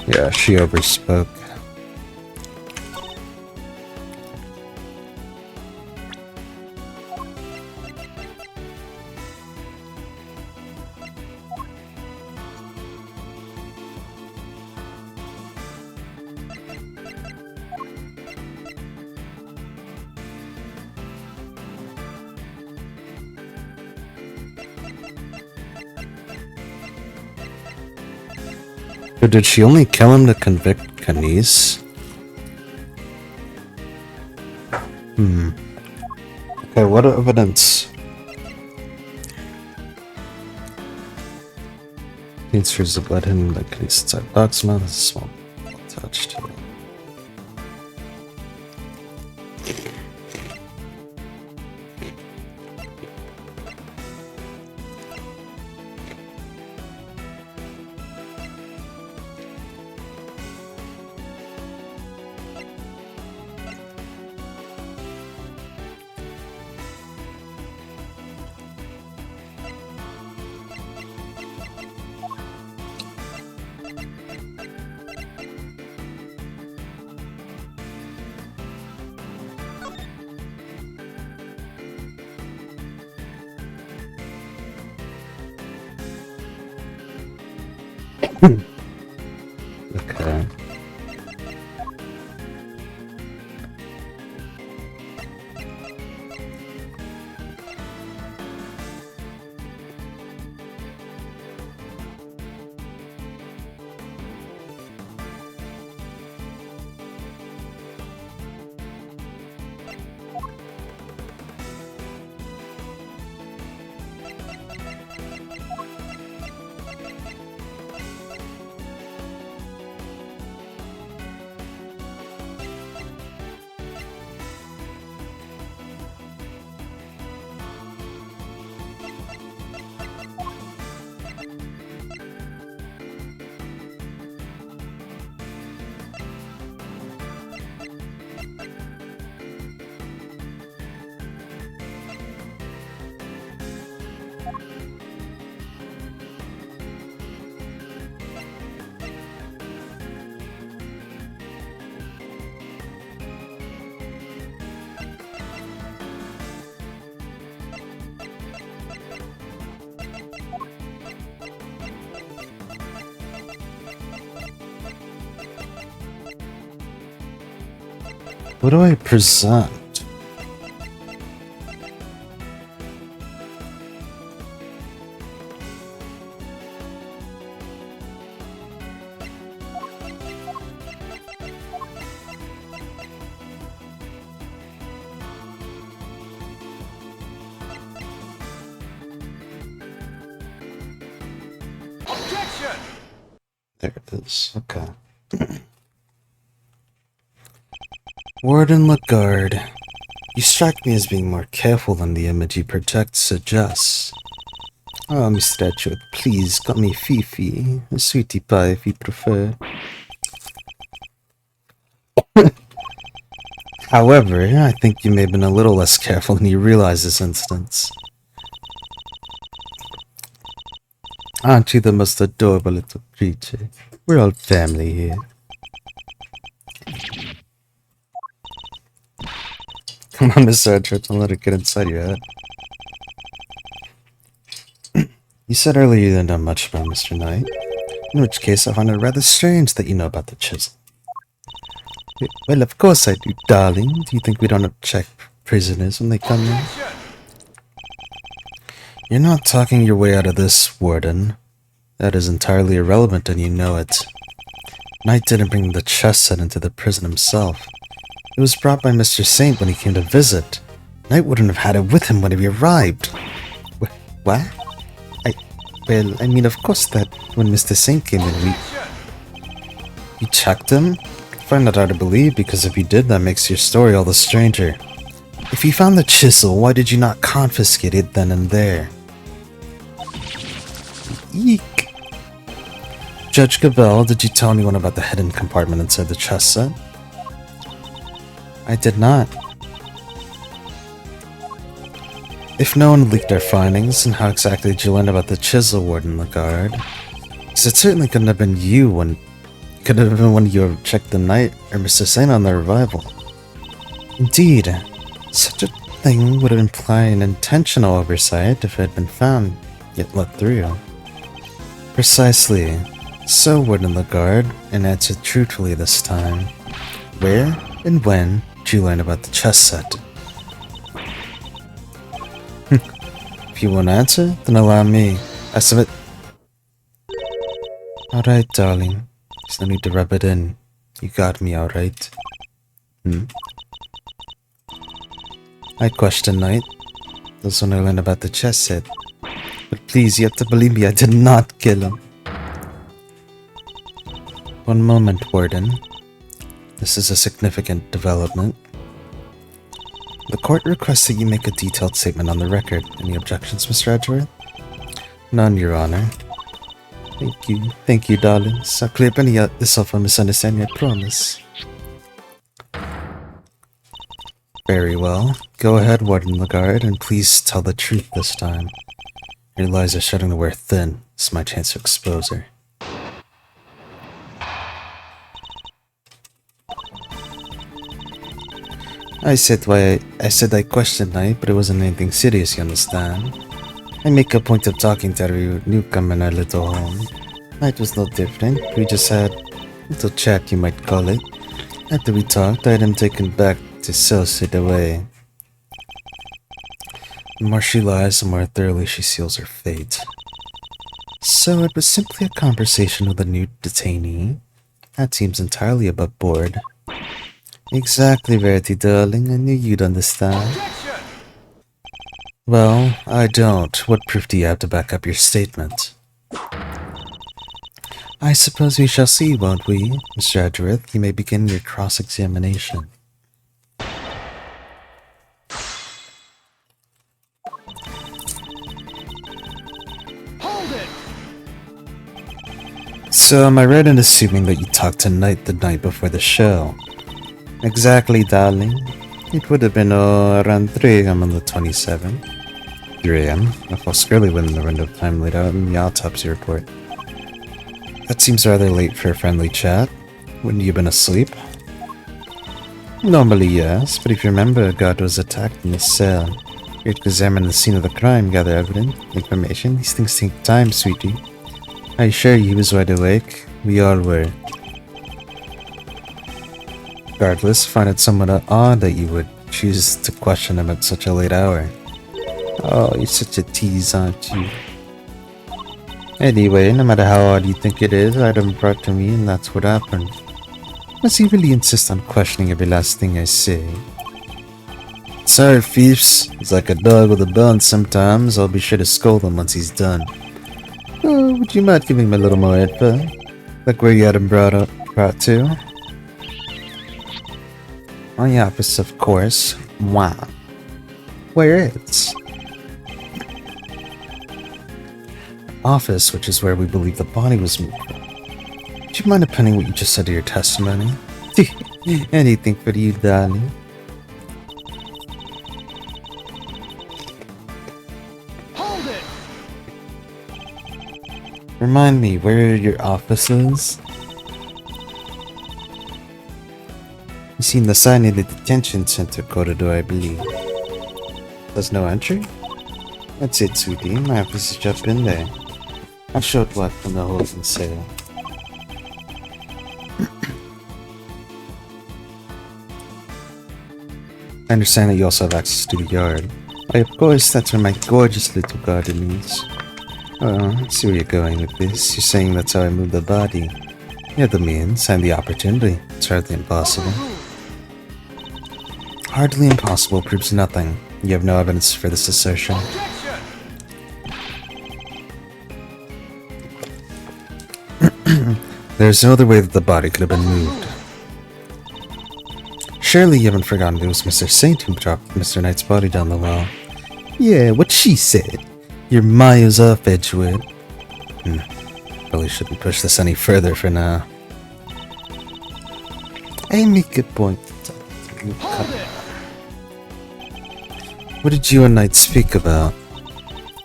Yeah, she overspoke. Or did she only kill him to convict Kanis? Okay, what evidence? Transfers the blood hidden like Kanis inside dog's mouth. That's a small touch to it. Okay. What do I present? Objection! There it is. Okay. Warden Lagarde, you strike me as being more careful than the image you project suggests. Oh, Mr. Edgeworth, please call me Fifi, a sweetie pie if you prefer. However, I think you may have been a little less careful than you realize this instance. Aren't you the most adorable little creature? We're all family here. Come on, Mr. Edgeworth, don't let it get inside your head. You said earlier you didn't know much about Mr. Knight, in which case I find it rather strange that you know about the chisel. Well, of course I do, darling. Do you think we don't check prisoners when they come in? You're not talking your way out of this, Warden. That is entirely irrelevant and you know it. Knight didn't bring the chess set into the prison himself. It was brought by Mr. Saint when he came to visit. Knight wouldn't have had it with him when he arrived. What? Well, I mean, of course that when Mr. Saint came in, You checked him? I find that hard to believe, because if you did, that makes your story all the stranger. If you found the chisel, why did you not confiscate it then and there? Eek. Judge Gabelle, did you tell anyone about the hidden compartment inside the chess set? I did not. If no one leaked our findings, then how exactly did you learn about the chisel, Warden Lagarde? Because it certainly couldn't have been you when... Could have been when you checked the Knight or Mr. Saint on their arrival. Indeed, such a thing would imply an intentional oversight if it had been found, yet let through. Precisely. So, Warden Lagarde, and answer truthfully this time. Where and when did you learn about the chess set? If you won't answer, then allow me. I submit. Alright, darling. There's no need to rub it in. You got me, alright? I questioned Knight. That's when I learned about the chess set. But please, you have to believe me, I did not kill him. One moment, Warden. This is a significant development. The court requests that you make a detailed statement on the record. Any objections, Mr. Edgeworth? None, Your Honor. Thank you, darlings. I'll clear this up for misunderstanding, I promise. Very well. Go ahead, Warden Lagarde, and please tell the truth this time. Your lies are starting to wear thin. This is my chance to expose her. I said I questioned Knight, but it wasn't anything serious, you understand? I make a point of talking to every newcomer in our little home. Knight was no different. We just had a little chat, you might call it. After we talked, I had him taken back to cell straight away. The more she lies, the more thoroughly she seals her fate. So it was simply a conversation with a new detainee. That seems entirely above board. Exactly, Verity, darling. I knew you'd understand. Well, I don't. What proof do you have to back up your statement? I suppose we shall see, won't we? Mr. Edgeworth, you may begin your cross-examination. Hold it! So, am I right in assuming that you talked to Knight the night before the show? Exactly, darling. It would have been around 3 a.m. on the 27th. 3 a.m. That falls squarely within the window of time laid out in the autopsy report. That seems rather late for a friendly chat. Wouldn't you have been asleep? Normally, yes, but if you remember, God was attacked in his cell. You had to examine the scene of the crime, gather evidence, information. These things take time, sweetie. I assure you he was wide awake. We all were. Regardless, I find it somewhat odd that you would choose to question him at such a late hour. Oh, you're such a tease, aren't you? Anyway, no matter how odd you think it is, I had him brought to me and that's what happened. Does he really insist on questioning every last thing I say? Sorry, Fiefs. He's like a dog with a bone sometimes. I'll be sure to scold him once he's done. Oh, would you mind giving me a little more info? Like where you had him brought to? My office, of course. Wow. Where is? Office, which is where we believe the body was moved. Do you mind appending what you just said to your testimony? Anything for you, darling. Hold it! Remind me where your office is? You seen the sign in the detention center corridor, I believe. There's no entry? That's it, sweetie. My office is just in there. I showed what from the holding cell. I understand that you also have access to the yard. Why, of course, that's where my gorgeous little garden is. Oh, I see where you're going with this. You're saying that's how I move the body. You have the means and the opportunity. It's hardly impossible. Hardly impossible proves nothing. You have no evidence for this assertion. There's no other way that the body could have been moved. Surely you haven't forgotten it was Mr. Saint who dropped Mr. Knight's body down the well. Yeah, what she said. You're miles off, Edgewood. Probably shouldn't push this any further for now. I make a point. What did you and Knight speak about?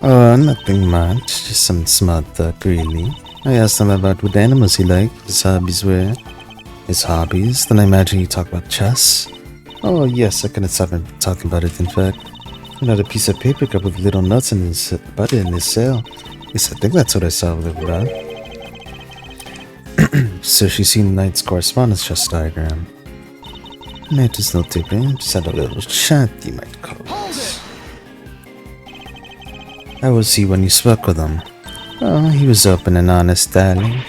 Oh, nothing much. Just some smart talk, really. I asked him about what animals he liked, his hobbies were. His hobbies? Then I imagine you talk about chess? Oh, yes, I couldn't stop him from talking about it, in fact. He had a piece of paper cut with little nuts in his butter in his cell. Yes, I think that's what I saw with it, Rob. So she's seen Knight's correspondence chess diagram. Knight is no different, just had a little chat, you might call it. How was he when you spoke with him? Oh, he was open and honest, darling.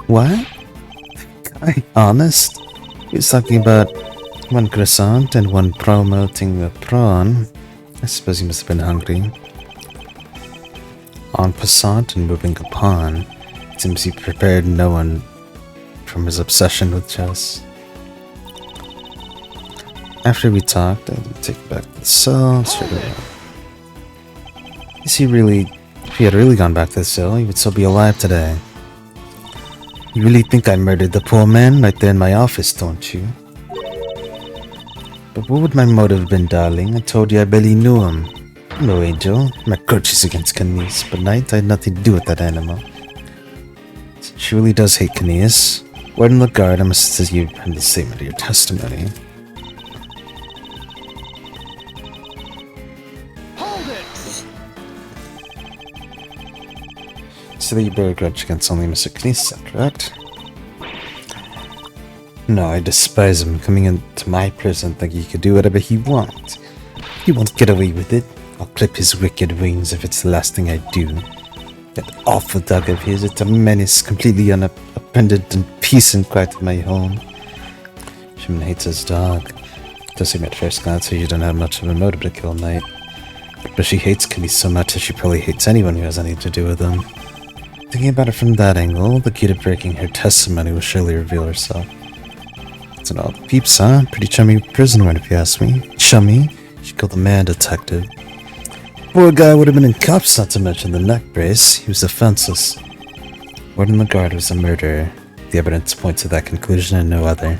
What? Guy honest? He was talking about one croissant and one promoting a prawn. I suppose he must have been hungry. En passant and moving a pawn. It seems he prepared no one from his obsession with chess. After we talked, I would take back the cell straight away. If he had really gone back to the cell, he would still be alive today. You really think I murdered the poor man right there in my office, don't you? But what would my motive have been, darling? I told you I barely knew him. No, Angel. My grudge against Kanice, but Knight, I had nothing to do with that animal. She really does hate Kanice. Word in the guard, I must say you in the statement of your testimony. So that you bear a grudge against only Mr. Kanice, correct? No, I despise him coming into my prison thinking he could do whatever he wants. He won't get away with it. I'll clip his wicked wings if it's the last thing I do. That awful dog of his, it's a menace, completely unattended and peace and quiet in my home. Shimon hates his dog. Does seem at first glance you don't have much of a motive to kill Knight. But she hates Kanice so much that she probably hates anyone who has anything to do with him. Thinking about it from that angle, the key to breaking her testimony will surely reveal herself. It's an odd peeps, huh? Pretty chummy prison word if you ask me. Chummy? She called the man detective. Poor guy would have been in cuffs, not to mention the neck brace. He was defenseless. Warden Lagarde was a murderer. The evidence points to that conclusion and no other.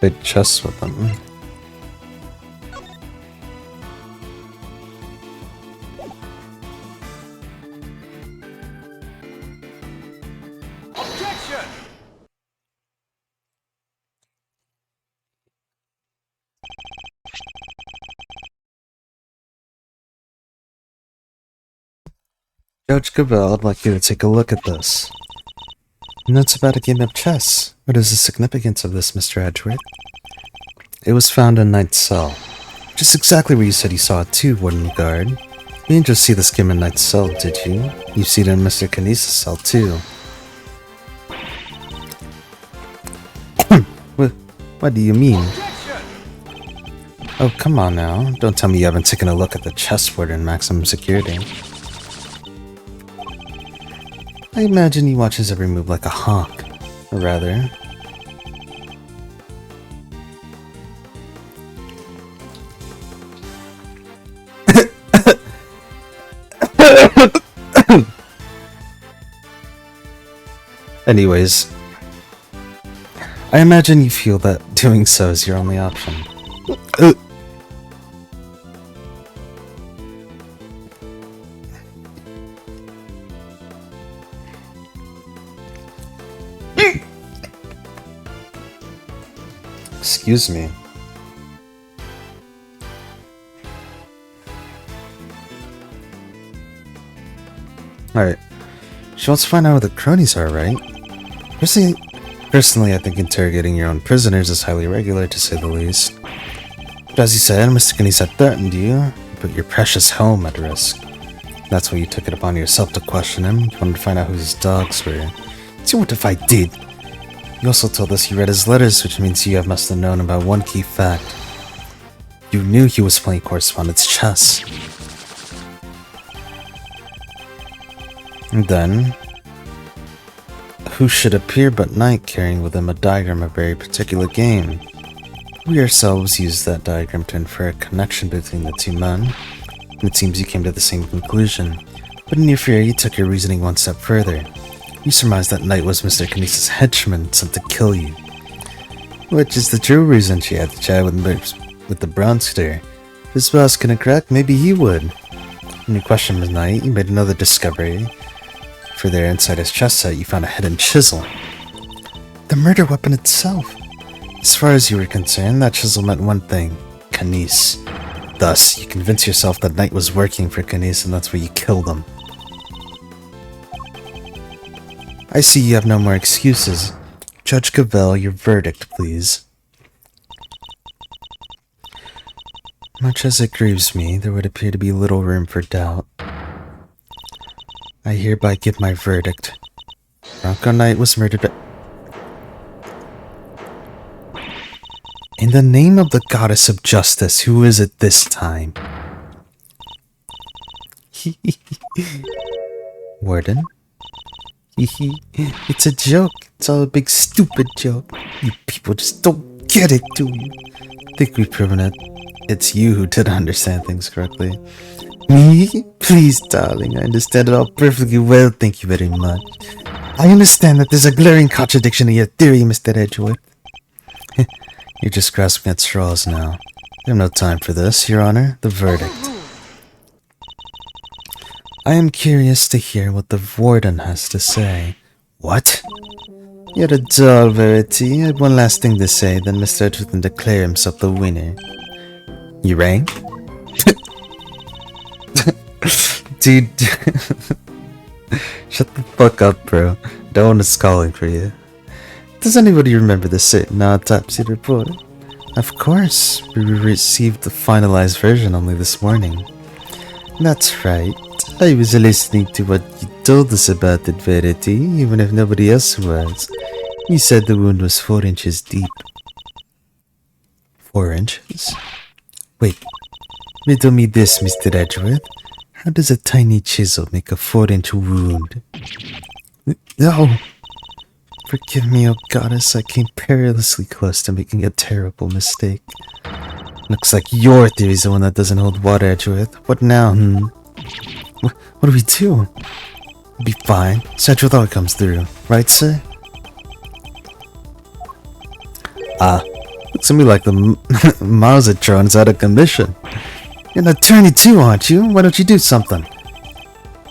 Big chest with them. Objection! Judge Cabell, I'd like you to take a look at this. Notes about a game of chess. What is the significance of this, Mr. Edgeworth? It was found in Knight's cell. Just exactly where you said you saw it too, Warden Guard. You didn't just see this game in Knight's cell, did you? You see it in Mr. Kanice's cell too. What do you mean? Oh, come on now. Don't tell me you haven't taken a look at the chessboard in maximum security. I imagine he watches every move like a hawk. Or rather... Anyways, I imagine you feel that doing so is your only option. Excuse me. Alright. She wants to find out where the cronies are, right? Personally, I think interrogating your own prisoners is highly irregular, to say the least. But as you said, Mr. Kanisa threatened you. You put your precious home at risk. That's why you took it upon yourself to question him. You wanted to find out who his dogs were. So what if I did? You also told us you read his letters, which means you must have known about one key fact. You knew he was playing correspondence chess. And then, who should appear but Knight carrying with him a diagram of a very particular game? We ourselves used that diagram to infer a connection between the two men, and it seems you came to the same conclusion. But in your fear, you took your reasoning one step further. You surmised that Knight was Mr. Kanisa's henchman sent to kill you. Which is the true reason she had to chat with the Bronster. If his boss couldn't crack, maybe he would. When you questioned Knight, you made another discovery. For there, inside his chest set, you found a hidden chisel. The murder weapon itself. As far as you were concerned, that chisel meant one thing. Canis. Thus, you convinced yourself that Knight was working for Canis and that's why you killed him. I see you have no more excuses. Judge Cavell, your verdict, please. Much as it grieves me, there would appear to be little room for doubt. I hereby give my verdict. Bronco Knight was murdered by... In the name of the goddess of justice, who is it this time? Warden? It's a joke. It's all a big stupid joke. You people just don't get it, do you? Think we've proven it. It's you who didn't understand things correctly. Me? Please, darling, I understand it all perfectly well, thank you very much. I understand that there's a glaring contradiction in your theory, Mr. Edgeworth. You're just grasping at straws now. We have no time for this, Your Honor. The verdict. I am curious to hear what the warden has to say. What? You're a dull Verity. I have one last thing to say, then Mr. Edgeworth can declare himself the winner. You rang? Dude. Shut the fuck up, bro. No one is calling for you. Does anybody remember the certain autopsy report? Of course. We received the finalized version only this morning. That's right. I was listening to what you told us about it, Verity, even if nobody else was. You said the wound was 4 inches deep. 4 inches? Wait. Riddle me this, Mr. Edgeworth. How does a tiny chisel make a 4-inch wound? No! Forgive me, oh goddess, I came perilously close to making a terrible mistake. Looks like your theory's the one that doesn't hold water, Edgeworth. What now, What do we do? We'll be fine. Sedgeworth always comes through. Right, sir? Looks to me like the Mausatron's out of commission. You're an attorney too, aren't you? Why don't you do something?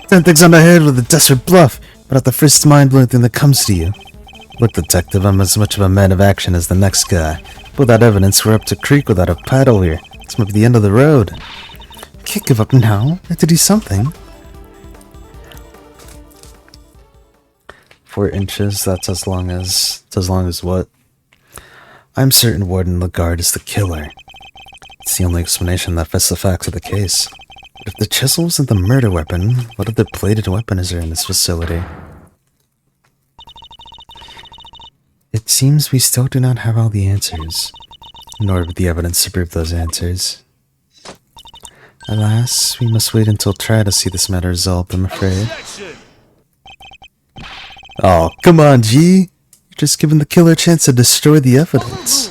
10 things on the head with a desperate bluff, but at the first mind-blowing thing that comes to you. Look, detective, I'm as much of a man of action as the next guy. Without evidence, we're up to creek without a paddle here. This might be the end of the road. Can't give up now. I have to do something. 4 inches, that's as long as what? I'm certain Warden Lagarde is the killer. It's the only explanation that fits the facts of the case. But if the chisel wasn't the murder weapon, what other plated weapon is there in this facility? It seems we still do not have all the answers, nor the evidence to prove those answers. Alas, we must wait until trial to see this matter resolved, I'm afraid. Oh, come on, G! You're just giving the killer a chance to destroy the evidence.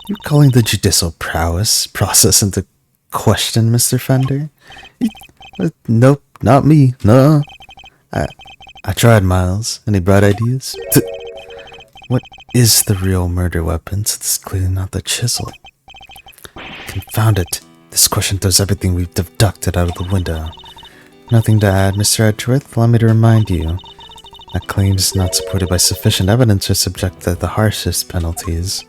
You're calling the judicial process into question, Mr. Fender? Nope, not me. No. I tried, Miles. Any bright ideas? What is the real murder weapon, since it's clearly not the chisel? Confound it. This question throws everything we've deducted out of the window. Nothing to add, Mr. Edgeworth. Allow me to remind you. That claim is not supported by sufficient evidence or subject to the harshest penalties.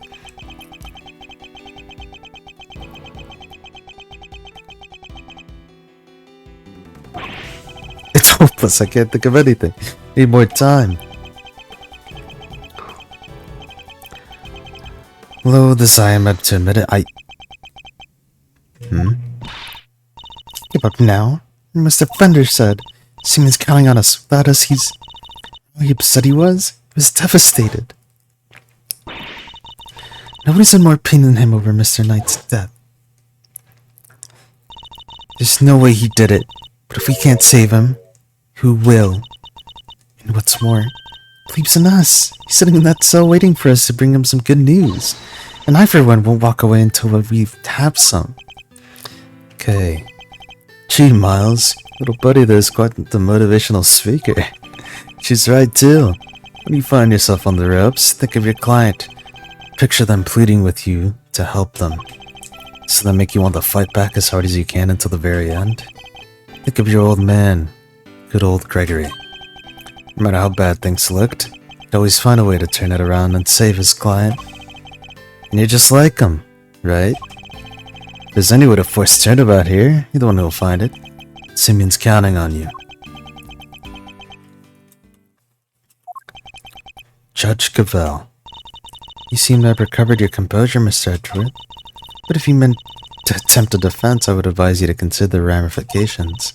It's hopeless. I can't think of anything. Need more time. Loath as I am to admit it, Give up now? Mr. Fender said. Simon's counting on us. Without us, he's... He said he was? He was devastated. Nobody's had more pain than him over Mr. Knight's death. There's no way he did it. But if we can't save him, who will? And what's more, Cleves and us. He's sitting in that cell waiting for us to bring him some good news. And I, for one, won't walk away until we have some. Okay. Gee, Miles. Little buddy there's quite the motivational speaker. She's right, too. When you find yourself on the ropes, think of your client. Picture them pleading with you to help them. So that make you want to fight back as hard as you can until the very end. Think of your old man. Good old Gregory. No matter how bad things looked, he'd always find a way to turn it around and save his client. And you're just like him, right? If there's any way to force turnabout here, you're the one who'll find it. Simeon's counting on you. Judge Cavell. You seem to have recovered your composure, Mr. Edgeworth. But if you meant to attempt a defense, I would advise you to consider the ramifications.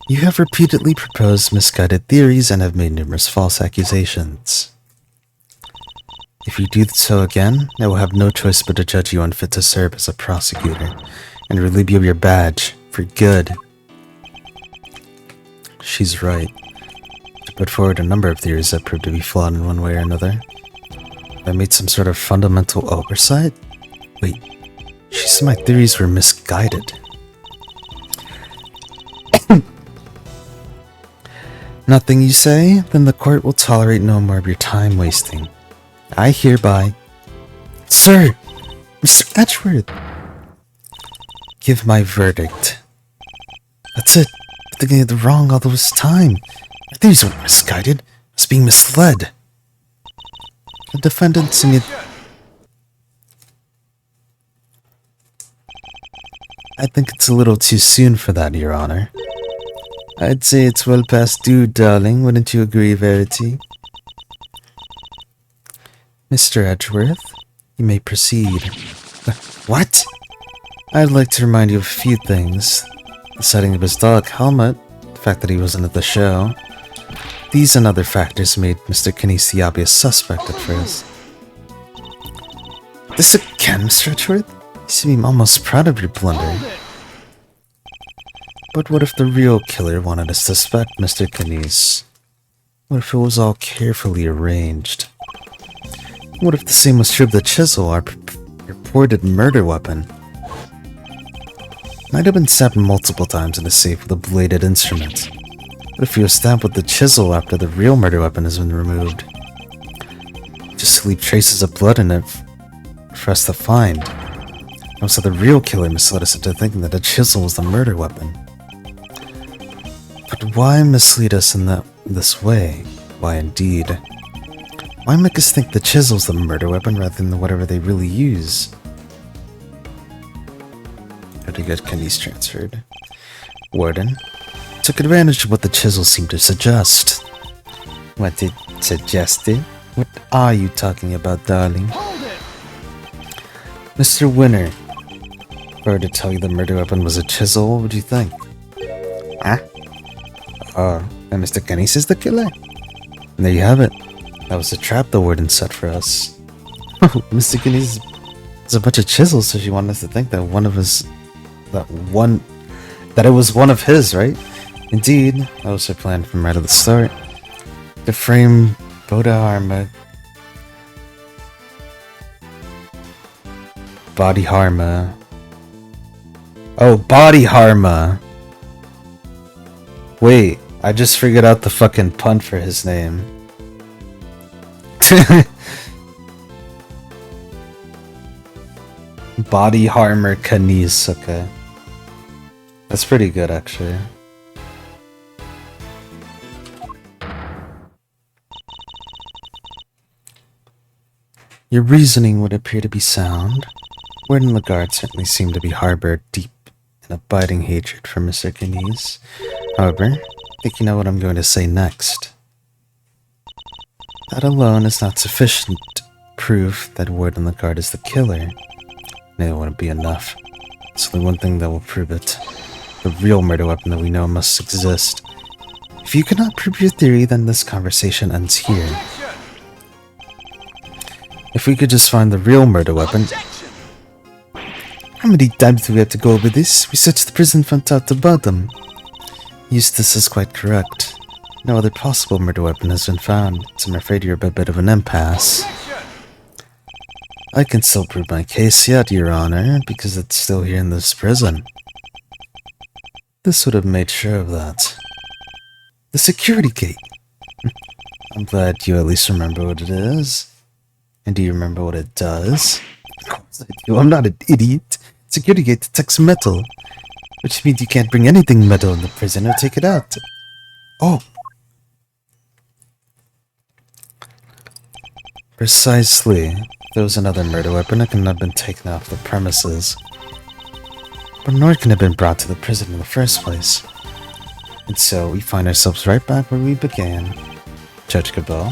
You have repeatedly proposed misguided theories and have made numerous false accusations. If you do so again, I will have no choice but to judge you unfit to serve as a prosecutor and relieve you of your badge for good. She's right. She put forward a number of theories that proved to be flawed in one way or another. I made some sort of fundamental oversight? Wait, she said my theories were misguided. Nothing, you say? Then the court will tolerate no more of your time wasting. I hereby... Sir! Mr. Edgeworth! Give my verdict. That's it. I'm thinking of the wrong all this time. My theories weren't misguided. I was being misled. The defendants in it... I think it's a little too soon for that, Your Honor. I'd say it's well past due, darling. Wouldn't you agree, Verity? Mr. Edgeworth, you may proceed. What? I'd like to remind you of a few things. The setting of his dog helmet, the fact that he wasn't at the show. These and other factors made Mr. Kennys the obvious suspect at first. This again, Mr. Edgeworth? You seem almost proud of your blunder. But what if the real killer wanted us to suspect Mr. Kennys? What if it was all carefully arranged? What if the same was true of the chisel, our reported murder weapon? Might have been stabbed multiple times in the safe with a bladed instrument. What if he was stabbed with the chisel after the real murder weapon has been removed? Just to leave traces of blood in it for us to find. Also, the real killer misled us into thinking that the chisel was the murder weapon. But why mislead us in this way? Why indeed? Why make us think the chisel's the murder weapon rather than whatever they really use? How to get Kennys transferred? Warden took advantage of what the chisel seemed to suggest. What it suggested? What are you talking about, darling? Hold it! Mr. Winner, if I were to tell you the murder weapon was a chisel, what would you think? Huh? And Mr. Kennys is the killer? And there you have it. That was the trap the warden set for us. Oh, Mr. Kennys is a bunch of chisels, so she wanted us to think that that it was one of his, right? Indeed, that was her plan from right at the start. To frame Bodhidharma, Bodhidharma. Oh, Bodhidharma. Wait, I just figured out the fucking pun for his name. Body Harmer Kanice, okay. That's pretty good, actually. Your reasoning would appear to be sound. Warden Lagarde certainly seemed to be harbored deep in abiding hatred for Mr. Kanice. However, I think you know what I'm going to say next. That alone is not sufficient proof that Warden Lagarde is the killer. And it wouldn't be enough. There's only one thing that will prove it. The real murder weapon that we know must exist. If you cannot prove your theory, then this conversation ends here. If we could just find the real murder weapon... How many times do we have to go over this? We searched the prison from top to bottom. Eustace is quite correct. No other possible murder weapon has been found, so I'm afraid you're a bit of an impasse. I can still prove my case yet, Your Honor, because it's still here in this prison. This would have made sure of that. The security gate! I'm glad you at least remember what it is. And do you remember what it does? Of course I do, I'm not an idiot. Security gate detects metal, which means you can't bring anything metal in the prison or take it out. Oh! Precisely. If there was another murder weapon, it couldn't have been taken off the premises. But nor can have been brought to the prison in the first place. And so we find ourselves right back where we began. Judge Cabell.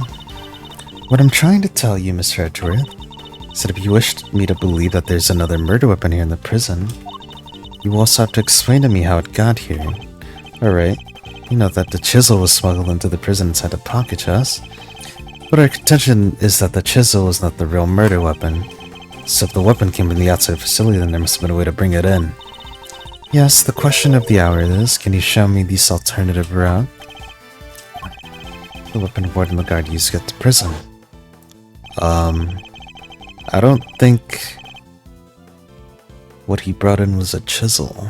What I'm trying to tell you, Mr. Edgeworth, is that if you wish me to believe that there's another murder weapon here in the prison, you also have to explain to me how it got here. Alright, you know that the chisel was smuggled into the prison inside a pocket chest. But our contention is that the chisel was not the real murder weapon. So if the weapon came from the outside facility, then there must have been a way to bring it in. Yes, the question of the hour is, can you show me this alternative route? The weapon Warden Lagarde used to get to prison. I don't think what he brought in was a chisel.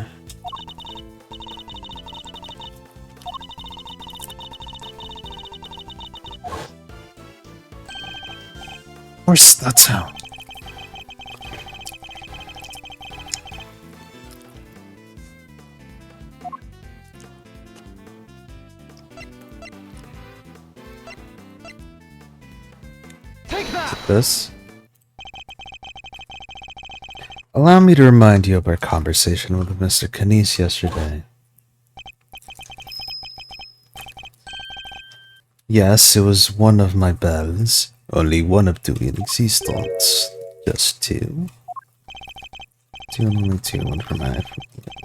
Of course, that's how. Take that! This. Allow me to remind you of our conversation with Mr. Kanice yesterday. Yes, it was one of my bells. Only one of two in existence. Just two. Two and only two, one for my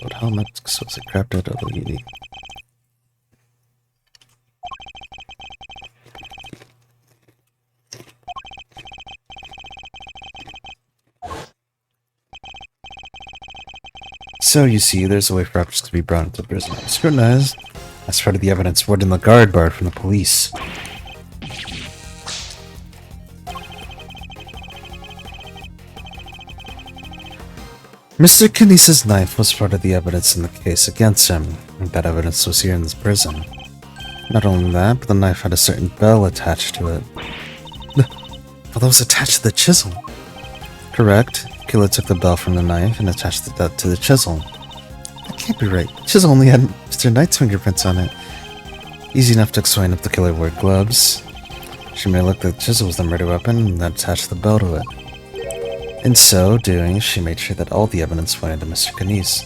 what helmet was a crapped out of uni. So you see, there's a way for objects to be brought into prison and scrutinized. That's part of the evidence Warden Lagarde borrowed from the police. Mr. Kanice's knife was part of the evidence in the case against him, and that evidence was here in this prison. Not only that, but the knife had a certain bell attached to it. Well, that was attached to the chisel. Correct. The killer took the bell from the knife and attached that to the chisel. That can't be right. The chisel only had Mr. Knight's fingerprints on it. Easy enough to explain if the killer wore gloves. She may have looked at the chisel was the murder weapon and then attached the bell to it. In so doing, she made sure that all the evidence pointed to Mr. Kanice.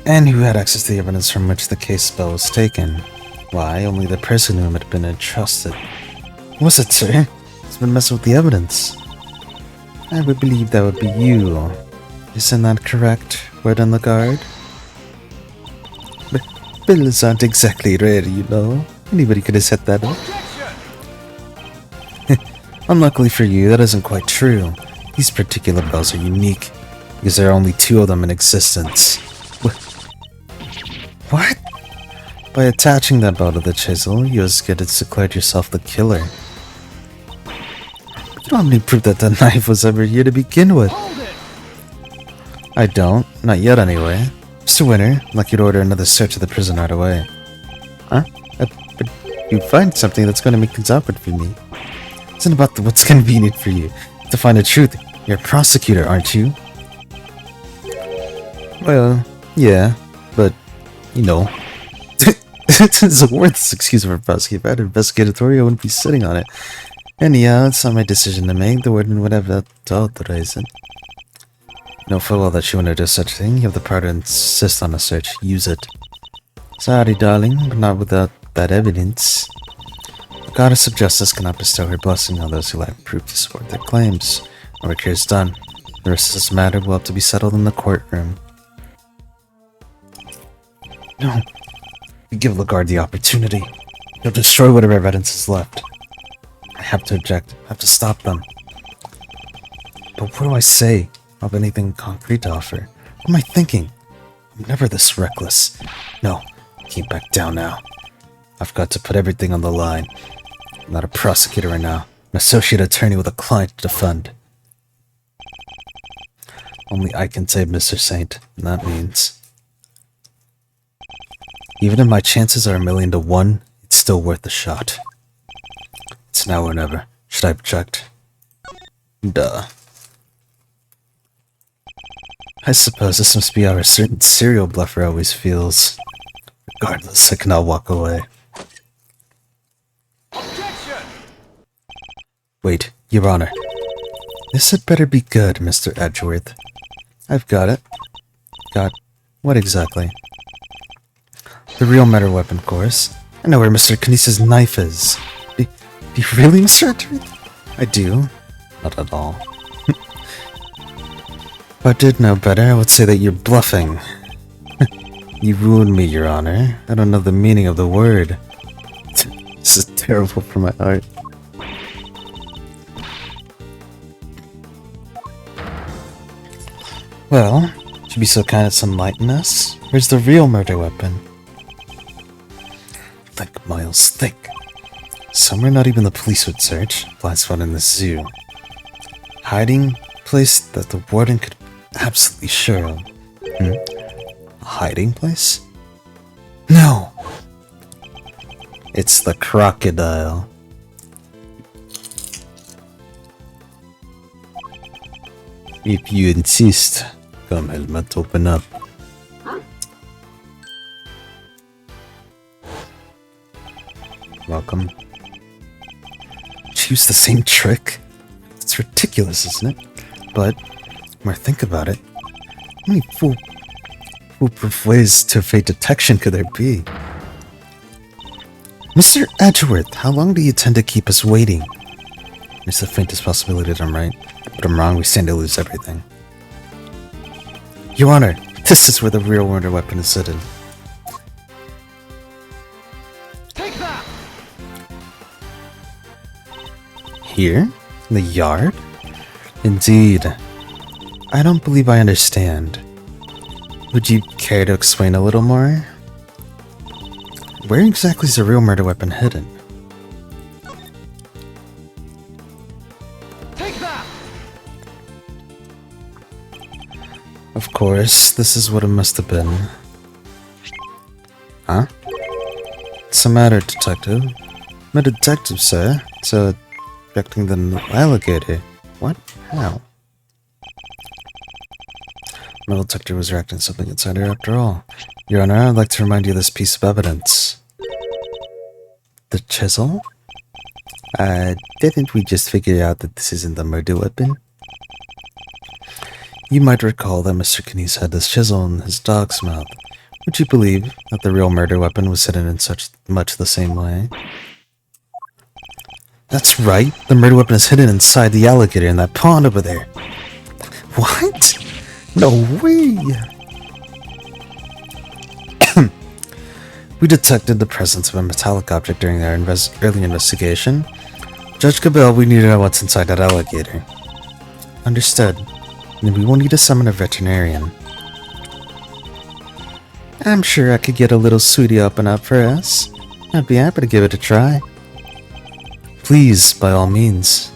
And who had access to the evidence from which the case bell was taken? Why, only the person whom it had been entrusted. Was it, sir? It's been messing with the evidence. I would believe that would be you. Isn't that correct, Warden Lagarde? But bills aren't exactly rare, you know. Anybody could have set that up. Unluckily for you, that isn't quite true. These particular bells are unique, because there are only two of them in existence. What? By attaching that bell to the chisel, you has declared yourself the killer. You don't have any proof that the knife was ever here to begin with. Hold it! I don't. Not yet, anyway. Mr. Winter, I'd like you to order another search of the prison right away. Huh? But you find something that's going to make things awkward for me. It isn't about what's convenient for you. To find the truth, you're a prosecutor, aren't you? Well, yeah, but, you know. It's a worthless excuse for a prosecutor. If I had an investigatorial, I wouldn't be sitting on it. Anyhow, it's not my decision to make. The warden would have to authorize it. No full well that you want to do such a thing. You have the power to insist on a search. Use it. Sorry, darling, but not without that evidence. The goddess of justice cannot bestow her blessing on those who lack proof to support their claims. Our work here is done. The rest of this matter will have to be settled in the courtroom. No. You give Lagarde the opportunity. He'll destroy whatever evidence is left. I have to object. I have to stop them. But what do I say? I have anything concrete to offer. What am I thinking? I'm never this reckless. No, can't back down now. I've got to put everything on the line. I'm not a prosecutor right now. I'm an associate attorney with a client to defend. Only I can save Mr. Saint, and that means... even if my chances are 1,000,000 to 1, it's still worth a shot. It's now or never. Should I object? Duh. I suppose this must be how a certain serial bluffer always feels. Regardless, I cannot walk away. Objection! Wait, Your Honor. This had better be good, Mr. Edgeworth. I've got it. Got what exactly? The real murder weapon, of course. I know where Mr. Knisa's knife is. Do you really, Mr. Edgeworth? I do. Not at all. If I did know better, I would say that you're bluffing. You ruined me, Your Honor. I don't know the meaning of the word. This is terrible for my heart. Well, should you be so kind as to enlighten us? Where's the real murder weapon? Think, Miles, think. Somewhere not even the police would search. Blind spot in the zoo. Hiding place that the warden could absolutely sure of. A hiding place? No! It's the crocodile. If you insist. Come, helmet, open up. Welcome. Choose the same trick? It's ridiculous, isn't it? But, when I think about it, how many foolproof ways to evade detection could there be? Mr. Edgeworth, how long do you tend to keep us waiting? There's the faintest possibility that I'm right, but I'm wrong, we stand to lose everything. Your Honor, this is where the real murder weapon is hidden. Take that! Here? In the yard? Indeed. I don't believe I understand. Would you care to explain a little more? Where exactly is the real murder weapon hidden? Take that! Of course, this is what it must have been. Huh? What's the matter, detective? I'm a detective, sir. So, objecting the alligator. What? How? Metal detector was reacting to something inside her after all. Your Honor, I'd like to remind you of this piece of evidence. The chisel? Didn't we just figure out that this isn't the murder weapon? You might recall that Mr. Knisa had this chisel in his dog's mouth. Would you believe that the real murder weapon was hidden in such much the same way? That's right, the murder weapon is hidden inside the alligator in that pond over there. What? No way! We detected the presence of a metallic object during our early investigation. Judge Cabell, we need to know what's inside that alligator. Understood. Then we will need to summon a veterinarian. I'm sure I could get a little sweetie open up for us. I'd be happy to give it a try. Please, by all means.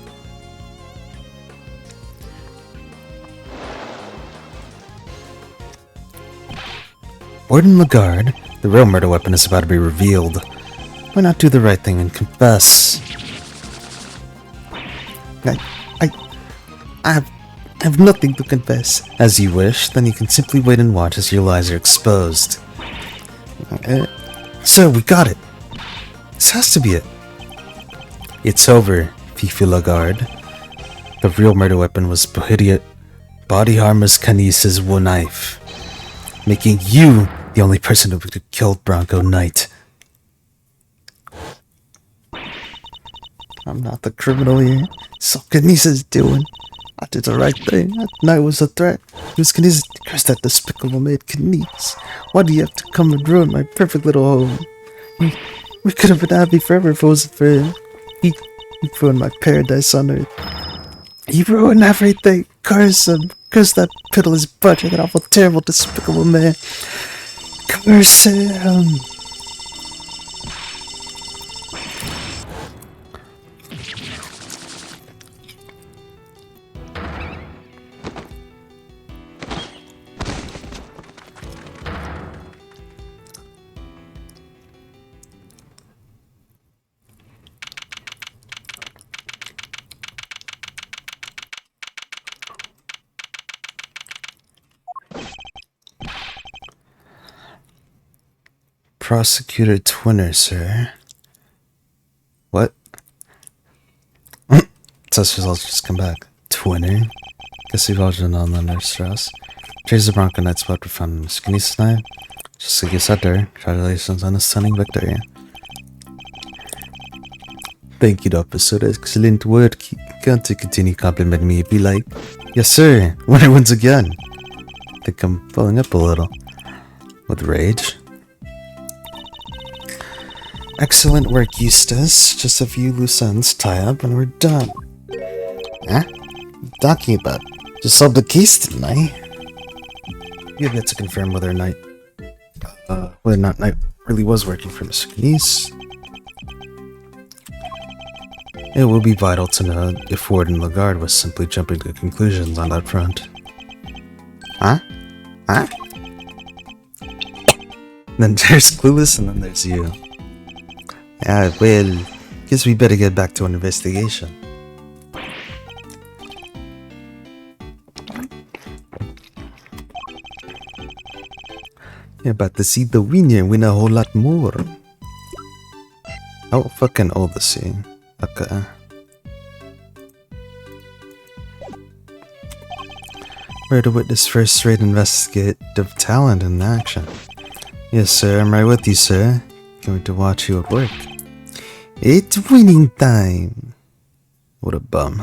Warden Lagarde, the real murder weapon is about to be revealed. Why not do the right thing and confess? I have nothing to confess. As you wish, then you can simply wait and watch as your lies are exposed. Sir, we got it. This has to be it. It's over, Fifi Lagarde. The real murder weapon was Body Armor's Canice's knife, making you the only person who could have killed Bronco Knight. I'm not the criminal here. It's all Canice's doing. I did the right thing. That night was a threat. It was Canice. Curse that despicable maid, Canice. Why do you have to come and ruin my perfect little home? We could have been happy forever if it wasn't for him. He ruined my paradise on earth. He ruined everything. Curse him. Curse that pitiless butcher, that awful, terrible, despicable man. Curse him. Prosecutor Twinner, sir. What? Test results just come back. Twinner? Guess you've all been on under stress. Trace the Bronco Knight's blood were found in Miss Canice tonight. Just like you said there, congratulations on a stunning victory. Thank you, officer. Excellent work. Can't you continue complimenting me if you like? Yes, sir. Winner wins again. Think I'm filling up a little. With rage. Excellent work, Eustace. Just a few loose ends tie up and we're done. Huh? What are you talking about? Just solved the case, didn't I? We have yet to confirm whether or not Knight really was working for Mr. Canice. It will be vital to know if Warden Lagarde was simply jumping to conclusions on that front. Huh? Huh? Then there's Clueless and then there's you. Ah, well, guess we better get back to an investigation. You're about to see the winner win a whole lot more. How fucking old is he? Okay. Murder witness first-rate investigative talent in action. Yes, sir, I'm right with you, sir. Going to watch you at work. It's winning time. What a bum.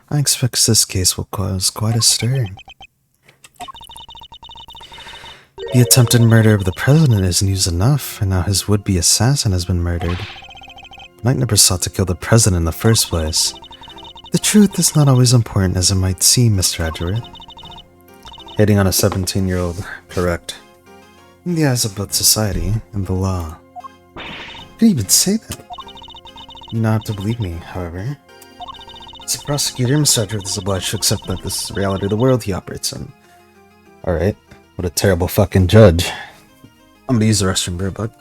I expect this case will cause quite a stir. The attempted murder of the president is news enough, and now his would-be assassin has been murdered. Knight never sought to kill the president in the first place. The truth is not always important as it might seem, Mr. Edgeworth. Hitting on a 17-year-old, correct. In the eyes of both society and the law. You can even say that. You don't have to believe me, however. As a prosecutor, Mr. Edgeworth is obliged to accept that this is the reality of the world he operates in. Alright, what a terrible fucking judge. I'm gonna use the restroom, bro, bud.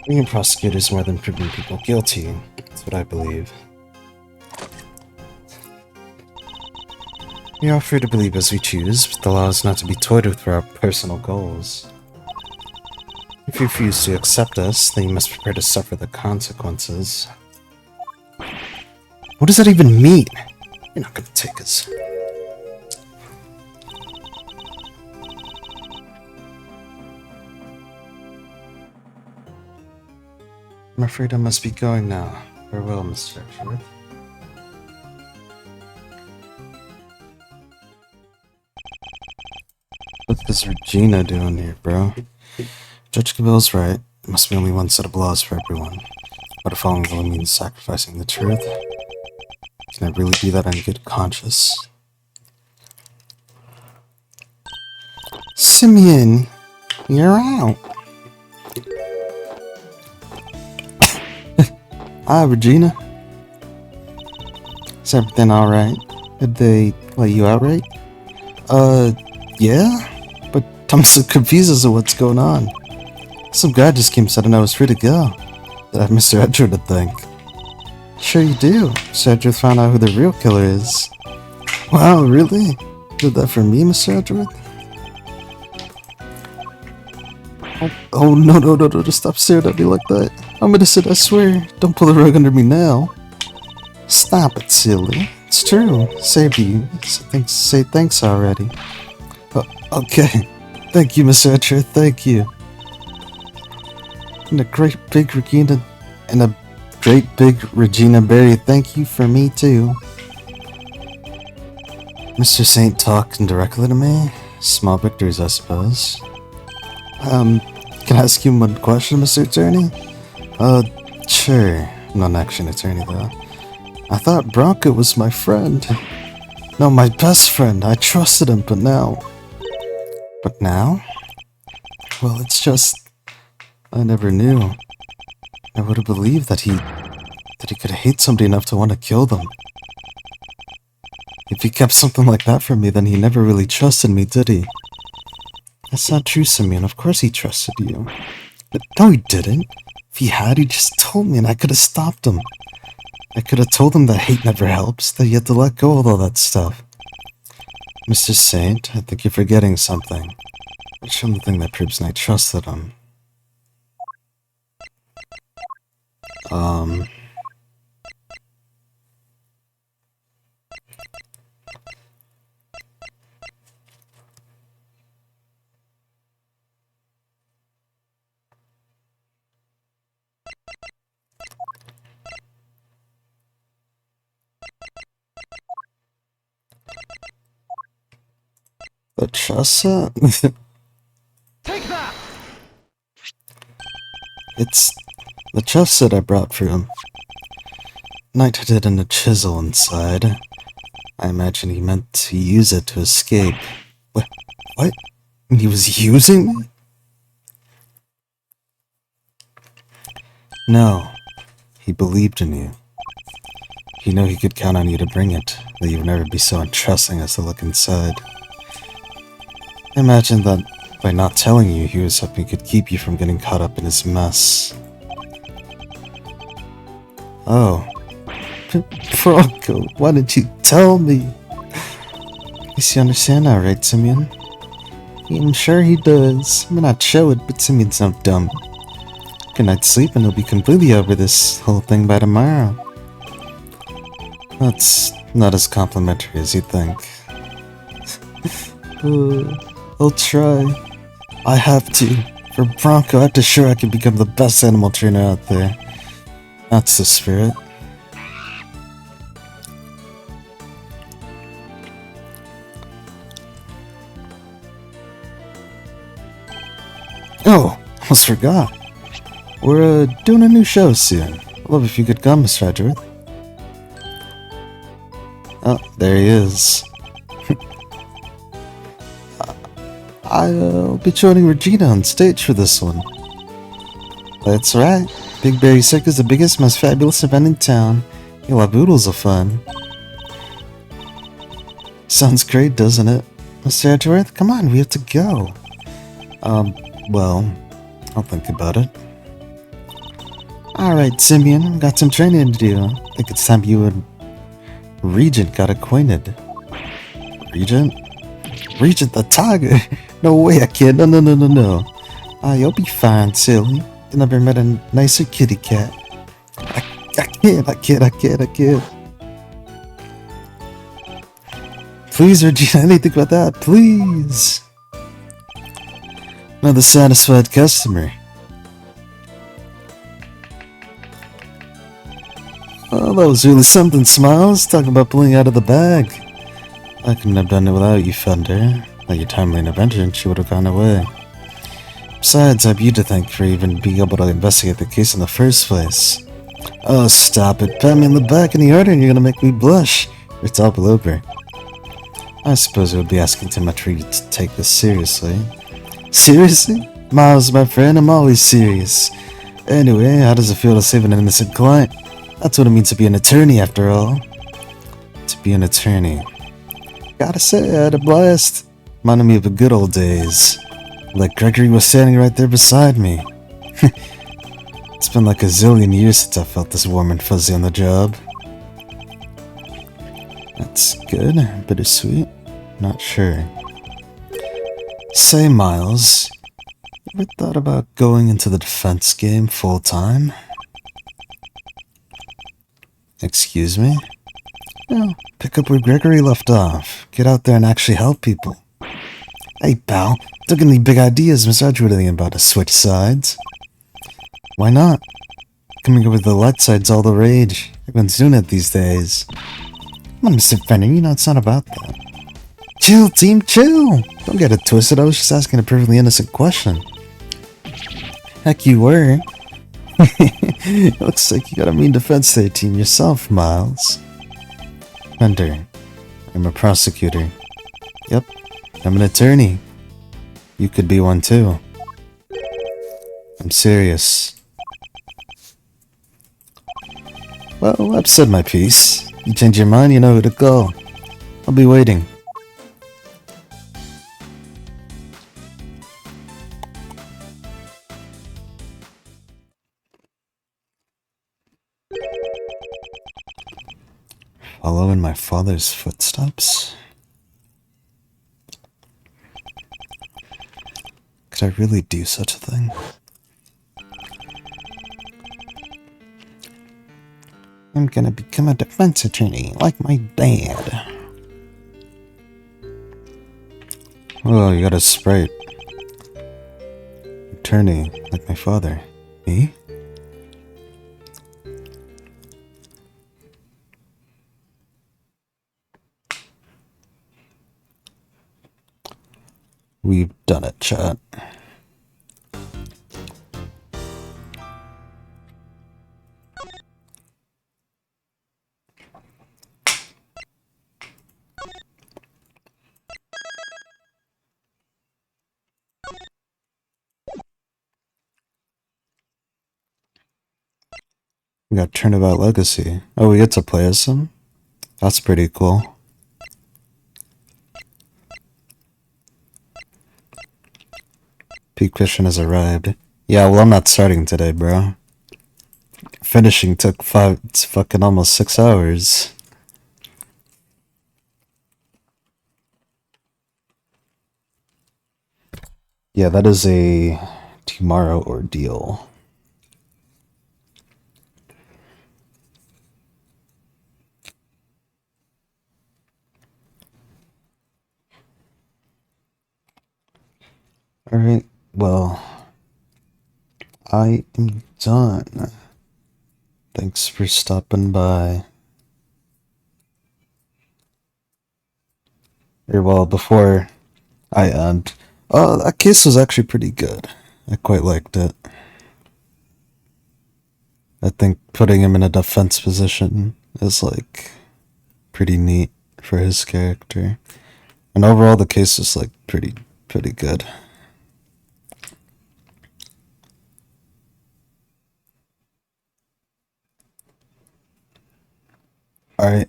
Being a prosecutor is more than proving people guilty. That's what I believe. We are free to believe as we choose, but the law is not to be toyed with for our personal goals. If you refuse to accept us, then you must prepare to suffer the consequences. What does that even mean? You're not gonna take us. I'm afraid I must be going now. Farewell, Mr. Edgeworth. What is Regina doing here, bro? Judge Cabell's right. There must be only one set of laws for everyone. But if following the law means sacrificing the truth, can I really do that on good conscience? Simeon, you're out. Hi, Regina. Is everything alright? Did they let you out right? Yeah? But I'm so confused as to what's going on. Some guy just came said and I was free to go. Did I have Mr. Edgeworth to thank? Sure you do. Mr. Edgeworth found out who the real killer is. Wow, really? Did that for me, Mr. Edgeworth? Oh, no, stop staring at me like that. I'm innocent, I swear. Don't pull the rug under me now. Stop it, silly. It's true. Saved you. Say thanks already. Okay. Thank you, Mr. Edgeworth, thank you. And a great big Regina Berry, thank you for me too. Mr. Saint talking directly to me? Small victories, I suppose. Can I ask you one question, Mr. Attorney? Sure. I'm not an action attorney, though. I thought Bronco was my friend. No, my best friend. I trusted him, but now... But now? Well, it's just... I never knew. I would have believed that he could hate somebody enough to want to kill them. If he kept something like that from me, then he never really trusted me, did he? That's not true, Simeon. Of course he trusted you. But no, he didn't. If he had, he just told me and I could have stopped him. I could have told him that hate never helps, that you had to let go of all that stuff. Mr. Saint, I think you're forgetting something. It's something that proves I trusted him. The Chassa? Take that! It's the chest that I brought for him. Knight had hidden a chisel inside. I imagine he meant to use it to escape. What? He was using me? No. He believed in you. He knew he could count on you to bring it, that you would never be so untrusting as to look inside. I imagine that by not telling you, he was hoping he could keep you from getting caught up in his mess. Oh. Bronco, why didn't you tell me? Guess you understand now, right, Simeon? I'm sure he does. I may not show it, but Simeon's not dumb. Good night's sleep and he'll be completely over this whole thing by tomorrow. That's not as complimentary as you think. I'll try. I have to. For Bronco, I have to show I can become the best animal trainer out there. That's the spirit. Oh, almost forgot. We're doing a new show soon. I'd love if you could come, Mr. Edgeworth. Oh, there he is. I'll be joining Regina on stage for this one. That's right. Big Berry Circus is the biggest, most fabulous event in town. You'll have oodles of fun. Sounds great, doesn't it? Mr. Edgeworth, come on, we have to go. Well, I'll think about it. Alright, Simeon, got some training to do. I think it's time you and Regent got acquainted. Regent? Regent the tiger? No way, I can't. No. You'll be fine, silly. You never met a nicer kitty cat. I can't. Please, Regina, anything about that, please. Another satisfied customer. Oh, that was really something, Smiles. Talking about pulling out of the bag. I couldn't have done it without you, Thunder. Without your timely intervention, she would have gone away. Besides, I have you to thank for even being able to investigate the case in the first place. Oh, stop it. Pat me in the back in the order and you're gonna make me blush. It's all over. I suppose it would be asking too much for you to take this seriously. Seriously? Miles, my friend, I'm always serious. Anyway, how does it feel to save an innocent client? That's what it means to be an attorney, after all. To be an attorney. Gotta say, I had a blast. Reminded me of the good old days. Like Gregory was standing right there beside me. It's been like a zillion years since I felt this warm and fuzzy on the job. That's good. Bittersweet. Not sure. Say, Miles, you ever thought about going into the defense game full time? Excuse me? No, pick up where Gregory left off. Get out there and actually help people. Hey, pal, don't get any big ideas, Miss Edgewood, anything about to switch sides. Why not? Coming up with the light side's all the rage. Everyone's doing it these days. Come on, Mr. Fenner, you know it's not about that. Chill, team, chill! Don't get it twisted, I was just asking a perfectly innocent question. Heck, you were. Looks like you got a mean defense there, team, yourself, Miles. Hunter, I'm a prosecutor. Yep, I'm an attorney. You could be one too. I'm serious. Well, I've said my piece. You change your mind, you know who to call. I'll be waiting. Follow in my father's footsteps? Could I really do such a thing? I'm gonna become a defense attorney, like my dad. Oh, you got a sprite. Attorney, like my father. Me? We've done it, chat. We got Turnabout Legacy. Oh, we get to play as some? That's pretty cool. Peak Vision has arrived. Yeah, well, I'm not starting today, bro. Finishing took it's fucking almost 6 hours. Yeah, that is a tomorrow ordeal. Alright, well, I am done. Thanks for stopping by. Or, well, before I end, that case was actually pretty good. I quite liked it. I think putting him in a defense position is, like, pretty neat for his character. And overall, the case is, like, pretty good. Alright,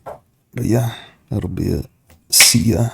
but yeah, that'll be it. See ya.